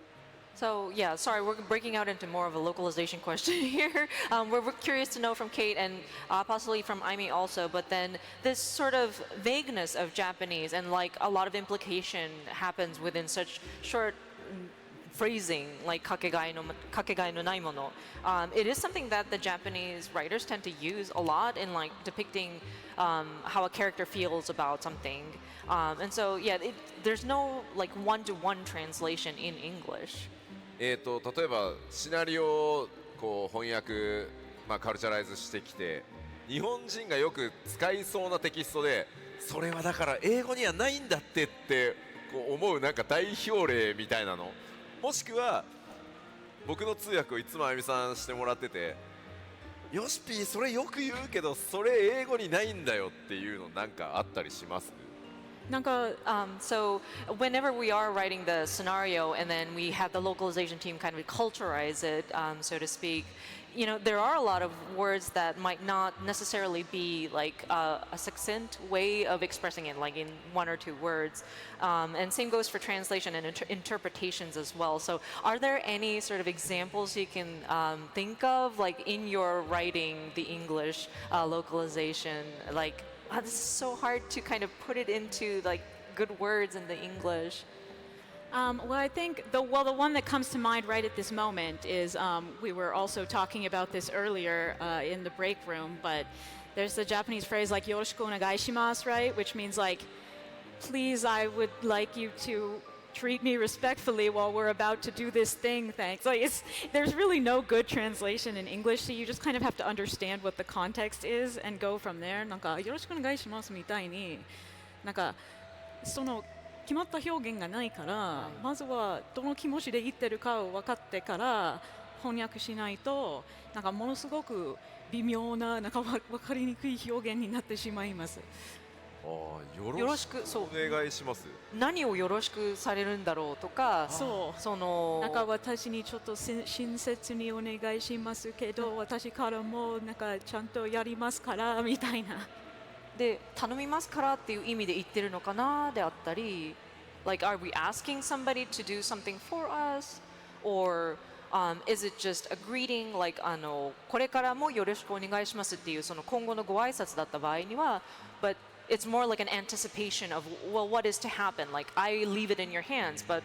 So yeah, sorry, we're breaking out into more of a localization question here. We're curious to know from Kate and possibly from Aimee also, but then this sort of vagueness of Japanese and like a lot of implication happens within such short phrasing like kakegai no naimono. It is something that the Japanese writers tend to use a lot in like depicting how a character feels about something. And so yeah, there's no like one-to-one translation in English. 例えばシナリオをこう翻訳、カルチャライズしてきて日本人がよく使いそうなテキストでそれはだから英語にはないんだってこう思うなんか代表例みたいなの、もしくは僕の通訳をいつもあゆみさんしてもらってて、よしピーそれよく言うけどそれ英語にないんだよっていうのなんかあったりします？So whenever we are writing the scenario and then we have the localization team kind of culturalize it, so to speak, you know, there are a lot of words that might not necessarily be like a succinct way of expressing it, like in one or two words. And same goes for translation and interpretations as well. So are there any sort of examples you can think of, like in your writing the English localization, like this is so hard to kind of put it into like good words in the English. Well, I think the one that comes to mind right at this moment is we were also talking about this earlier in the break room, but there's the Japanese phrase like yoroshiku onegaishimasu, right? Which means like, please, I would like you to treat me respectfully while we're about to do this thing, thanks. Like there's really no good translation in English, so you just kind of have to understand what the context is and go from there. なんかよろしくお願いしますみたいに、なんかその決まった表現がないから、まずはどの気持ちで言ってるかを分かってから翻訳しないと、なんかものすごく微妙な、なんか分かりにくい表現になってしまいます。よろしくお願いします。何をよろしくされるんだろうとか、そのなんか私にちょっと親切にお願いしますけど、私からもなんかちゃんとやりますからみたいな。で頼みますからっていう意味で言ってるのかなであったり、like are we asking somebody to do something for us, or is it just a greeting, like これからもよろしくお願いしますっていうその今後のご挨拶だった場合には、but it's more like an anticipation of, well, what is to happen, like I leave it in your hands, but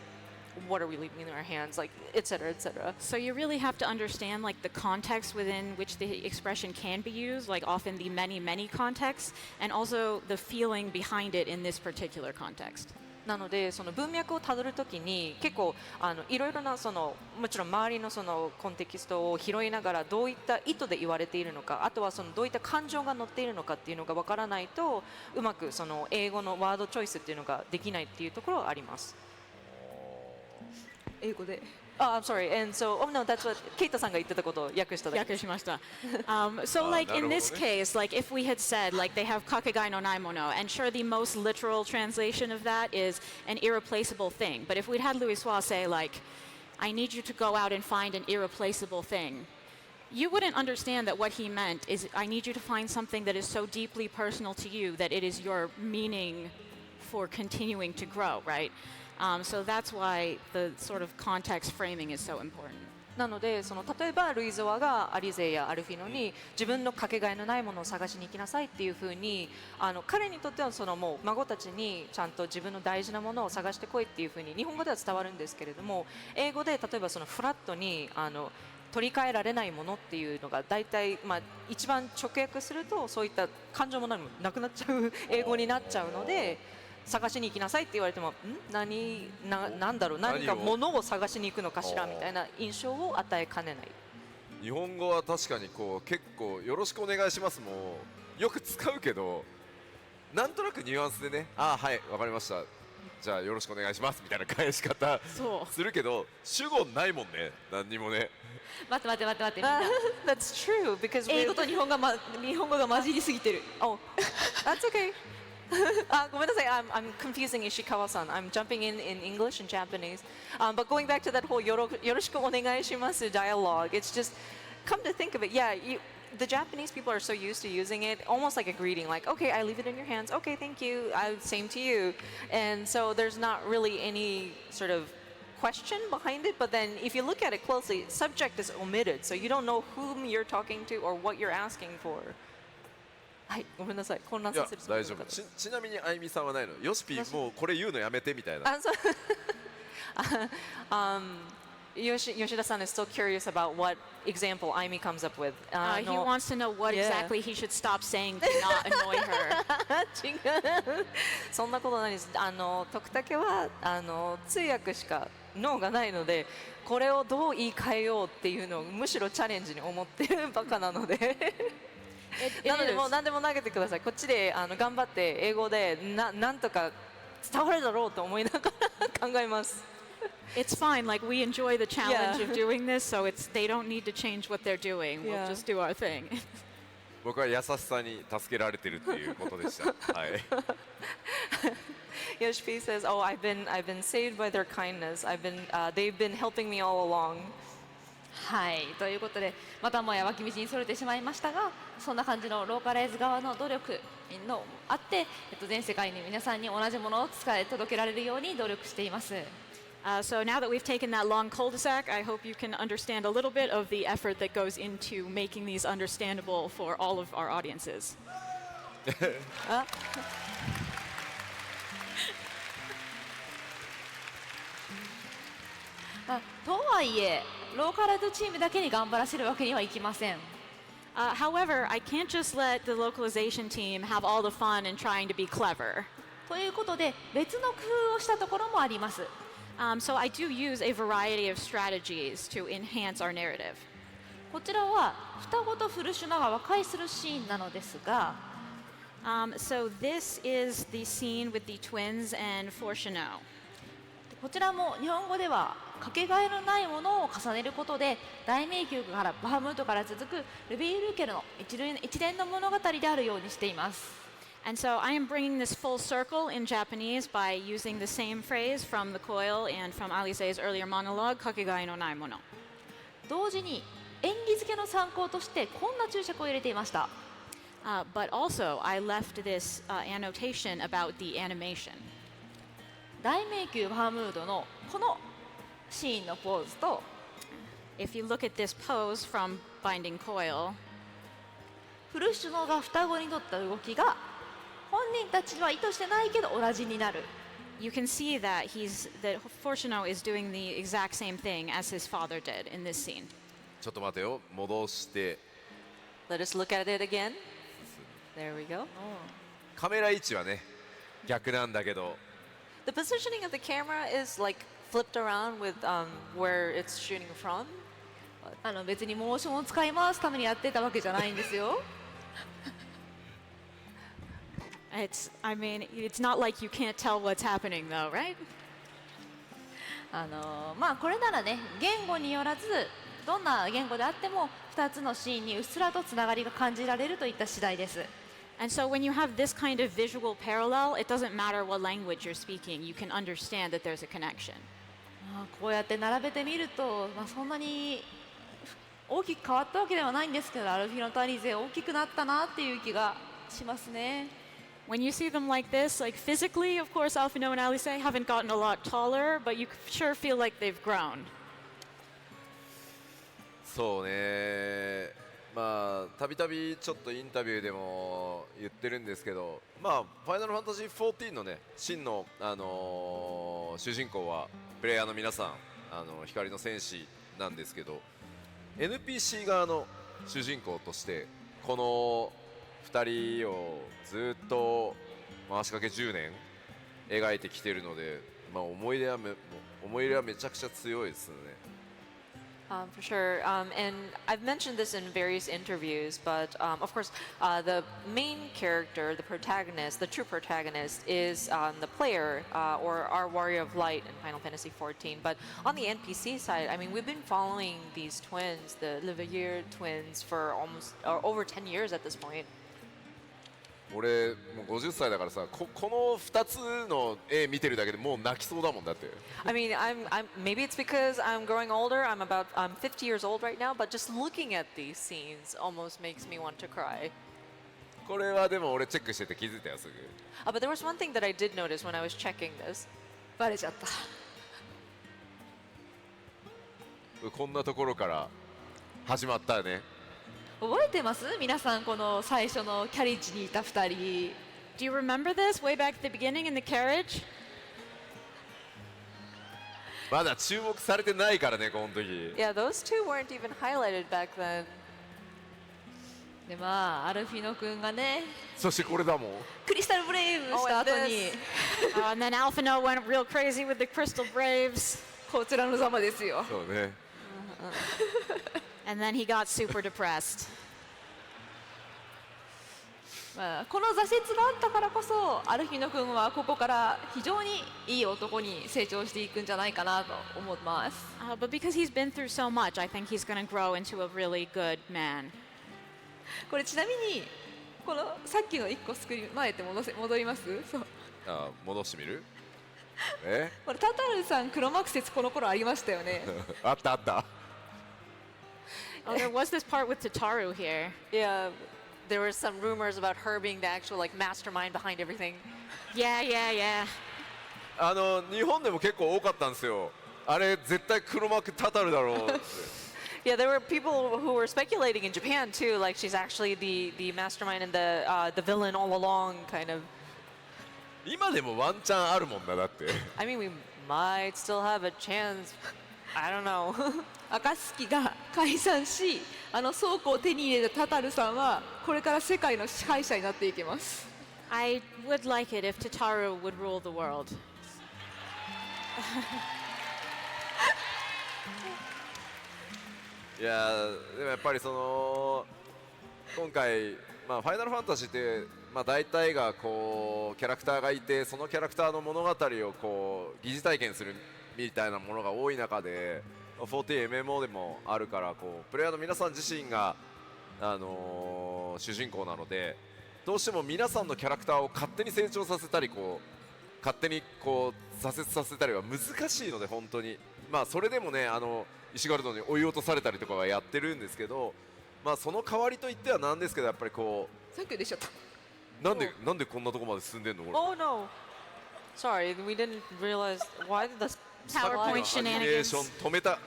what are we leaving in our hands, like etc. etc. So you really have to understand like the context within which the expression can be used, like often the many contexts, and also the feeling behind it in this particular context. なのでその文脈をたどるときに結構いろいろなそのもちろん周りのそのコンテキストを拾いながらどういった意図で言われているのか、あとはそのどういった感情が乗っているのかっていうのがわからないとうまくその英語のワードチョイスっていうのができないっていうところはあります。英語で。I'm sorry. And so, no, that's what Keita さんが言ってたことを訳しただけです。訳しました。So like in this case, like if we had said like they have kakegai no naimono, and sure the most literal translation of that is an irreplaceable thing. But if we'd had Louis Suisse say like, I need you to go out and find an irreplaceable thing, you wouldn't understand that what he meant is I need you to find something that is so deeply personal to you that it is your meaning for continuing to grow, right? So that's why the sort of context framing is so important. なのでその例えばルイゾワがアリゼやアルフィノに自分のかけがえのないものを探しに行きなさいっていうふうに彼にとってはそのもう孫たちにちゃんと自分の大事なものを探してこいっていうふうに日本語では伝わるんですけれども、英語で例えばそのフラットに取り替えられないものっていうのが大体一番直訳するとそういった感情も何もなくなっちゃう英語になっちゃうので。探しに行きなさいって言われてもなんだろう、何か物を探しに行くのかしらみたいな印象を与えかねない。日本語は確かにこう結構よろしくお願いしますもよく使うけど、なんとなくニュアンスでね、はいわかりました、じゃあよろしくお願いしますみたいな返し方するけど主語ないもんね、何にもね。待って。That's true because 英語と日本語が混じりすぎてる。Oh, that's okay. ごめんなさい、I'm confusing Ishikawa-san. I'm jumping in English and Japanese. But going back to that whole よろしくお願いします dialogue, it's just, come to think of it, yeah, the Japanese people are so used to using it, almost like a greeting, like, okay, I leave it in your hands, okay, thank you, same to you. And so there's not really any sort of question behind it, but then if you look at it closely, subject is omitted, so you don't know whom you're talking to or what you're asking for. はい、ごめんなさい、混乱させる。大丈夫。ちなみにあいみさんはないの？ヨシピもうこれ言うのやめてみたいな。Yoshida-san is still curious about what example Aimi comes up with. He wants to know what exactly he should stop saying to not annoy her. 違う。そんなことないです。徳武は通訳しか脳がないので、これをどう言い換えようっていうのをむしろチャレンジに思ってるバカなので。なのでもう何でも投げてください。こっちで頑張って英語でなんとか伝わるだろうと思いながら考えます。It's fine. Like we enjoy the challenge of doing this, so they don't need to change what they're doing. We'll just do our thing. 僕は優しさに助けられてるっていうことでした。はい。Yoshi says, "Oh, I've been saved by their kindness. They've been helping me all along." はい、ということでまたもや脇道にそれてしまいましたが、そんな感じのローカライズ側の努力のあって、全世界に皆さんに同じものを届けられるように努力しています。So now that we've taken that long cul-de-sac, I hope you can understand a little bit of the effort that goes into making these understandable for all of our audiences. あとはいえ、ローカルチームだけに頑張らせるわけにはいきません。However, I can't just let the localization team have all the fun and trying to be clever. ということで、別の工夫をしたところもあります。So I do use a variety of strategies to enhance our narrative. こちらは双子とフルシュナが和解するシーンなのですが、So this is the scene with the twins and Fortuno. こちらも日本語ではかけがえのないものを重ねることで大迷宮からバハムートから続くルビール家の一連の物語であるようにしています。And so I am bringing this full circle in Japanese by using the same phrase from the coil and from Alise's earlier monologue, kakegai no nai mono. 同時に演技付けの参考としてこんな注釈を入れていました。But also I left this annotation about the animation. 大迷宮バハムートのこのシーンのポーズと If you look at this pose from Binding Coil, フルシュノが双子にとった動きが本人たちは意図してないけど同じになる。You can see that Fortuno is doing the exact same thing as his father did in this scene. ちょっと待てよ、戻して。Let us look at it again. There we go. カメラ位置はね、逆なんだけど。The positioning of the camera is like flipped around with where it's shooting from. 別にモーションを使い回すためにやってたわけじゃないんですよ。I mean, it's not like you can't tell what's happening though, right? まあこれならね、言語によらずどんな言語であっても2つのシーンにうっすらとつながりが感じられるといった次第です。And so when you have this kind of visual parallel, it doesn't matter what language you're speaking, you can understand that there's a connection. こうやって並べてみると、そんなに大きく変わったわけではないんですけど、アルフィノとアリゼ大きくなったなっていう気がしますね。When you see them like this, like physically, of course, Alfino and Alice haven't gotten a lot taller, but you sure feel like they've grown. そうね、まあたびたびちょっとインタビューでも言ってるんですけど、まあファイナルファンタジー14のね真の主人公はプレイヤーの皆さん、光の戦士なんですけど、 NPC 側の主人公としてこの2人をずっと回しかけ10年描いてきてるので、まあ思い入れはめちゃくちゃ強いですね。For sure. And I've mentioned this in various interviews, but of course, the main character, the protagonist, the true protagonist is the player or our Warrior of Light in Final Fantasy XIV. But on the NPC side, I mean, we've been following these twins, the Livier twins, for over 10 years at this point. 俺もう50歳だからさ、この2つの絵見てるだけでもう泣きそうだもんだって。I mean, maybe it's because I'm growing older. I'm 50 years old right now, but just looking at these scenes almost makes me want to cry. これはでも俺チェックしてて気づいたよすぐ。But there was one thing that I did notice when I was checking this. バレちゃった。こんなところから始まったね。覚えてます？皆さんこの最初のキャリッジにいた2人。Do you remember this way back at the beginning in the carriage? まだ注目されてないからねこの時。Yeah, those two weren't even highlighted back then. でまあアルフィノ君がね。そしてこれだもん。クリスタルブレイブした後に。And then Alfino went real crazy with the Crystal Braves. こちらのざまですよ。そうね。And then he got super depressed. まあこの挫折があったからこそアルフィノ君はここから非常にいい男に成長していくんじゃないかなと思います。But because he's been through so much, I think he's going to grow into a really good man. これちなみにこのさっきの1個スクリーン前って戻ります？そう。戻してみる？これタタルさん黒幕説この頃ありましたよね。あったあった。Oh, there was this part with Tataru here. Yeah, there were some rumors about her being the actual like mastermind behind everything. Yeah. 日本でも結構多かったんですよ。あれ絶対黒幕タタルだろうって。Yeah, there were people who were speculating in Japan too, like she's actually the mastermind and the villain all along, kind of. 今でもワンチャンあるもんな、だって。I mean, we might still have a chance. I don't know. 暁が解散し、倉庫を手に入れたタタルさんはこれから世界の支配者になっていきます。I would like it if Tataru would rule the world. いやでもやっぱり今回、まあ、ファイナルファンタジーって、まあ、大体がこうキャラクターがいて、そのキャラクターの物語をこう疑似体験するみたいなものが多い中で、14MMO でもあるから、こうプレイヤーの皆さん自身が、主人公なので、どうしても皆さんのキャラクターを勝手に成長させたり、こう勝手にこう挫折させたりは難しいので、本当に、まあ、それでもね、石ガルドに追い落とされたりとかはやってるんですけど、まあ、その代わりといってはなんですけど、やっぱりこうサンキューでしょ。なんでこんなとこまで進んでんのこれ。 Oh no. Sorry, we didn't realize why did the PowerPoint アニメーション shenanigans. 止めた、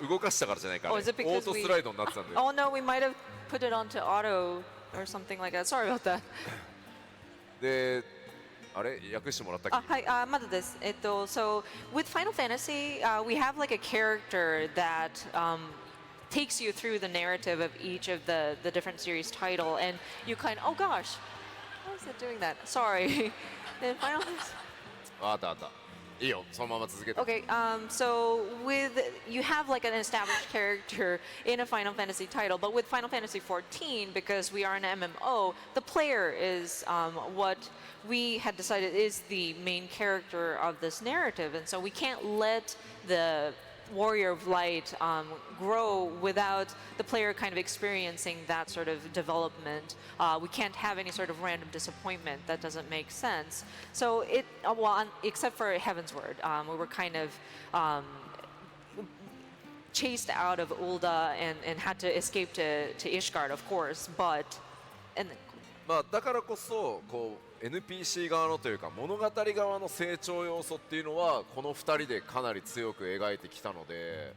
動かしたからじゃないから、ね、 Oh, is it オー because ト we? スライドになってたんで。 Oh no, we might have put it onto auto or something like that. Sorry about that. で、あれ訳してもらったっけ？はい、まだです。So with Final Fantasy, we have like a character that takes you through the narrative of each of the different series title, and you oh gosh, why is it doing that? Sorry. In Final Fantasy. あったあった。いいよ、そのまま続けて。 Okay, so you have like an established character in a Final Fantasy title, but with Final Fantasy 14, because we are an MMO, the player is what we had decided is the main character of this narrative, and so we can't let the Warrior of Light grow without the player kind of experiencing that sort of development. We can't have any sort of random disappointment. That doesn't make sense. So except for Heaven's Word, we were kind of chased out of Ul'dah and had to escape to Ishgard, of course. Butまあだからこそこう NPC 側のというか物語側の成長要素っていうのはこの2人でかなり強く描いてきたので、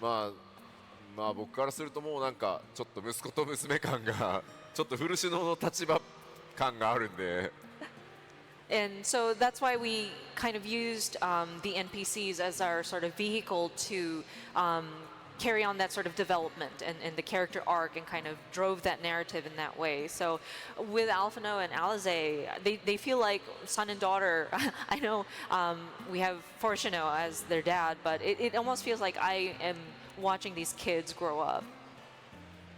まあ僕からするともうなんかちょっと息子と娘感がちょっと古篠の立場感があるんで。And so that's why we kind of used the NPCs as our sort of vehicle to carry on that sort of development and the character arc and kind of drove that narrative in that way. So with Alphino and Alize, they feel like son and daughter. I know we have Fortuno as their dad, but it almost feels like I am watching these kids grow up.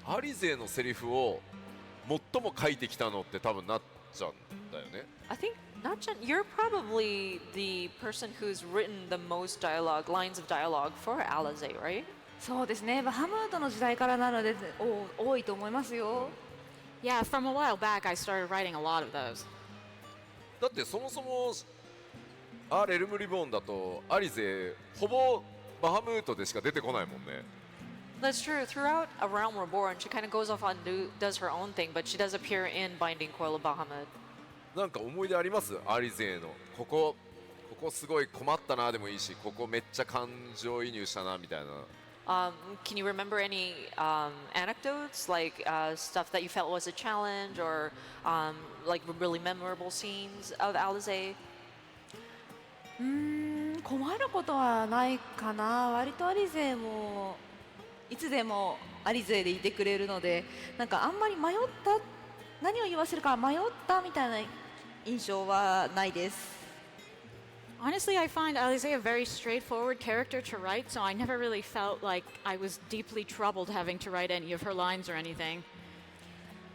アリゼのセリフを最も書いてきたのって多分なっちゃんだよね。I think Natchan, you're probably the person who's written the most lines of dialogue for Alize, right? そうですね。バハムートの時代からなので多いと思いますよ。Yeah, from a while back, I started writing a lot of those. だってそもそもレルムリボーンだとアリゼほぼバハムートでしか出てこないもんね。That's true. Throughout A Realm Reborn, she kind of goes off and does her own thing, but she does appear in Binding Coil of Bahamut. なんか思い出あります？アリゼのここすごい困ったなでもいいし、ここめっちゃ感情移入したなみたいな。Can you remember any anecdotes, like stuff that you felt was a challenge, or like really memorable scenes of Alize? 困ることはないかな。割とアリゼもいつでもアリゼでいてくれるので、なんかあんまり迷った何を言わせるか迷ったみたいな印象はないです。Honestly, I find Alize a very straightforward character to write, so I never really felt like I was deeply troubled having to write any of her lines or anything.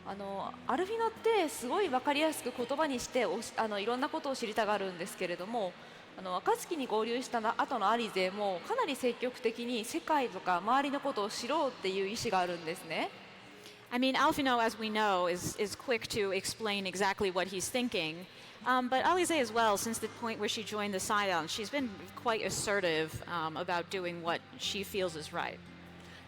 アルフィノってすごい分かりやすく言葉にしていろんなことを知りたがるんですけれども、暁に合流した後のアリゼもかなり積極的に世界とか周りのことを知ろうっていう意思があるんですね。I mean, Alphino, as we know, is quick to explain exactly what he's thinking. But Alize as well, since the point where she joined the Scion, she's been quite assertive about doing what she feels is right.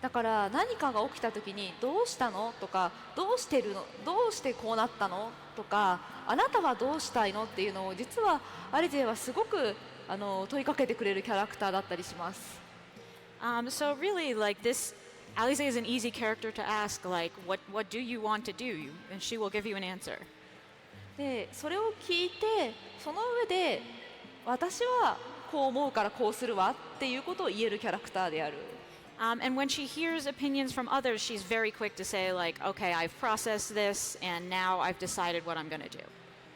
だから何かが起きた時にどうしたのとかどうしてるのどうしてこうなったのとかあなたはどうしたいのっていうのを実はアリゼはすごく問いかけてくれるキャラクターだったりします。So really, like this, Alize is an easy character to ask. Like, what do you want to do? And she will give you an answer. でそれを聞いてその上で私はこう思うからこうするわっていうことを言えるキャラクターである。And when she hears opinions from others, she's very quick to say like, okay, I've processed this, and now I've decided what I'm going to do.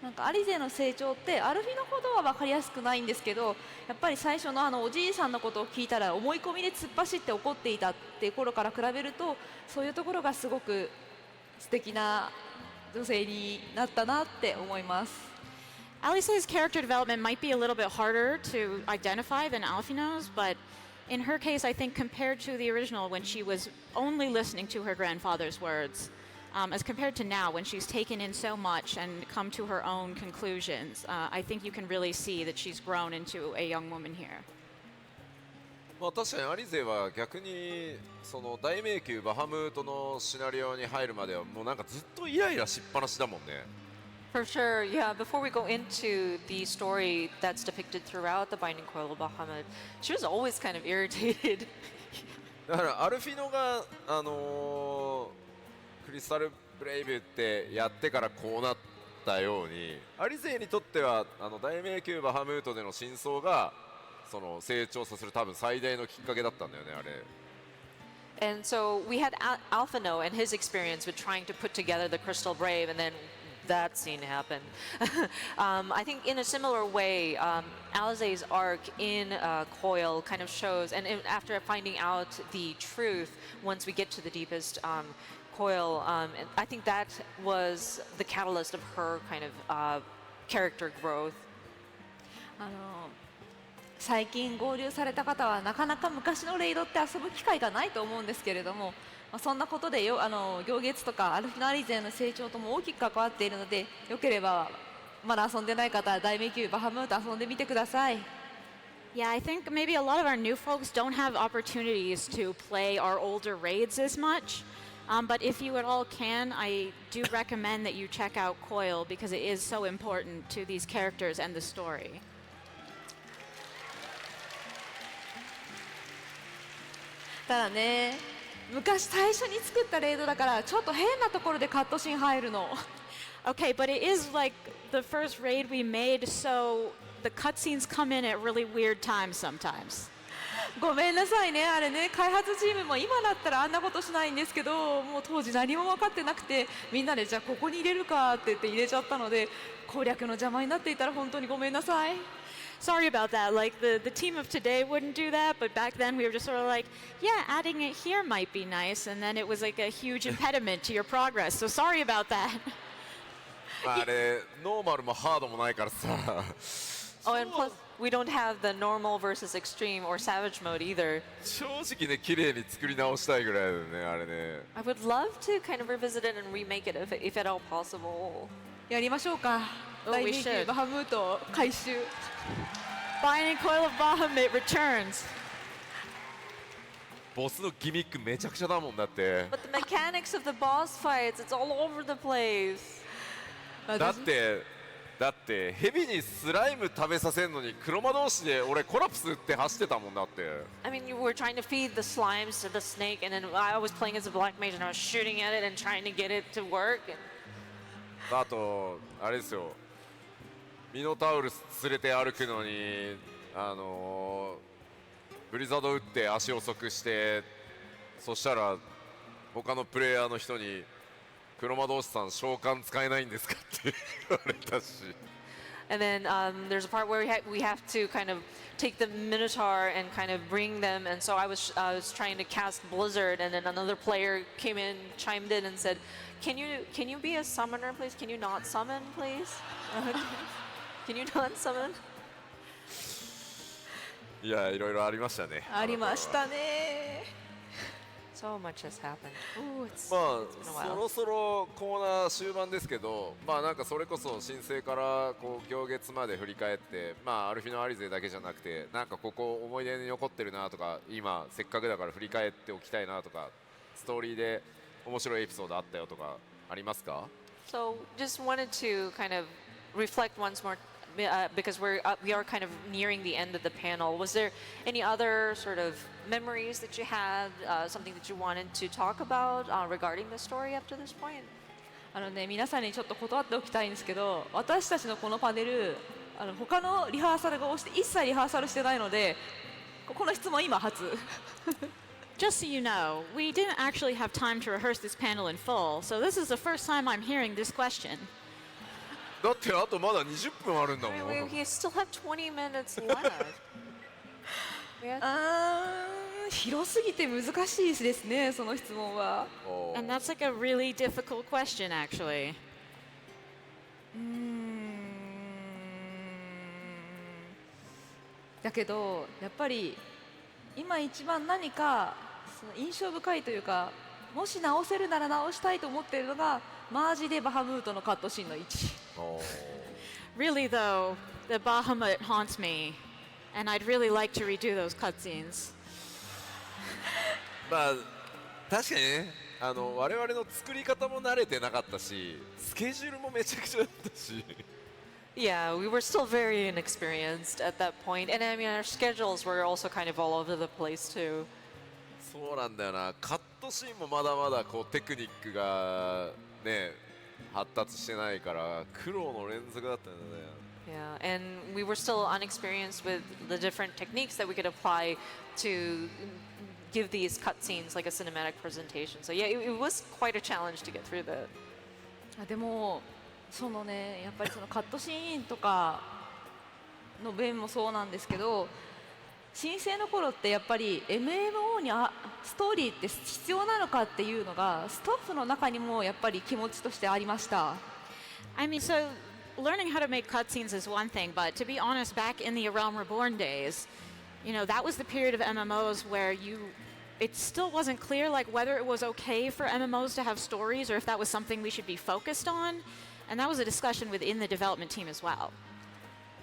なんかアリゼの成長ってアルフィのほどは分かりやすくないんですけど、やっぱり最初のおじいさんのことを聞いたら思い込みで突っ走って怒っていたっていう頃から比べると、そういうところがすごく素敵な女性になったなって思います。Alice's character development might be a little bit harder to identify than Alfino's, but in her case, I think compared to the original when she was only listening to her grandfather's words, as compared to now when she's taken in so much and come to her own conclusions, I think you can really see that she's grown into a young woman here. まあ確かにアリゼは逆にその大迷宮バハムートのシナリオに入るまではもうなんかずっとイライラしっぱなしだもんね。For sure, yeah. Before we go into the story that's depicted throughout the Binding Coil of Bahamut, she was always kind of irritated. だからアルフィノがクリスタルブレイブってやってからこうなったように、アリゼにとっては大迷宮バハムートでの真相がその成長させる多分最大のきっかけだったんだよねあれ。And so we had Alphino and his experience with trying to put together the Crystal Brave, and then that scene happened. I think in a similar way, Alize's arc in Coil kind of shows, and after finding out the truth, once we get to the deepest Coil, I think that was the catalyst of her kind of character growth. 最近合流された方はなかなか昔のレイドって遊ぶ機会がないと思うんですけれども、そんなことで行月とかアルフィナアリゼの成長とも大きく関わっているので、よければまだ遊んでない方は大迷宮バハムート遊んでみてください。Yeah, I think maybe a lot of our new folks don't have opportunities to play our older raids as much. But if you at all can, I do recommend that you check out Coil because it is so important to these characters and the story. ただね、昔最初に作ったレイドだからちょっと変なところでカットシーン入るの。Okay, but it is like the first raid we made, so the cutscenes come in at really weird times sometimes. ごめんなさいね、あれね、開発チームも今だったらあんなことしないんですけど、もう当時何も分かってなくて、みんなでじゃあここに入れるかって言って入れちゃったので、攻略の邪魔になっていたら本当にごめんなさい。Sorry about that. Like the team of today wouldn't do that, but back then we were just sort of like, yeah, adding it here might be nice, and then it was like a huge impediment to your progress. So sorry about that. あれノーマルもハードもないからさ。Oh, and plus we don't have the normal versus extreme or savage mode either. 正直ね綺麗に作り直したいぐらいだよねあれね。I would love to kind of revisit it and remake it if at all possible. やりましょうか。大迷宮バハムート回収。Binding Coil of Bahamut returns. ボスのギミックめちゃくちゃだもんだって。But the mechanics of the boss fights, it's all over the place. だってヘビにスライム食べさせるのに黒魔同士で俺コラプスって走ってたもんだって。I mean, you were trying to feed the slimes to the snake, and then I was playing as a black mage, and I was shooting at it and trying to get it to work. あとあれですよ。ミノタウルス連れて歩くのにブリザード打って足遅くして、そしたら他のプレイヤーの人に黒魔導士さん召喚使えないんですかって言われたし。And then there's a part where we have to kind of take the Minotaur and kind of bring them, and so I was trying to cast Blizzard, and then another player came in, chimed in, and said, "Can you be a summoner, please? Can you not summon, please? Can you not summon?" いやいろいろありましたね。ありましたね。So much has happened. Ooh, it's ま been a あ while. そろそろコーナー終盤ですけど、まあなんかそれこそ申請からこう行月まで振り返って、まあアルフィノアリゼだけじゃなくて、なんかここ思い出に残ってるなとか、今せっかくだから振り返っておきたいなとか、ストーリーで面白いエピソードあったよとかありますか？ So just wanted to kind of reflect once more because we are kind of nearing the end of the panel. Was there any other sort of memories that you had, something that you wanted to talk about regarding the story up to this point? 皆さんにちょっと断っておきたいんですけど、私たちのこのパネル、他のリハーサルが押して一切リハーサルしてないので、この質問今初。Just so you know, we didn't actually have time to rehearse this panel in full, so this is the first time I'm hearing this question. だってあとまだ20分あるんだもん。We still have 20 minutes left. 広すぎて難しいですね、その質問は。And that's like a really difficult question, actually. だけどやっぱり今一番何かその印象深いというか、もし直せるなら直したいと思っているのがマージでバハムートのカットシーンの位置。Really though, the Bahamut haunts me, and I'd really like to redo those cutscenes. まあ確かにね、我々の作り方も慣れてなかったし、スケジュールもめちゃくちゃだったし。Yeah, we were still very inexperienced at that point, and I mean our schedules were also kind of all over the place too. そうなんだよな。カットシーンもまだまだこうテクニックがね発達してないから苦労の連続だったんだね。Yeah, and we were still unexperienced with the different techniques that we could apply to give these cutscenes like a cinematic presentation. So yeah, it was quite a challenge to get through that. でもそのね、やっぱりそのカットシーンとかの面もそうなんですけど、申請の頃ってやっぱり MMO にストーリーって必要なのかっていうのがスタッフの中にもやっぱり気持ちとしてありました。I mean, so learning how to make cutscenes is one thing, but to be honest, back in the A Realm Reborn days, you know, that was the period of MMOs where it still wasn't clear like whether it was okay for MMOs to have stories or if that was something we should be focused on. And that was a discussion within the development team as well.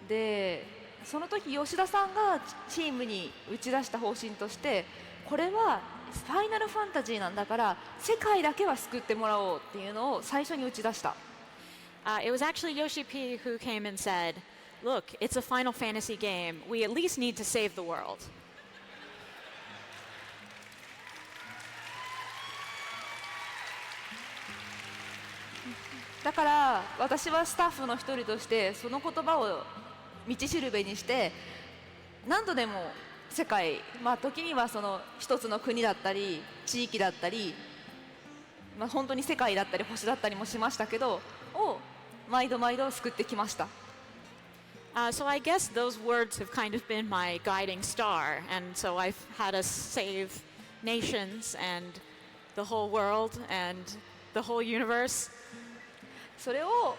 で、その時吉田さんがチームに打ち出した方針として、これはファイナルファンタジーなんだから世界だけは救ってもらおうっていうのを最初に打ち出した。It was actually Yoshi P who came and said, "Look, it's a Final Fantasy game. We at least need to save the world." だから私はスタッフの一人としてその言葉を道しるべにして何度でも世界、時にはその一つの国だったり地域だったり、本当に世界だったり星だったりもしましたけどを毎度毎度救ってきました。So I guess those words have kind of been my guiding star, and so I've had us save nations and the whole world and the whole universe. それを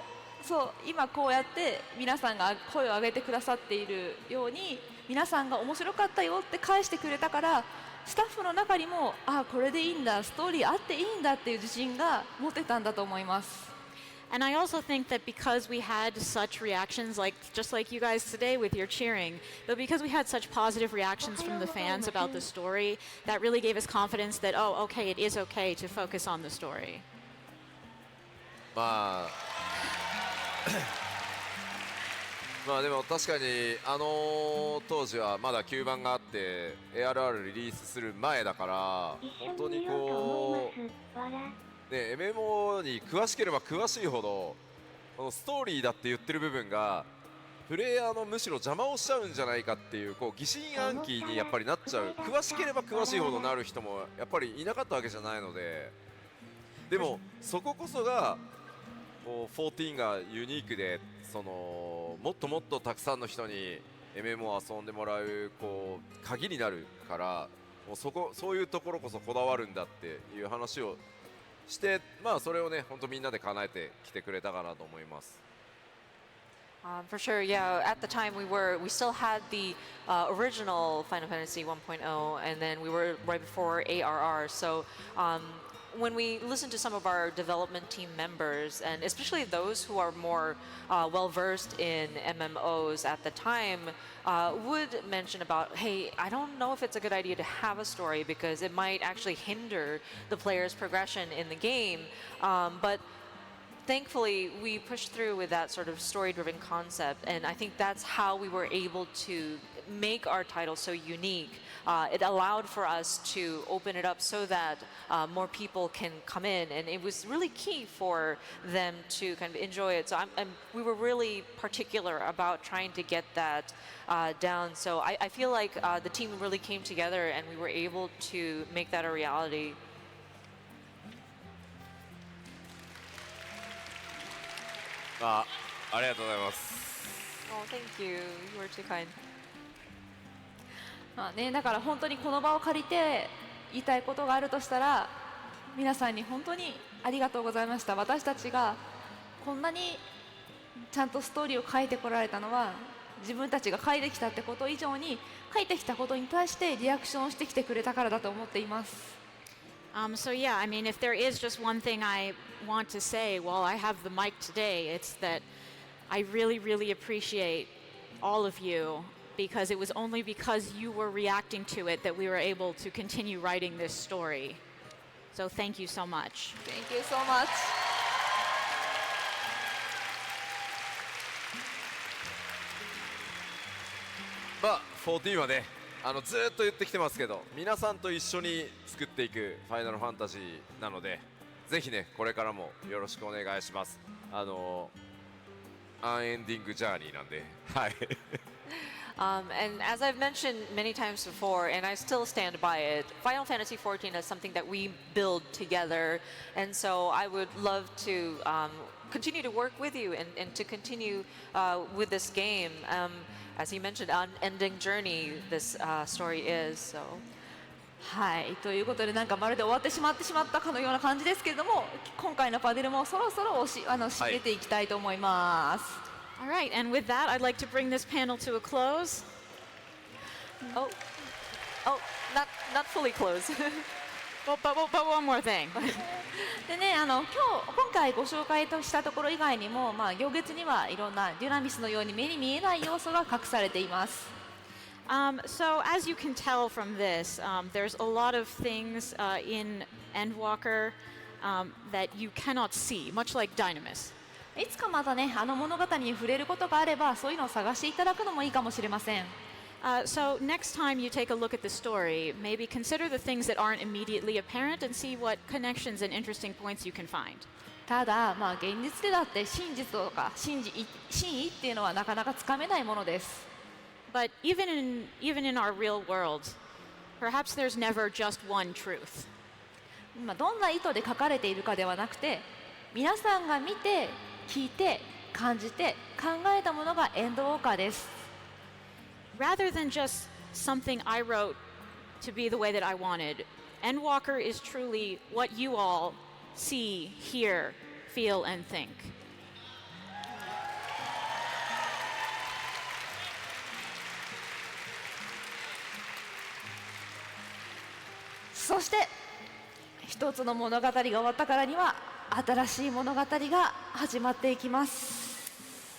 今こうやって皆さんが声を上げてくださっているように皆さんが面白かったよって返してくれたからスタッフの中にもこれでいいんだ、ストーリーあっていいんだっていう自信が持てたんだと思います。And I also think that because we had such reactions, just like you guys today with your cheering, but because we had such positive reactions from the fans about the story, that really gave us confidence that, oh, okay, it is okay to focus on the story. まあでも確かに当時はまだ9番があって ARR リリースする前だから本当にこうね MMO に詳しければ詳しいほどこのストーリーだって言ってる部分がプレイヤーのむしろ邪魔をしちゃうんじゃないかっていう疑心暗鬼にやっぱりなっちゃう。詳しければ詳しいほどなる人もやっぱりいなかったわけじゃないので、でもそここそが14がユニークでもっともっとたくさんの人に MMO を遊んでもらう鍵になるからもうそういうところこそこだわるんだっていう話をしてそれをね本当みんなで叶えてきてくれたかなと思います。For sure, yeah. At the time, we still had the original Final Fantasy 1.0, and then we were right before ARR. So when we listen to some of our development team members, and especially those who are more well-versed in MMOs at the time, would mention about, hey, I don't know if it's a good idea to have a story because it might actually hinder the player's progression in the game. But thankfully, we pushed through with that sort of story-driven concept, and I think that's how we were able to make our title so unique. It allowed for us to open it up so that more people can come in, and it was really key for them to kind of enjoy it. So we were really particular about trying to get that down. So I feel like the team really came together, and we were able to make that a reality. Ah, ありがとうございます。Oh, thank you. You were too kind. まあね、だから本当にこの場を借りて言いたいことがあるとしたら、皆さんに本当にありがとうございました。私たちがこんなにちゃんとストーリーを書いてこられたのは、自分たちが書いてきたってこと以上に、書いてきたことに対してリアクションをしてきてくれたからだと思っています。So yeah, I mean, if there is just one thing I want to say while I have the mic today, it's that I really, really appreciate all of you, because it was only because you were reacting to it that we were able to continue writing this story. So thank you so much. Thank you so much. まあ14はね、ずーっと言ってきてますけど、皆さんと一緒に作っていくファイナルファンタジーなので、ぜひねこれからもよろしくお願いします。アンエンディングジャーニーなんで、はい。And as I've mentioned many times before, and I still stand by it, Final Fantasy XIV is something that we build together, and so I would love to continue to work with you and to continue with this game. As you mentioned, unending journey this story is. So. はい、ということで、なんかまるで終わってしまったかのような感じですけれども、今回のパネルもそろそろ締めていきたいと思います。All right, and with that, I'd like to bring this panel to a close. Oh, not fully closed. but one more thing. でね、今回ご紹介したところ以外にも、まあ、行月にはいろんなデュナミスのように目に見えない要素が隠されています。So as you can tell from this, there's a lot of things in Endwalker that you cannot see, much like Dynamis. いつかまたね、物語に触れることがあれば、そういうのを探していただくのもいいかもしれません。So next time you take a look at the story, maybe consider the things that aren't immediately apparent and see what connections and interesting points you can find. ただ、まあ、現実でだって真実とか真意っていうのはなかなかつかめないものです。But even in our real world, perhaps there's never just one truth. まあ、どんな意図で書かれているかではなくて、皆さんが見て、聞いて、感じて、考えたものがエンドウォーカーです。Rather than just something I wrote to be the way that I wanted, Endwalker is truly what you all see, hear, feel, and think. そして一つの物語が終わったからには新しい物語が始まっていきます。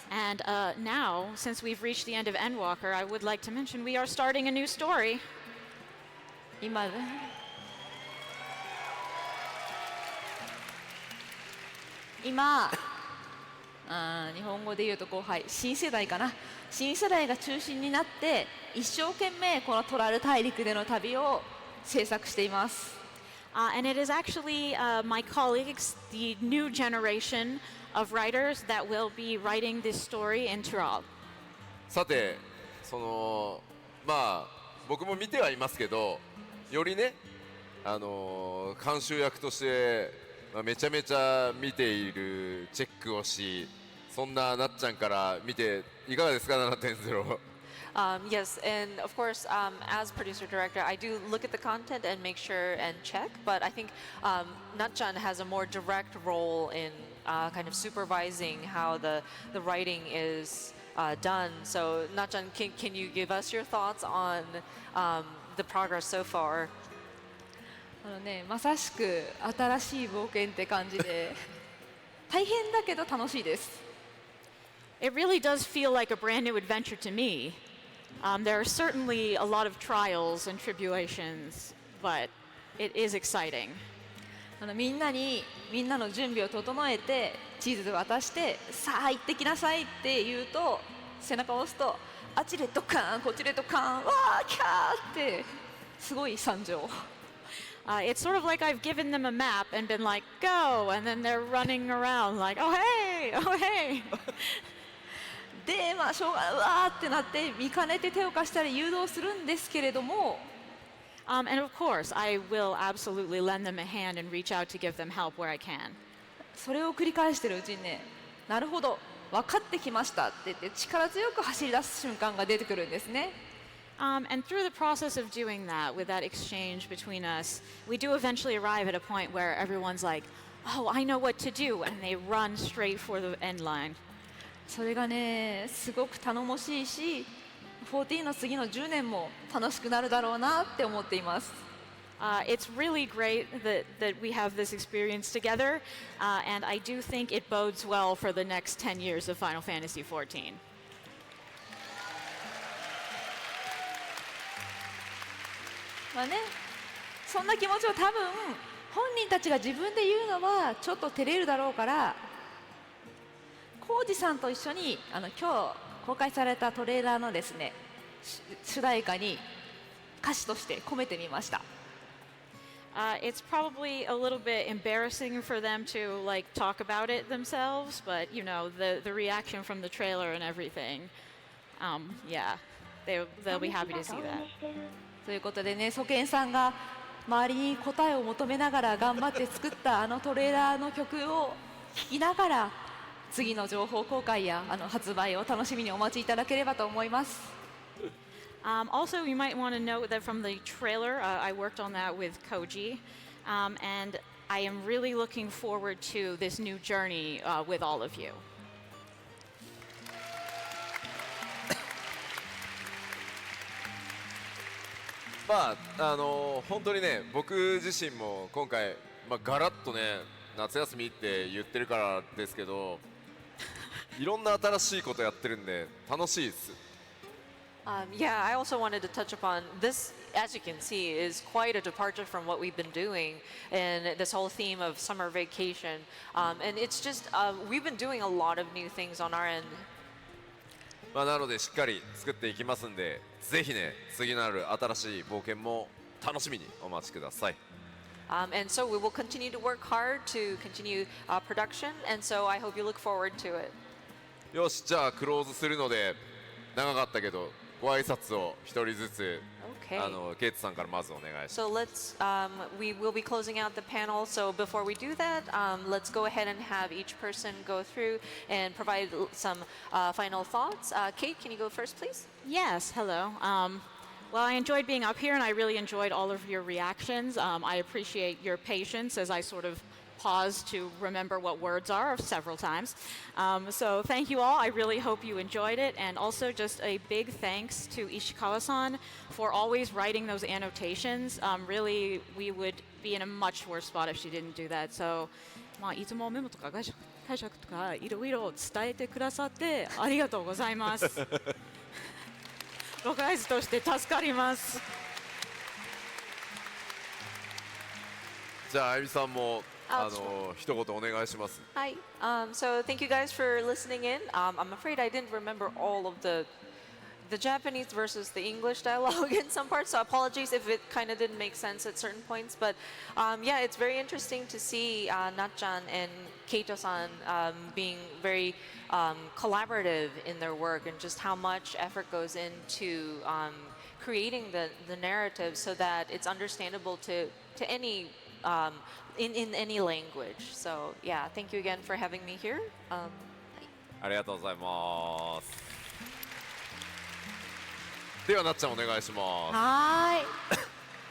And now, since we've reached the end of Endwalker, I would like to mention we are starting a new story. 今日本語で言うと新世代かな、新世代が中心になって一生懸命このトラル大陸での旅を制作しています。And it is actually my colleagues, the new generation of writers that will be writing this story in Tural. さて、まあ僕も見てはいますけど、よりね、監修役として、めちゃめちゃ見ているチェックをし、そんななっちゃんから見ていかがですか 7.0。Yes, and of course, as producer director, I do look at the content and make sure and check. But I think Natchan has a more direct role in kind of supervising how the writing is done. So Natchan, can you give us your thoughts on the progress so far? まさしく新しい冒険って感じで大変だけど楽しいです。It really does feel like a brand new adventure to me. There are certainly a lot of trials and tribulations, but it is exciting. みんなの準備を整えて地図渡してさあ行ってきなさいって言うと背中を押すとあっちでドカーンこっちでドカーンわーキャーってすごい惨状。It's sort of like I've given them a map and been like, go, and then they're running around like, oh hey, oh hey. でまあしょうがうわーってなって見かねて手を貸したり誘導するんですけれども。And of course, I will absolutely lend them a hand and reach out to give them help where I can. それを繰り返してるうちにね、なるほど、分かってきましたって言って力強く走り出す瞬間が出てくるんですね。And through the process of doing that, with that exchange between us, we do eventually arrive at a point where everyone's like, oh, I know what to do, and they run straight for the end line. それがね、すごく頼もしいし、14の次の10年も楽しくなるだろうなって思っています。It's really great that we have this experience together, and I do think it bodes well for the next 10 years of Final Fantasy XIV. まあね、そんな気持ちを多分本人たちが自分で言うのはちょっと照れるだろうから浩二さんと一緒に今日公開されたトレーラーのですね主題歌に歌詞として込めてみました。It's probably a little bit embarrassing for them to like talk about it themselves, but you know the reaction from the trailer and everything, yeah, they'll be happy to see that. ということでね、ソケンさんが周りに答えを求めながら頑張って作ったあのトレーラーの曲を聴きながら次の情報公開や発売を楽しみにお待ちいただければと思います。Also, you might want to note that from the trailer, I worked on that with Koji, and I am really looking forward to this new journey with all of you. まあ本当にね僕自身も今回、ガラッとね夏休みって言ってるからですけどいろんな新しいことやってるんで楽しいです。Yeah, I also wanted to touch upon this, as you can see, is quite a departure from what we've been doing and this whole theme of summer vacation. And it's just, we've been doing a lot of new things on our end. なのでしっかり作っていきますんで、ぜひね、次なる新しい冒険も楽しみにお待ちください。And so we will continue to work hard to continue production, and so I hope you look forward to it. よし、じゃあクローズするので、長かったけど、ご挨拶を一人ずつ、ケイトさんからまずお願いします。So we will be closing out the panel. So before we do that, let's go ahead and have each person go through and provide some final thoughts. Kate, can you go first, please? Yes, hello. Well, I enjoyed being up here, and I really enjoyed all of your reactions. I appreciate your patience as I sort of pause to remember what words are several times. So thank you all. I really hope you enjoyed it. And also just a big thanks to Ishikawa-san for always writing those annotations. Really, we would be in a much worse spot if she didn't do that. So, いつもメモとか解釈とかいろいろ伝えてくださってありがとうございます。ロカイズとして助かります。じゃああゆみさんも一言お願いします。Hi. So thank you guys for listening in. I'm afraid I didn't remember all of the Japanese versus the English dialogue in some parts, so apologies if it kind of didn't make sense at certain points. But yeah, it's very interesting to see Natchan and Keito-san being very collaborative in their work and just how much effort goes into creating the narrative so that it's understandable to any in any language. So yeah, thank you again for having me here. ありがとうございます。ではなっちゃんお願いします。はい。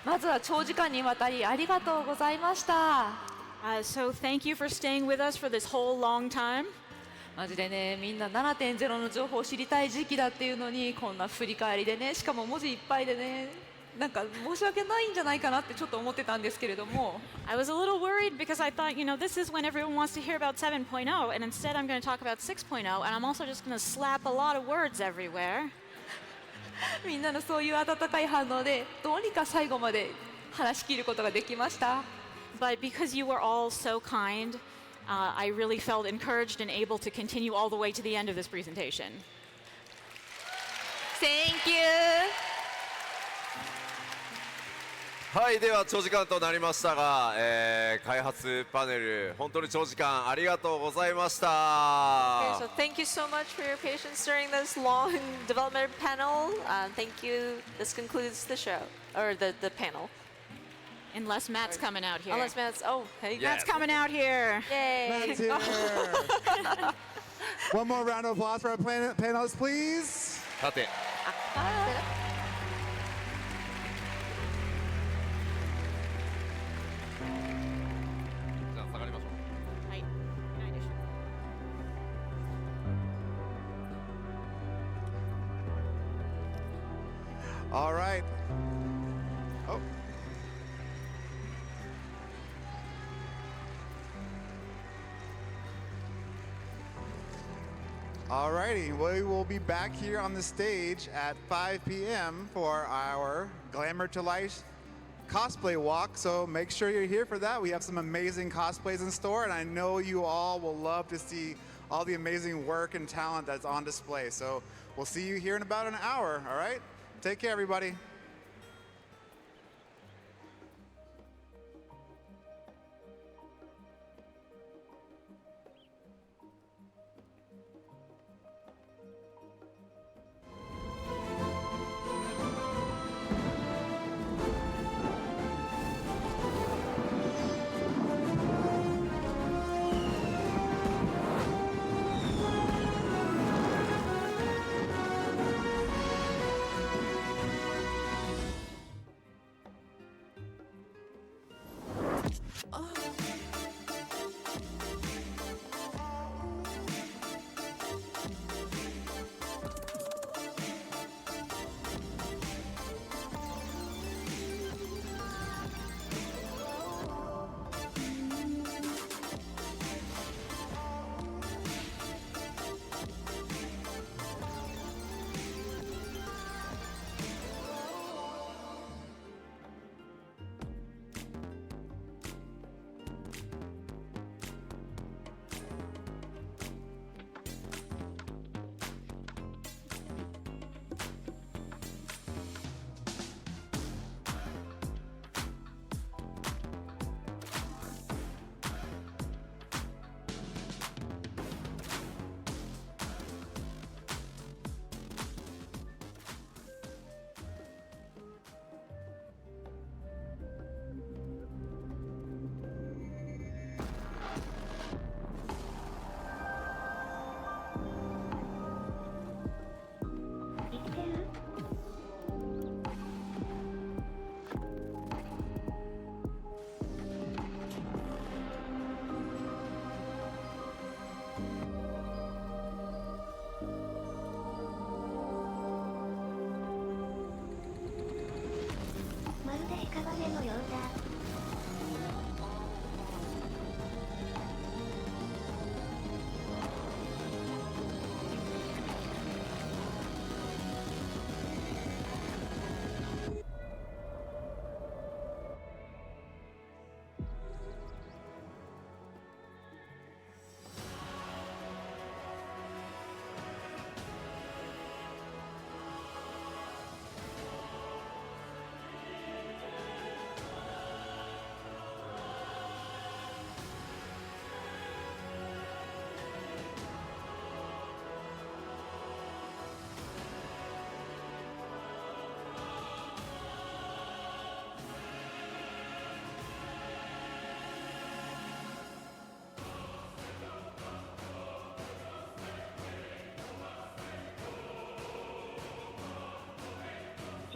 まずは長時間にわたりありがとうございました。So thank you for staying with us for this whole long time. マジでね、みんな 7.0 の情報を知りたい時期だっていうのにこんな振り返りでね、しかも文字いっぱいでね。なんか申し訳ないんじゃないかなってちょっと思ってたんですけれども I was a little worried because I thought, you know, this is when everyone wants to hear about 7.0 and instead I'm going to talk about 6.0 and I'm also just going to slap a lot of words everywhere. みんなのそういう温かい反応でどうにか最後まで話し切ることができました。But because you were all so kind, I really felt encouraged and able to continue all the way to the end of this presentation. Thank you! はい、では長時間となりましたが、開発パネル本当に長時間ありがとうございました。 Okay, so thank you so much for your patience during this long development panel. Thank you. This concludes the show, or the panel. Unless Matt's coming out here. Unless Matt's, oh, hey, Matt's coming out here. Yay. Matt's here. One more round of applause for our panelists, please. さて。じゃあ下がりましょう。はい。All right. Oh. Alrighty, we will be back here on the stage at 5 p.m. for our Glamour to Life cosplay walk. So make sure you're here for that. We have some amazing cosplays in store, and I know you all will love to see all the amazing work and talent that's on display. So we'll see you here in about an hour, all right? Take care, everybody.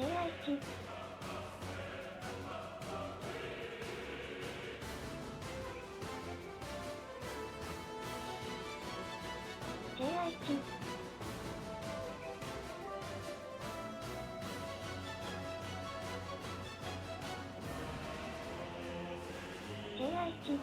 JI1 JI1 JI1 JI1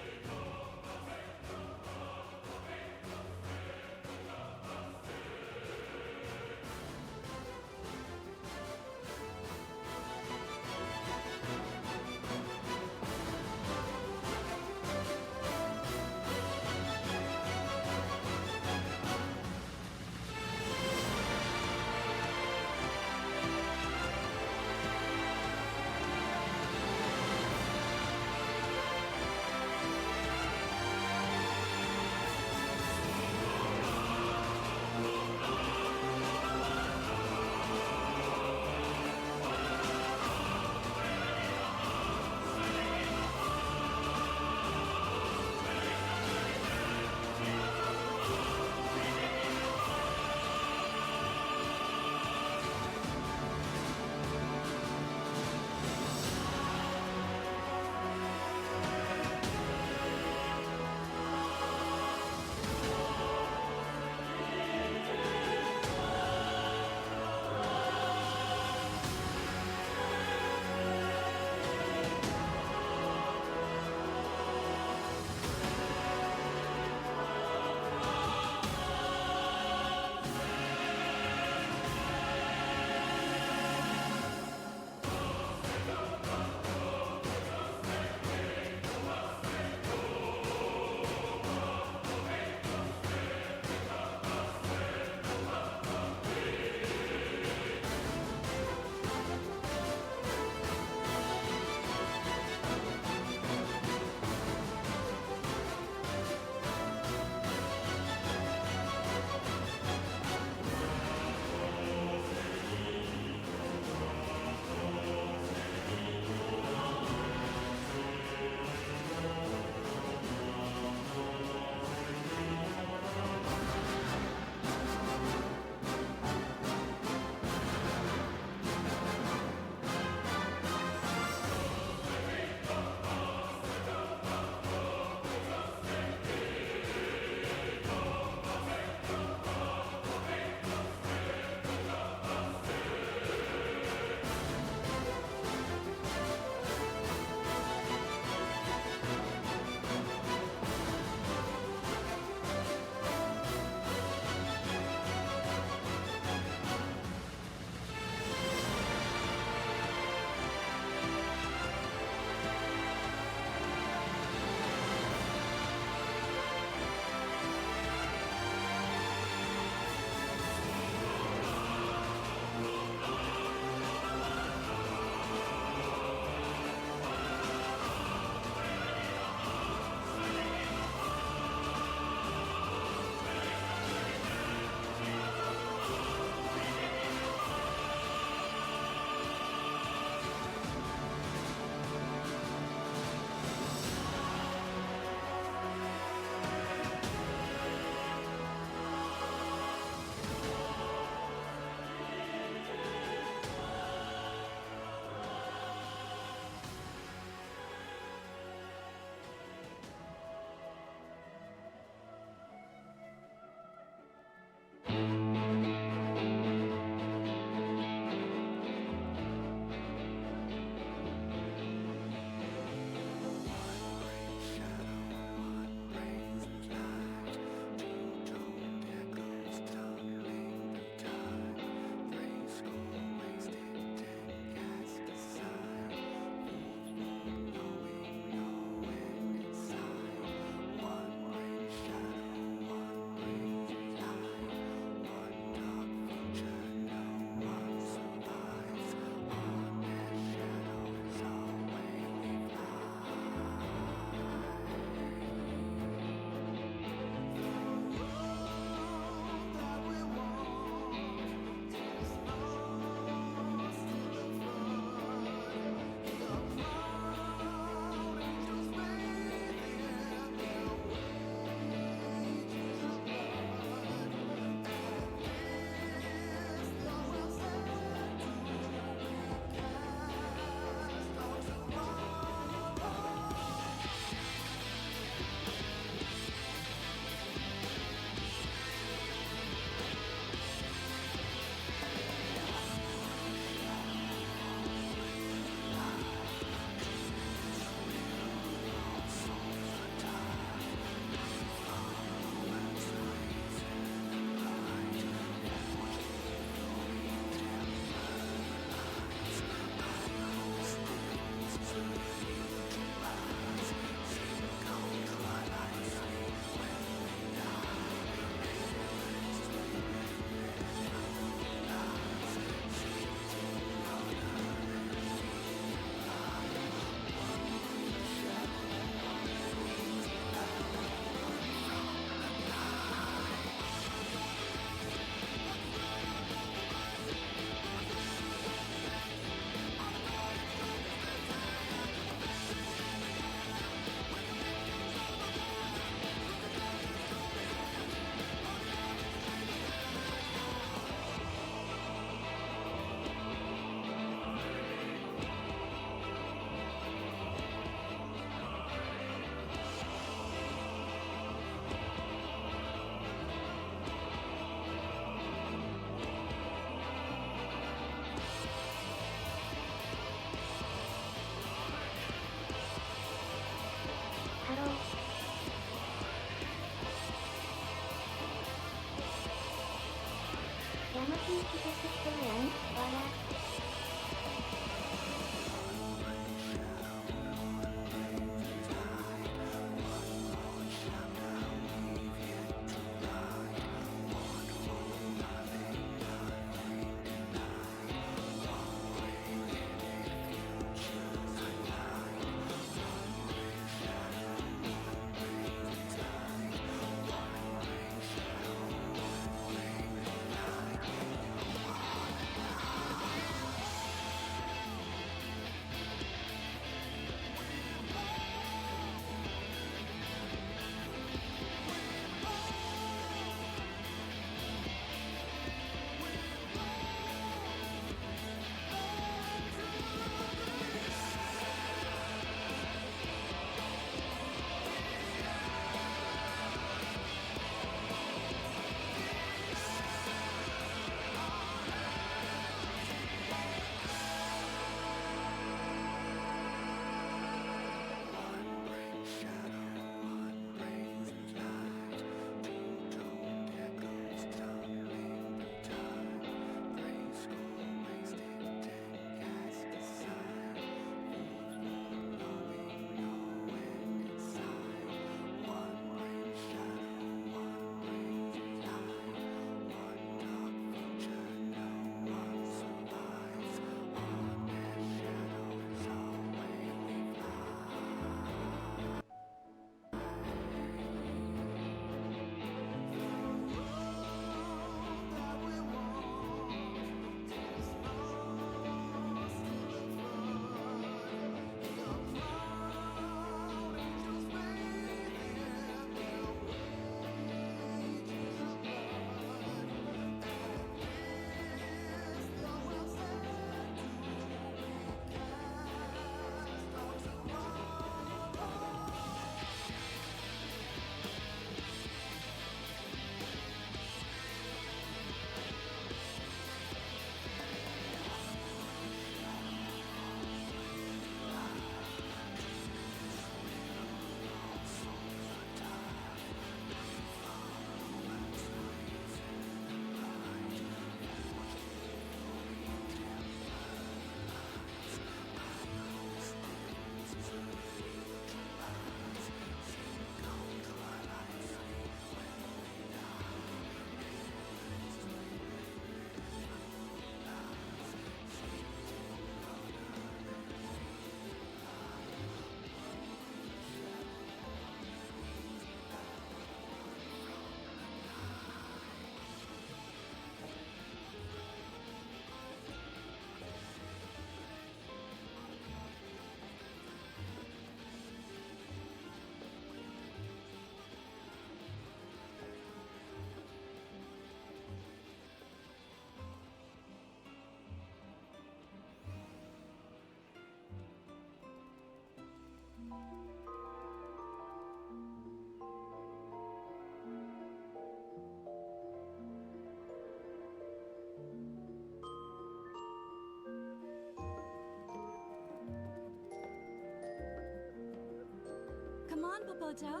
Come on, Popoto.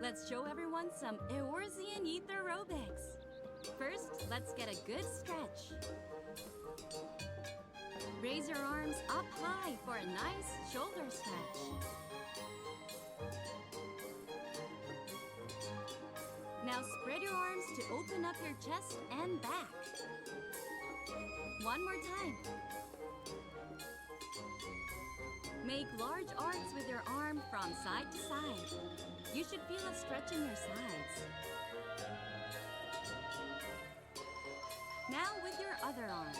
Let's show everyone some Eorzean ether aerobics. First, let's get a good stretch. Raise your arms up high for a nice shoulder stretch. Now spread your arms to open up your chest and back. One more time. Make large arcs with your arm from side to side. You should feel a stretch in your sides. Now with your other arm.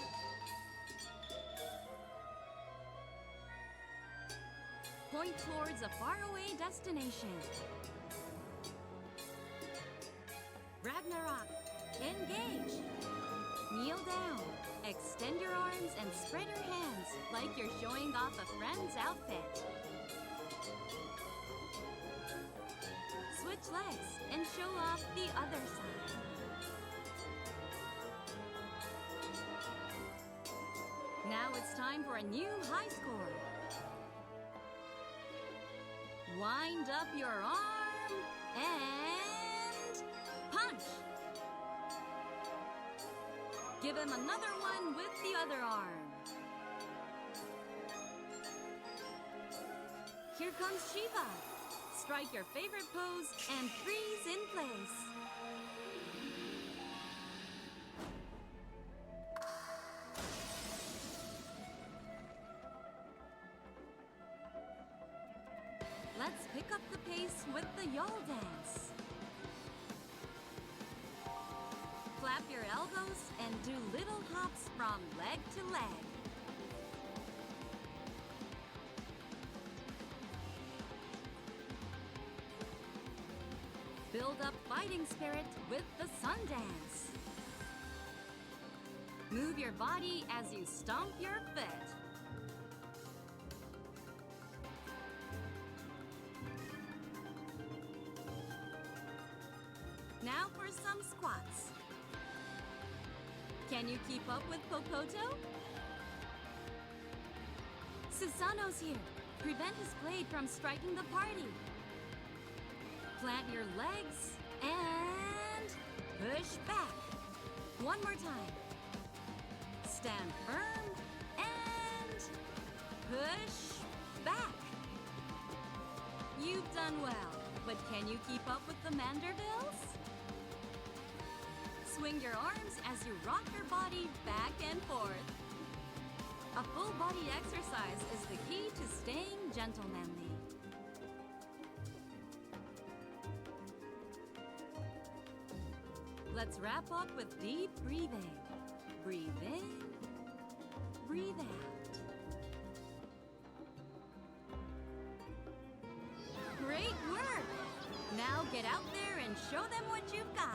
Point towards a faraway destination. Ragnarok, engage. Kneel down, extend your arms and spread your hands like you're showing off a friend's outfit. Switch legs and show off the other side. Now it's time for a new high score. Wind up your arm and punch. Give him another one with the other arm. Here comes Shiva. Strike your favorite pose and freeze in place. Let's pick up the pace with the Yol dance. Flap your elbows and do little hops from leg to leg. Build up fighting spirit with the sun dance. Move your body as you stomp your foot. Now for some squats. Can you keep up with Popoto? Susano's here. Prevent his blade from striking the party. Plant your legs and push back. One more time. Stand firm and push back. You've done well, but can you keep up with the Mandervilles? Swing your arms as you rock your body back and forth. A full body exercise is the key to staying gentlemanly. Let's wrap up with deep breathing. Breathe in, breathe out. Great work! Now get out there and show them what you've got.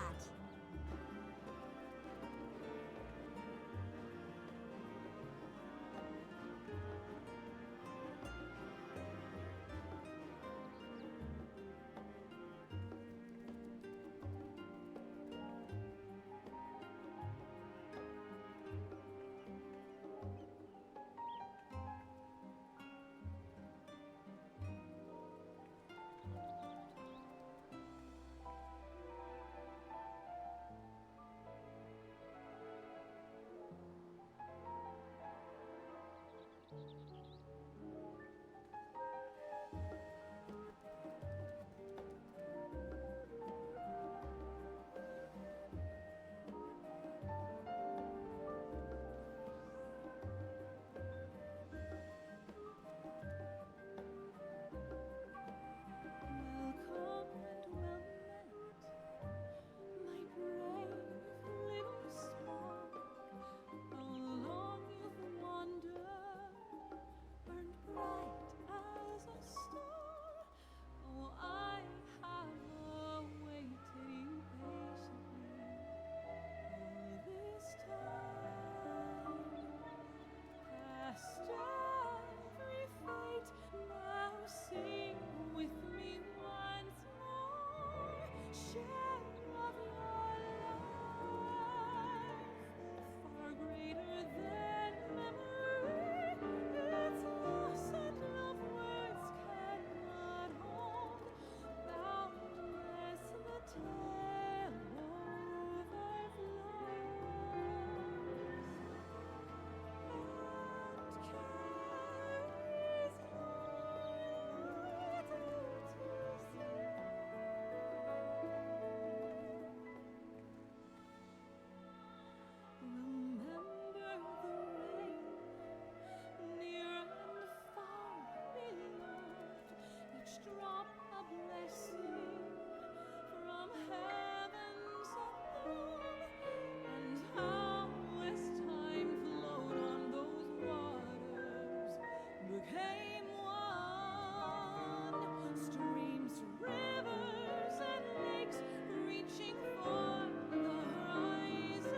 became one. Streams, rivers, and lakes reaching for the horizon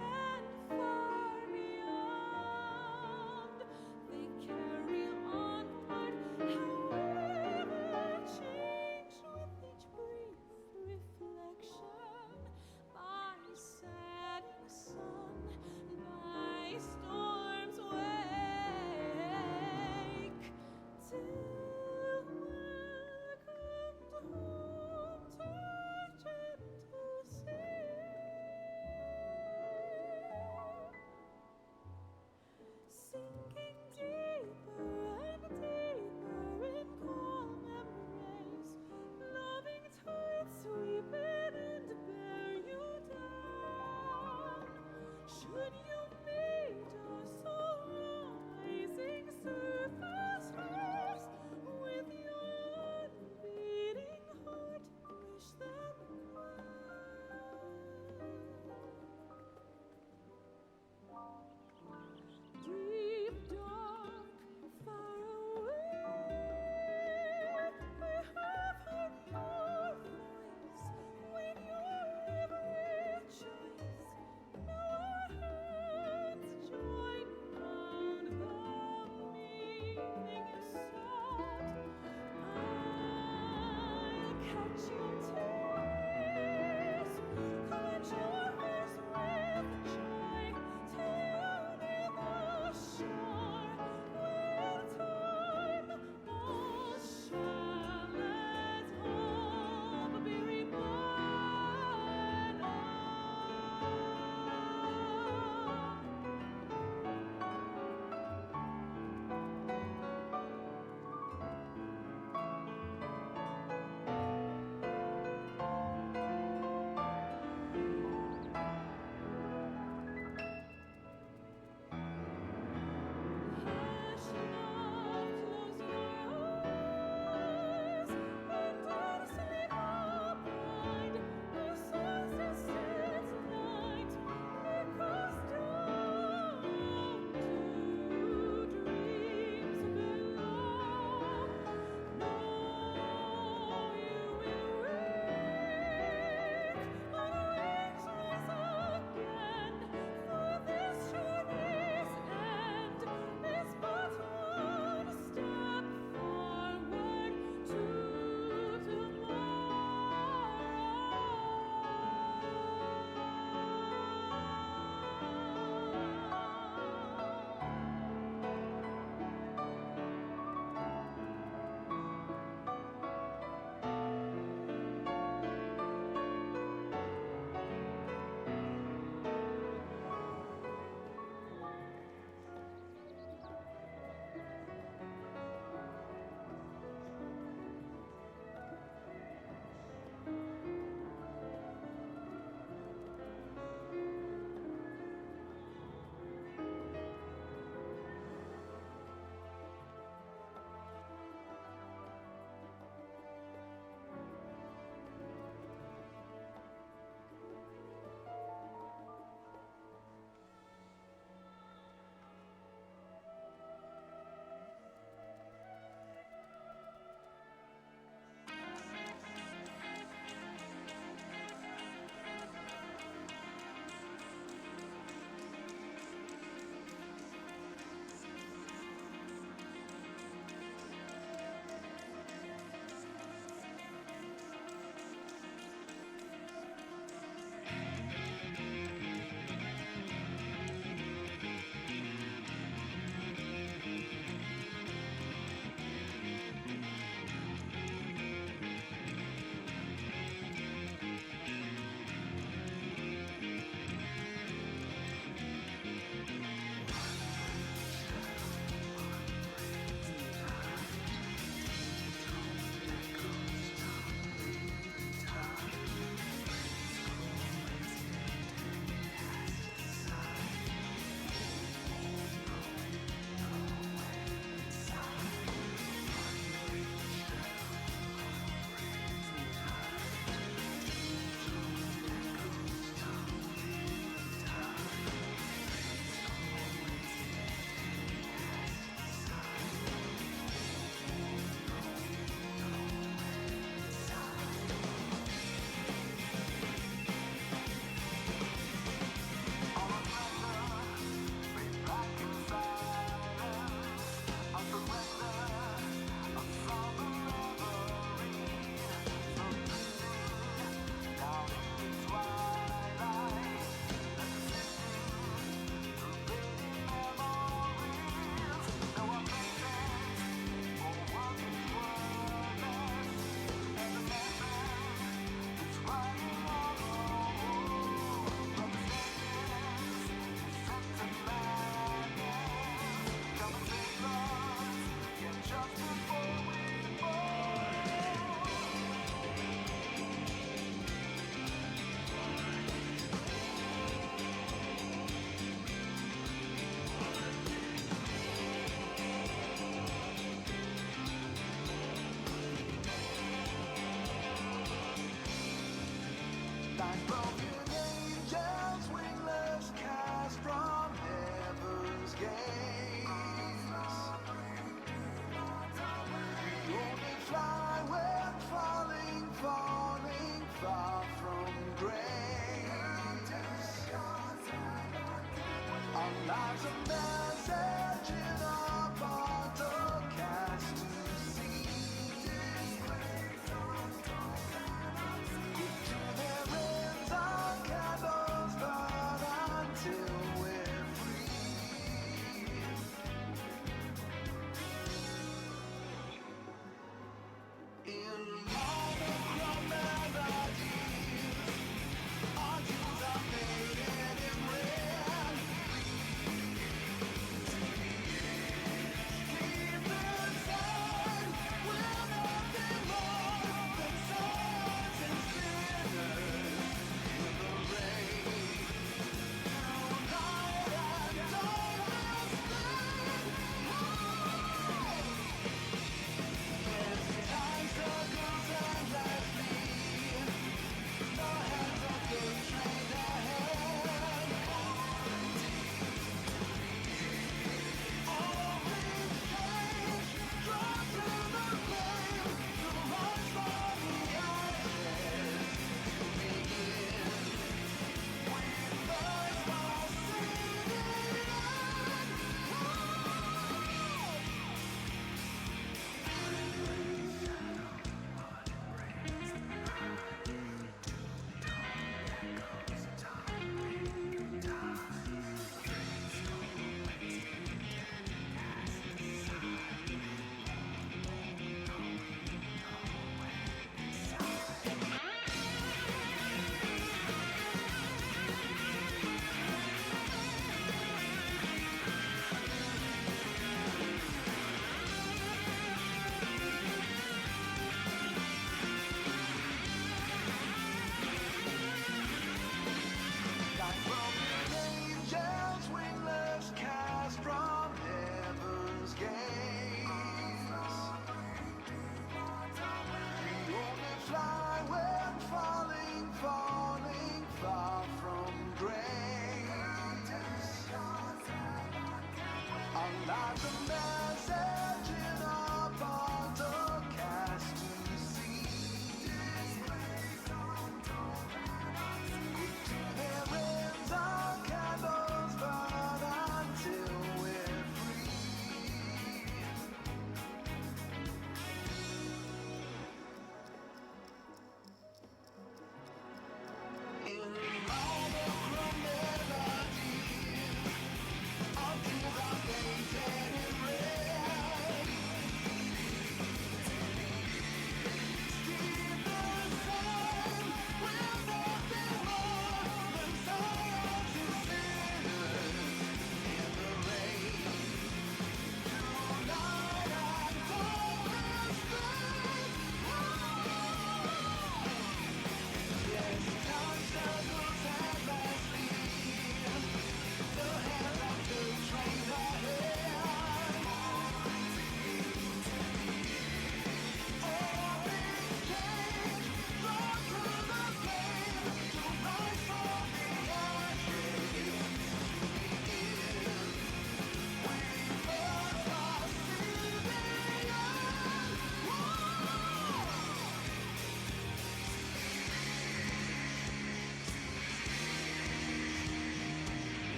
and far beyond. They carry onward, however, change with each brief reflection. By setting sun, by storms, waves,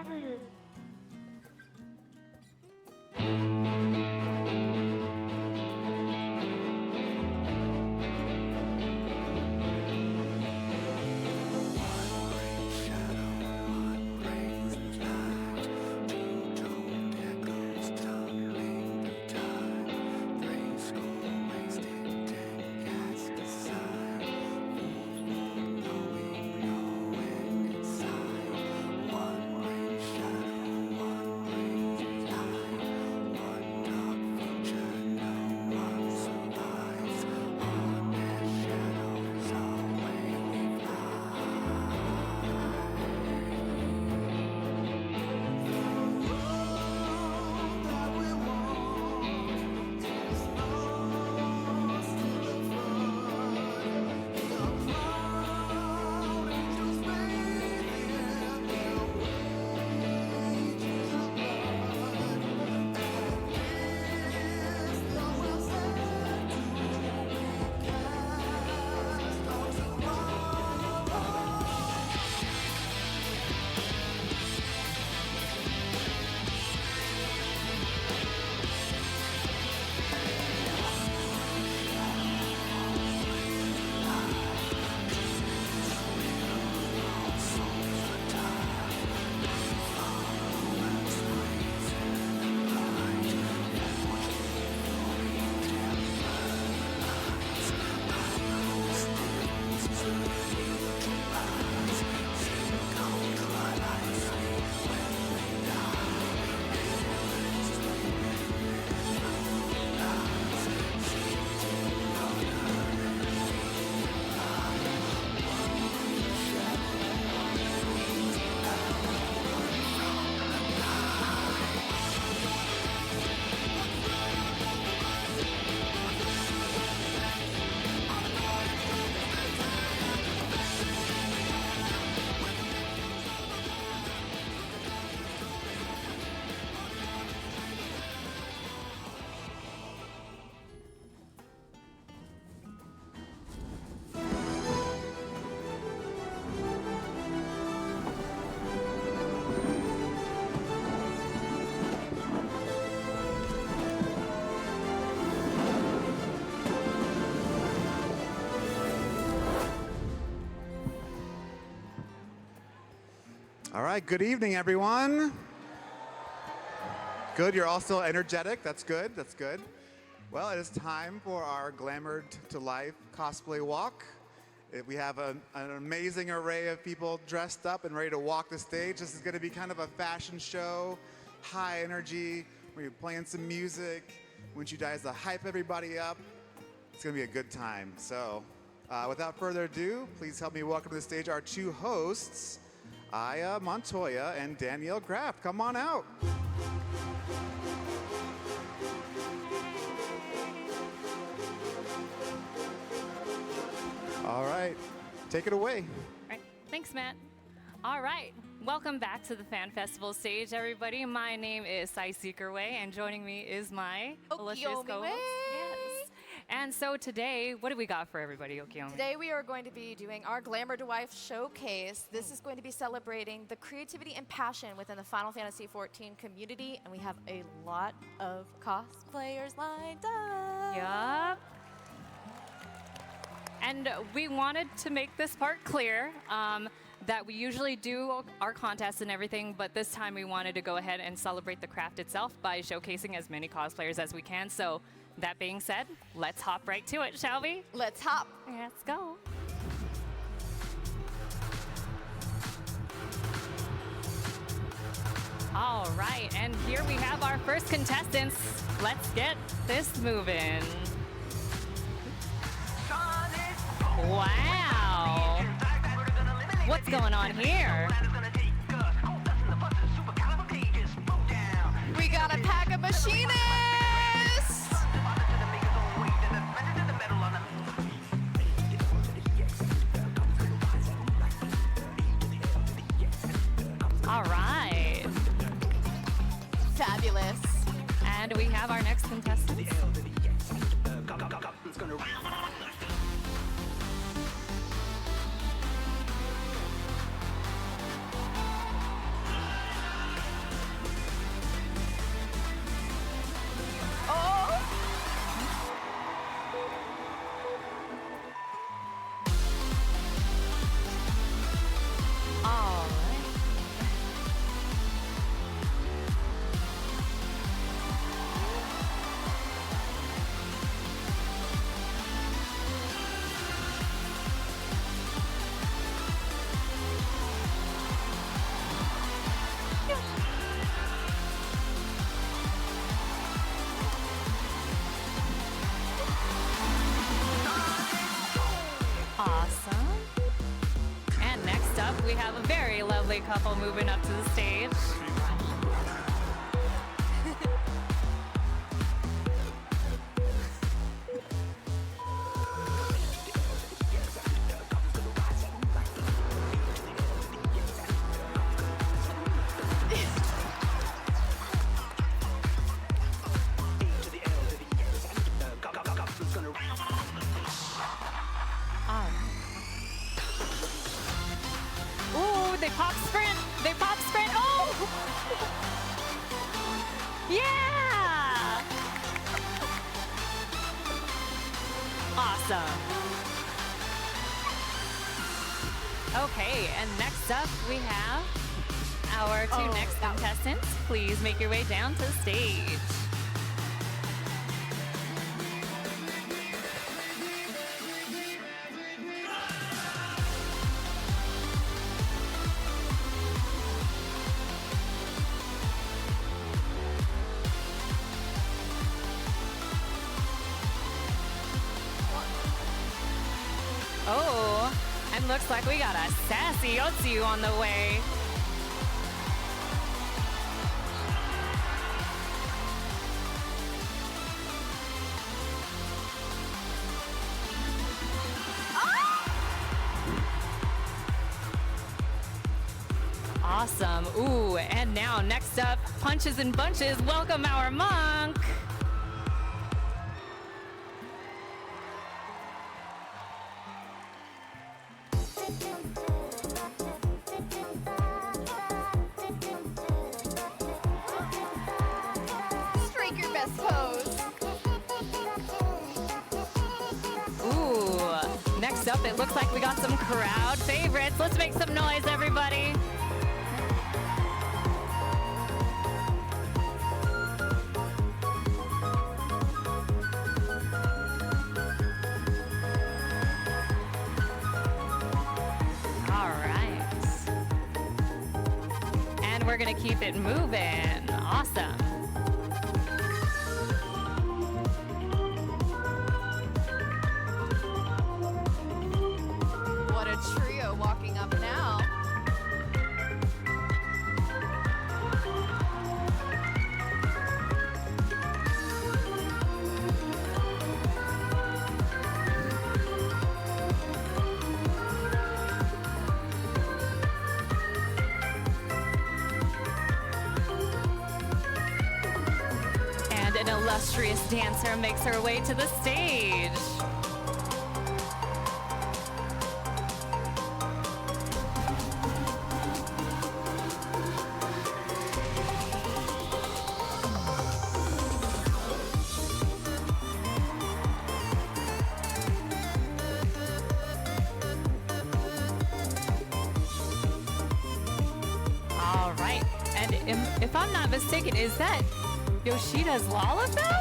ダブル。All right, good evening, everyone. Good, you're all still energetic. That's good, that's good. Well, it is time for our Glamour to Life cosplay walk. We have an amazing array of people dressed up and ready to walk the stage. This is going to be kind of a fashion show, high energy. We're playing some music. I want you guys to hype everybody up. It's going to be a good time. So, without further ado, please help me welcome to the stage our two hosts, Aya Montoya and Danielle Graff. Come on out. All right, take it away. All right. Thanks, Matt. All right, welcome back to the Fan Festival stage, everybody. My name is Sai Seekerway, and joining me is my illustrious co-host. Yes. And so today, what do we got for everybody, Okiomi? Today we are going to be doing our Glamour to Life showcase. This is going to be celebrating the creativity and passion within the Final Fantasy XIV community, and we have a lot of cosplayers lined up. Yup. And we wanted to make this part clear that we usually do our contests and everything, but this time we wanted to go ahead and celebrate the craft itself by showcasing as many cosplayers as we can. So that being said, let's hop right to it, shall we? Let's hop. Let's go. All right, and here we have our first contestants. Let's get this moving. Wow. What's going on here? We got a pack of machinists. All right. Fabulous. And we have our next contestant. up, we have a very lovely couple moving up to the stage. Ooh, they pop sprint. They pop sprint. Oh! Yeah! Awesome. Okay, and next up we have our two next contestants. Please make your way down to the stage. Oh, and looks like we got a sassy Otsu on the way. Awesome. Ooh, and now next up, Punches and Bunches. Welcome our monk. Strike your best pose. Ooh, next up, it looks like we got some crowd favorites. Let's make some noise, everybody. All right. And we're gonna keep it moving. Awesome. What a trio walking up now. And an illustrious dancer makes her way to the stage. All right, and if I'm not mistaken, is that Yoshida's Lalafell?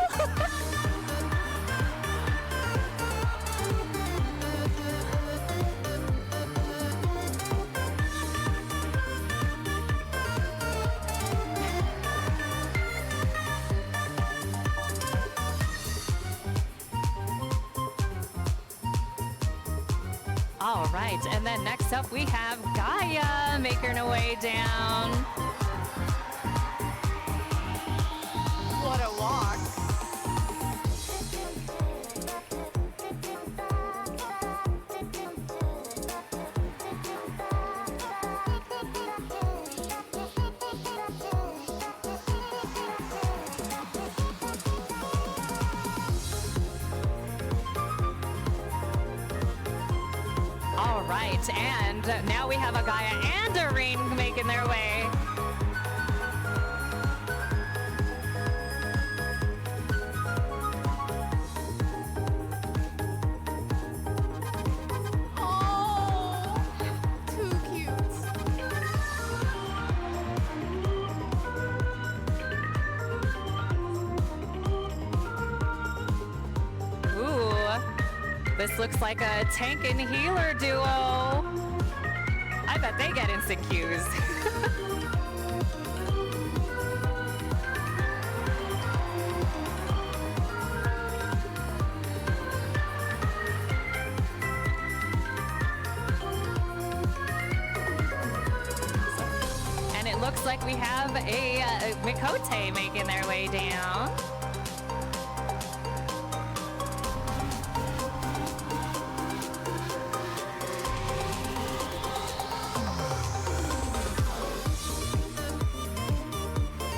All right, and then next up we have Gaia making her way down. What a walk. All right, and now we have a Gaia and a Ring making their way. Oh, too cute. Ooh, this looks like a tank and healer duo. I bet they get instant cues. looks like we have a Mikote making their way down.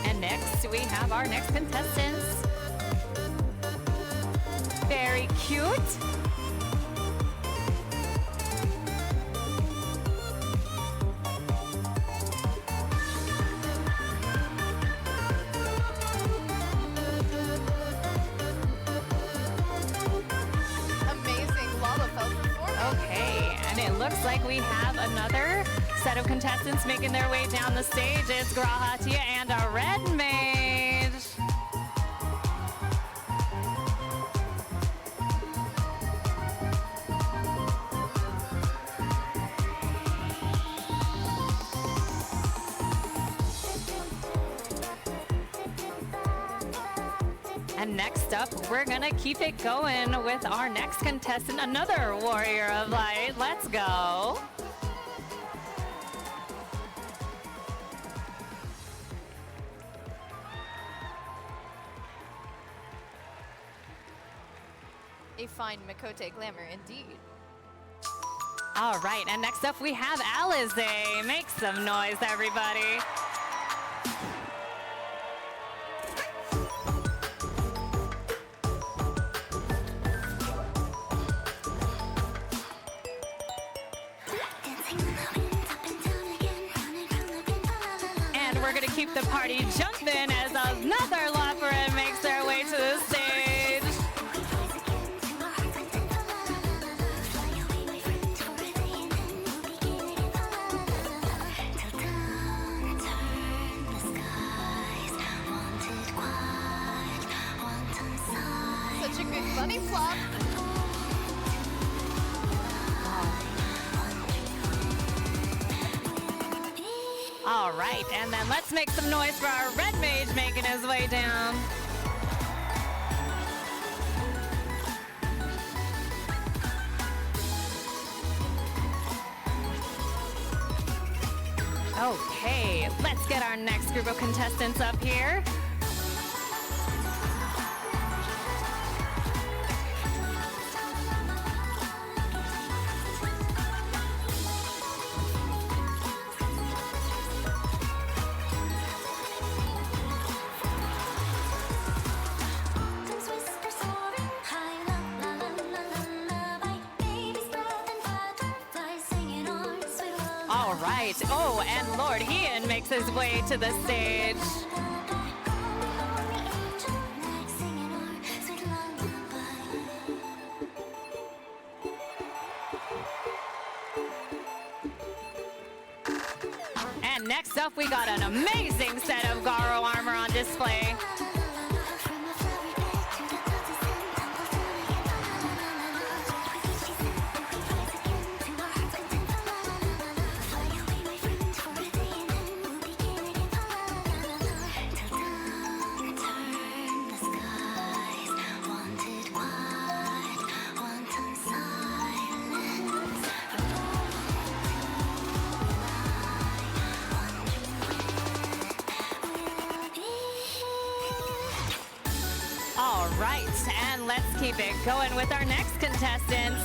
And next, we have our next contestants. Very cute. Okay, and it looks like we have another set of contestants making their way down the stage. It's Grahatia and a red mage. And next up, we're gonna keep it going with our next contestant, another Warrior of Light. Let's go. A fine Mikote glamour indeed. All right, and next up we have Alize. Make some noise, everybody. And we're gonna keep the party jumping as another Lopperin makes their way to the stage. Such a good bunny flop. All right, and then let's make some noise for our red mage making his way down. Okay, let's get our next group of contestants up here. All right. Oh, and Lord Ian makes his way to the stage. And next up, we got an amazing set of Garo armor on display. All right, and let's keep it going with our next contestants.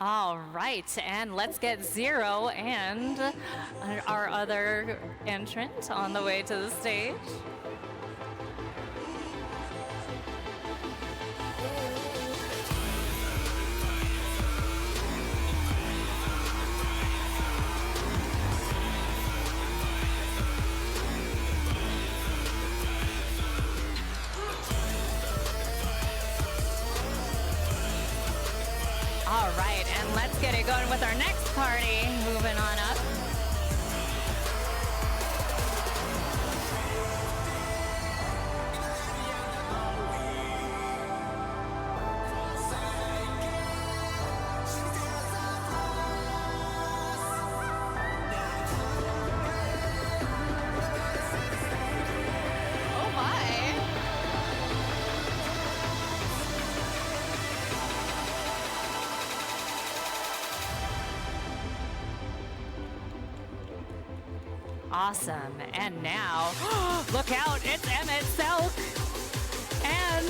All right, and let's get Zero and our other entrant on the way to the stage. All right, and let's get it going with our next party. Moving on up. Oh my. Awesome. And now, look out, it's Emmett Selk. And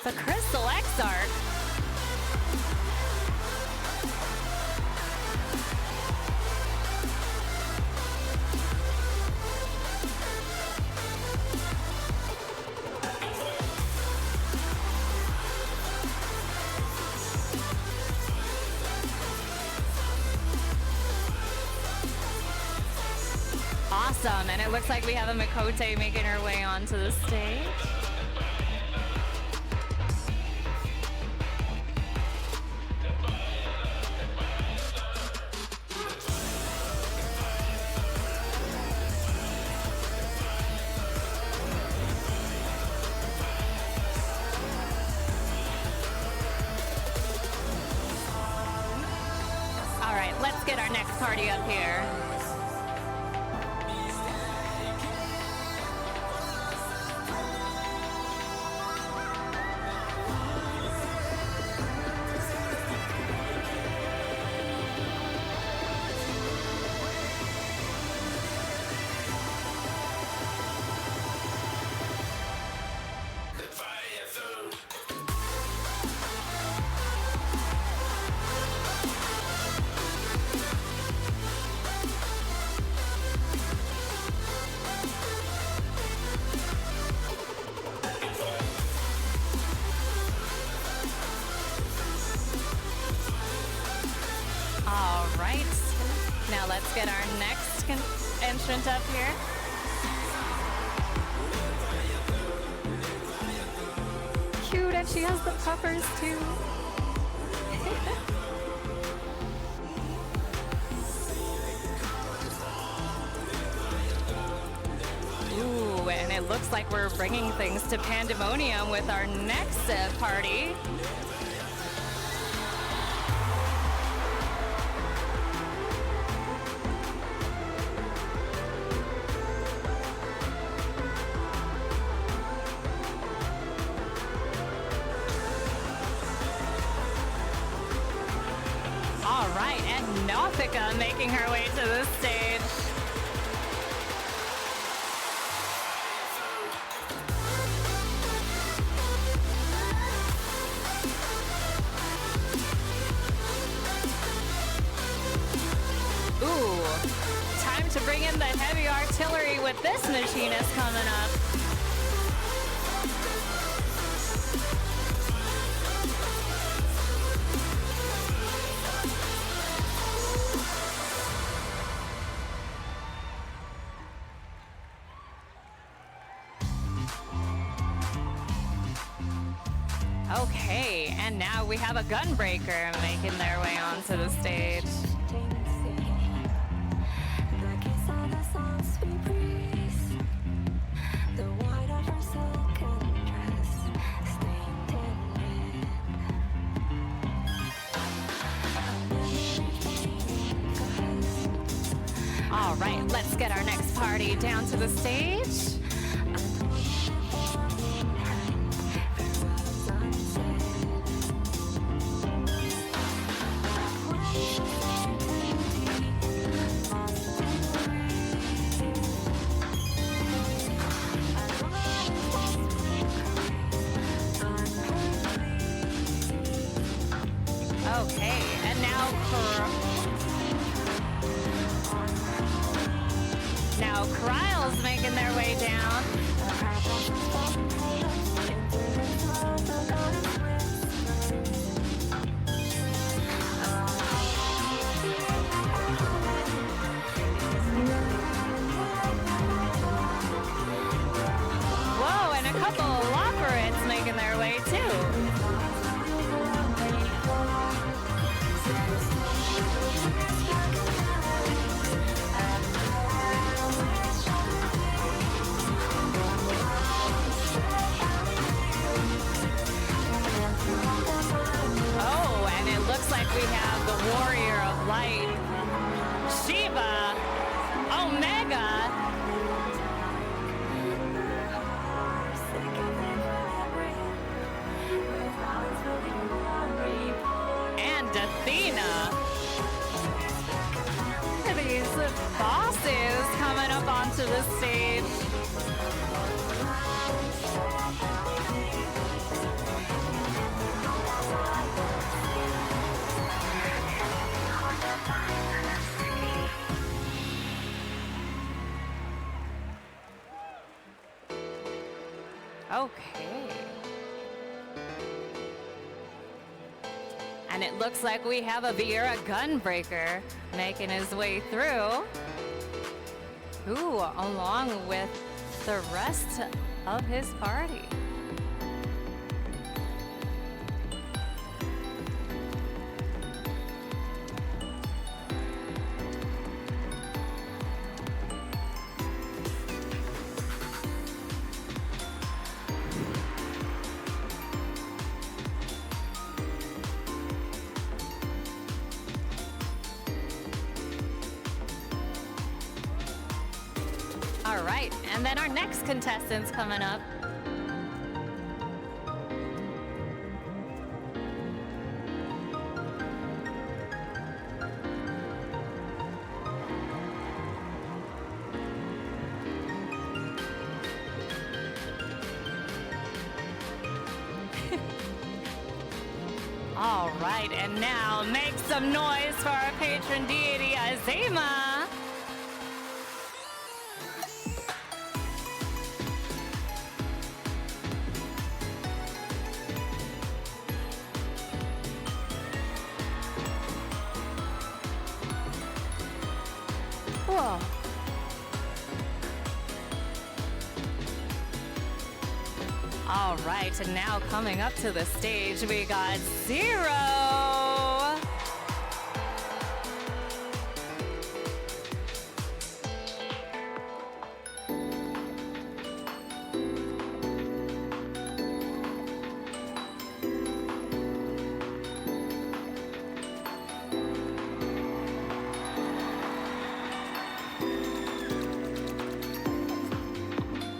the Crystal Exarch. Awesome, and it looks like we have a Mikote making her way onto the stage. All right, let's get our next party up here. All right, now let's get our next entrant up here. Cute, and she has the puffers too. Ooh, and it looks like we're bringing things to pandemonium with our next party. All right, and Naufika making her way to the stage. Ooh, time to bring in the heavy artillery with this machinist coming up. Okay, and now we have a gunbreaker making their way onto the stage. All right, let's get our next party down to the stage. Okay, and now Kryle's making their way down. Whoa, and a couple of Lockerites making their way too. onto the stage. Okay. And it looks like we have a Vieira Gunbreaker making his way through. Ooh, along with the rest of his party. All right, and then our next contestant's coming up. All right, and now make some noise for our patron deity, Azema. Whoa. All right, and now coming up to the stage, we got Zero.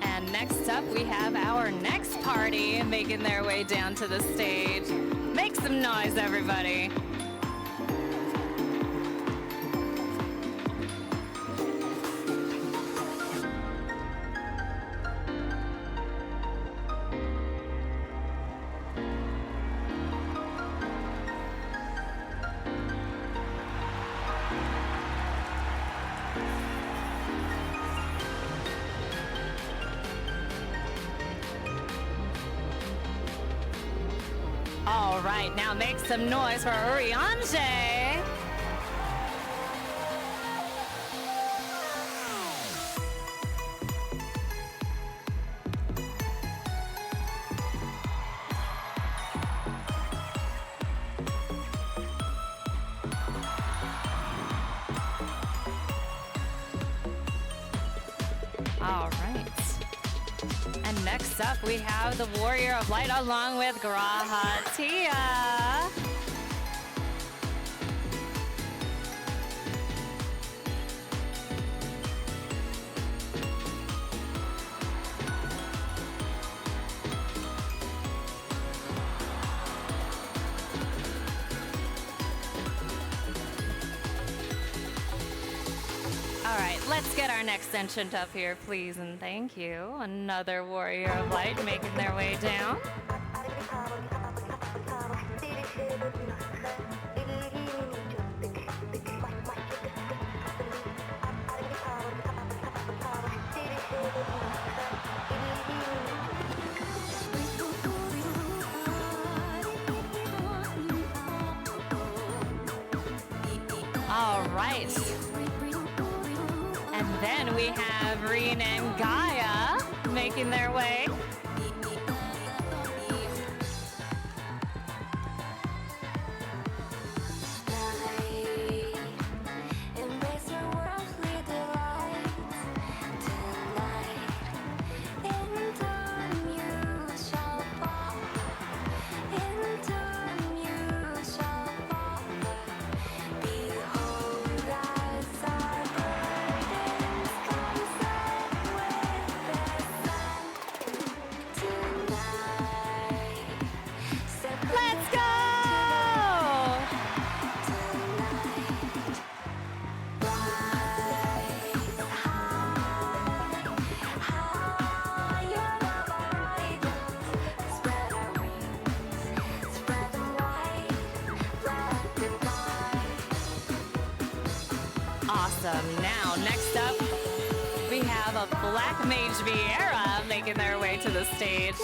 And next up, we have our next party making their way down to the stage. Make some noise, everybody. All right, now make some noise for Urianger. All right. And next up, we have the Warrior of Light along with Grahatia. All right, let's get our next entrant up here, please, and thank you. Another Warrior of Light making their way down. All right. And then we have Reen and Gaia making their way. Awesome. Now, next up, we have a Black Mage Vieira making their way to the stage.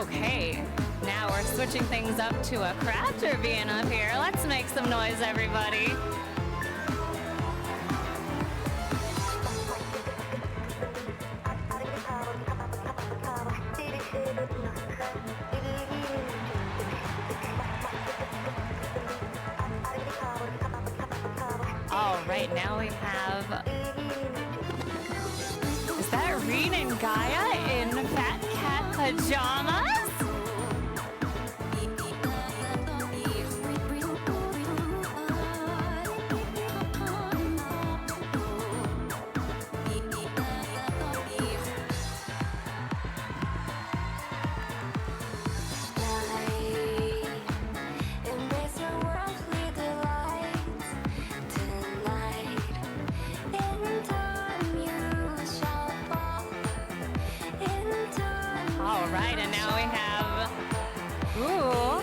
Okay, now we're switching things up to a crafter being up here. Let's make some noise, everybody. All right, now we have... Is that Reen and Gaia in Fat Cat pajamas? All right, and now we have, ooh.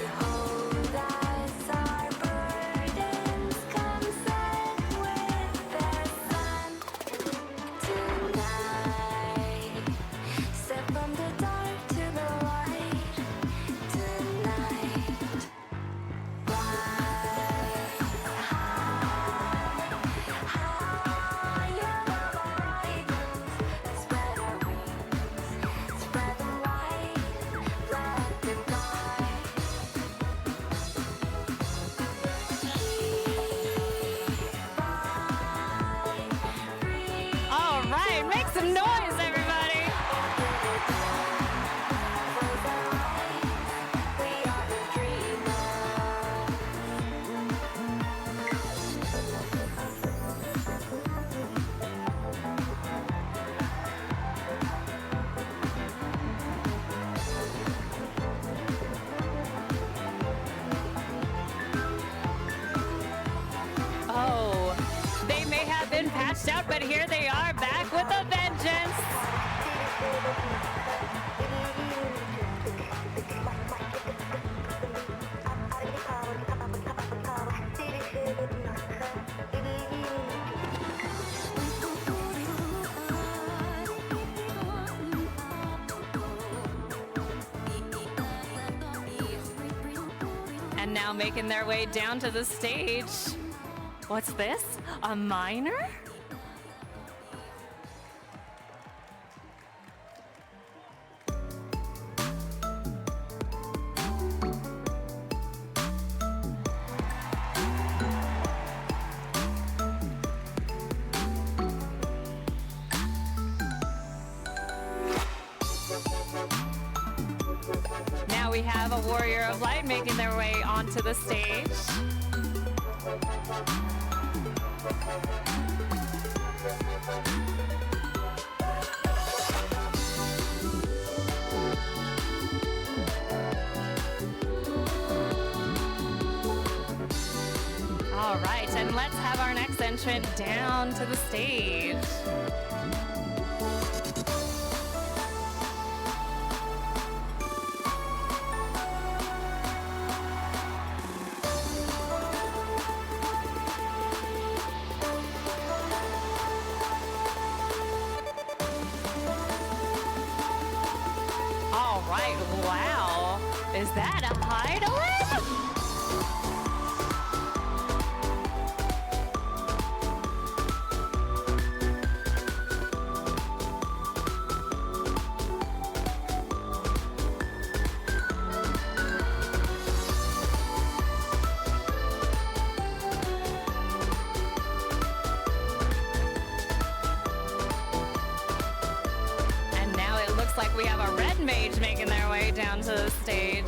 All right, make some noise, everybody. Oh, they may have been patched out, but here they are back with a vengeance. And now making their way down to the stage. What's this? A miner? Now we have a Warrior of Light making their way onto the stage. All right, and let's have our next entrant down to the stage. All right, wow. Is that a hideaway? And now it looks like we have a red mage making their way down to the stage.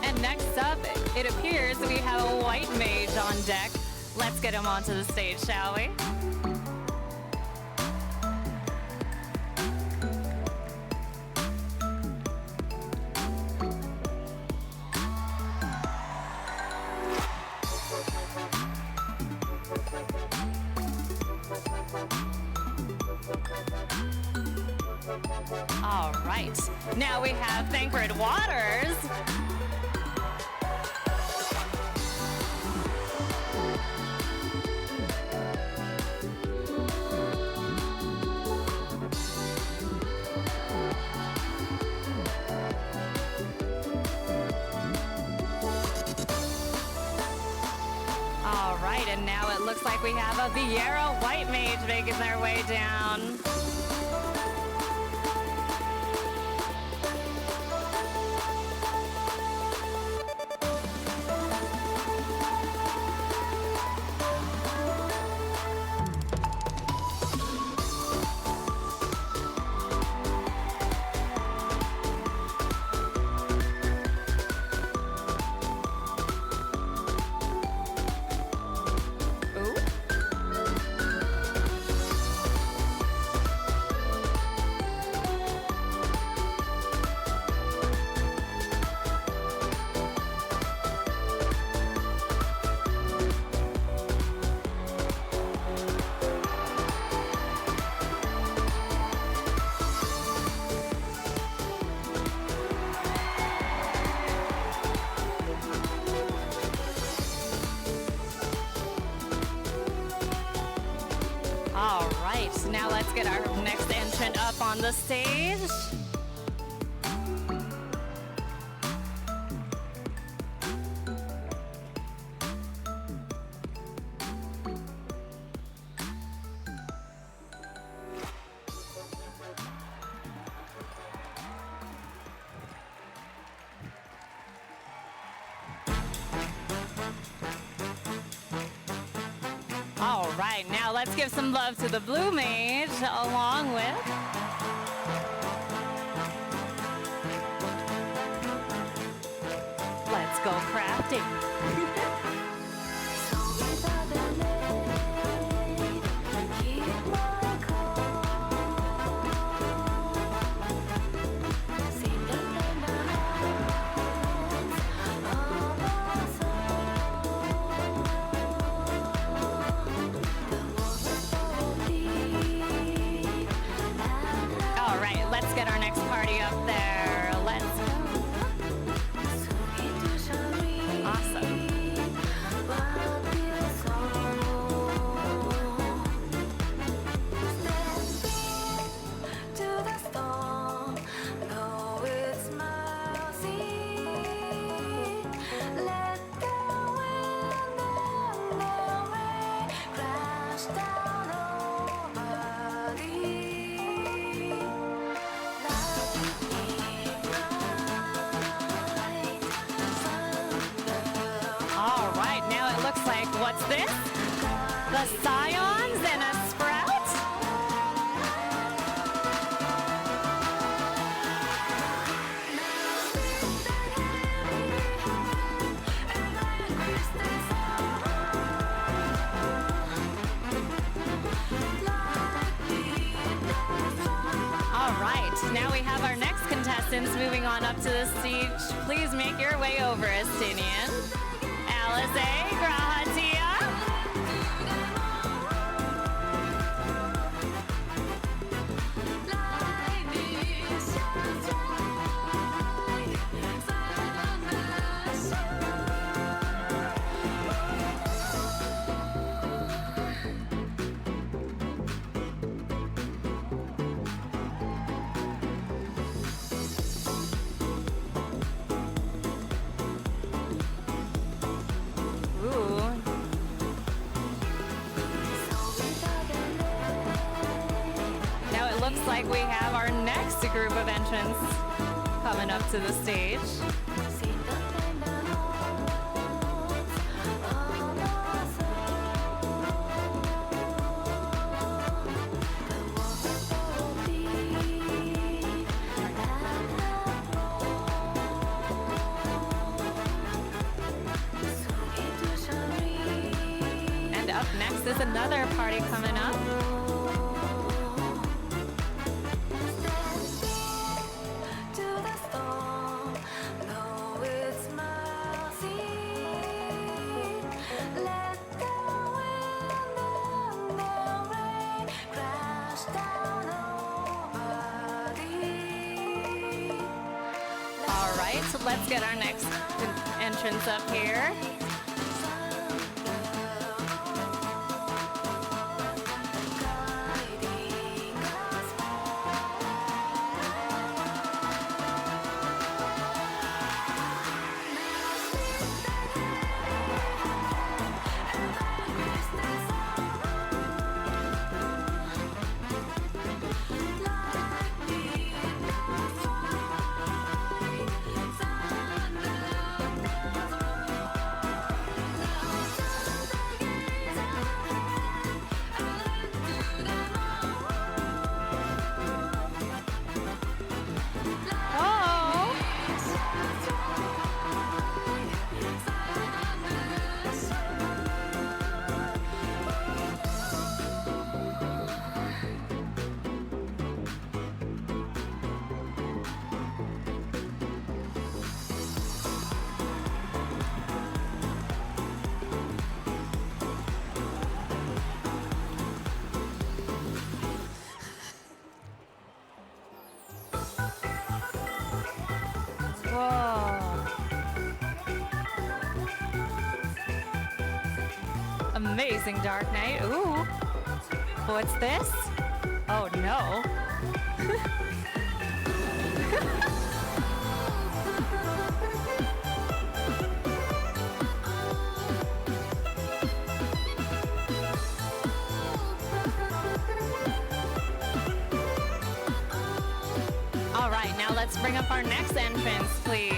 And next up, it appears we have a white mage on deck. let's get him onto the stage, shall we? All right, now we have Thancred Waters. All right, and now it looks like we have a Vieira White Mage making their way down. All right, now let's get our next entrant up on the stage. All right, now let's give some love to the Blue Mage along with Let's Go Crafting. All right, let's get our next party up there. Let's go. Awesome. All right, now it looks like, what's this? The Scions and a Sprout? All right, now we have our next contestants moving on up to the stage. Please make your way over, Estinian. Alice Grahatia. Looks like we have our next group of entrants coming up to the stage. Is this another party coming up? All right, so let's get our next entrance up here. Whoa. Amazing Dark Knight. Ooh. What's this? Oh no. All right, now let's bring up our next entrance, please.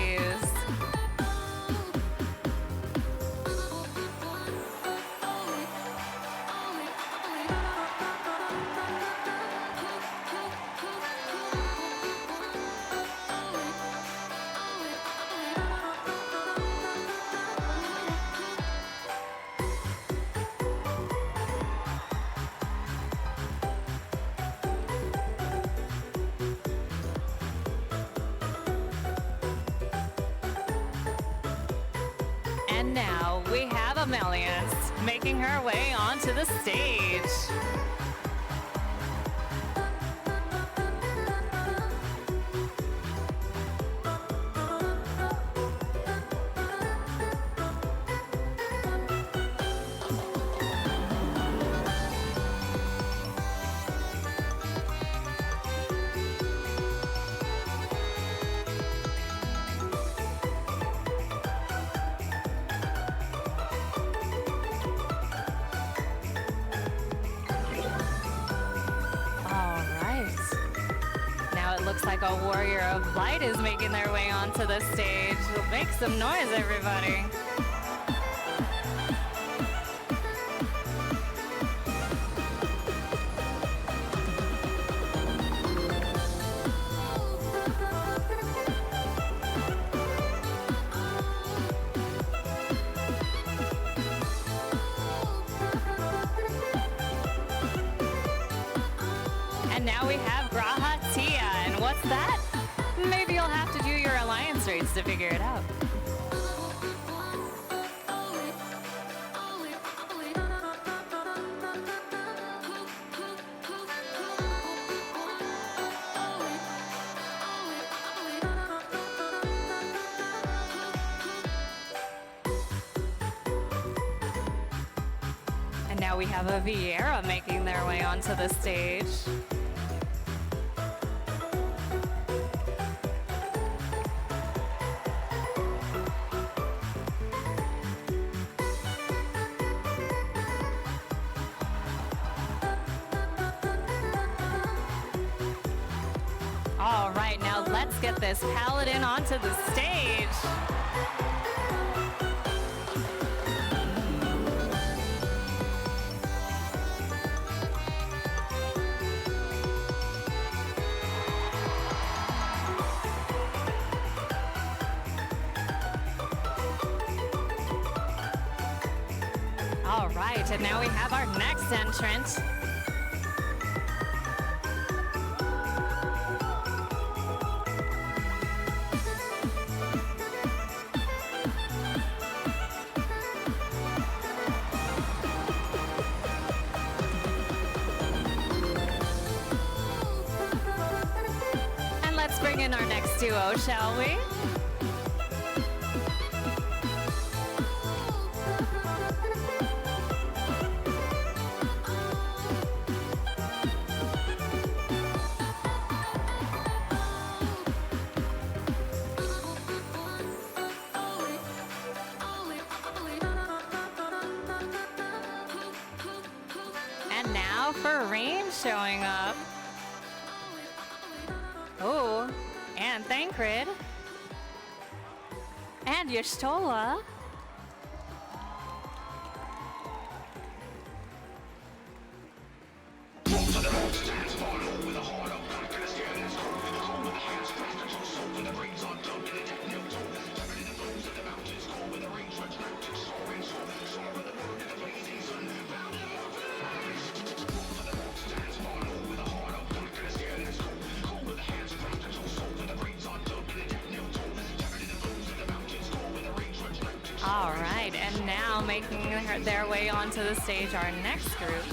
And now we have Amelius making her way onto the stage. Looks like a warrior of light is making their way onto the stage. Make some noise, everybody. And now we have Graha Tia. And what's that? Maybe you'll have to do your alliance rates to figure it out. And now we have a Vieira making their way onto the stage. All right, now let's get this paladin onto the stage. All right, and now we have our next entrant. And let's bring in our next duo, shall we? And now for Rain showing up. Oh, and Thancred. And Y'shtola. All right, and now making their way onto the stage, our next group.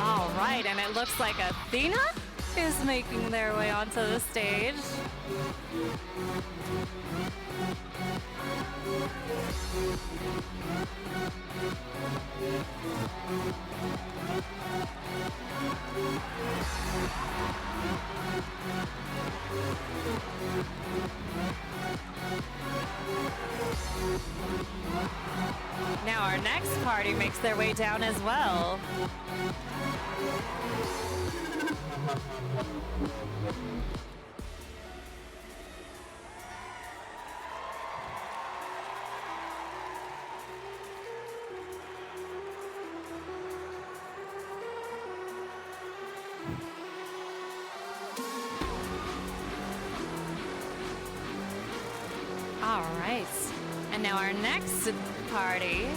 All right, and it looks like Athena is making their way onto the stage. Now our next party makes their way down as well. All right, and now our next party.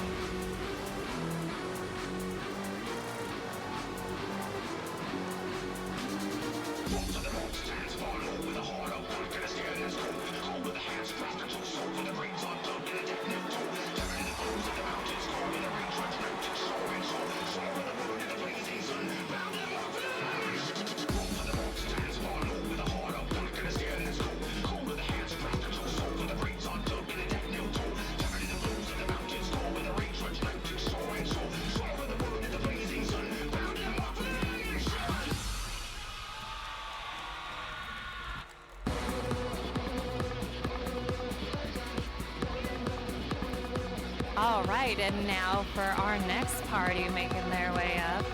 All right, and now for our next party making their way up.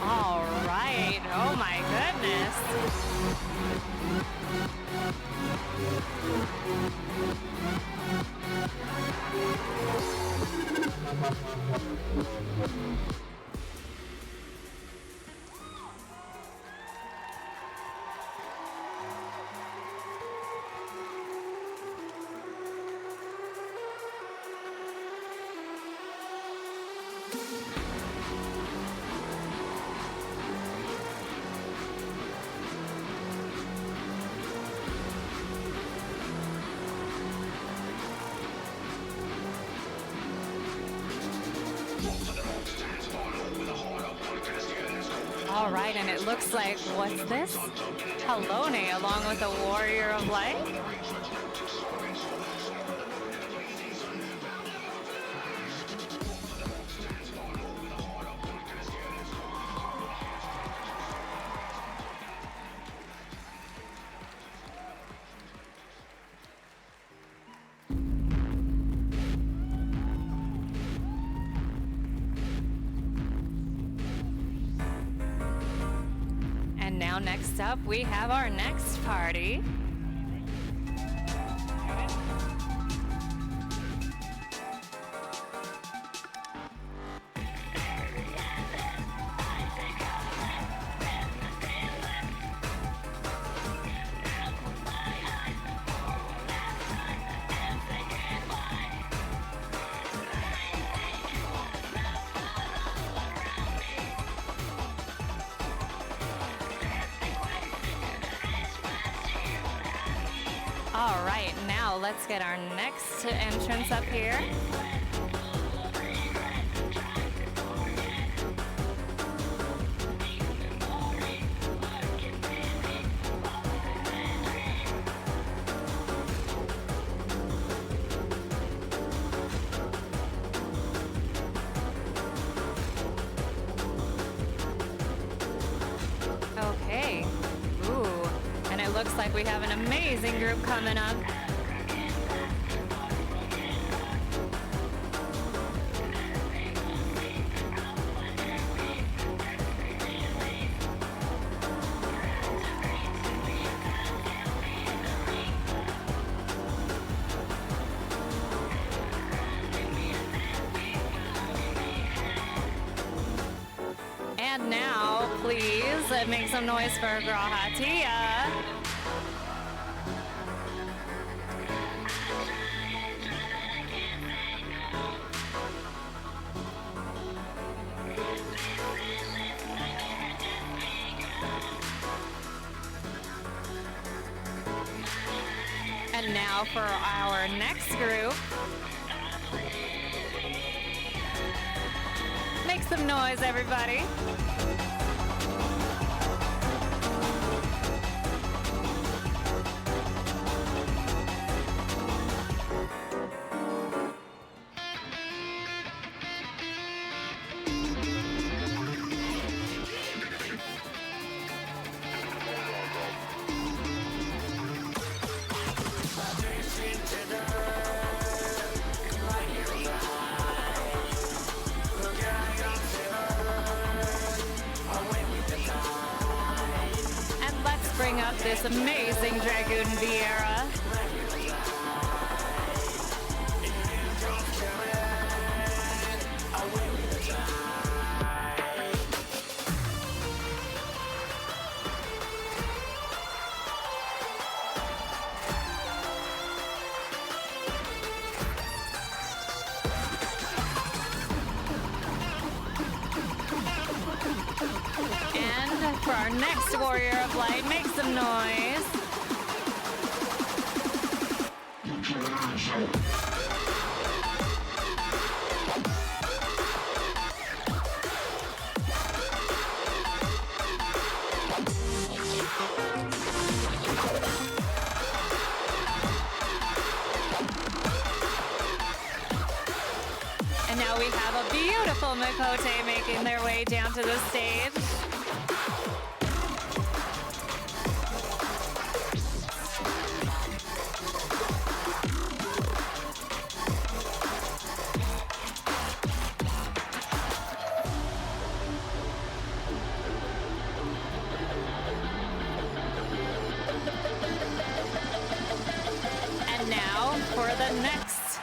All right, oh my goodness. All right, and it looks like, what's this? Halone along with the Warrior of Light. And now next up, we have our next party. All right, now let's get our next entrance up here. Okay. Ooh. And it looks like we have an amazing group coming up. And now, please, make some noise for Grahatia. And now for our next group. Make some noise, everybody. Bring up this amazing Dragoon Vieira. And for our next Warrior of Light, make some noise. And now we have a beautiful Mikote making their way down to the stage. And now for the next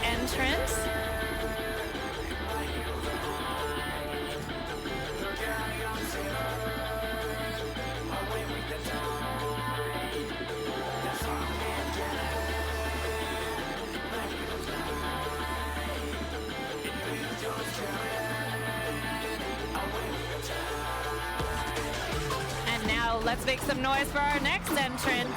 entrance. And now let's make some noise for our next entrance.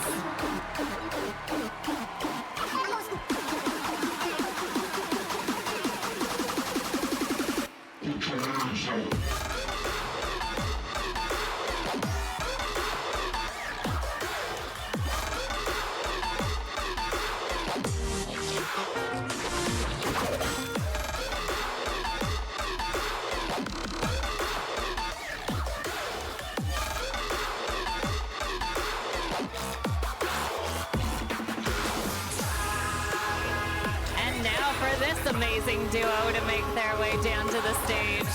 amazing duo to make their way down to the stage.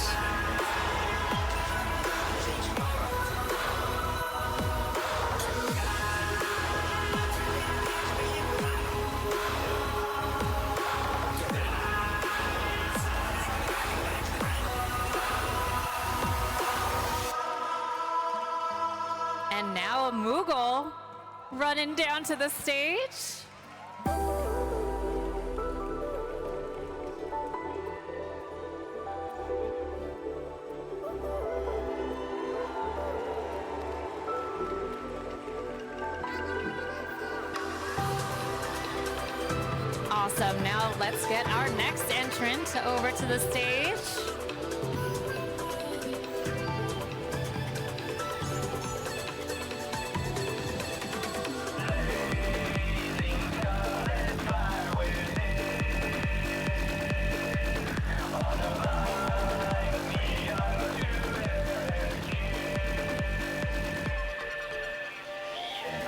And now a Moogle running down to the stage. Awesome. Now let's get our next entrant over to the stage.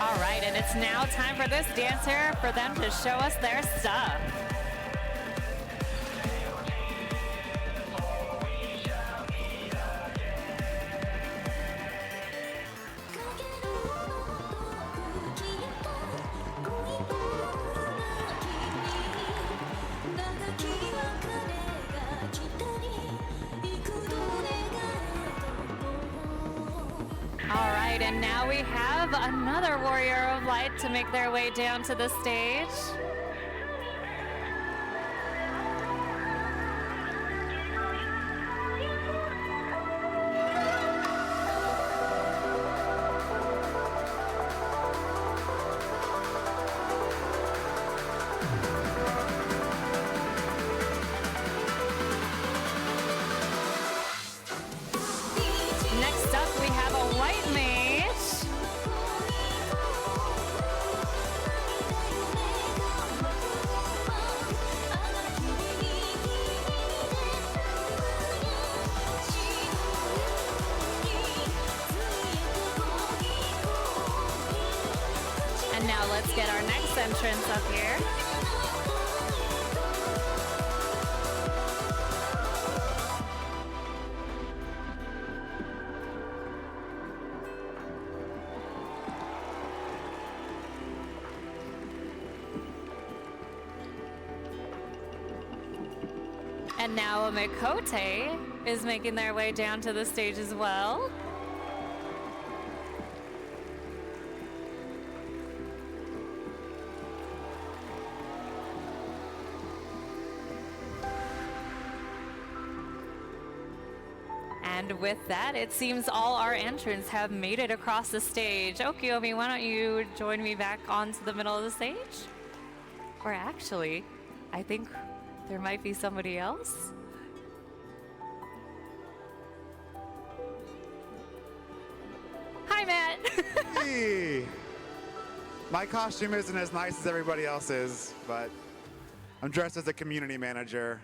All right, and it's now time for this dancer for them to show us their stuff. All right, and now we have another Warrior of Light to make their way down to the stage. Next up, we have a white mage. And now let's get our next entrance up here. And now a Mikote is making their way down to the stage as well. And with that, it seems all our entrants have made it across the stage. Okiomi, why don't you join me back onto the middle of the stage? Or actually, I think there might be somebody else. Hi, Matt. Hey. My costume isn't as nice as everybody else's, but I'm dressed as a community manager.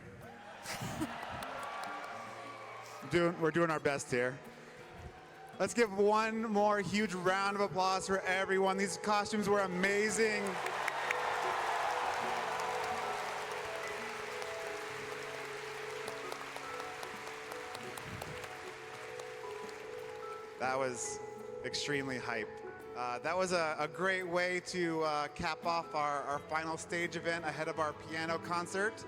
We're doing our best here. Let's give one more huge round of applause for everyone. These costumes were amazing. That was extremely hype. That was a great way to cap off our final stage event ahead of our piano concert,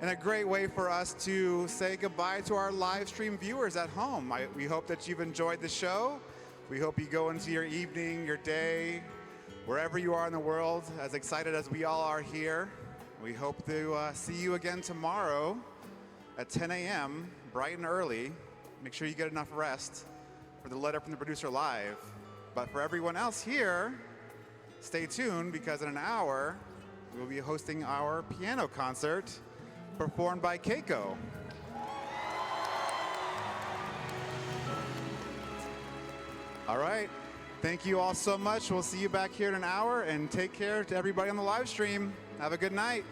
and a great way for us to say goodbye to our live stream viewers at home. We hope that you've enjoyed the show. We hope you go into your evening, your day, wherever you are in the world, as excited as we all are here. We hope to see you again tomorrow at 10 a.m., bright and early. Make sure you get enough rest for the letter from the producer live. But for everyone else here, stay tuned, because in an hour, we'll be hosting our piano concert performed by Keiko. All right. Thank you all so much. We'll see you back here in an hour, and take care to everybody on the live stream. Have a good night.